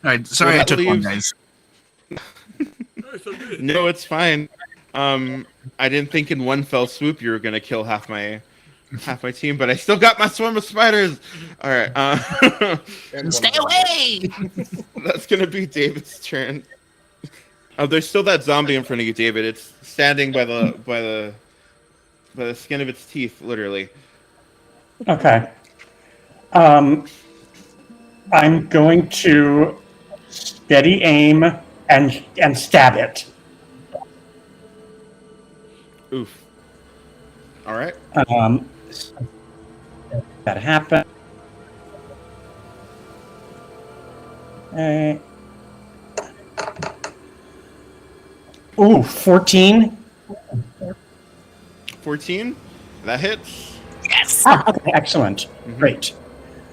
All right, sorry Well, I that took one, leaves- guys. No, it's all good. No, it's fine. I didn't think in one fell swoop you were gonna kill half my team, but I still got my swarm of spiders. All right. Stay away! That's gonna be David's turn. Oh, there's still that zombie in front of you, David. It's standing by the skin of its teeth, literally. Okay. I'm going to steady aim and stab it. Oof. All right. that happen. Ooh, 14. 14. That hits. Ah, okay, excellent. Great.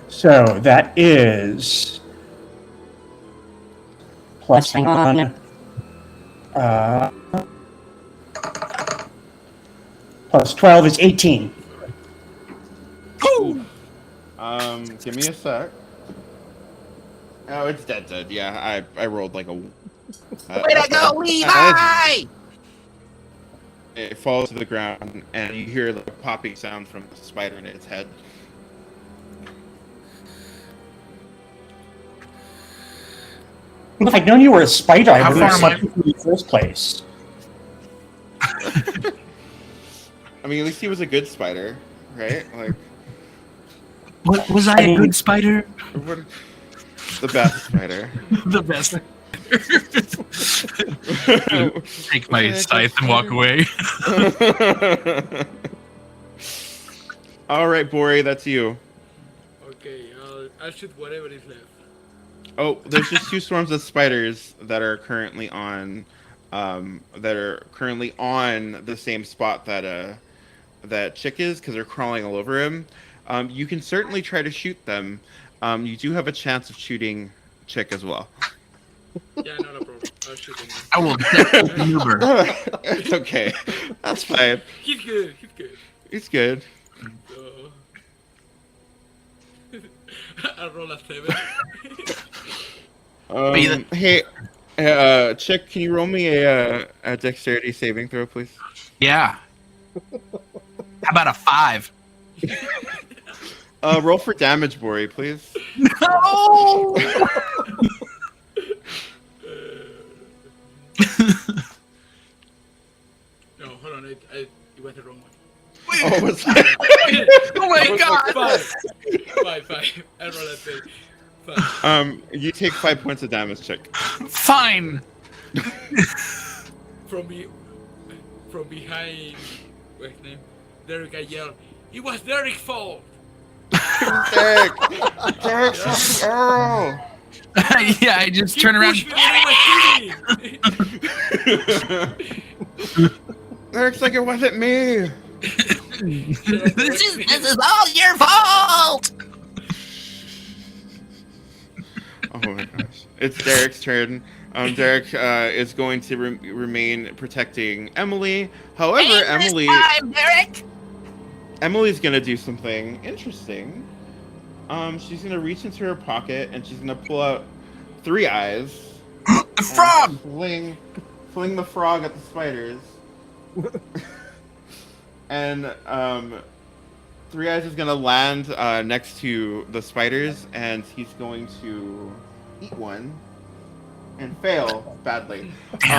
So that is plus, hang on, plus 12 is 18. Give me a sec. Oh, it's dead. Yeah, I rolled like a. Way to go, Levi! It falls to the ground, and you hear the popping sound from the spider in its head. If I'd known you were a spider, I How wouldn't have far am sent you in the first place. I mean, at least he was a good spider, right? Like, What, was I a good spider? what, the best spider. The best. Take my scythe and walk away. All right, Bori, that's you. Okay, I'll shoot whatever is left. Oh, there's just 2 swarms of spiders that are currently on, the same spot that that Chick is, because they're crawling all over him. You can certainly try to shoot them. You do have a chance of shooting Chick as well. Yeah, not a problem. I'll shoot him. I will definitely maneuver. It's okay. That's fine. He's good. He's good. It's good. So... I'll roll a 7. Hey, Chick, can you roll me a dexterity saving throw, please? Yeah. How about a 5? Roll for damage, Bori, please. No! No, hold on. You went the wrong one. Oh, what's that? Oh my god! 5. I roll a 3. 5. You take 5 points of damage, Chick. Fine! From behind, what's his name? Derek, I yell, "It was Derek's fault!" Derek! Derek's oh! Yeah, I just He turn around. pushed me when I was shooting! Derek's like, it wasn't me! This is all your fault! Oh my gosh. It's Derek's turn. Derek is going to remain protecting Emily. However, Emily's going to do something interesting. She's going to reach into her pocket and she's going to pull out 3 eyes. The frog! Fling the frog at the spiders. And 3 eyes is going to land next to the spiders, and he's going to eat one and fail badly. He's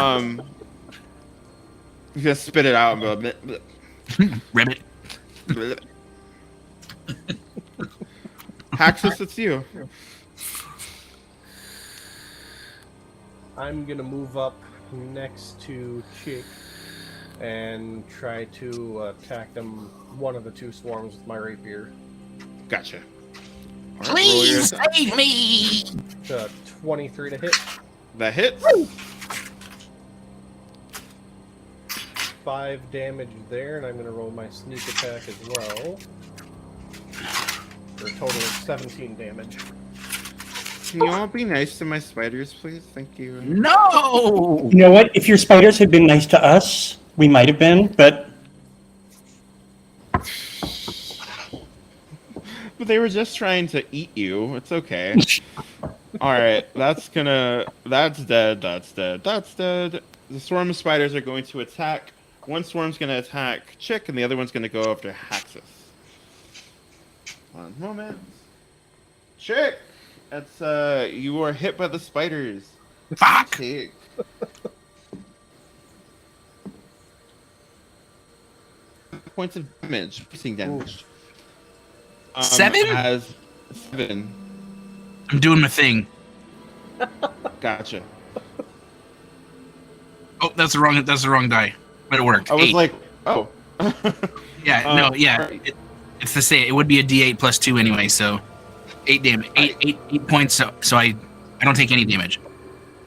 going to spit it out and go, bleh, bleh. Ribbit. Bleh. Haxus, it's you. I'm gonna move up next to Chick and try to attack them, one of the 2 swarms with my rapier. Gotcha. All right, Please roll your- save me! 23 to hit, That hits. 5 damage there, and I'm gonna roll my sneak attack as well. For a total of 17 damage. Can you all be nice to my spiders, please? Thank you. No! You know what? If your spiders had been nice to us, we might have been, but But they were just trying to eat you. It's okay. Alright, that's dead, that's dead. The swarm of spiders are going to attack. One swarm's going to attack Chick, and the other one's going to go after Haxus. 1 moment. Chick! That's, you are hit by the spiders. Fuck! Take. Points of damage, piercing damage. 7? As 7. I'm doing my thing. Gotcha. Oh, that's the wrong die. But it worked. I was 8. like, oh. Yeah, no, yeah. alright. It's the same. It would be a D8 plus 2 anyway, so 8 damage, 8 points. So I don't take any damage.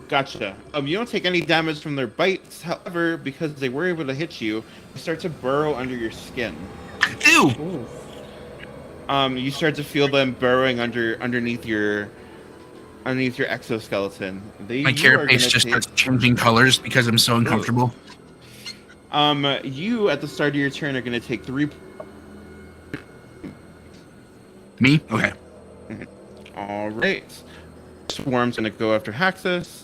Gotcha. You don't take any damage from their bites. However, because they were able to hit you, they start to burrow under your skin. Ew! Ooh. You start to feel them burrowing underneath your exoskeleton. My You are carapace gonna just take- starts changing colors because I'm so uncomfortable. You at the start of your turn are going to take 3. Me? Okay. All right. Swarm's going to go after Haxus.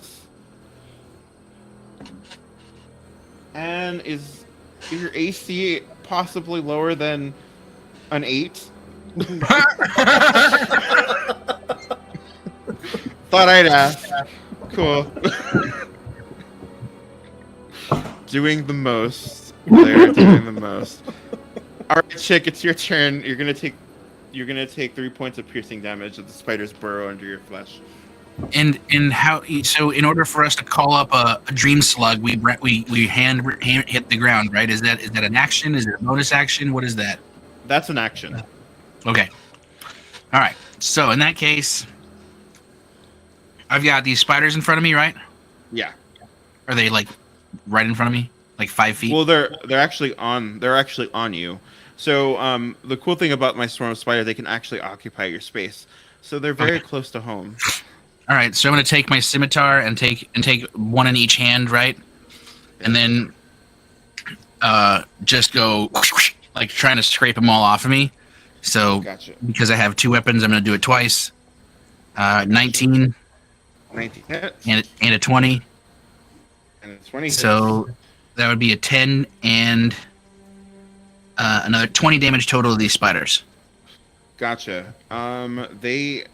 And is your AC possibly lower than an 8? Thought I'd ask. Cool. Doing the most. They're doing the most. All right, Chick, it's your turn. You're gonna take 3 points of piercing damage as the spiders burrow under your flesh. And how? So in order for us to call up a dream slug, we hand hit the ground, right? Is that an action? Is it a bonus action? What is that? That's an action. Okay. All right. So in that case, I've got these spiders in front of me, right? Yeah. Are they like right in front of me, like 5 feet? Well, they're actually on you. So the cool thing about my swarm of spiders, they can actually occupy your space. So they're very close to home. All right. So I'm gonna take my scimitar and take one in each hand, right? And then just go like trying to scrape them all off of me. So Gotcha. because I have 2 weapons, I'm gonna do it twice. 19 19 hits and a 20. and a 20 hits. So that would be a 10 and another 20 damage total of these spiders. Gotcha. The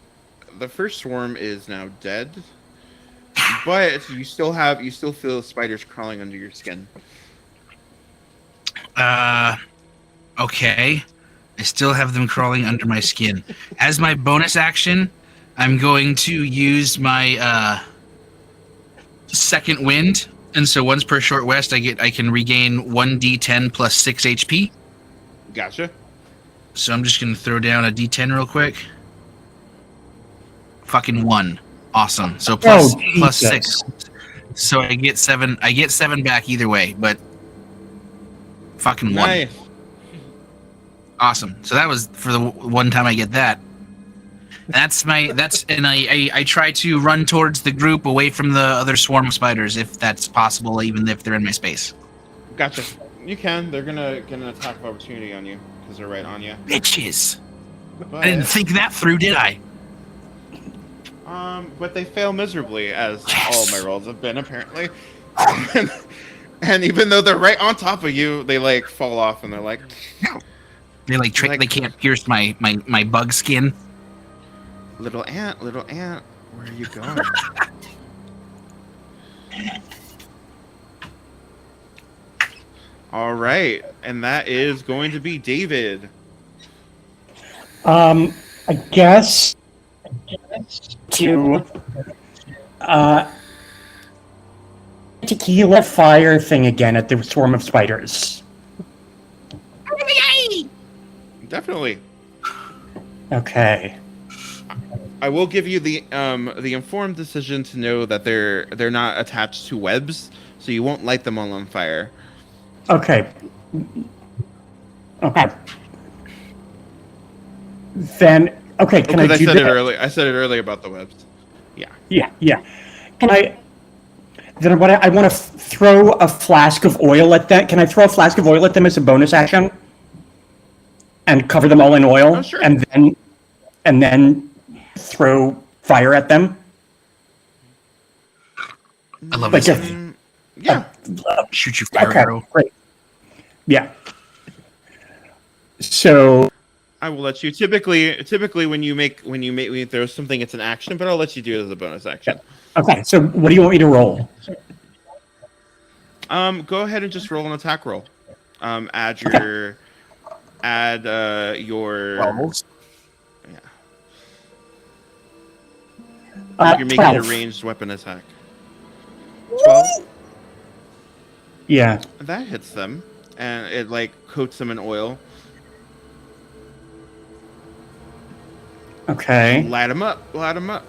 first swarm is now dead, but you still feel spiders crawling under your skin. Okay. I still have them crawling under my skin. As my bonus action, I'm going to use my second wind, and so once per short rest, I can regain 1d10 plus 6 HP. Gotcha. So I'm just gonna throw down a d10 real quick. Fucking 1. Awesome. So plus Jesus. 6. So I get 7. I get 7 back either way, but fucking 1. Nice. Awesome. So that was for the one time I get that. And I try to run towards the group away from the other swarm of spiders if that's possible, even if they're in my space. Gotcha. You can. They're gonna get an attack of opportunity on you because they're right on you. Bitches. But, I didn't think that through, did I? but they fail miserably, as all of my rolls have been apparently. And even though they're right on top of you, they like fall off and they're like, They they can't pierce my bug skin. little ant, where are you going? All right, and that is going to be David. I guess to tequila fire thing again at the swarm of spiders. Definitely. Okay. I will give you the informed decision to know that they're not attached to webs, so you won't light them all on fire. Okay. Okay. Then okay, can Because I do said that? it early. I said it earlier about the webs. Yeah. Yeah. Can I? Then I want to throw a flask of oil at them. Can I throw a flask of oil at them as a bonus action? And cover them all in oil, Oh, sure. and then throw fire at them. I love Like this. if, Yeah. Shoot you fire okay, arrow. great. Yeah. So I will let you. Typically, when you throw something, it's an action, but I'll let you do it as a bonus action. okay. So what do you want me to roll? Go ahead and just roll an attack roll. Add your Levels. You're making a 12. ranged weapon attack. 12. Yeah. That hits them, and it like coats them in oil. Okay. Light him up. Light him up.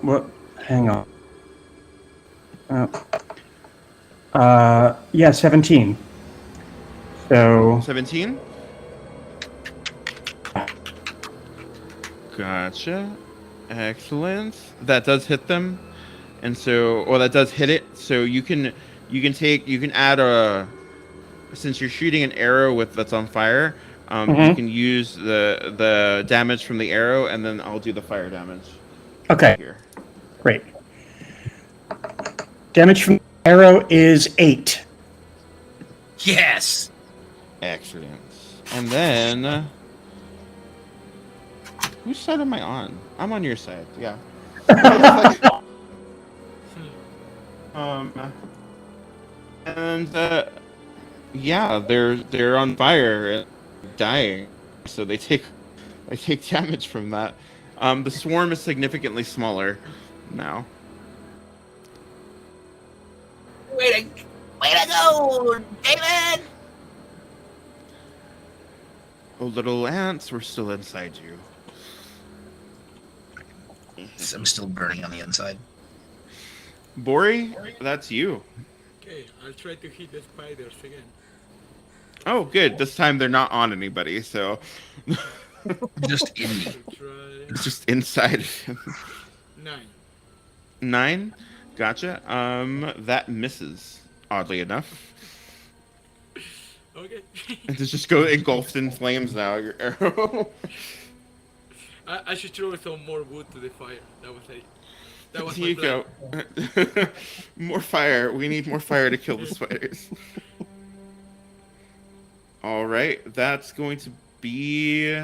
What? Hang on. Yeah, 17. So 17. Gotcha. Excellent. That does hit them, and so, or that does hit it. So you can add a, since you're shooting an arrow with that's on fire, you can use the damage from the arrow, and then I'll do the fire damage. okay, Here. great. Damage from arrow is 8. Yes. Excellent. And then, whose side am I on? I'm on your side. Yeah. And yeah, they're on fire and dying, so they take damage from that. The swarm is significantly smaller now. Way to go, David! Oh, little ants, we're still inside you. I'm still burning on the inside. Bori, that's you. Okay, I'll try to hit the spiders again. Oh, good. This time they're not on anybody, so Just in me. I'll try it's just inside. 9. 9. Gotcha. That misses, oddly enough. Okay. And to just go engulfed in flames now, your arrow. I should throw some more wood to the fire. That was Here my you plan. go. More fire. We need more fire to kill the spiders. All right, that's going to be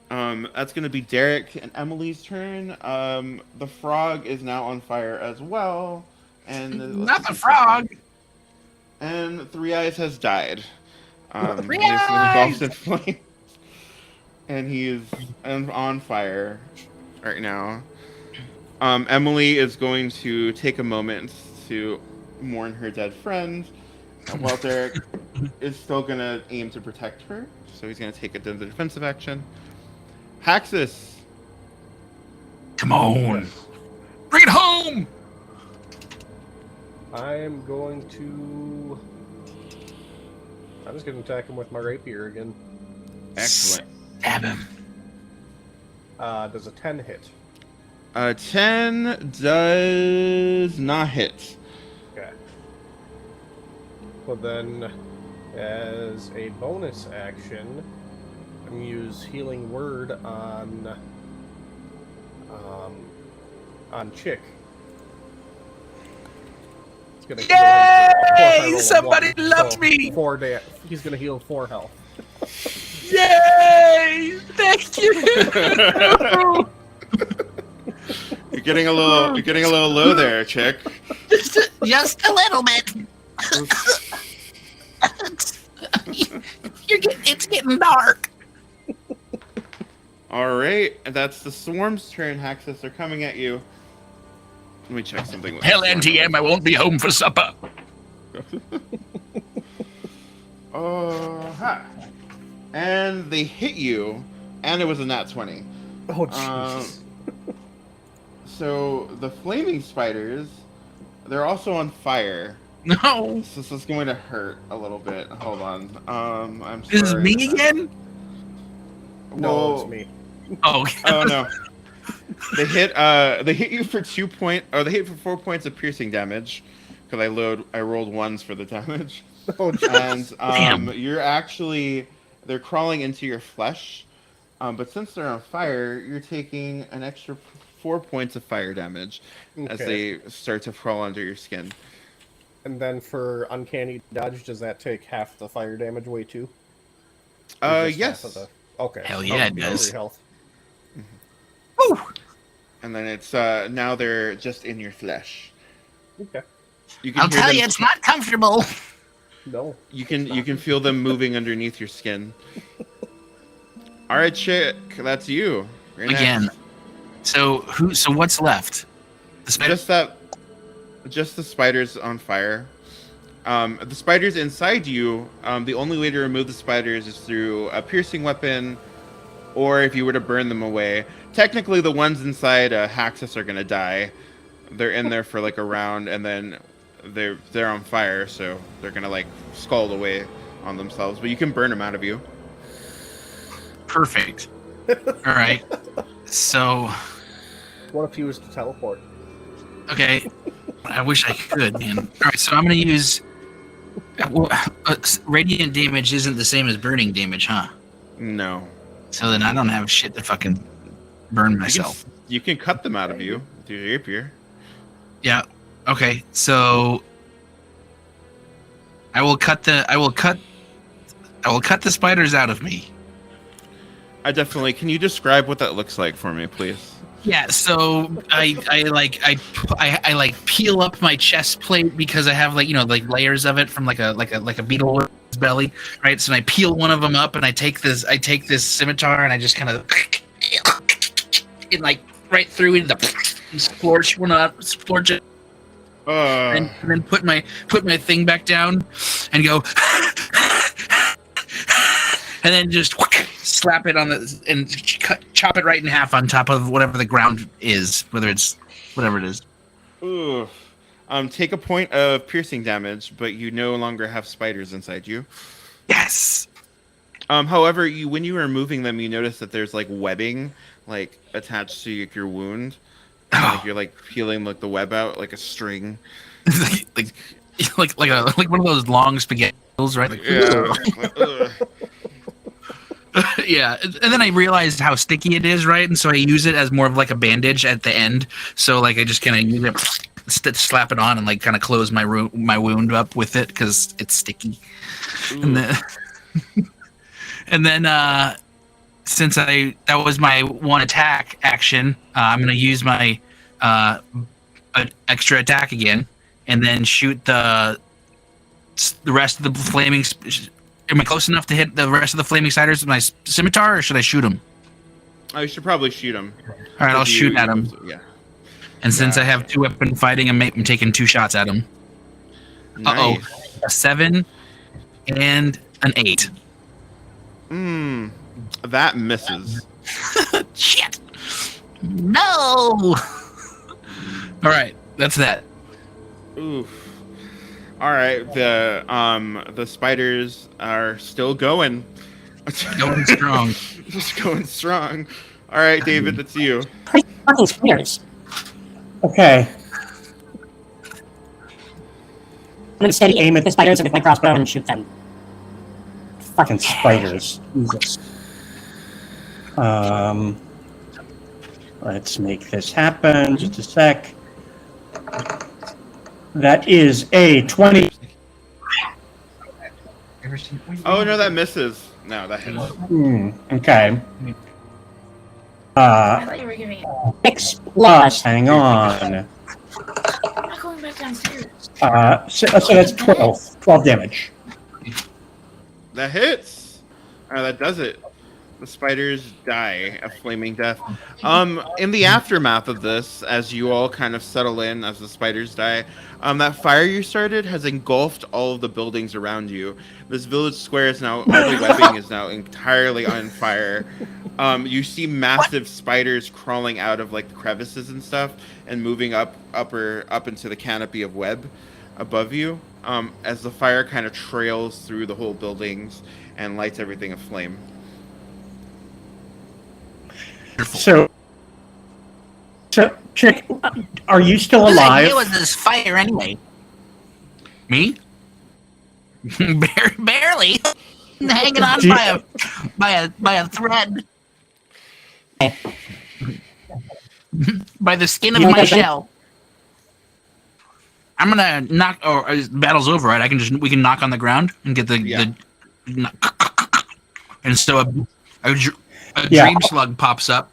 Derek and Emily's turn. The frog is now on fire as well, and Not the frog. And Three Eyes has died. Three he is Eyes! engulfed in flames, and he is on fire right now. Emily is going to take a moment to mourn her dead friend, while Derek is still going to aim to protect her. So he's going to take a defensive action. Haxus! Come on. Bring it home. I'm going to. I'm just going to attack him with my rapier again. Excellent. Stab him. Does a 10 hit? 10 does not hit. Okay. Well then, as a bonus action, I'm gonna use Healing Word on Chick. It's gonna heal him. Of course I roll a Somebody 1, loved so me! 4 he's gonna heal 4 health. Yay! Thank you. You're getting a little low there, chick. Just a little bit. It's getting dark. All right, that's the swarm's turn. Haxus, they're coming at you. Let me check something. With Hell, the swarm. NTM, I won't be home for supper. Ha. And they hit you, and it was a nat 20. Oh jeez. So the flaming spiders, they're also on fire. No. So this is going to hurt a little bit. Hold on. I'm This is sorry. me again? No, Well, it's me. Oh. Oh no. They hit you for 2 points, or they hit for 4 points of piercing damage, because I rolled ones for the damage. Oh jeez. And Damn. they're crawling into your flesh. But since they're on fire, you're taking an extra 4 points of fire damage as Okay. they start to crawl under your skin. And then for Uncanny Dodge, does that take half the fire damage away too? Or just half Yes. of the- Okay. Hell so yeah, that it would be does. 3 health. Woo. And then it's now they're just in your flesh. Okay. You can I'll hear tell them- you, it's not comfortable. No. You can feel them moving underneath your skin. All right, chick, that's you. You're next. Again. So what's left? The spider. Just the spiders on fire. The spiders inside you, the only way to remove the spiders is through a piercing weapon, or if you were to burn them away. Technically, the ones inside Haxus are gonna die. They're in there for like a round, and then they're on fire, so they're gonna like scald away on themselves. But you can burn them out of you. Perfect. All right. So, What if he was to teleport? okay. I wish I could, man. All right, so I'm gonna use. Well, radiant damage isn't the same as burning damage, huh? No. So then I don't have shit to fucking burn myself. You can cut them out of you through your rapier. Yeah. Okay. So I will cut the spiders out of me. I definitely. Can you describe what that looks like for me, please? Yeah. So I peel up my chest plate because I have like layers of it from like a beetle's belly, right? So I peel one of them up and I take this scimitar and I just kind of it like right through into the splorch it. And then put my thing back down and go and then just slap it on and chop it right in half on top of whatever the ground is, whether it's whatever it is. Ooh. Take a point of piercing damage, but you no longer have spiders inside you. Yes. However, when you are moving them, you notice that there's like webbing like attached to your wound. Like you're like peeling like the web out like a string. like one of those long spaghetti rolls, right? Like, Yeah. yeah, and then I realized how sticky it is, right? And so I use it as more of like a bandage at the end. So like I just kind of use it, slap it on, and like kind of close my wound up with it because it's sticky. And then, since that was my one attack action, I'm gonna use my extra attack again, and then shoot the rest of the flaming. Am I close enough to hit the rest of the flaming spiders with my scimitar, or should I shoot them? I should probably shoot him. All right, I'll shoot at him. Yeah. And since I have 2-weapon fighting, I'm taking 2 shots at him. Nice. A 7 and an 8. That misses. Shit. No. All right, that's that. Oof. All right, the spiders are still going. Going strong. Just going strong. All right, David, that's you. Fucking spiders. Okay. I'm gonna steady aim at the spiders with my crossbow and shoot them. Fucking spiders. Jesus. Let's make this happen. Just a sec. That is a 20. Oh no, that misses. No, that hits. Okay. I thought you were giving it. 6 plus. Hang on. I'm not going back downstairs. So that's 12. 12 damage. That hits. That does it. The spiders die a flaming death. In the aftermath of this, as you all kind of settle in as the spiders die, that fire you started has engulfed all of the buildings around you. This village square is now, all the webbing is now entirely on fire. You see massive spiders crawling out of like the crevices and stuff and moving up into the canopy of web above you, as the fire kind of trails through the whole buildings and lights everything aflame. So, Chick, are you still alive? What was this fire anyway? Me? Barely. Hanging on by a thread. By the skin of my shell. I'm gonna knock. Or battle's over, right? We can knock on the ground and get the and so a dream slug pops up.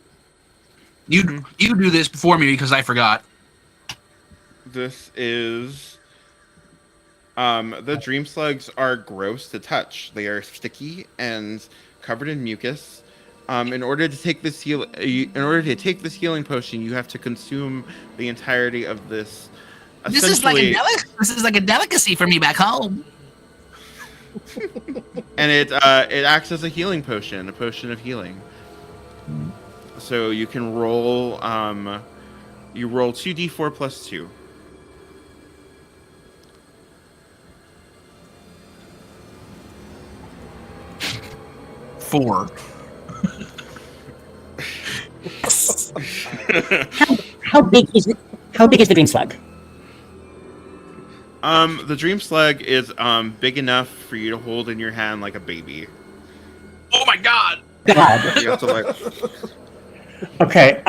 You do this before me because I forgot. This is the dream slugs are gross to touch. They are sticky and covered in mucus. In order to take this healing potion, you have to consume the entirety of this This is like essentially, this is like a delicacy for me back home. and it acts as a healing potion, a potion of healing. So you can roll you roll 2d4 plus 2. Four. How big is it? How big is the dream slug? The dream slug is big enough for you to hold in your hand like a baby. Oh my god! God. You have to like Okay,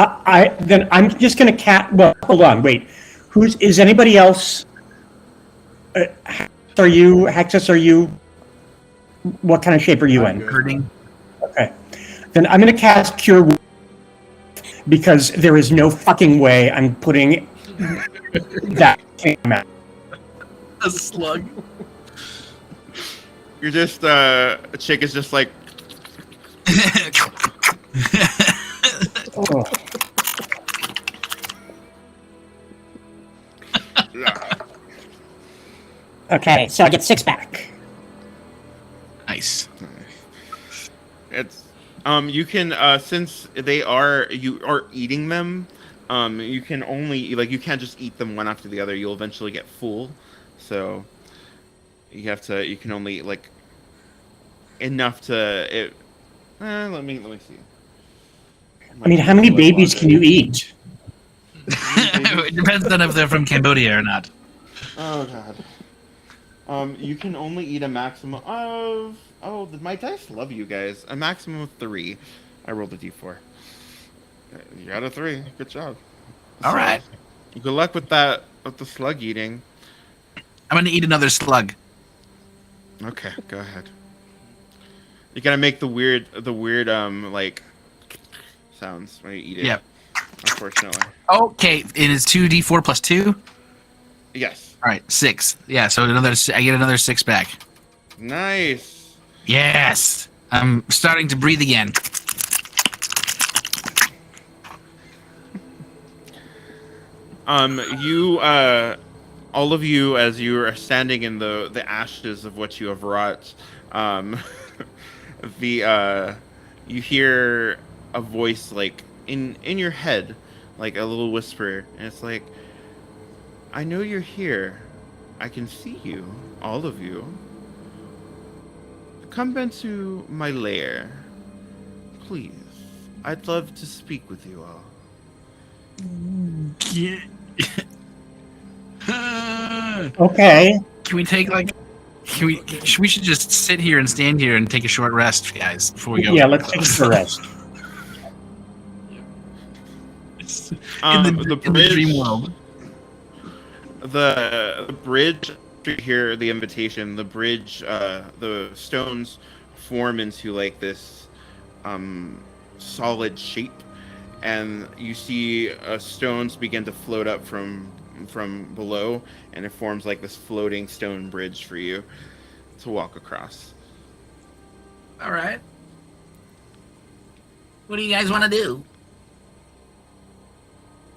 then I'm just gonna Well, hold on, wait. Is anybody else? Are you Hexus? Are you? What kind of shape are you in? Hurting. Okay, then I'm gonna cast Cure Wounds because there is no fucking way I'm putting that in my mouth. A slug. you're just Chick is just like Oh. Okay, so I get 6 back. Nice. it's you can since you are eating them, you can only like you can't just eat them one after the other. You'll eventually get full. So you can only eat like enough to let me see. I mean, how many babies can you eat? It depends on if they're from Cambodia or not. Oh god. You can only eat a maximum of my dice love you guys. A maximum of 3. I rolled a d4. You got a 3. Good job. All right. Good luck with that with the slug eating. I'm gonna eat another slug. Okay, go ahead. You gotta make the weird like sounds when you eat it. Yep. Unfortunately. Okay, it is 2d4 plus 2. Yes. All right, 6. Yeah, so I get another 6 back. Nice. Yes, I'm starting to breathe again. You all of you, as you are standing in the ashes of what you have wrought, you hear a voice like in your head, like a little whisper, and it's like, I know you're here. I can see you, all of you. Come into my lair, please. I'd love to speak with you all. Okay. Can we take like? We should just sit here and stand here and take a short rest, guys, before we go. Yeah, let's take a rest. in the dream world. The bridge, you hear the invitation. The bridge, the stones form into like this solid shape, and you see stones begin to float up from below, and it forms like this floating stone bridge for you to walk across. All right. What do you guys want to do?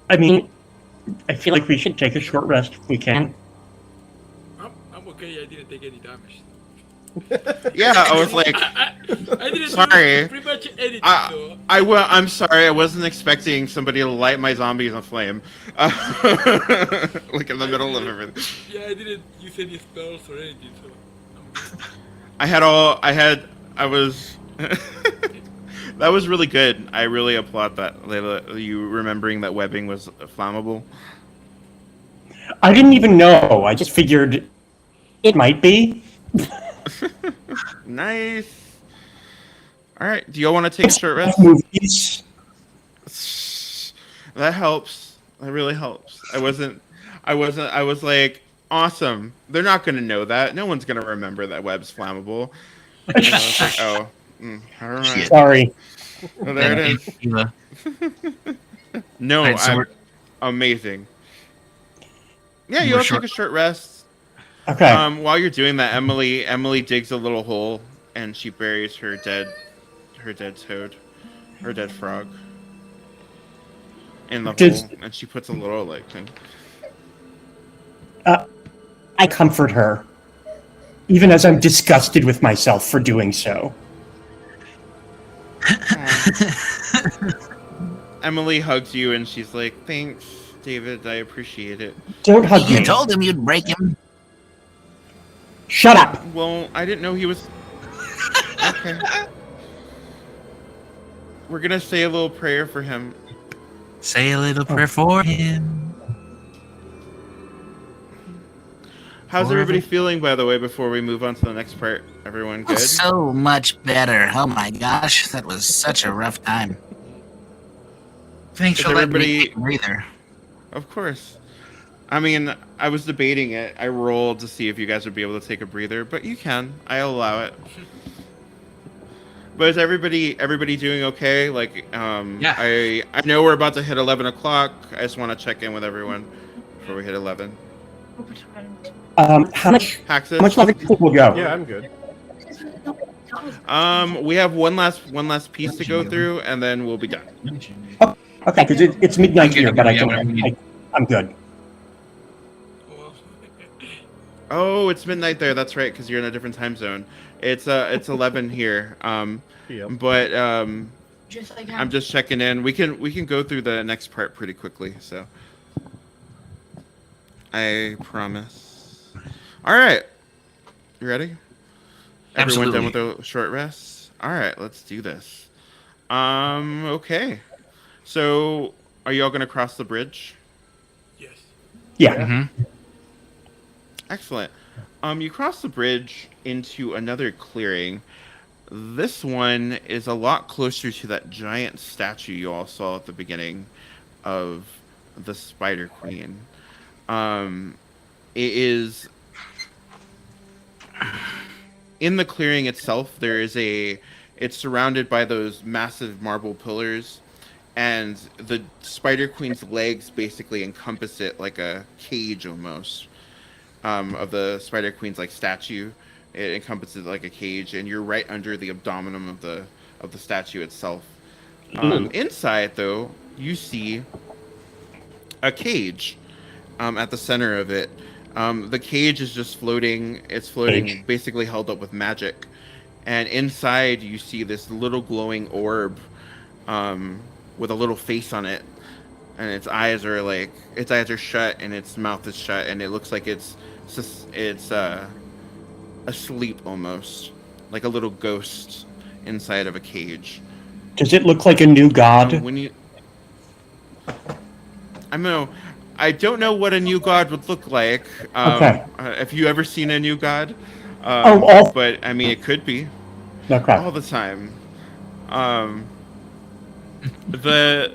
I mean, I feel like we should take a short rest if we can. I'm okay. I didn't take any damage. Yeah, I was like, I didn't Sorry. do pretty much anything. So. I'm sorry. I wasn't expecting somebody to light my zombies on flame, like in the middle of everything. Yeah, I didn't use any spells or anything. So I'm good. I was. That was really good. I really applaud that, Layla. You remembering that webbing was flammable. I didn't even know. I just figured it might be. Nice. All right. Do y'all want to take a short rest? Movies. That helps. That really helps. I was like, awesome. They're not gonna know that. No one's gonna remember that web's flammable. And I was like, oh, all right. Sorry. Well, there it is. No, Alright, so I'm amazing. Yeah, you We're all short- take a short rest. Okay. While you're doing that, Emily digs a little hole and she buries her dead toad, her dead frog, in the hole, and she puts a little like thing. I comfort her, even as I'm disgusted with myself for doing so. Emily hugs you and she's like, "Thanks, David. I appreciate it." Don't hug You me. told him you'd break him. Shut up. Well, I didn't know he was. Okay. We're gonna say a little prayer for him. Say a little prayer for him. How's Forever. everybody feeling, by the way, before we move on to the next part? Everyone good? So much better. Oh my gosh, that was such a rough time. Thanks Is for letting me everybody- take a breather. Of course. I mean, I was debating it. I rolled to see if you guys would be able to take a breather, but you can. I'll allow it. But is everybody doing okay? Like, Yeah. I know we're about to hit 11 o'clock. I just want to check in with everyone before we hit 11. How much Haxus? longer do you think we'll go? Yeah, I'm good. We have one last piece to go through, and then we'll be done. Okay, because it's midnight Okay, here, but yeah, whatever you need. I'm good. Well, Oh, it's midnight there. That's right, because you're in a different time zone. It's 11 here. Yep. But Just like I'm just checking in. We can go through the next part pretty quickly, so I promise. All right, you ready? Everyone done with Absolutely. their short rests? All right, let's do this. Okay. So, are you all gonna cross the bridge? yes. Yeah. Mm-hmm. Excellent. You cross the bridge into another clearing. This one is a lot closer to that giant statue you all saw at the beginning of the Spider Queen. It is in the clearing itself. It's surrounded by those massive marble pillars, and the Spider Queen's legs basically encompass it like a cage almost. Of the Spider Queen's like statue. It encompasses like a cage, and you're right under the abdomen of the statue itself. Inside, though, you see a cage at the center of it. The cage is just floating. It's floating, Cage. basically held up with magic. And inside, you see this little glowing orb with a little face on it, and its eyes are shut, and its mouth is shut, and it looks like it's asleep almost, like a little ghost inside of a cage. Does it look like a new god? When you, I don't know what a new god would look like. Okay. Have you ever seen a new god? all- But I mean, it could be Okay. all the time. The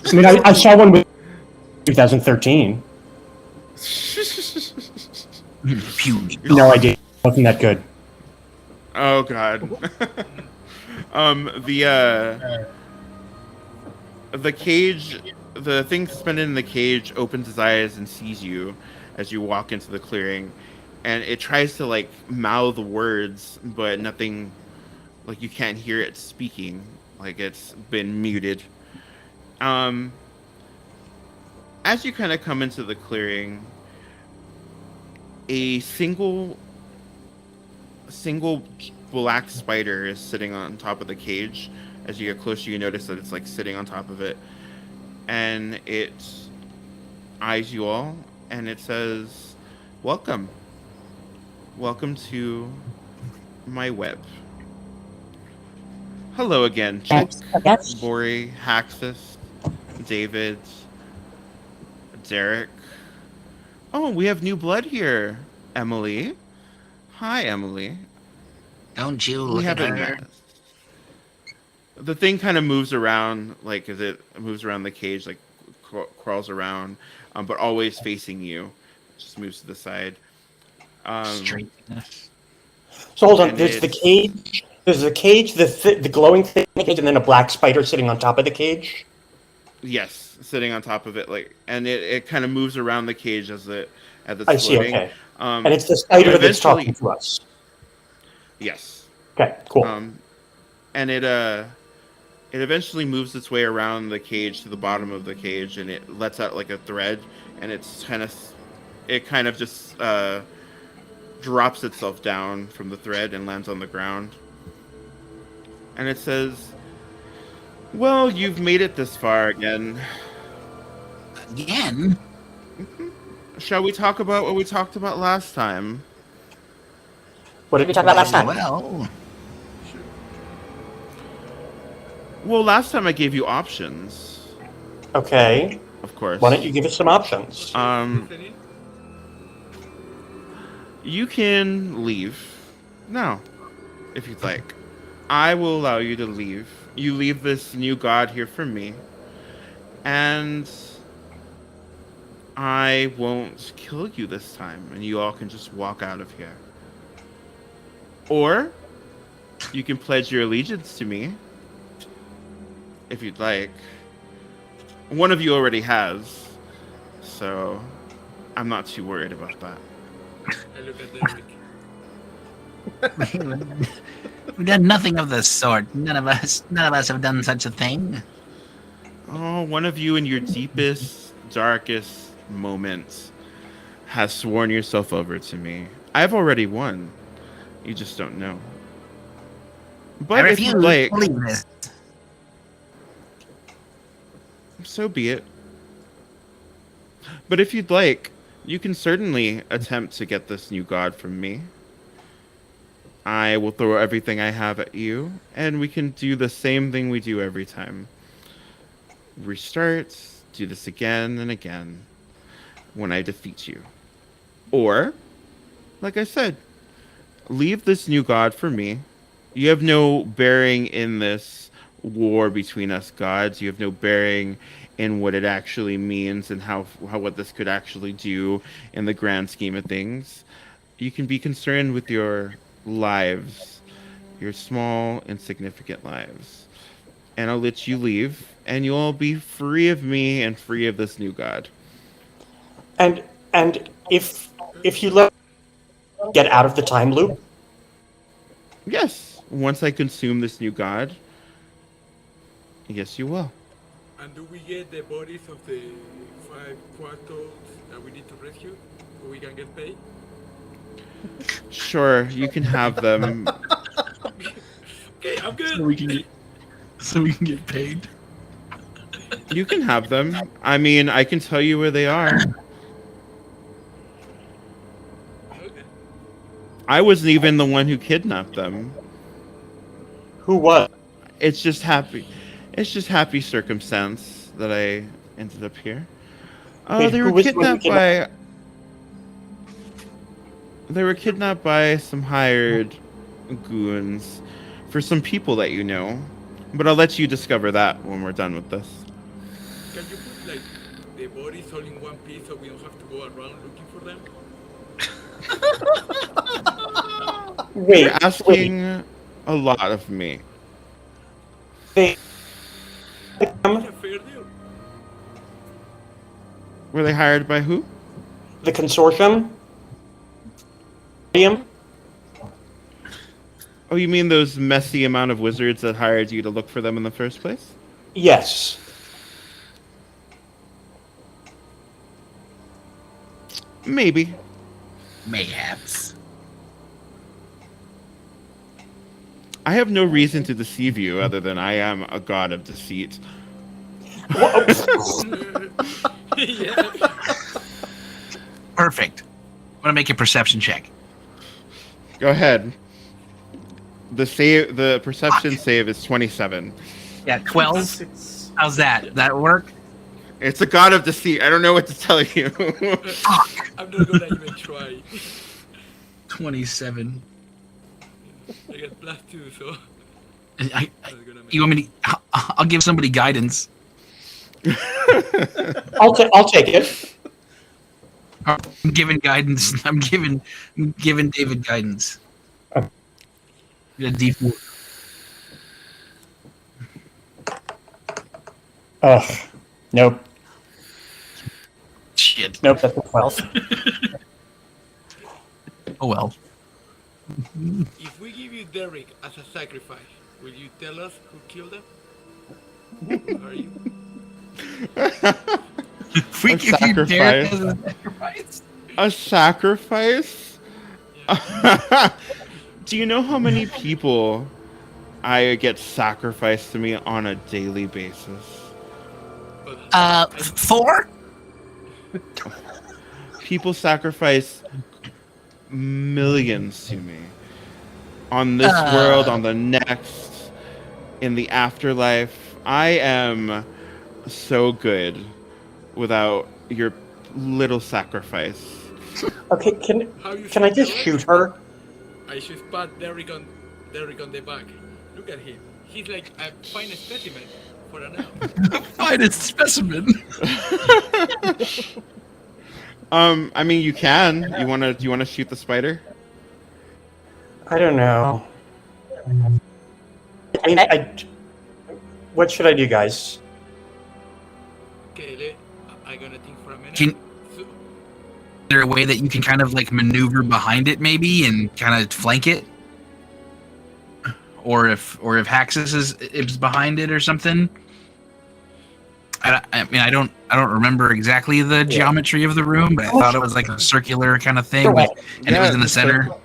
I mean, I saw one with 2013. Puny. No idea. Wasn't that good? Oh God. The cage, the thing suspended in the cage opens its eyes and sees you as you walk into the clearing, and it tries to like mouth words, but nothing, like you can't hear it speaking, like it's been muted. As you kind of come into the clearing, a single black spider is sitting on top of the cage. As you get closer, you notice that it's like sitting on top of it, and it eyes you all, and it says, welcome to my web. Hello again, Chick, Bori, Haxus, David, Derek. Oh, we have new blood here. Emily. Hi, Emily. Don't you We look at haven't her. met. The thing kind of moves around, like as it moves around the cage, like crawls around, but always facing you. Just moves to the side. Straightness. So hold on. And There's the it's- cage. There's the cage, the glowing thing in the cage, and then a black spider sitting on top of the cage. Yes, sitting on top of it, like, and it kind of moves around the cage as it's I see. floating. Okay. And it's the spider that's eventually- talking to us. Yes. Okay. Cool. And it eventually moves its way around the cage to the bottom of the cage, and it lets out like a thread, and it kind of just drops itself down from the thread and lands on the ground. And it says, "Well, you've made it this far again. Again? Shall we talk about what we talked about last time?" What did we talk about last time? Well, Well, last time I gave you options, Okay. of course. Why don't you give us some options? Listening? You can leave now, if you'd like. I will allow you to leave. You leave this new god here for me, and I won't kill you this time, and you all can just walk out of here. Or you can pledge your allegiance to me, if you'd like. One of you already has, so I'm not too worried about that. I look at Derek. we've done nothing of the sort. None of us have done such a thing. Oh, one of you in your deepest, darkest moments has sworn yourself over to me. I've already won. You just don't know. I But if refuse you'd like, to believe this. so be it. But if you'd like, you can certainly attempt to get this new god from me. I will throw everything I have at you, and we can do the same thing we do every time. Restart, do this again and again when I defeat you. Or, like I said, leave this new god for me. You have no bearing in this war between us gods. You have no bearing in what it actually means and how what this could actually do in the grand scheme of things. You can be concerned with your lives, your small, insignificant lives. And I'll let you leave, and you'll all be free of me and free of this new god. And if you let get out of the time loop, Yes, once I consume this new god, yes, you will. And do we get the bodies of the 5 quartals that we need to rescue so we can get paid? Sure, you can have them. Okay, I'm good. So we can get paid. You can have them. I mean, I can tell you where they are. Okay. I wasn't even the one who kidnapped them. who was? It's just happy. It's just happy circumstance that I ended up here. Wait, They who were was the one who kidnapped by. They were kidnapped by some hired goons for some people that you know. But I'll let you discover that when we're done with this. Can you put like the bodies all in one piece so we don't have to go around looking for them? Wait, You're asking a lot of me. wait. It's a fair deal. Were they hired by who? The consortium? Oh, you mean those messy amount of wizards that hired you to look for them in the first place? Yes. Maybe. Mayhaps. I have no reason to deceive you other than I am a god of deceit. Yeah. Perfect. I'm gonna make a perception check. Go ahead. The perception save is 27. Yeah, 12. How's that? That work? It's a god of deceit. I don't know what to tell you. Fuck. I'm not gonna even try. 27. I got +2, so I, I'm not gonna make you want me to? I'll give somebody guidance. I'll take it. I'm giving guidance. I'm giving David guidance. Get a D4. Ugh. Nope. Shit. Nope, that's a 12. Oh well. If we give you Derek as a sacrifice, will you tell us who killed him? Are you? If we A give you Derek as sacrifice. a sacrifice. A sacrifice? Yeah. Do you know how many people I get sacrificed to me on a daily basis? But 4? People sacrifice millions to me. On this world, on the next, in the afterlife. I am so good without your little sacrifice. Okay, how you can I say just that? shoot her? I should pat Derek on the back. Look at him. He's like a fine specimen for an elf. Finest specimen. I mean, you can. Do you wanna shoot the spider? I don't know. I mean, what should I do, guys? Okay, I'm gonna think for a minute. Can- So, Is there a way that you can kind of like maneuver behind it maybe and kind of flank it? Or if Haxus is behind it or something? I mean I don't remember exactly the geometry of the room, but I thought it was like a circular kind of thing, and it was in the it's a center. circle.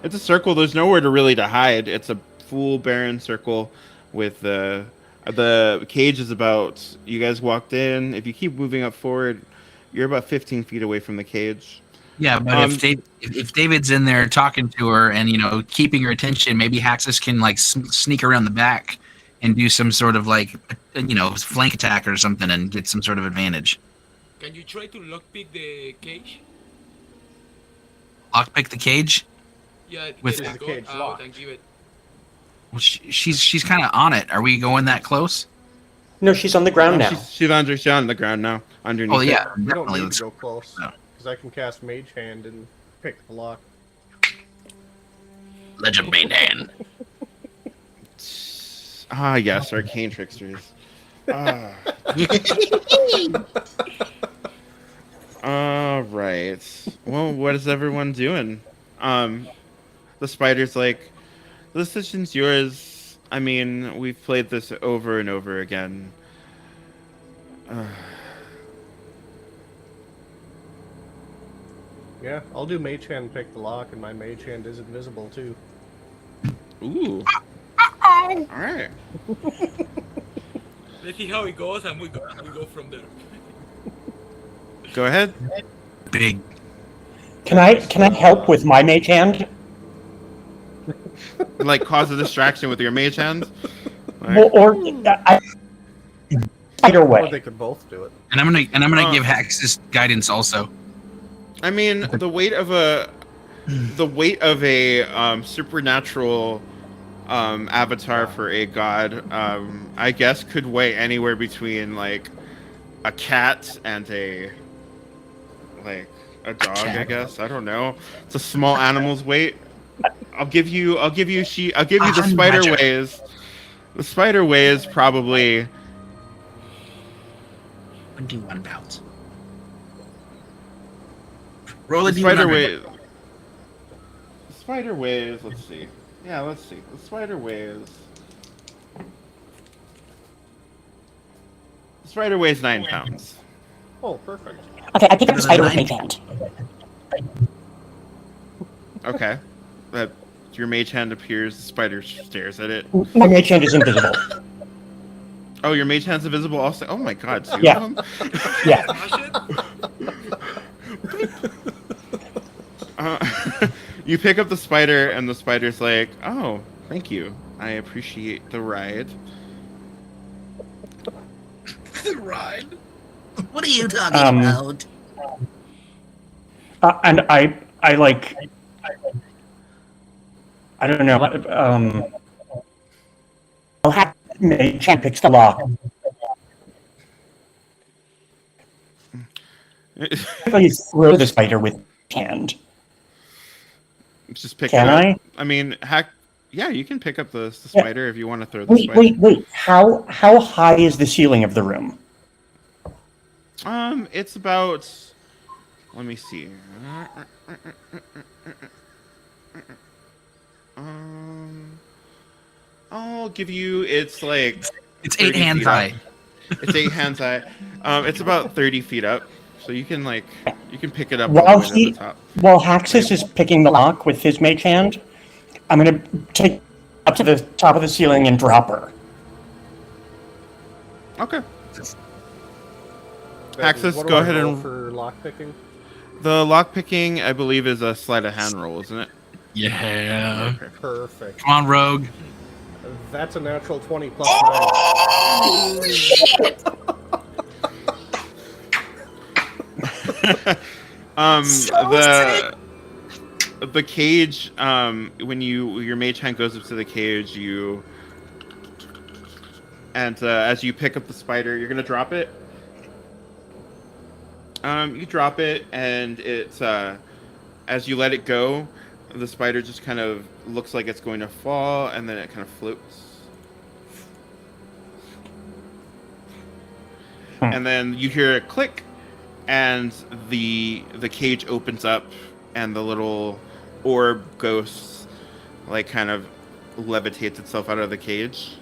It's a circle. There's nowhere to hide. It's a full barren circle with the cage is about. You guys walked in. If you keep moving up forward, you're about 15 feet away from the cage. Yeah, but if David's in there talking to her and keeping her attention, maybe Haxus can like sneak around the back and do some sort of like flank attack or something and get some sort of advantage. can you try to lockpick the cage? Lockpick the cage. Yeah, With- get Is the the gun cage out locked? and give it. Well, she's kind of on it. Are we going that close? No, she's on the ground now. She's on the ground now, underneath. Oh yeah, We don't definitely. need Let's to go close. No. Because I can cast Mage Hand and pick the lock. Legend Main Dan. Ah, yes, arcane tricksters. Ah. All right. Well, what is everyone doing? The spider's like, the decision's yours. I mean, we've played this over and over again. Yeah, I'll do Mage Hand and pick the lock, and my Mage Hand is invisible too. Ooh. All right. Let's see how it goes, and we go from there. Go ahead. Big. Can I help with my mage hand? Like, cause a distraction with your mage hand. Well, or either Or way. they could both do it. And I'm gonna Uh. give Haxus guidance also. I mean, the weight of a supernatural avatar for a god, I guess, could weigh anywhere between like a cat and a dog. I guess, I don't know. It's a small animal's weight. I'll give you the spider Gotcha. weighs. The spider weighs probably. 21 pounds. Roll The a spider D100. weighs. The spider weighs. Let's see. Yeah, let's see. The spider weighs. The spider weighs 9 pounds. Oh, perfect. Okay, I pick up the spider with Nine. mage hand. Okay. That your mage hand appears. The spider stares at it. My mage hand is invisible. Oh, your mage hand's invisible. Also. Oh my God. Two Yeah. of them? Yeah. You pick up the spider, and the spider's like, "Oh, thank you. I appreciate the ride." The ride. What are you talking Um, And I like. I don't know. I'll have mage hand picks the lock. I throw the spider with hand. Just pick Can it up. I? I mean, hack. Yeah, you can pick up the Yeah. spider if you want to throw the Wait, spider. wait. How high is the ceiling of the room? It's about. Let me see. I'll give you. It's like. It's 30 8 hands feet up. high. It's 8 hands high. It's about 30 feet up, so you can like You can pick it up While all the way he, to the top. while Haxus is picking the lock with his mage hand, I'm gonna take up to the top of the ceiling and drop her. Okay. Then Axis, what do go I ahead roll and- for lockpicking. The lock picking, I believe, is a sleight of hand roll, isn't it? Yeah. Okay. Perfect. Come on, Rogue. That's a natural 20 plus The cage, when your mage hand goes up to the cage, as you pick up the spider, you're gonna drop it. You drop it, and it's as you let it go, the spider just kind of looks like it's going to fall, and then it kind of floats. And then you hear a click, and the cage opens up, and the little orb ghost like kind of levitates itself out of the cage.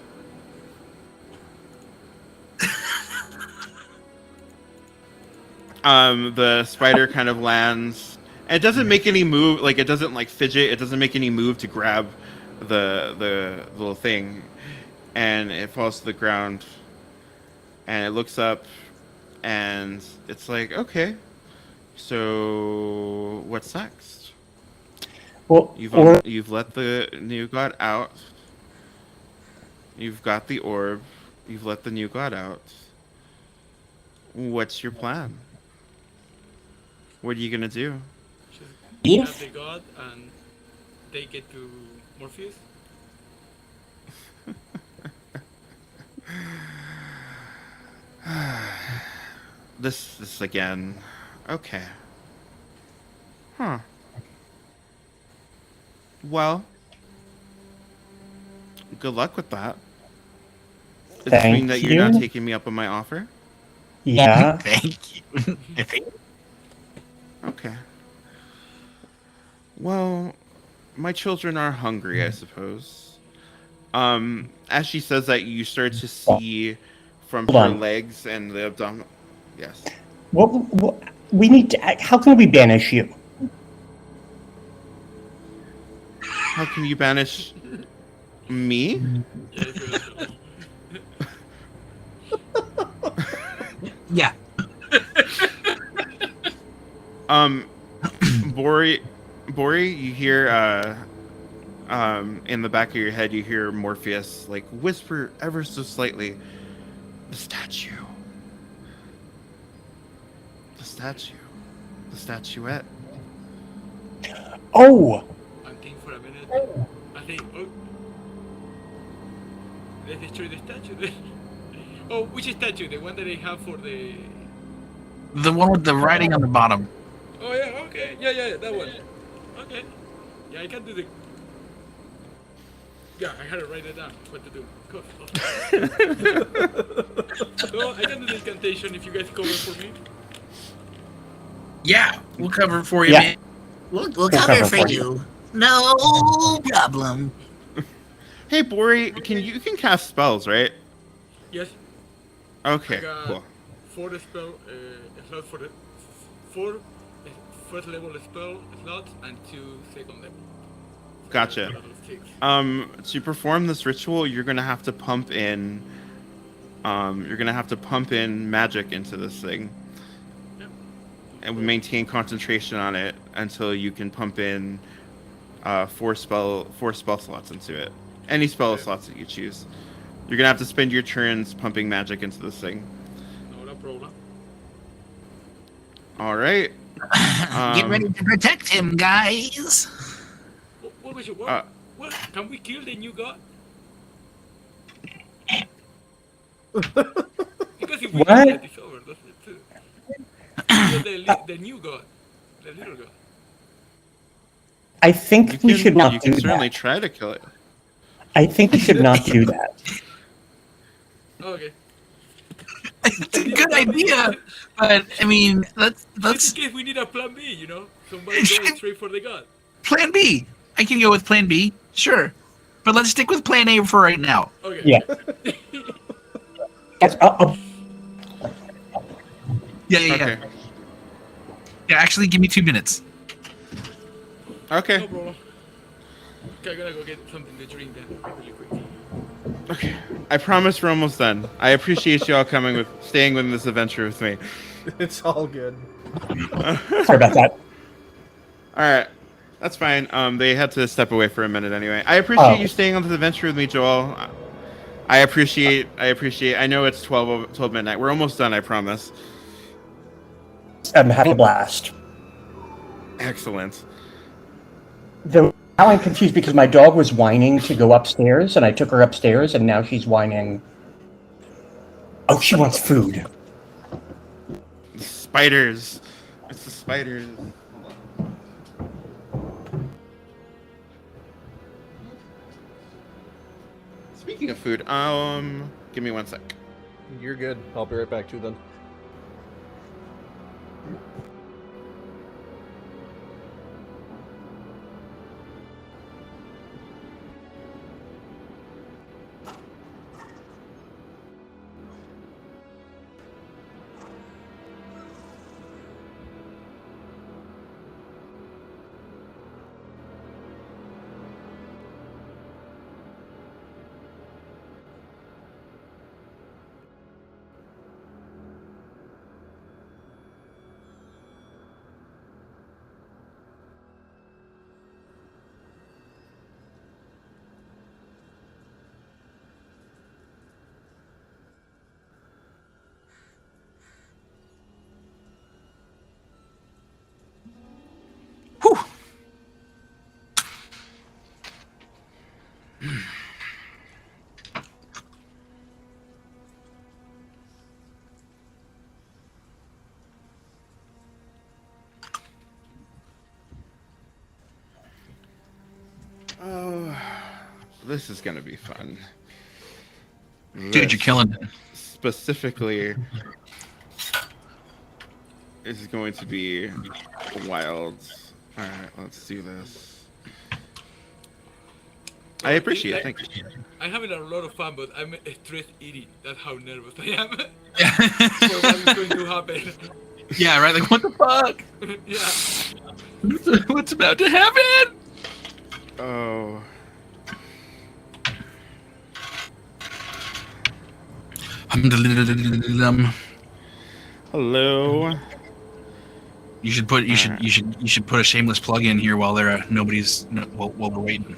The spider kind of lands, and it doesn't make any move, like it doesn't like fidget, it doesn't make any move to grab the little thing, and it falls to the ground, and it looks up, and it's like, okay, so what's next? Well, You've let the new god out. You've got the orb. You've let the new god out. What's your plan? What are you gonna do? Kidnap the god and take it to Morpheus. This again. Okay. Huh. Well, good luck with that. Does it mean Thank that you're not you. taking me up on my offer? Yeah. Thank you. Okay. Well, my children are hungry, I suppose. As she says that, you start to see from Hold her on. legs and the abdominal. Yes. What we need to. How can we banish you? How can you banish me? Yeah. Bori, you hear in the back of your head, you hear Morpheus like whisper ever so slightly, the statue, the statuette. Oh, And think for a minute. I think, oh, let's destroy the statue. Oh, which statue? The one that I have for the. The one with the writing on the bottom. Oh yeah, okay, yeah, that one. Okay, yeah, I can do the. Yeah, I had to write it down. What to do? So I can do the incantation if you guys cover for me. Yeah, we'll cover it for you, Yeah. man. We'll cover for you. No problem. Hey, Bori, you can cast spells, right? Yes, Okay, I got cool. 4 spell slots for the 4 first level spell slots and 2 second level. Gotcha. Total of 6. To perform this ritual, you're gonna have to pump in. You're gonna have to pump in magic into this thing, Yep. and maintain concentration on it until you can pump in 4 spell slots into it. Any spell slots that you choose. You're gonna have to spend your turns pumping magic into this thing. Not a problem. All right. Get ready to protect him, guys. What was your Uh, what? Can we kill the new god? Because if we What? do that, it's over. That's it too. The new god, the little god. I think we should you not can do certainly that. try to kill it. I think we should not do that. Okay. It's a good idea, but I mean, Just let's in case we need a plan B, you know, somebody going straight for the god. plan B. I can go with plan B, sure, but let's stick with plan A for right now. Okay. Yeah. Yes, Yeah. Okay. Yeah, actually, give me 2 minutes. Okay. No problem. Okay, I gotta go get something to drink then, really quick. Okay. I promise we're almost done. I appreciate you all staying with this adventure with me. It's all good. Sorry about that. All right. That's fine. They had to step away for a minute anyway. I appreciate Oh. you staying on this adventure with me, Joel. I appreciate. I know it's 12 midnight. We're almost done. I promise. I'm having a blast. Excellent. Though now I'm confused because my dog was whining to go upstairs, and I took her upstairs, and now she's whining. Oh, she wants food. Spiders. It's the spiders. Speaking of food, give me 1 sec. You're good. I'll be right back to you then. Whew. Oh, this is gonna be fun. Dude, you're This killing it. Specifically, is going to be wild. All right, let's do this. I appreciate it. Thank you. I'm having a lot of fun, but I'm stress eating. That's how nervous I am for what is going to happen. Yeah, right? Like, what the fuck? Yeah. What's about to happen? Oh. Hello. You should put a shameless plug in here while while we're waiting.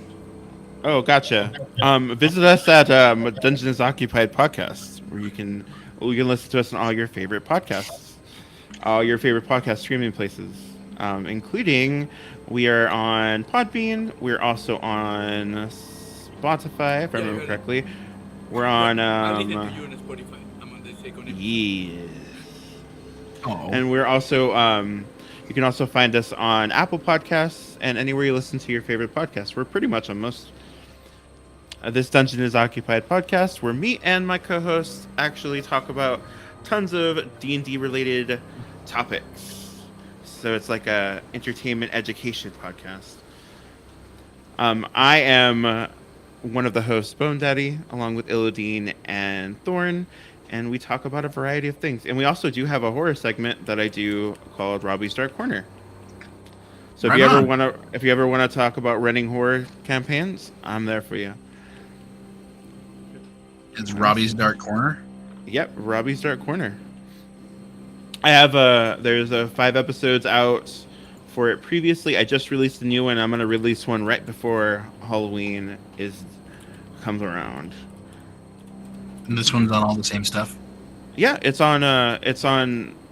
Oh, gotcha. Visit us at Dungeons Occupied Podcast, where you can listen to us on all your favorite podcasts, all your favorite podcast streaming places, including we are on Podbean. We're also on Spotify, if I remember correctly. We're on I listen to you on Spotify. I'm on the second episode. yes, Oh, and we're also you can also find us on Apple Podcasts and anywhere you listen to your favorite podcasts. We're pretty much on most. This Dungeon is Occupied podcast, where me and my co-hosts actually talk about tons of D&D related topics. So it's like a entertainment education podcast. I am one of the hosts, Bone Daddy, along with Illodine and Thorn, and we talk about a variety of things. And we also do have a horror segment that I do called Robbie's Dark Corner. So Right if you ever want to talk about running horror campaigns, I'm there for you. it's Robbie's Dark Corner. Yep, Robbie's Dark Corner. I have there's 5 episodes out for it previously. I just released a new one. I'm gonna release one right before Halloween comes around. And this one's on all the same stuff. Yeah, it's on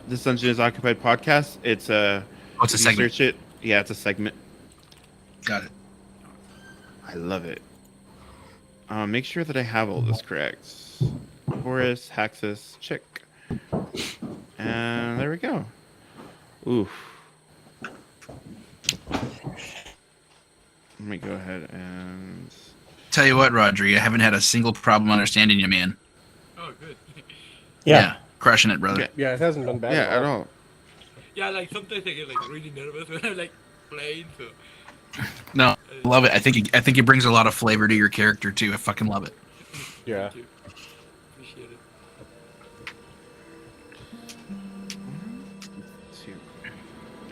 this Dungeon is Occupied podcast. It's Oh, it's a you segment. search it. Yeah, it's a segment. Got it. I love it. Make sure that I have all this correct. Horus, Haxus, Chick. And there we go. Oof. Let me go ahead and... Tell you what, Rodri, I haven't had a single problem understanding you, man. Oh, good. Yeah. Crushing it, brother. Yeah. Yeah, it hasn't been bad. Yeah, at all. Yeah, like sometimes I get like really nervous when I'm like playing. So No, love it. I think it brings a lot of flavor to your character too. I fucking love it. Yeah. thank you. Appreciate it.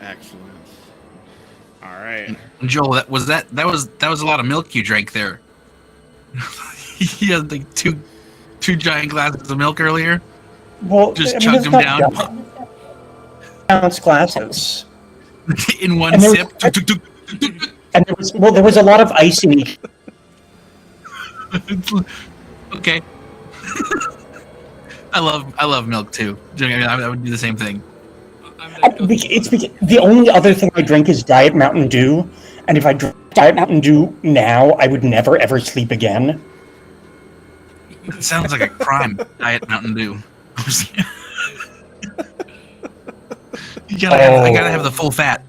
Excellent. All right. Joel, that was a lot of milk you drank there. You had like two giant glasses of milk earlier. Well, Just I mean, chugged it's them not down. dumb. Ounce glasses. In one And there sip. was- And there was a lot of ice in each. Okay. I love milk too. I would do the same thing. I'm like, It's because the only other thing I drink is Diet Mountain Dew, and if I drank Diet Mountain Dew now, I would never ever sleep again. It sounds like a crime. Diet Mountain Dew. I gotta have the full fat.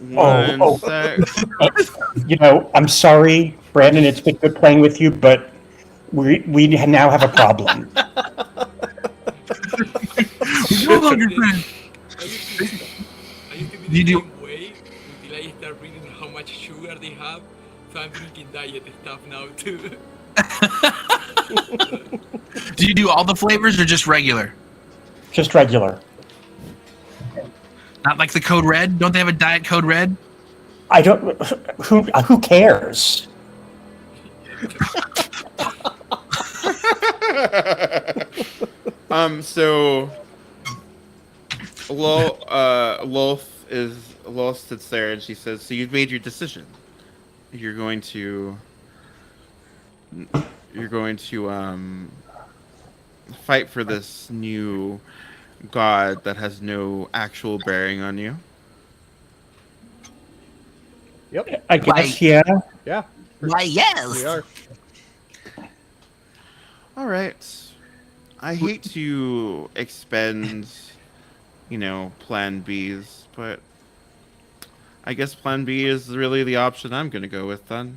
One oh. sec. You know, I'm sorry, Brandon. It's been good playing with you, but we now have a problem. No longer friends. I used to be You the do- same way until I start reading how much sugar they have. So I'm drinking diet stuff now too. Do you do all the flavors or just regular? Just regular. Not like the Code Red? Don't they have a Diet Code Red? I don't. Who cares? So Lol sits there and she says, "So you've made your decision. You're going to fight for this new god that has no actual bearing on you." Yep. I guess, Right. yeah. Yeah. Why, yes. We are. All right. I hate to expend, plan Bs, but I guess plan B is really the option I'm going to go with then.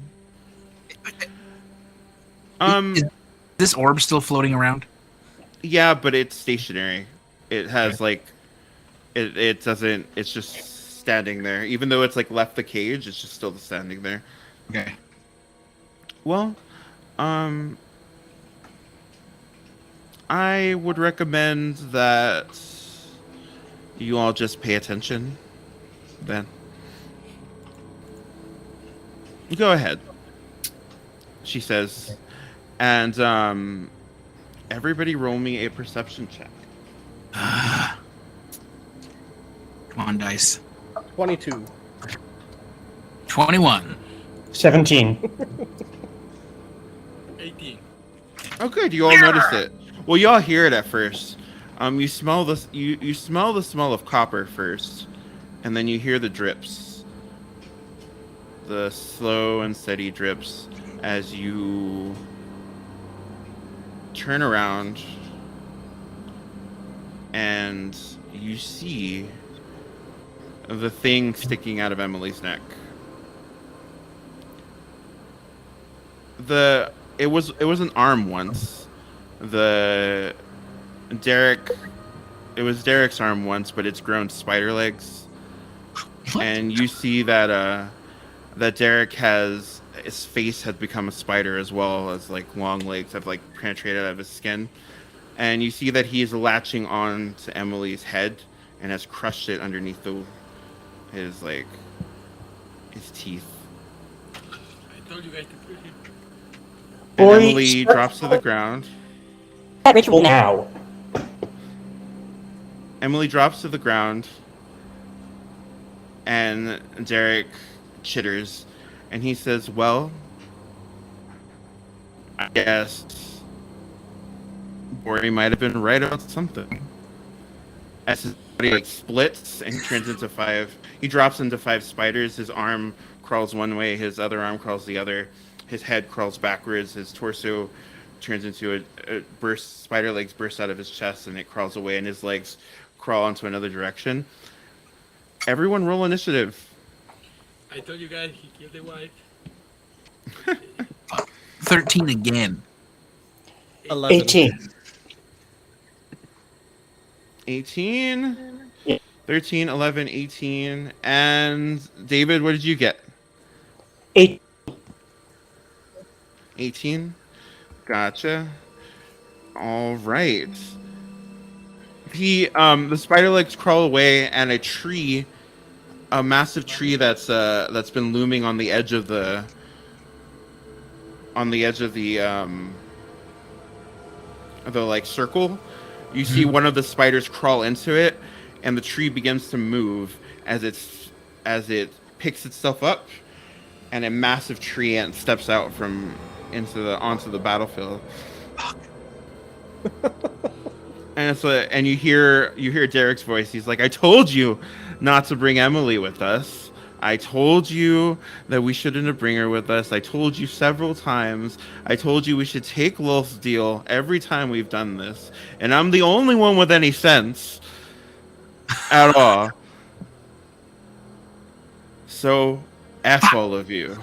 Is this orb still floating around? Yeah, but it's stationary. It has it doesn't. It's just standing there. Even though it's left the cage, it's just still standing there. Okay. Well, I would recommend that you all just pay attention. Then go ahead, she says, and everybody roll me a perception check. Come on, dice. 22. 21. 17. 18. Oh, good. You all notice it. Well, you all hear it at first. You smell this. You smell the smell of copper first, and then you hear the drips. The slow and steady drips as you turn around, and you see the thing sticking out of Emily's neck. It was an arm once. It was Derek's arm once, but it's grown spider legs. And you see that Derek his face has become a spider as well as long legs have penetrated out of his skin. And you see that he is latching on to Emily's head and has crushed it underneath his teeth. I told you guys to push it. And Boy, Emily drops to the ground. That ritual now. Emily drops to the ground, and Derek chitters, and he says, "Well, I guess Bori might have been right about something." As his body splits and he turns into five, he drops into five spiders. His arm crawls one way, his other arm crawls the other. His head crawls backwards. His torso turns into a burst. Spider legs burst out of his chest, and it crawls away. And his legs crawl into another direction. Everyone, roll initiative. I told you guys he killed the wife. 13 again. 11. 18. 18, Yeah. 13, 11, 18, and David, what did you get? 8. 18. Gotcha. All right. The spider legs crawl away, and a massive tree that's been looming on the edge of the like circle. You see one of the spiders crawl into it, and the tree begins to move as it picks itself up, and a massive tree ant steps out onto the battlefield. And and you hear Derek's voice. He's like, "I told you not to bring Emily with us. I told you that we shouldn't bring her with us. I told you several times. I told you we should take Lilth's deal every time we've done this. And I'm the only one with any sense at all. So, F all of you."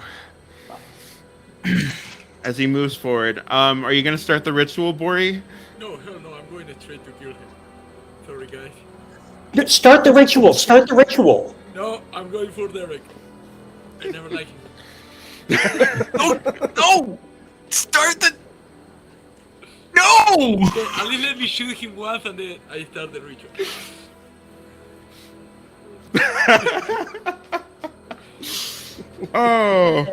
As he moves forward, are you gonna start the ritual, Bori? No, hell no, I'm going to try to kill him. Sorry, guys. Start the ritual. Start the ritual. No, I'm going for Derek. I never liked him. No! Start the. No! Okay, at least let me shoot him once and then I start the ritual. Oh.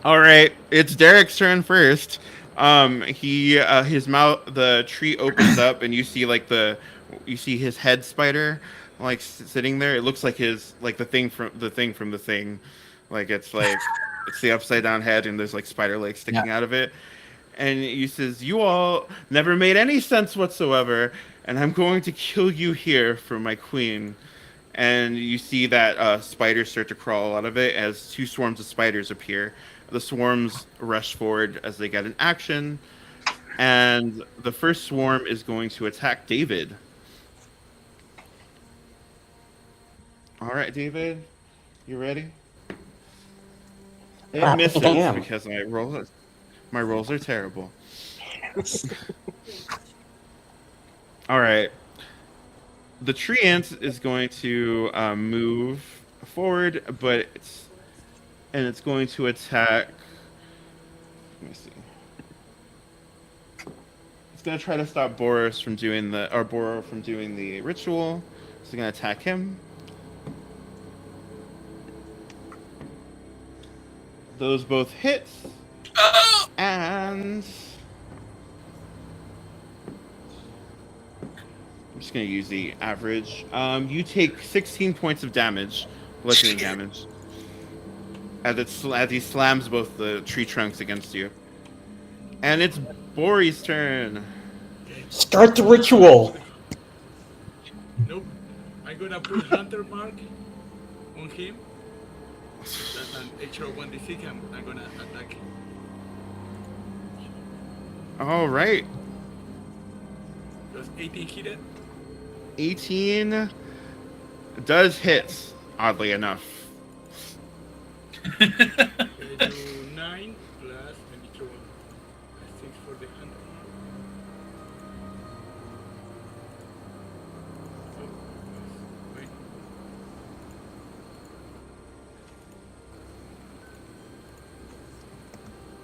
All right, it's Derek's turn first. His mouth, the tree opens up, and you see his head spider, like sitting there. It looks like the thing from the thing, like it's the upside down head, and there's like spider legs sticking out of it. And he says, "You all never made any sense whatsoever, and I'm going to kill you here for my queen." And you see that spiders start to crawl out of it as two swarms of spiders appear. The swarms rush forward as they get an action, and the first swarm is going to attack David. All right, David, you ready? It misses because my rolls are terrible. All right. The tree ant is going to move forward, but it's going to attack. Let me see. It's going to try to stop Boro from doing the ritual. It's going to attack him. Those both hit, and I'm just going to use the average. You take 16 points of damage, bludgeoning damage, as he slams both the tree trunks against you. And it's Bori's turn. Start the ritual. Nope. I'm gonna put Hunter Mark on him. That's an extra 1d6. I'm gonna attack him. All right. Does 18 hit it? 18 does hit, oddly enough. Okay, do 9 plus, let me throw 6 for the hunter. Oh, wait.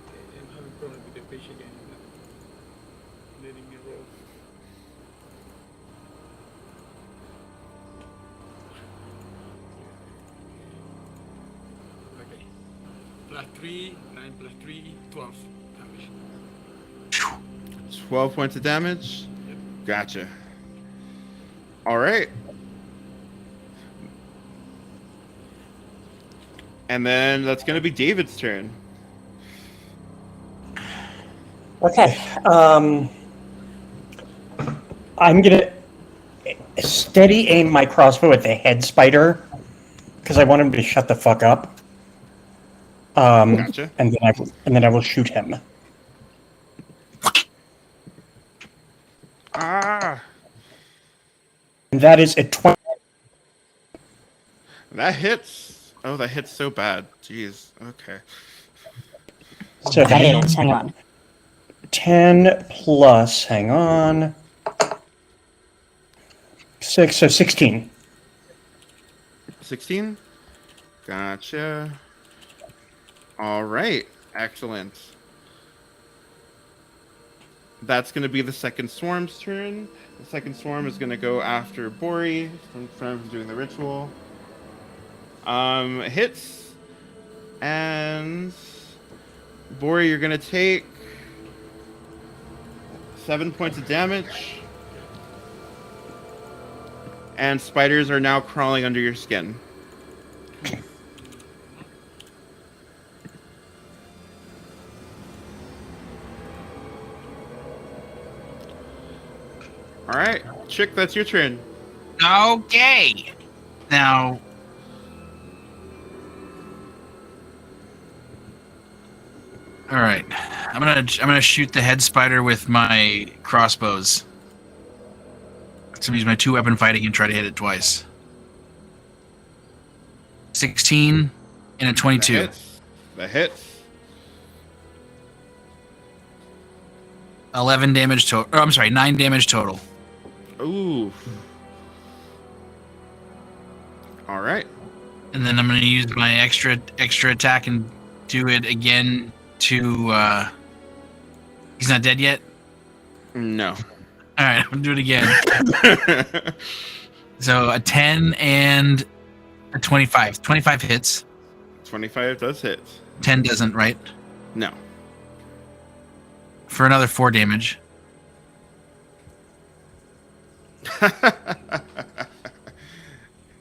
Okay, I'm having problems with the page again. It's not letting me roll. Okay. Plus 3, 9 plus 3, 12 damage. 12 points of damage. Gotcha. All right. And then that's going to be David's turn. Okay. I'm gonna steady aim my crossbow at the head spider because I want him to shut the fuck up. Gotcha. And then I will shoot him. Ah, And that is a 20. that hits. Oh, that hits so bad. Jeez. Okay. So that is, hang on. 10 plus, hang on. 6, so 16. 16. Gotcha. All right. Excellent. that's going to be the second swarm's turn. The second swarm is going to go after Bori from doing the ritual. Hits, and Bori, you're going to take 7 points of damage. And spiders are now crawling under your skin. All right, Chick, that's your turn. Okay. Now, all right. I'm gonna shoot the head spider with my crossbows. So I'm use my 2-weapon fighting and try to hit it twice. 16 and a 22. That hits. 11 damage total. Oh, I'm sorry, 9 damage total. Ooh. All right. And then I'm going to use my extra attack and do it again to. He's not dead yet? No. All right, I'm going to do it again. So a 10 and a 25. 25 hits. 25 does hit. 10 doesn't, right? No. For another 4 damage.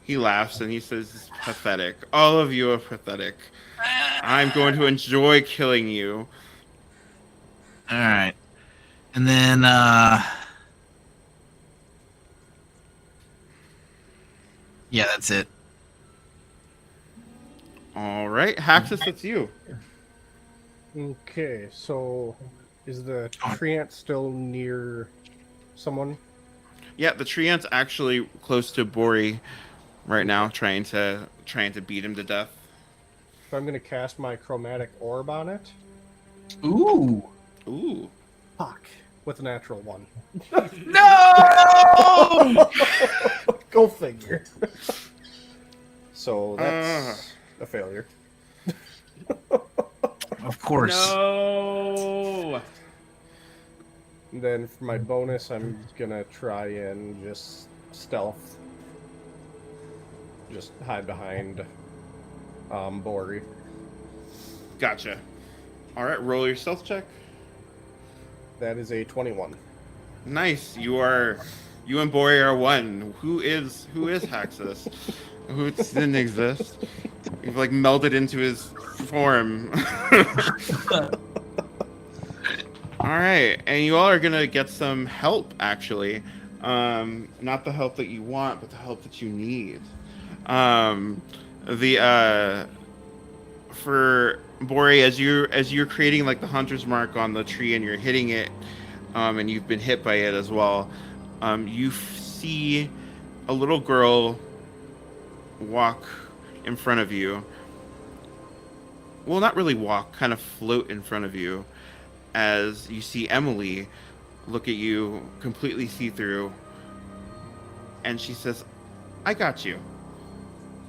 He laughs and he says, "It's pathetic. All of you are pathetic. I'm going to enjoy killing you." All right. And then yeah, that's it. All right, Haxus, it's you. Okay, so is the treant still near someone? Yeah, the treant's actually close to Bori right now, trying to beat him to death. So I'm going to cast my chromatic orb on it. Ooh. Ooh. Fuck. With a natural one. No! Go figure. So that's a failure. Of course. No. And then for my bonus, I'm gonna try and just stealth. Just hide behind Bori. Gotcha. All right, roll your stealth check. That is a 21. Nice. You and Bori are one. Who is Haxus? Who didn't exist? You've like melded into his form. All right, and you all are gonna get some help. Actually, not the help that you want, but the help that you need. For Bori, as you're creating like the hunter's mark on the tree and you're hitting it, and you've been hit by it as well, you see a little girl walk in front of you. Well, not really walk, kind of float in front of you, as you see Emily look at you completely see-through, and she says, "I got you."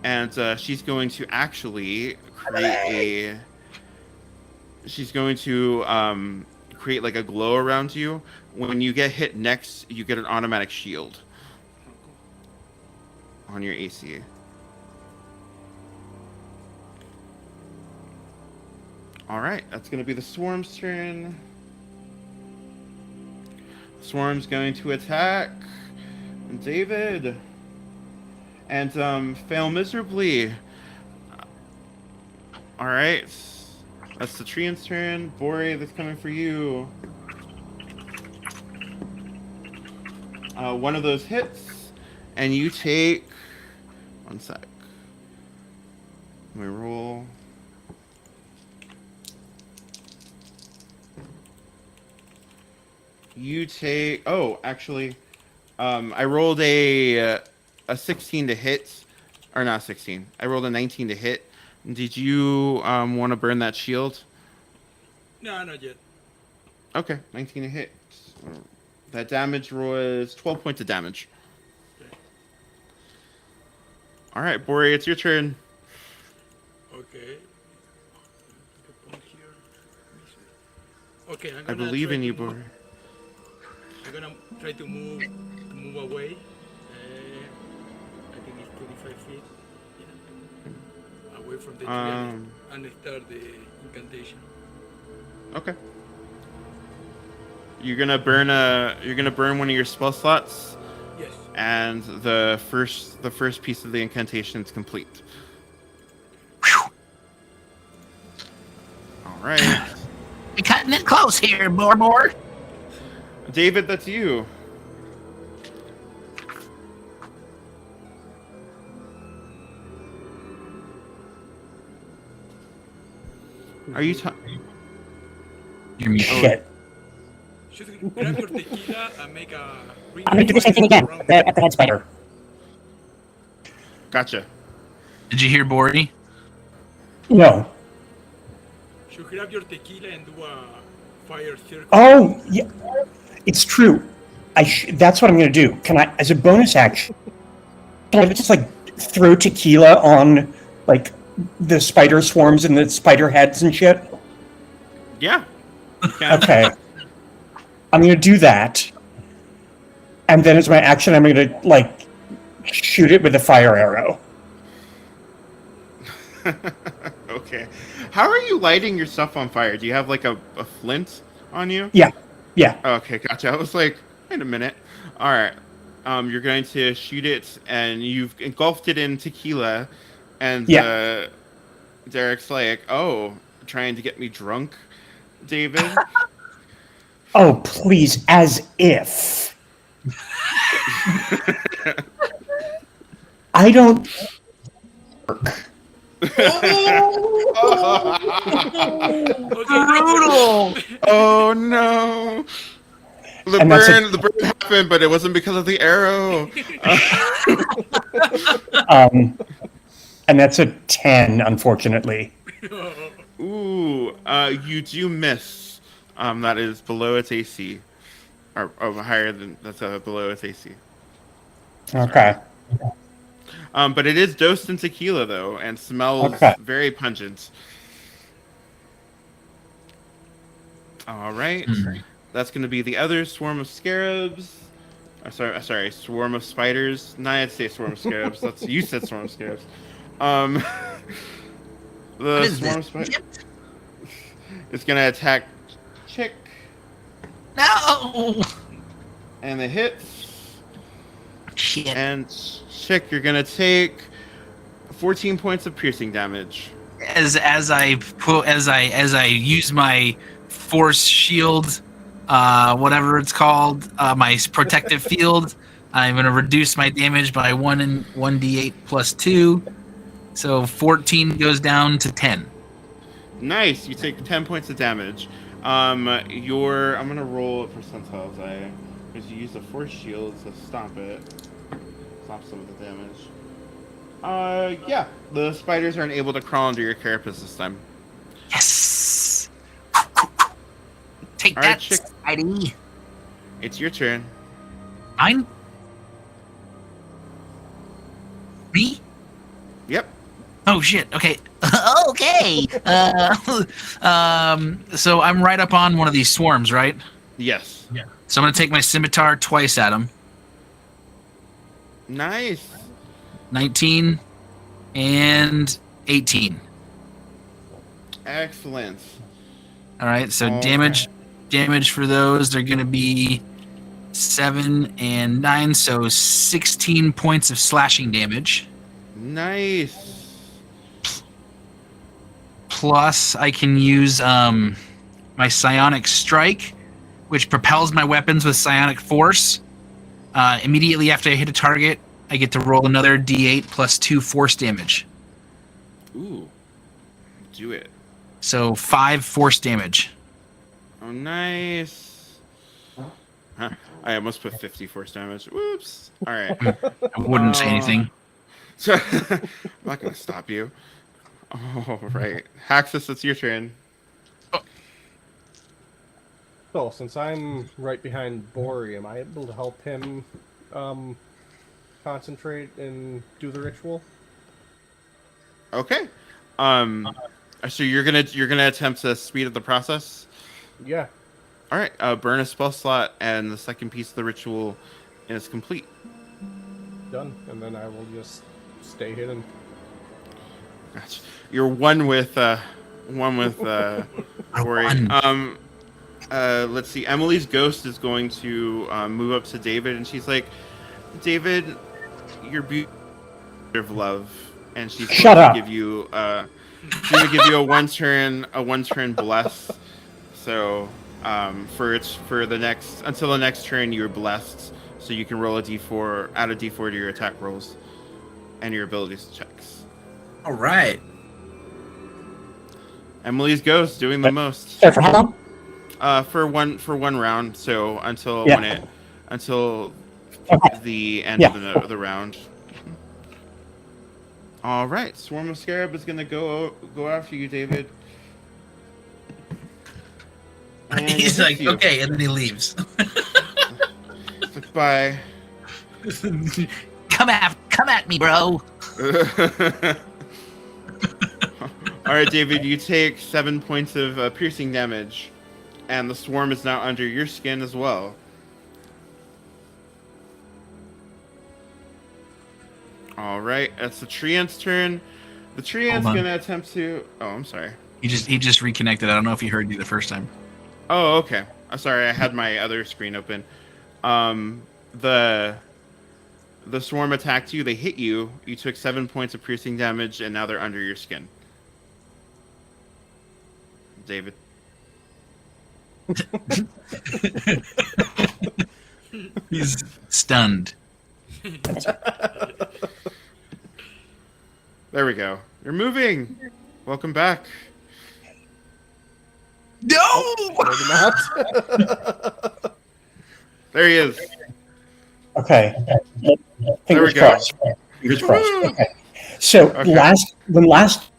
And she's going to actually create create like a glow around you. When you get hit next, you get an automatic shield on your AC. All right, that's going to be the Swarm's turn. Swarm's going to attack David and fail miserably. All right, that's the treant's turn. Bori, that's coming for you. One of those hits, and you take 1 sec. Let me roll. You take. Oh, actually, I rolled a 16 to hit, or not 16. I rolled a 19 to hit. Did you want to burn that shield? No, not yet. Okay, 19 to hit. That damage was 12 points of damage. Okay. All right, Bori, it's your turn. Okay. Okay, I'm I gonna believe try in you, to Bori. I'm gonna try to move away. I think it's 25 feet. Yeah. Away from the tree and start the incantation. Okay. You're gonna burn one of your spell slots, Yes. and the first piece of the incantation is complete. All right, We're cutting it close here, Borbor. David, that's you. Are you? You're muted. Shit. Just grab your tequila and make a ring. I'm gonna do the same thing again at the head spider. Gotcha. Did you hear Bori? No. Should grab your tequila and do a fire circle. Oh, yeah. It's true. That's what I'm gonna do. Can I, as a bonus action, can I just like throw tequila on like the spider swarms and the spider heads and shit? Yeah. You can. Okay. I'm gonna do that, and then as my action, I'm gonna like shoot it with a fire arrow. Okay. How are you lighting your stuff on fire? Do you have like a flint on you? Yeah. Okay, gotcha. I was like, wait a minute. All right. You're going to shoot it, and you've engulfed it in tequila, and Yeah. Derek's like, oh, trying to get me drunk, David? Oh, please, as if. I don't work. Brutal. Oh no! The And that's burn happened, but it wasn't because of the arrow. And that's a 10, unfortunately. Ooh, you do miss. That is below its AC, or higher than that's below its AC. Okay. But it is dosed in tequila though, and smells Okay. very pungent. All right, that's going to be the other swarm of scarabs. Sorry, swarm of spiders. No, I'd say swarm of scarabs. That's you said swarm of scarabs. The swarm of spiders is going to attack Chick, No. and it hits. Shit. And Chick, you're going to take 14 points of piercing damage. As I use my force shield, whatever it's called, my protective field, I'm gonna reduce my damage by 1d8 plus 2, so 14 goes down to 10. Nice. You take 10 points of damage. I'm gonna roll percentiles. Because you use the force shield to stop it. Stop some of the damage. Yeah. The spiders aren't able to crawl under your carapace this time. Yes. Take All right, that, Chick. Spidey. It's your turn. Mine. Me. Yep. Oh shit. Okay. Okay. So I'm right up on one of these swarms, right? Yes. Yeah. So I'm gonna take my scimitar twice at him. Nice. 19 and 18. Excellent. All right. So All damage for those, they're gonna be 7 and 9, so 16 points of slashing damage. Nice. Plus, I can use my psionic strike, which propels my weapons with psionic force. Immediately after I hit a target, I get to roll another d8 plus 2 force damage. Ooh. Do it. So 5 force damage. Oh, nice. Huh. I almost put 50 force damage. Whoops. All right. I wouldn't say anything. So, I'm not going to stop you. All right. Haxus, it's your turn. So, since I'm right behind Bori, am I able to help him concentrate and do the ritual? Okay. So you're gonna attempt to speed up the process. Yeah. All right, burn a spell slot, and the second piece of the ritual is complete. Done. And then I will just stay hidden. Gotcha. You're one with Ori. One. Let's see. Emily's ghost is going to move up to David, and she's like, "David, you're beautiful of love," and she's Shut going up. to give you she's going to give you a one turn bless. So for the next until the next turn, you're blessed. So you can roll a d4, add a d4 to your attack rolls and your abilities checks. All right. Emily's ghost doing the most. So for how long? For one round. So until Yeah. until Okay. the end Yeah. of the round. All right, Swarm of Scarab is gonna go after you, David. And He's it like, hits you. okay, and then he leaves. Bye. come at me, bro. All right, David, you take 7 points of piercing damage, and the swarm is now under your skin as well. All right, it's the Treant's turn. The Treant's Hold on. gonna attempt to. Oh, I'm sorry. He just reconnected. I don't know if he heard you the first time. Oh, okay. I'm sorry. I had my other screen open. The swarm attacked you. They hit you. You took 7 points of piercing damage, and now they're under your skin. David. He's stunned. There we go. You're moving. Welcome back. No. Maybe not. There he is. Okay. There Fingers we go. crossed. Fingers crossed. Okay. So Okay. when last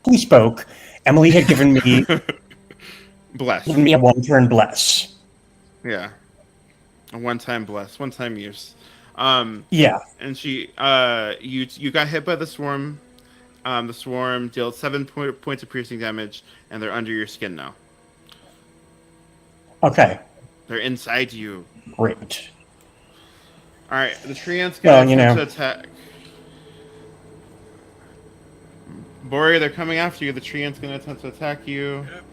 we spoke, Emily had given me Bless. a 1-turn bless. Yeah. A one-time bless. One-time use. Yeah. And she, you got hit by the swarm. The swarm dealt 7 points of piercing damage, and they're under your skin now. Okay. They're inside you. Great. All right, the Treant's Well, gonna you attempt know. to attack. Bori, they're coming after you. The Treant's gonna attempt to attack you. Yep.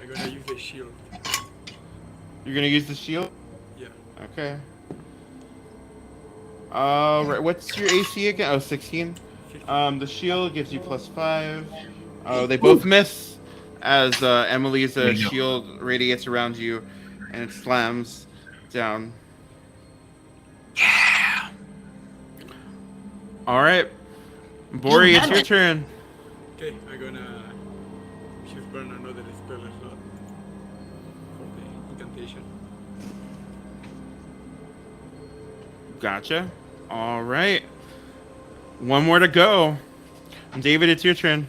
I'm gonna use the shield. You're gonna use the shield. Yeah. Okay. Right. What's your AC again? Oh, 16. 15. The shield gives you +5. Oh, they both miss as Emily's There you go. shield radiates around you, and it slams down. Yeah. All right, Bori, You it's had your it. turn. Okay, I'm gonna just burn another spell slot for the incantation. Gotcha. All right. One more to go. David, it's your turn.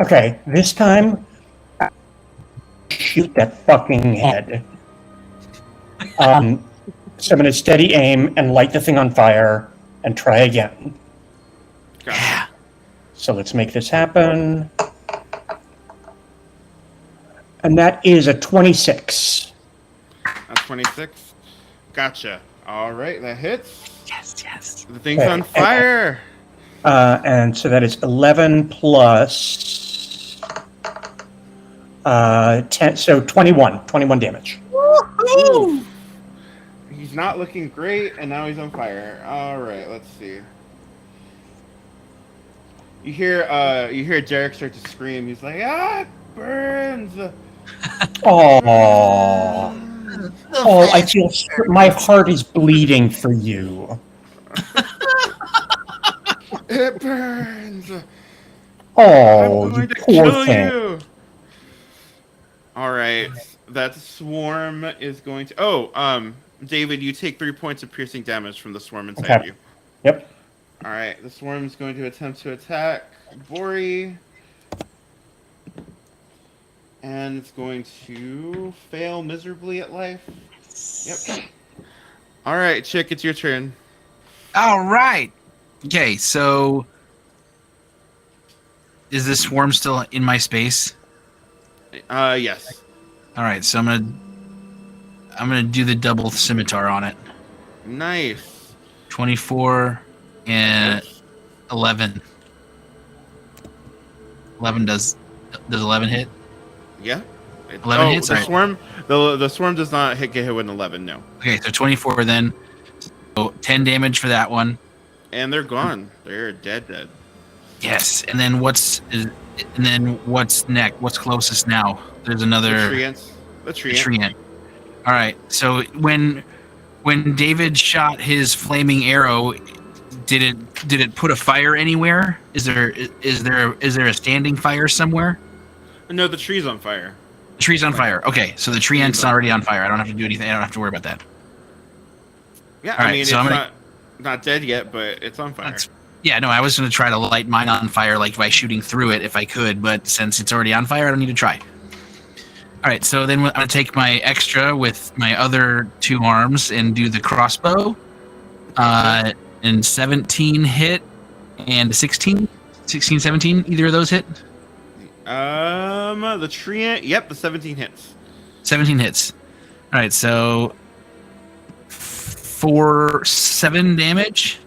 Okay. This time, shoot that fucking head. So I'm gonna steady aim and light the thing on fire and try again. Gotcha. Yeah. So let's make this happen. And that is a 26. That's 26. Gotcha. All right, that hits. Yes. The thing's Okay. on fire. And so that is 11 plus 10, so 21 damage. He's not looking great, and now he's on fire. All right, let's see. You hear Derek start to scream. He's like, "Ah, it burns!" Oh, I feel my heart is bleeding for you. It burns. Oh, I'm you going to poor kill thing. you. All right, that swarm is going to. Oh, David, you take 3 points of piercing damage from the swarm inside Okay. you. Yep. All right, the swarm is going to attempt to attack Bori, and it's going to fail miserably at life. Yep. All right, Chick, it's your turn. All right. Okay, so is this swarm still in my space? Yes. All right, so I'm gonna do the double scimitar on it. Nice. 24 and 11. 11 does 11 hit? Yeah. 11 hits, The alright. swarm. The swarm does not get hit with an 11. No. Okay, so 24 then. So 10 damage for that one. And they're gone. They're dead. Yes, and then what's next? What's closest now? There's another The treants. The treant. treant. All right. So when David shot his flaming arrow, did it put a fire anywhere? Is there a standing fire somewhere? No, the tree's on fire. The tree's on fire. Okay, so the treant's already on fire. I don't have to do anything. I don't have to worry about that. Yeah, All I right, mean, so it's I'm gonna- not dead yet, but it's on fire. Yeah, no, I was going to try to light mine on fire like by shooting through it if I could, but since it's already on fire, I don't need to try. All right, so then I'm going to take my extra with my other 2 arms and do the crossbow. And 17 hit and 16, 17, either of those hit? The treant. Yep, the 17 hits. 17 hits. All right, so for 7 damage.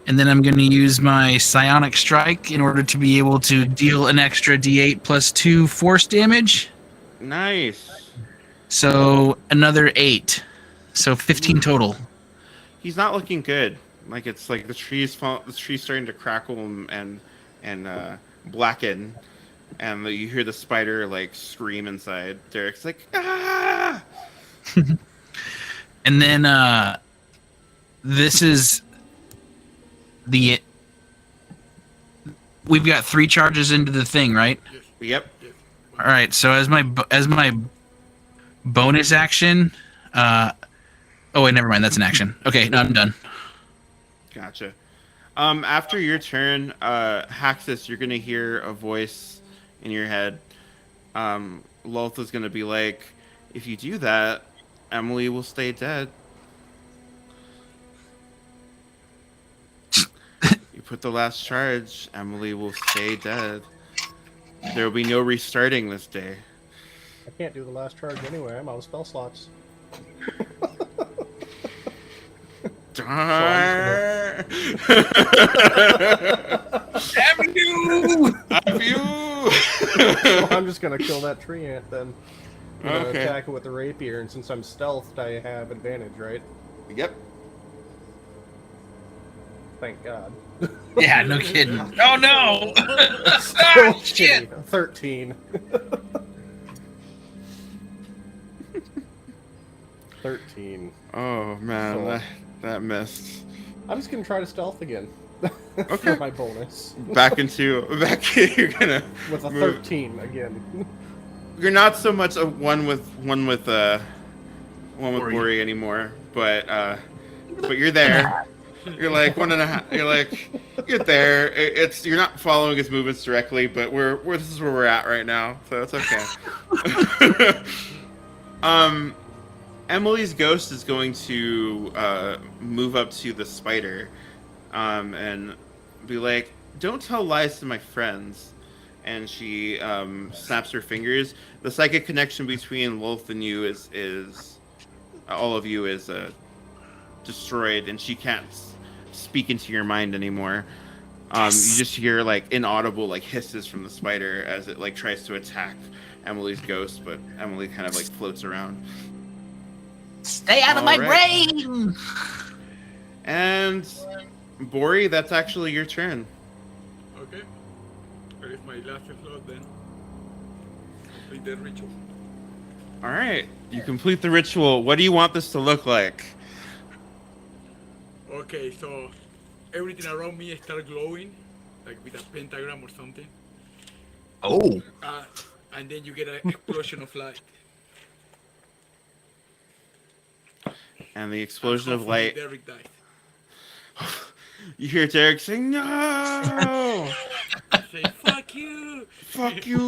And then I'm going to use my psionic strike in order to be able to deal an extra d8 plus 2 force damage. Nice. So another 8. So 15 total. He's not looking good. Like it's like the tree's starting to crackle and blacken, and you hear the spider like scream inside. Derek's like, ah! And then this is we've got 3 charges into the thing, right? Yep. All right. So as my bonus action, oh wait, never mind. That's an action. Okay, no, I'm done. Gotcha. After your turn, Haxus, you're gonna hear a voice in your head. Loltha's gonna be like, if you do that, Emily will stay dead. You put the last charge, Emily will stay dead. There will be no restarting this day. I can't do the last charge anyway. I'm out of spell slots. Darn. Have you? Have you? Well, I'm just gonna kill that treant then. I'm gonna Okay. attack it with the rapier, and since I'm stealthed, I have advantage, right? Yep. Thank God. Yeah, no kidding. Oh no! Oh, shit! 13. 13. Oh man, So- that missed. I'm just gonna try to stealth again. Okay. For my bonus. You're gonna With a move. 13 again. You're not so much a one with Bori anymore, but you're there. You're like 1.5. You're like you're there. You're not following his movements directly, but this is where we're at right now, so it's okay. Emily's ghost is going to move up to the spider, and be like, "Don't tell lies to my friends." And she snaps her fingers. The psychic connection between Wolf and you is all of you is destroyed, and she can't speak into your mind anymore. You just hear like inaudible like hisses from the spider as it like tries to attack Emily's ghost, but Emily kind of like floats around. Stay out of my Alright. brain! And Bori, that's actually your turn. Okay. That is my last slot then. Complete the ritual. All right, you complete the ritual. What do you want this to look like? Okay, so everything around me start glowing, like with a pentagram or something. Oh. And then you get an explosion of light. And the explosion of light. Derek dies. You hear Derek saying, "No, Say, fuck you! fuck you."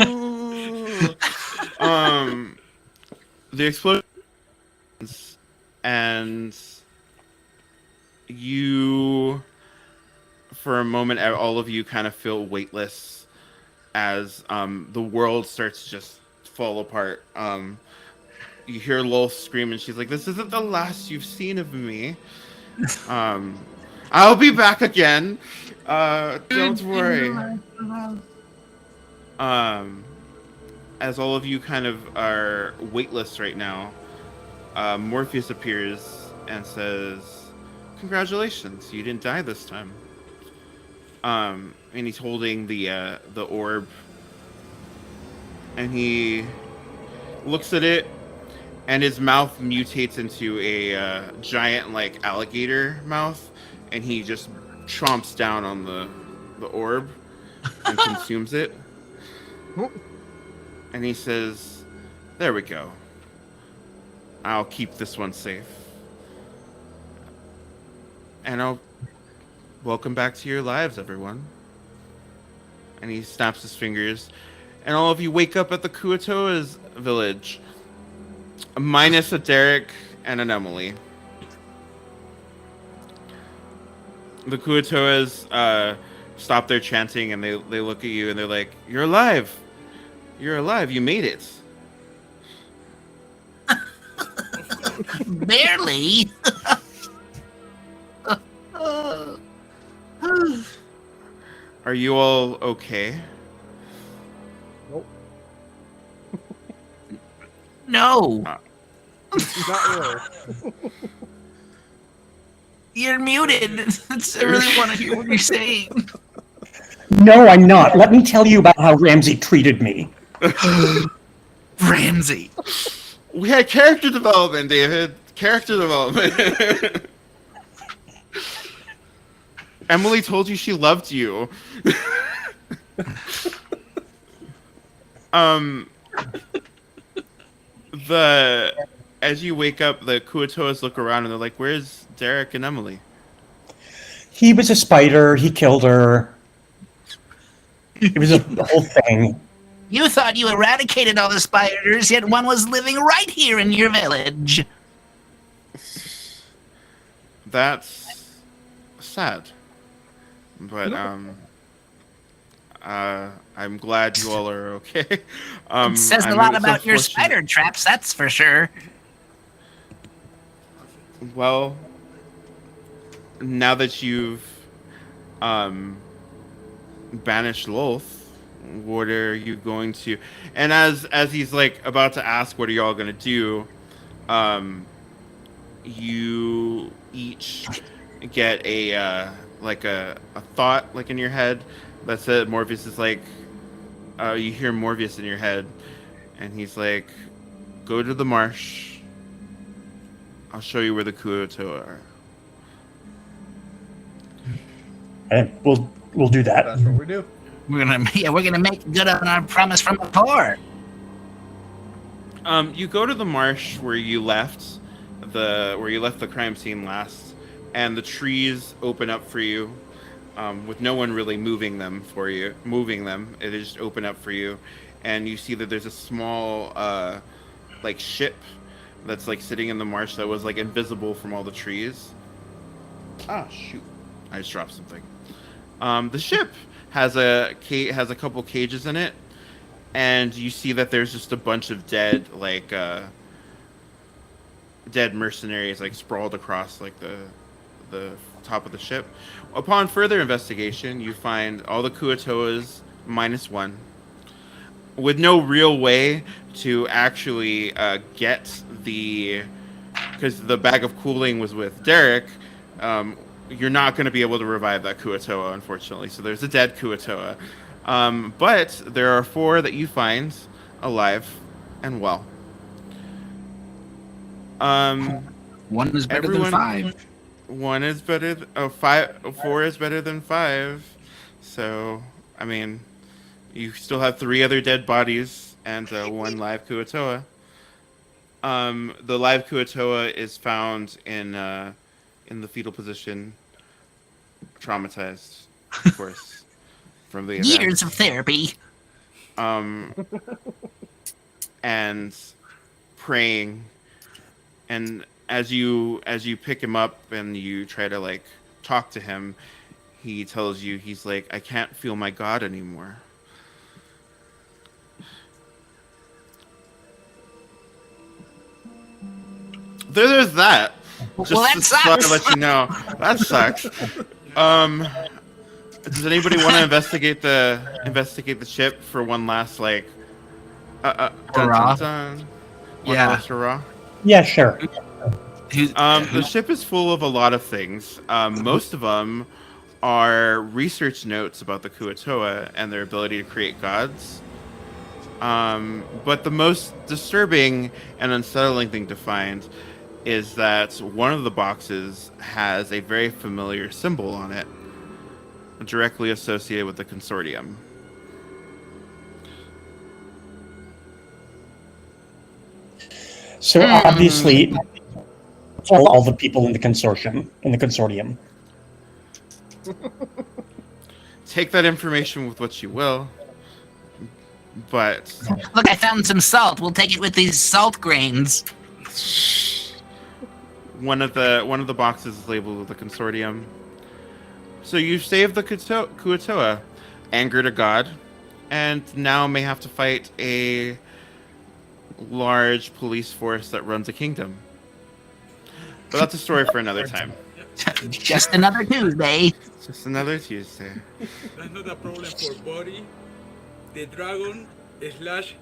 The explosion, and you, for a moment, all of you kind of feel weightless as the world starts to just fall apart. You hear Lolth scream, and she's like, "This isn't the last you've seen of me. I'll be back again. Don't worry." As all of you kind of are weightless right now, Morpheus appears and says, "Congratulations, you didn't die this time." And he's holding the orb, and he looks at it, and his mouth mutates into a giant, like, alligator mouth, and he just chomps down on the orb and consumes it. And he says, "There we go. I'll keep this one safe. And I'll welcome back to your lives, everyone." And he snaps his fingers, and all of you wake up at the Kuatoa's village, minus a Derek and an Emily. The Kuatoas stop their chanting, and they look at you, and they're like, "You're alive. You're alive. You made it." Barely. Are you all okay? Nope. No. Not really. You're muted. I really want to hear what you're saying. No, I'm not. Let me tell you about how Ramsey treated me. Ramsey. We had character development, David. Character development. Emily told you she loved you. As you wake up, the Kuatoas look around and they're like, "Where's Derek and Emily?" He was a spider. He killed her. It was a whole thing. You thought you eradicated all the spiders, yet one was living right here in your village. That's sad. But I'm glad you all are okay. It says a I mean, lot it's about your unfortunate. spider traps, that's for sure. Well, now that you've banished Lolth, what are you going to? And as he's like about to ask, what are y'all gonna do? You each get a like a thought like in your head that said Morpheus is like, you hear Morpheus in your head, and he's like, "Go to the marsh. I'll show you where the Kuatoa are." And we'll do that. That's what we do. We're gonna make good on our promise from before. You go to the marsh where you left the crime scene last, and the trees open up for you, with no one really moving them. It is just open up for you, and you see that there's a small like ship that's like sitting in the marsh that was like invisible from all the trees. Ah, shoot! I just dropped something. The ship has a couple cages in it, and you see that there's just a bunch of dead mercenaries like sprawled across like the top of the ship. Upon further investigation, you find all the Kuatoas minus one, with no real way to actually get because the bag of cooling was with Derek. You're not going to be able to revive that Kuatoa, unfortunately. So there's a dead Kuatoa. But there are 4 that you find alive and well. One is better everyone- than 5. 1 is better. 4 is better than 5. So, I mean, you still have 3 other dead bodies and 1 live Kuatoa. The live Kuatoa is found in the fetal position, traumatized, of course, from the event. Years of therapy. And praying, and as you pick him up and you try to like talk to him, he tells you, he's like, "I can't feel my God anymore." there's that. Just Well, that to sort of sucks. let you know, that sucks. Does anybody want to investigate the ship for one last like? Dun, Hurrah. dun, dun. One Yeah. last hurrah. Yeah, sure. The ship is full of a lot of things. Most of them are research notes about the Kuatoa and their ability to create gods. But the most disturbing and unsettling thing to find is that one of the boxes has a very familiar symbol on it, directly associated with the consortium. So obviously, all the people in the consortium. Take that information with what you will, but Look, I found some salt. We'll take it with these salt grains. one of the boxes is labeled with the consortium. So you saved the Kuatoa, angered a god, and now may have to fight a large police force that runs a kingdom. But that's a story for another time. Just another Tuesday. Just another Tuesday. That's not a problem for Body, the dragon slash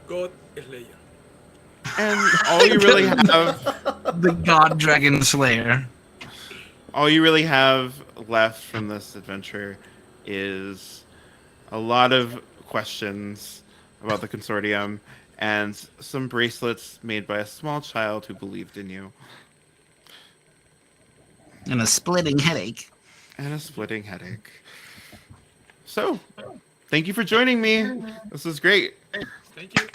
god slayer. And all you really have, The God Dragon Slayer. all you really have left from this adventure is a lot of questions about the consortium and some bracelets made by a small child who believed in you. And a splitting headache. And a splitting headache. So, thank you for joining me. This was great. Thank you.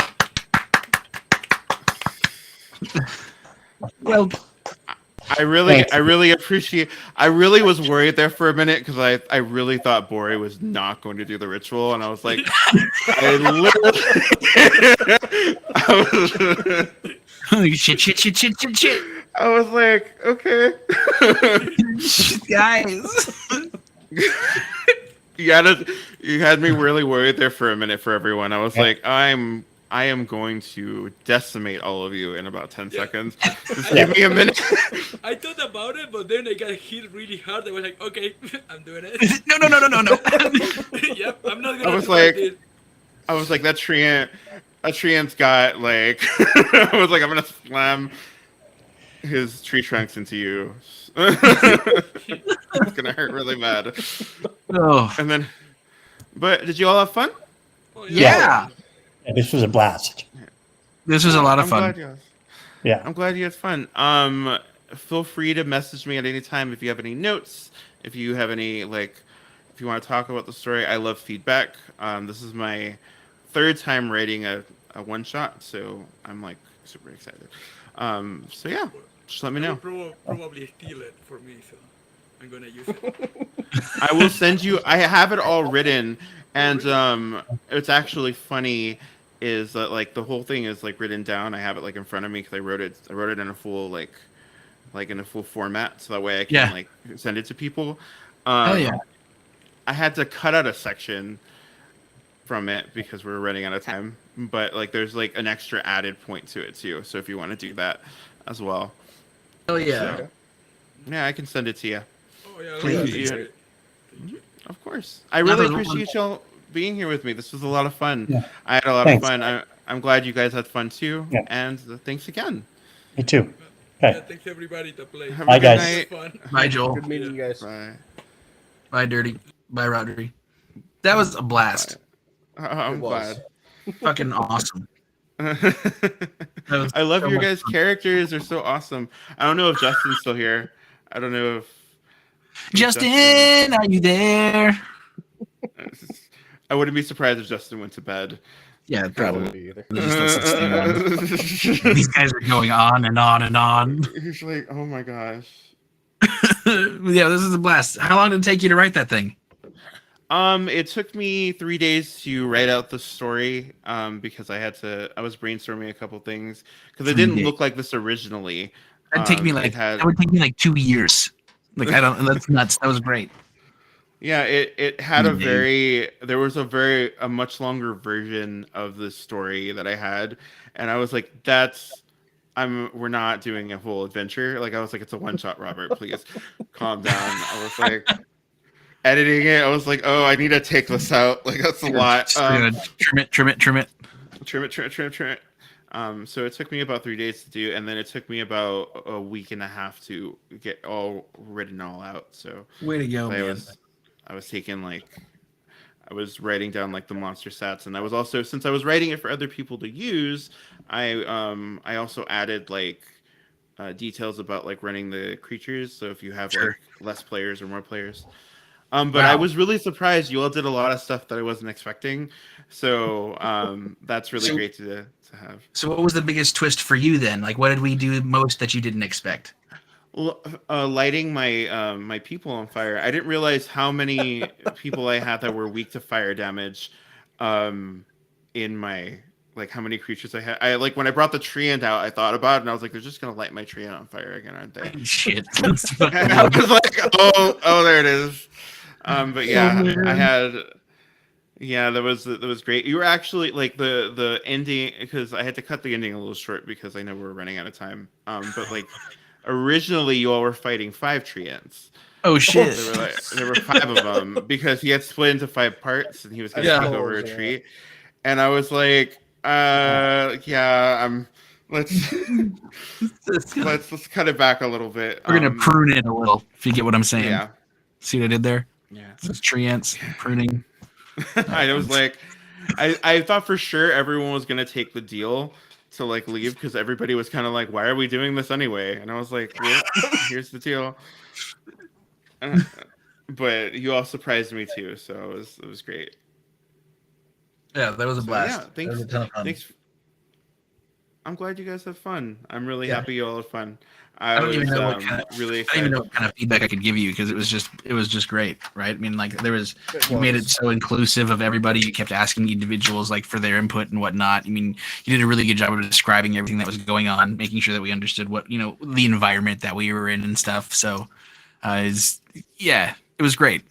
Well, I really appreciate. I really was worried there for a minute because I really thought Bori was not going to do the ritual, and I was like, I literally, shit. I was like, okay. Guys. You had me really worried there for a minute for everyone. I was like, I am going to decimate all of you in about 10 seconds. Just give me a minute. I thought about it, but then I got hit really hard. I was like, okay, I'm doing it. No. Yep, I'm not gonna I was do like- this. I was like, that treant's got like, I was like, I'm gonna slam his tree trunks into you. It's gonna hurt really bad. Oh. And then, but did you all have fun? Oh, Yeah. Yeah, this was a blast. This was a lot of fun. I'm glad you had fun. Feel free to message me at any time if you have any notes, if you have any if you want to talk about the story. I love feedback. This is my third time writing a one shot, so I'm like super excited. So yeah, just let me know. Probably steal it for me, so I'm gonna use it. I will send you. I have it all written, and it's actually funny. Is that like the whole thing is like written down? I have it like in front of me because I wrote it in a full like in a full format, so that way I can like send it to people. Hell yeah. I had to cut out a section from it because we were running out of time, but like there's like an extra added point to it too. So if you want to do that as well, Hell yeah. so, yeah, I can send it to you. Oh yeah, Please. that'd be Yeah. great. Of course. I really Another one. appreciate y'all being here with me. This was a lot of fun. Yeah. I had a lot Thanks. of fun. I'm glad you guys had fun too. Yeah. And thanks again. Me too. Yeah, Okay. thanks everybody to play. Have Bye, a good guys. night. Fun. Bye, Joel. Good meeting you guys. Bye. Bye, Dirty. Bye, Rodri. That was a blast. I'm It was. glad. Fucking awesome. was I love so your much guys' characters. They're so awesome. I don't know if Justin's still here. I don't know if Justin, are you there? I wouldn't be surprised if Justin went to bed. Yeah, probably. Me either. These guys are going on and on and on. He's like, oh my gosh. Yeah, this is a blast. How long did it take you to write that thing? It took me 3 days to write out the story, because I was brainstorming a couple things because it 3 didn't days. look like this originally. That'd take me it had- that would take me like 2 years. Like I don't. That's nuts. That was great. Yeah, it had Mhm. there was a much longer version of the story that I had, and I was like, that's we're not doing a full adventure. Like I was like, it's a one shot, Robert. Please calm down. I was like editing it. I was like, oh, I need to take this out. Like that's a lot. Good. Trim it. Trim it. So it took me about 3 days to do, and then it took me about a week and a half to get all written all out. So Way to go, man. I was taking like, I was writing down like the monster stats, and I was also, since I was writing it for other people to use, I also added like details about like running the creatures. So if you have like less players or more players. But I was really surprised. You all did a lot of stuff that I wasn't expecting. So that's really great to have. So what was the biggest twist for you then? Like, what did we do most that you didn't expect? Lighting my my people on fire. I didn't realize how many people I had that were weak to fire damage. In my, like, how many creatures I had. I like when I brought the treant out, I thought about it and I was like, they're just gonna light my treant on fire again, aren't they? Shit. And I was like, oh, there it is. But yeah, I had. Yeah, that was great. You were actually like the ending, because I had to cut the ending a little short because I know we're running out of time. But like originally, you all were fighting 5 treants. Oh shit! There were 5 of them because he had split into 5 parts and he was going to take over a tree. And I was like, let's cut it back a little bit. We're gonna prune it a little, if you get what I'm saying. Yeah. See what I did there? Yeah. So it's treants, pruning. I was like, I thought for sure everyone was gonna take the deal to like leave because everybody was kind of like, why are we doing this anyway? And I was like, well, here's the deal. But you all surprised me too, so it was great. Yeah, that was a blast. Yeah, thanks. I'm glad you guys had fun. I'm really happy you all had fun. I don't even know what kind of feedback I could give you because it was just great, right? I mean, like you made it so inclusive of everybody. You kept asking individuals like for their input and whatnot. I mean, you did a really good job of describing everything that was going on, making sure that we understood what the environment that we were in and stuff. So, it was great.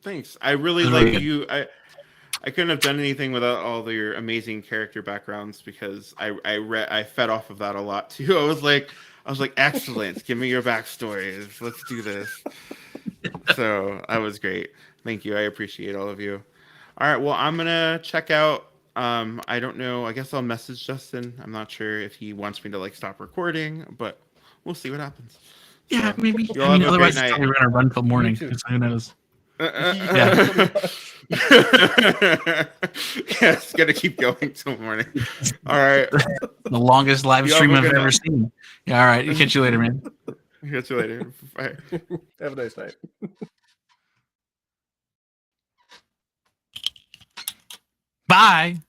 Thanks. I really like you. I couldn't have done anything without all your amazing character backgrounds because I fed off of that a lot too. I was like, excellent. Give me your backstories. Let's do this. So that was great. Thank you. I appreciate all of you. All right. Well, I'm gonna check out. I don't know. I guess I'll message Justin. I'm not sure if he wants me to like stop recording, but we'll see what happens. Yeah, so, maybe. Otherwise, we're gonna run till morning. Who knows? Yeah, it's gonna keep going till morning. All right. The longest live stream I've ever seen. Yeah, all right. Catch you later, man. Catch you later. Bye. Have a nice night. Bye.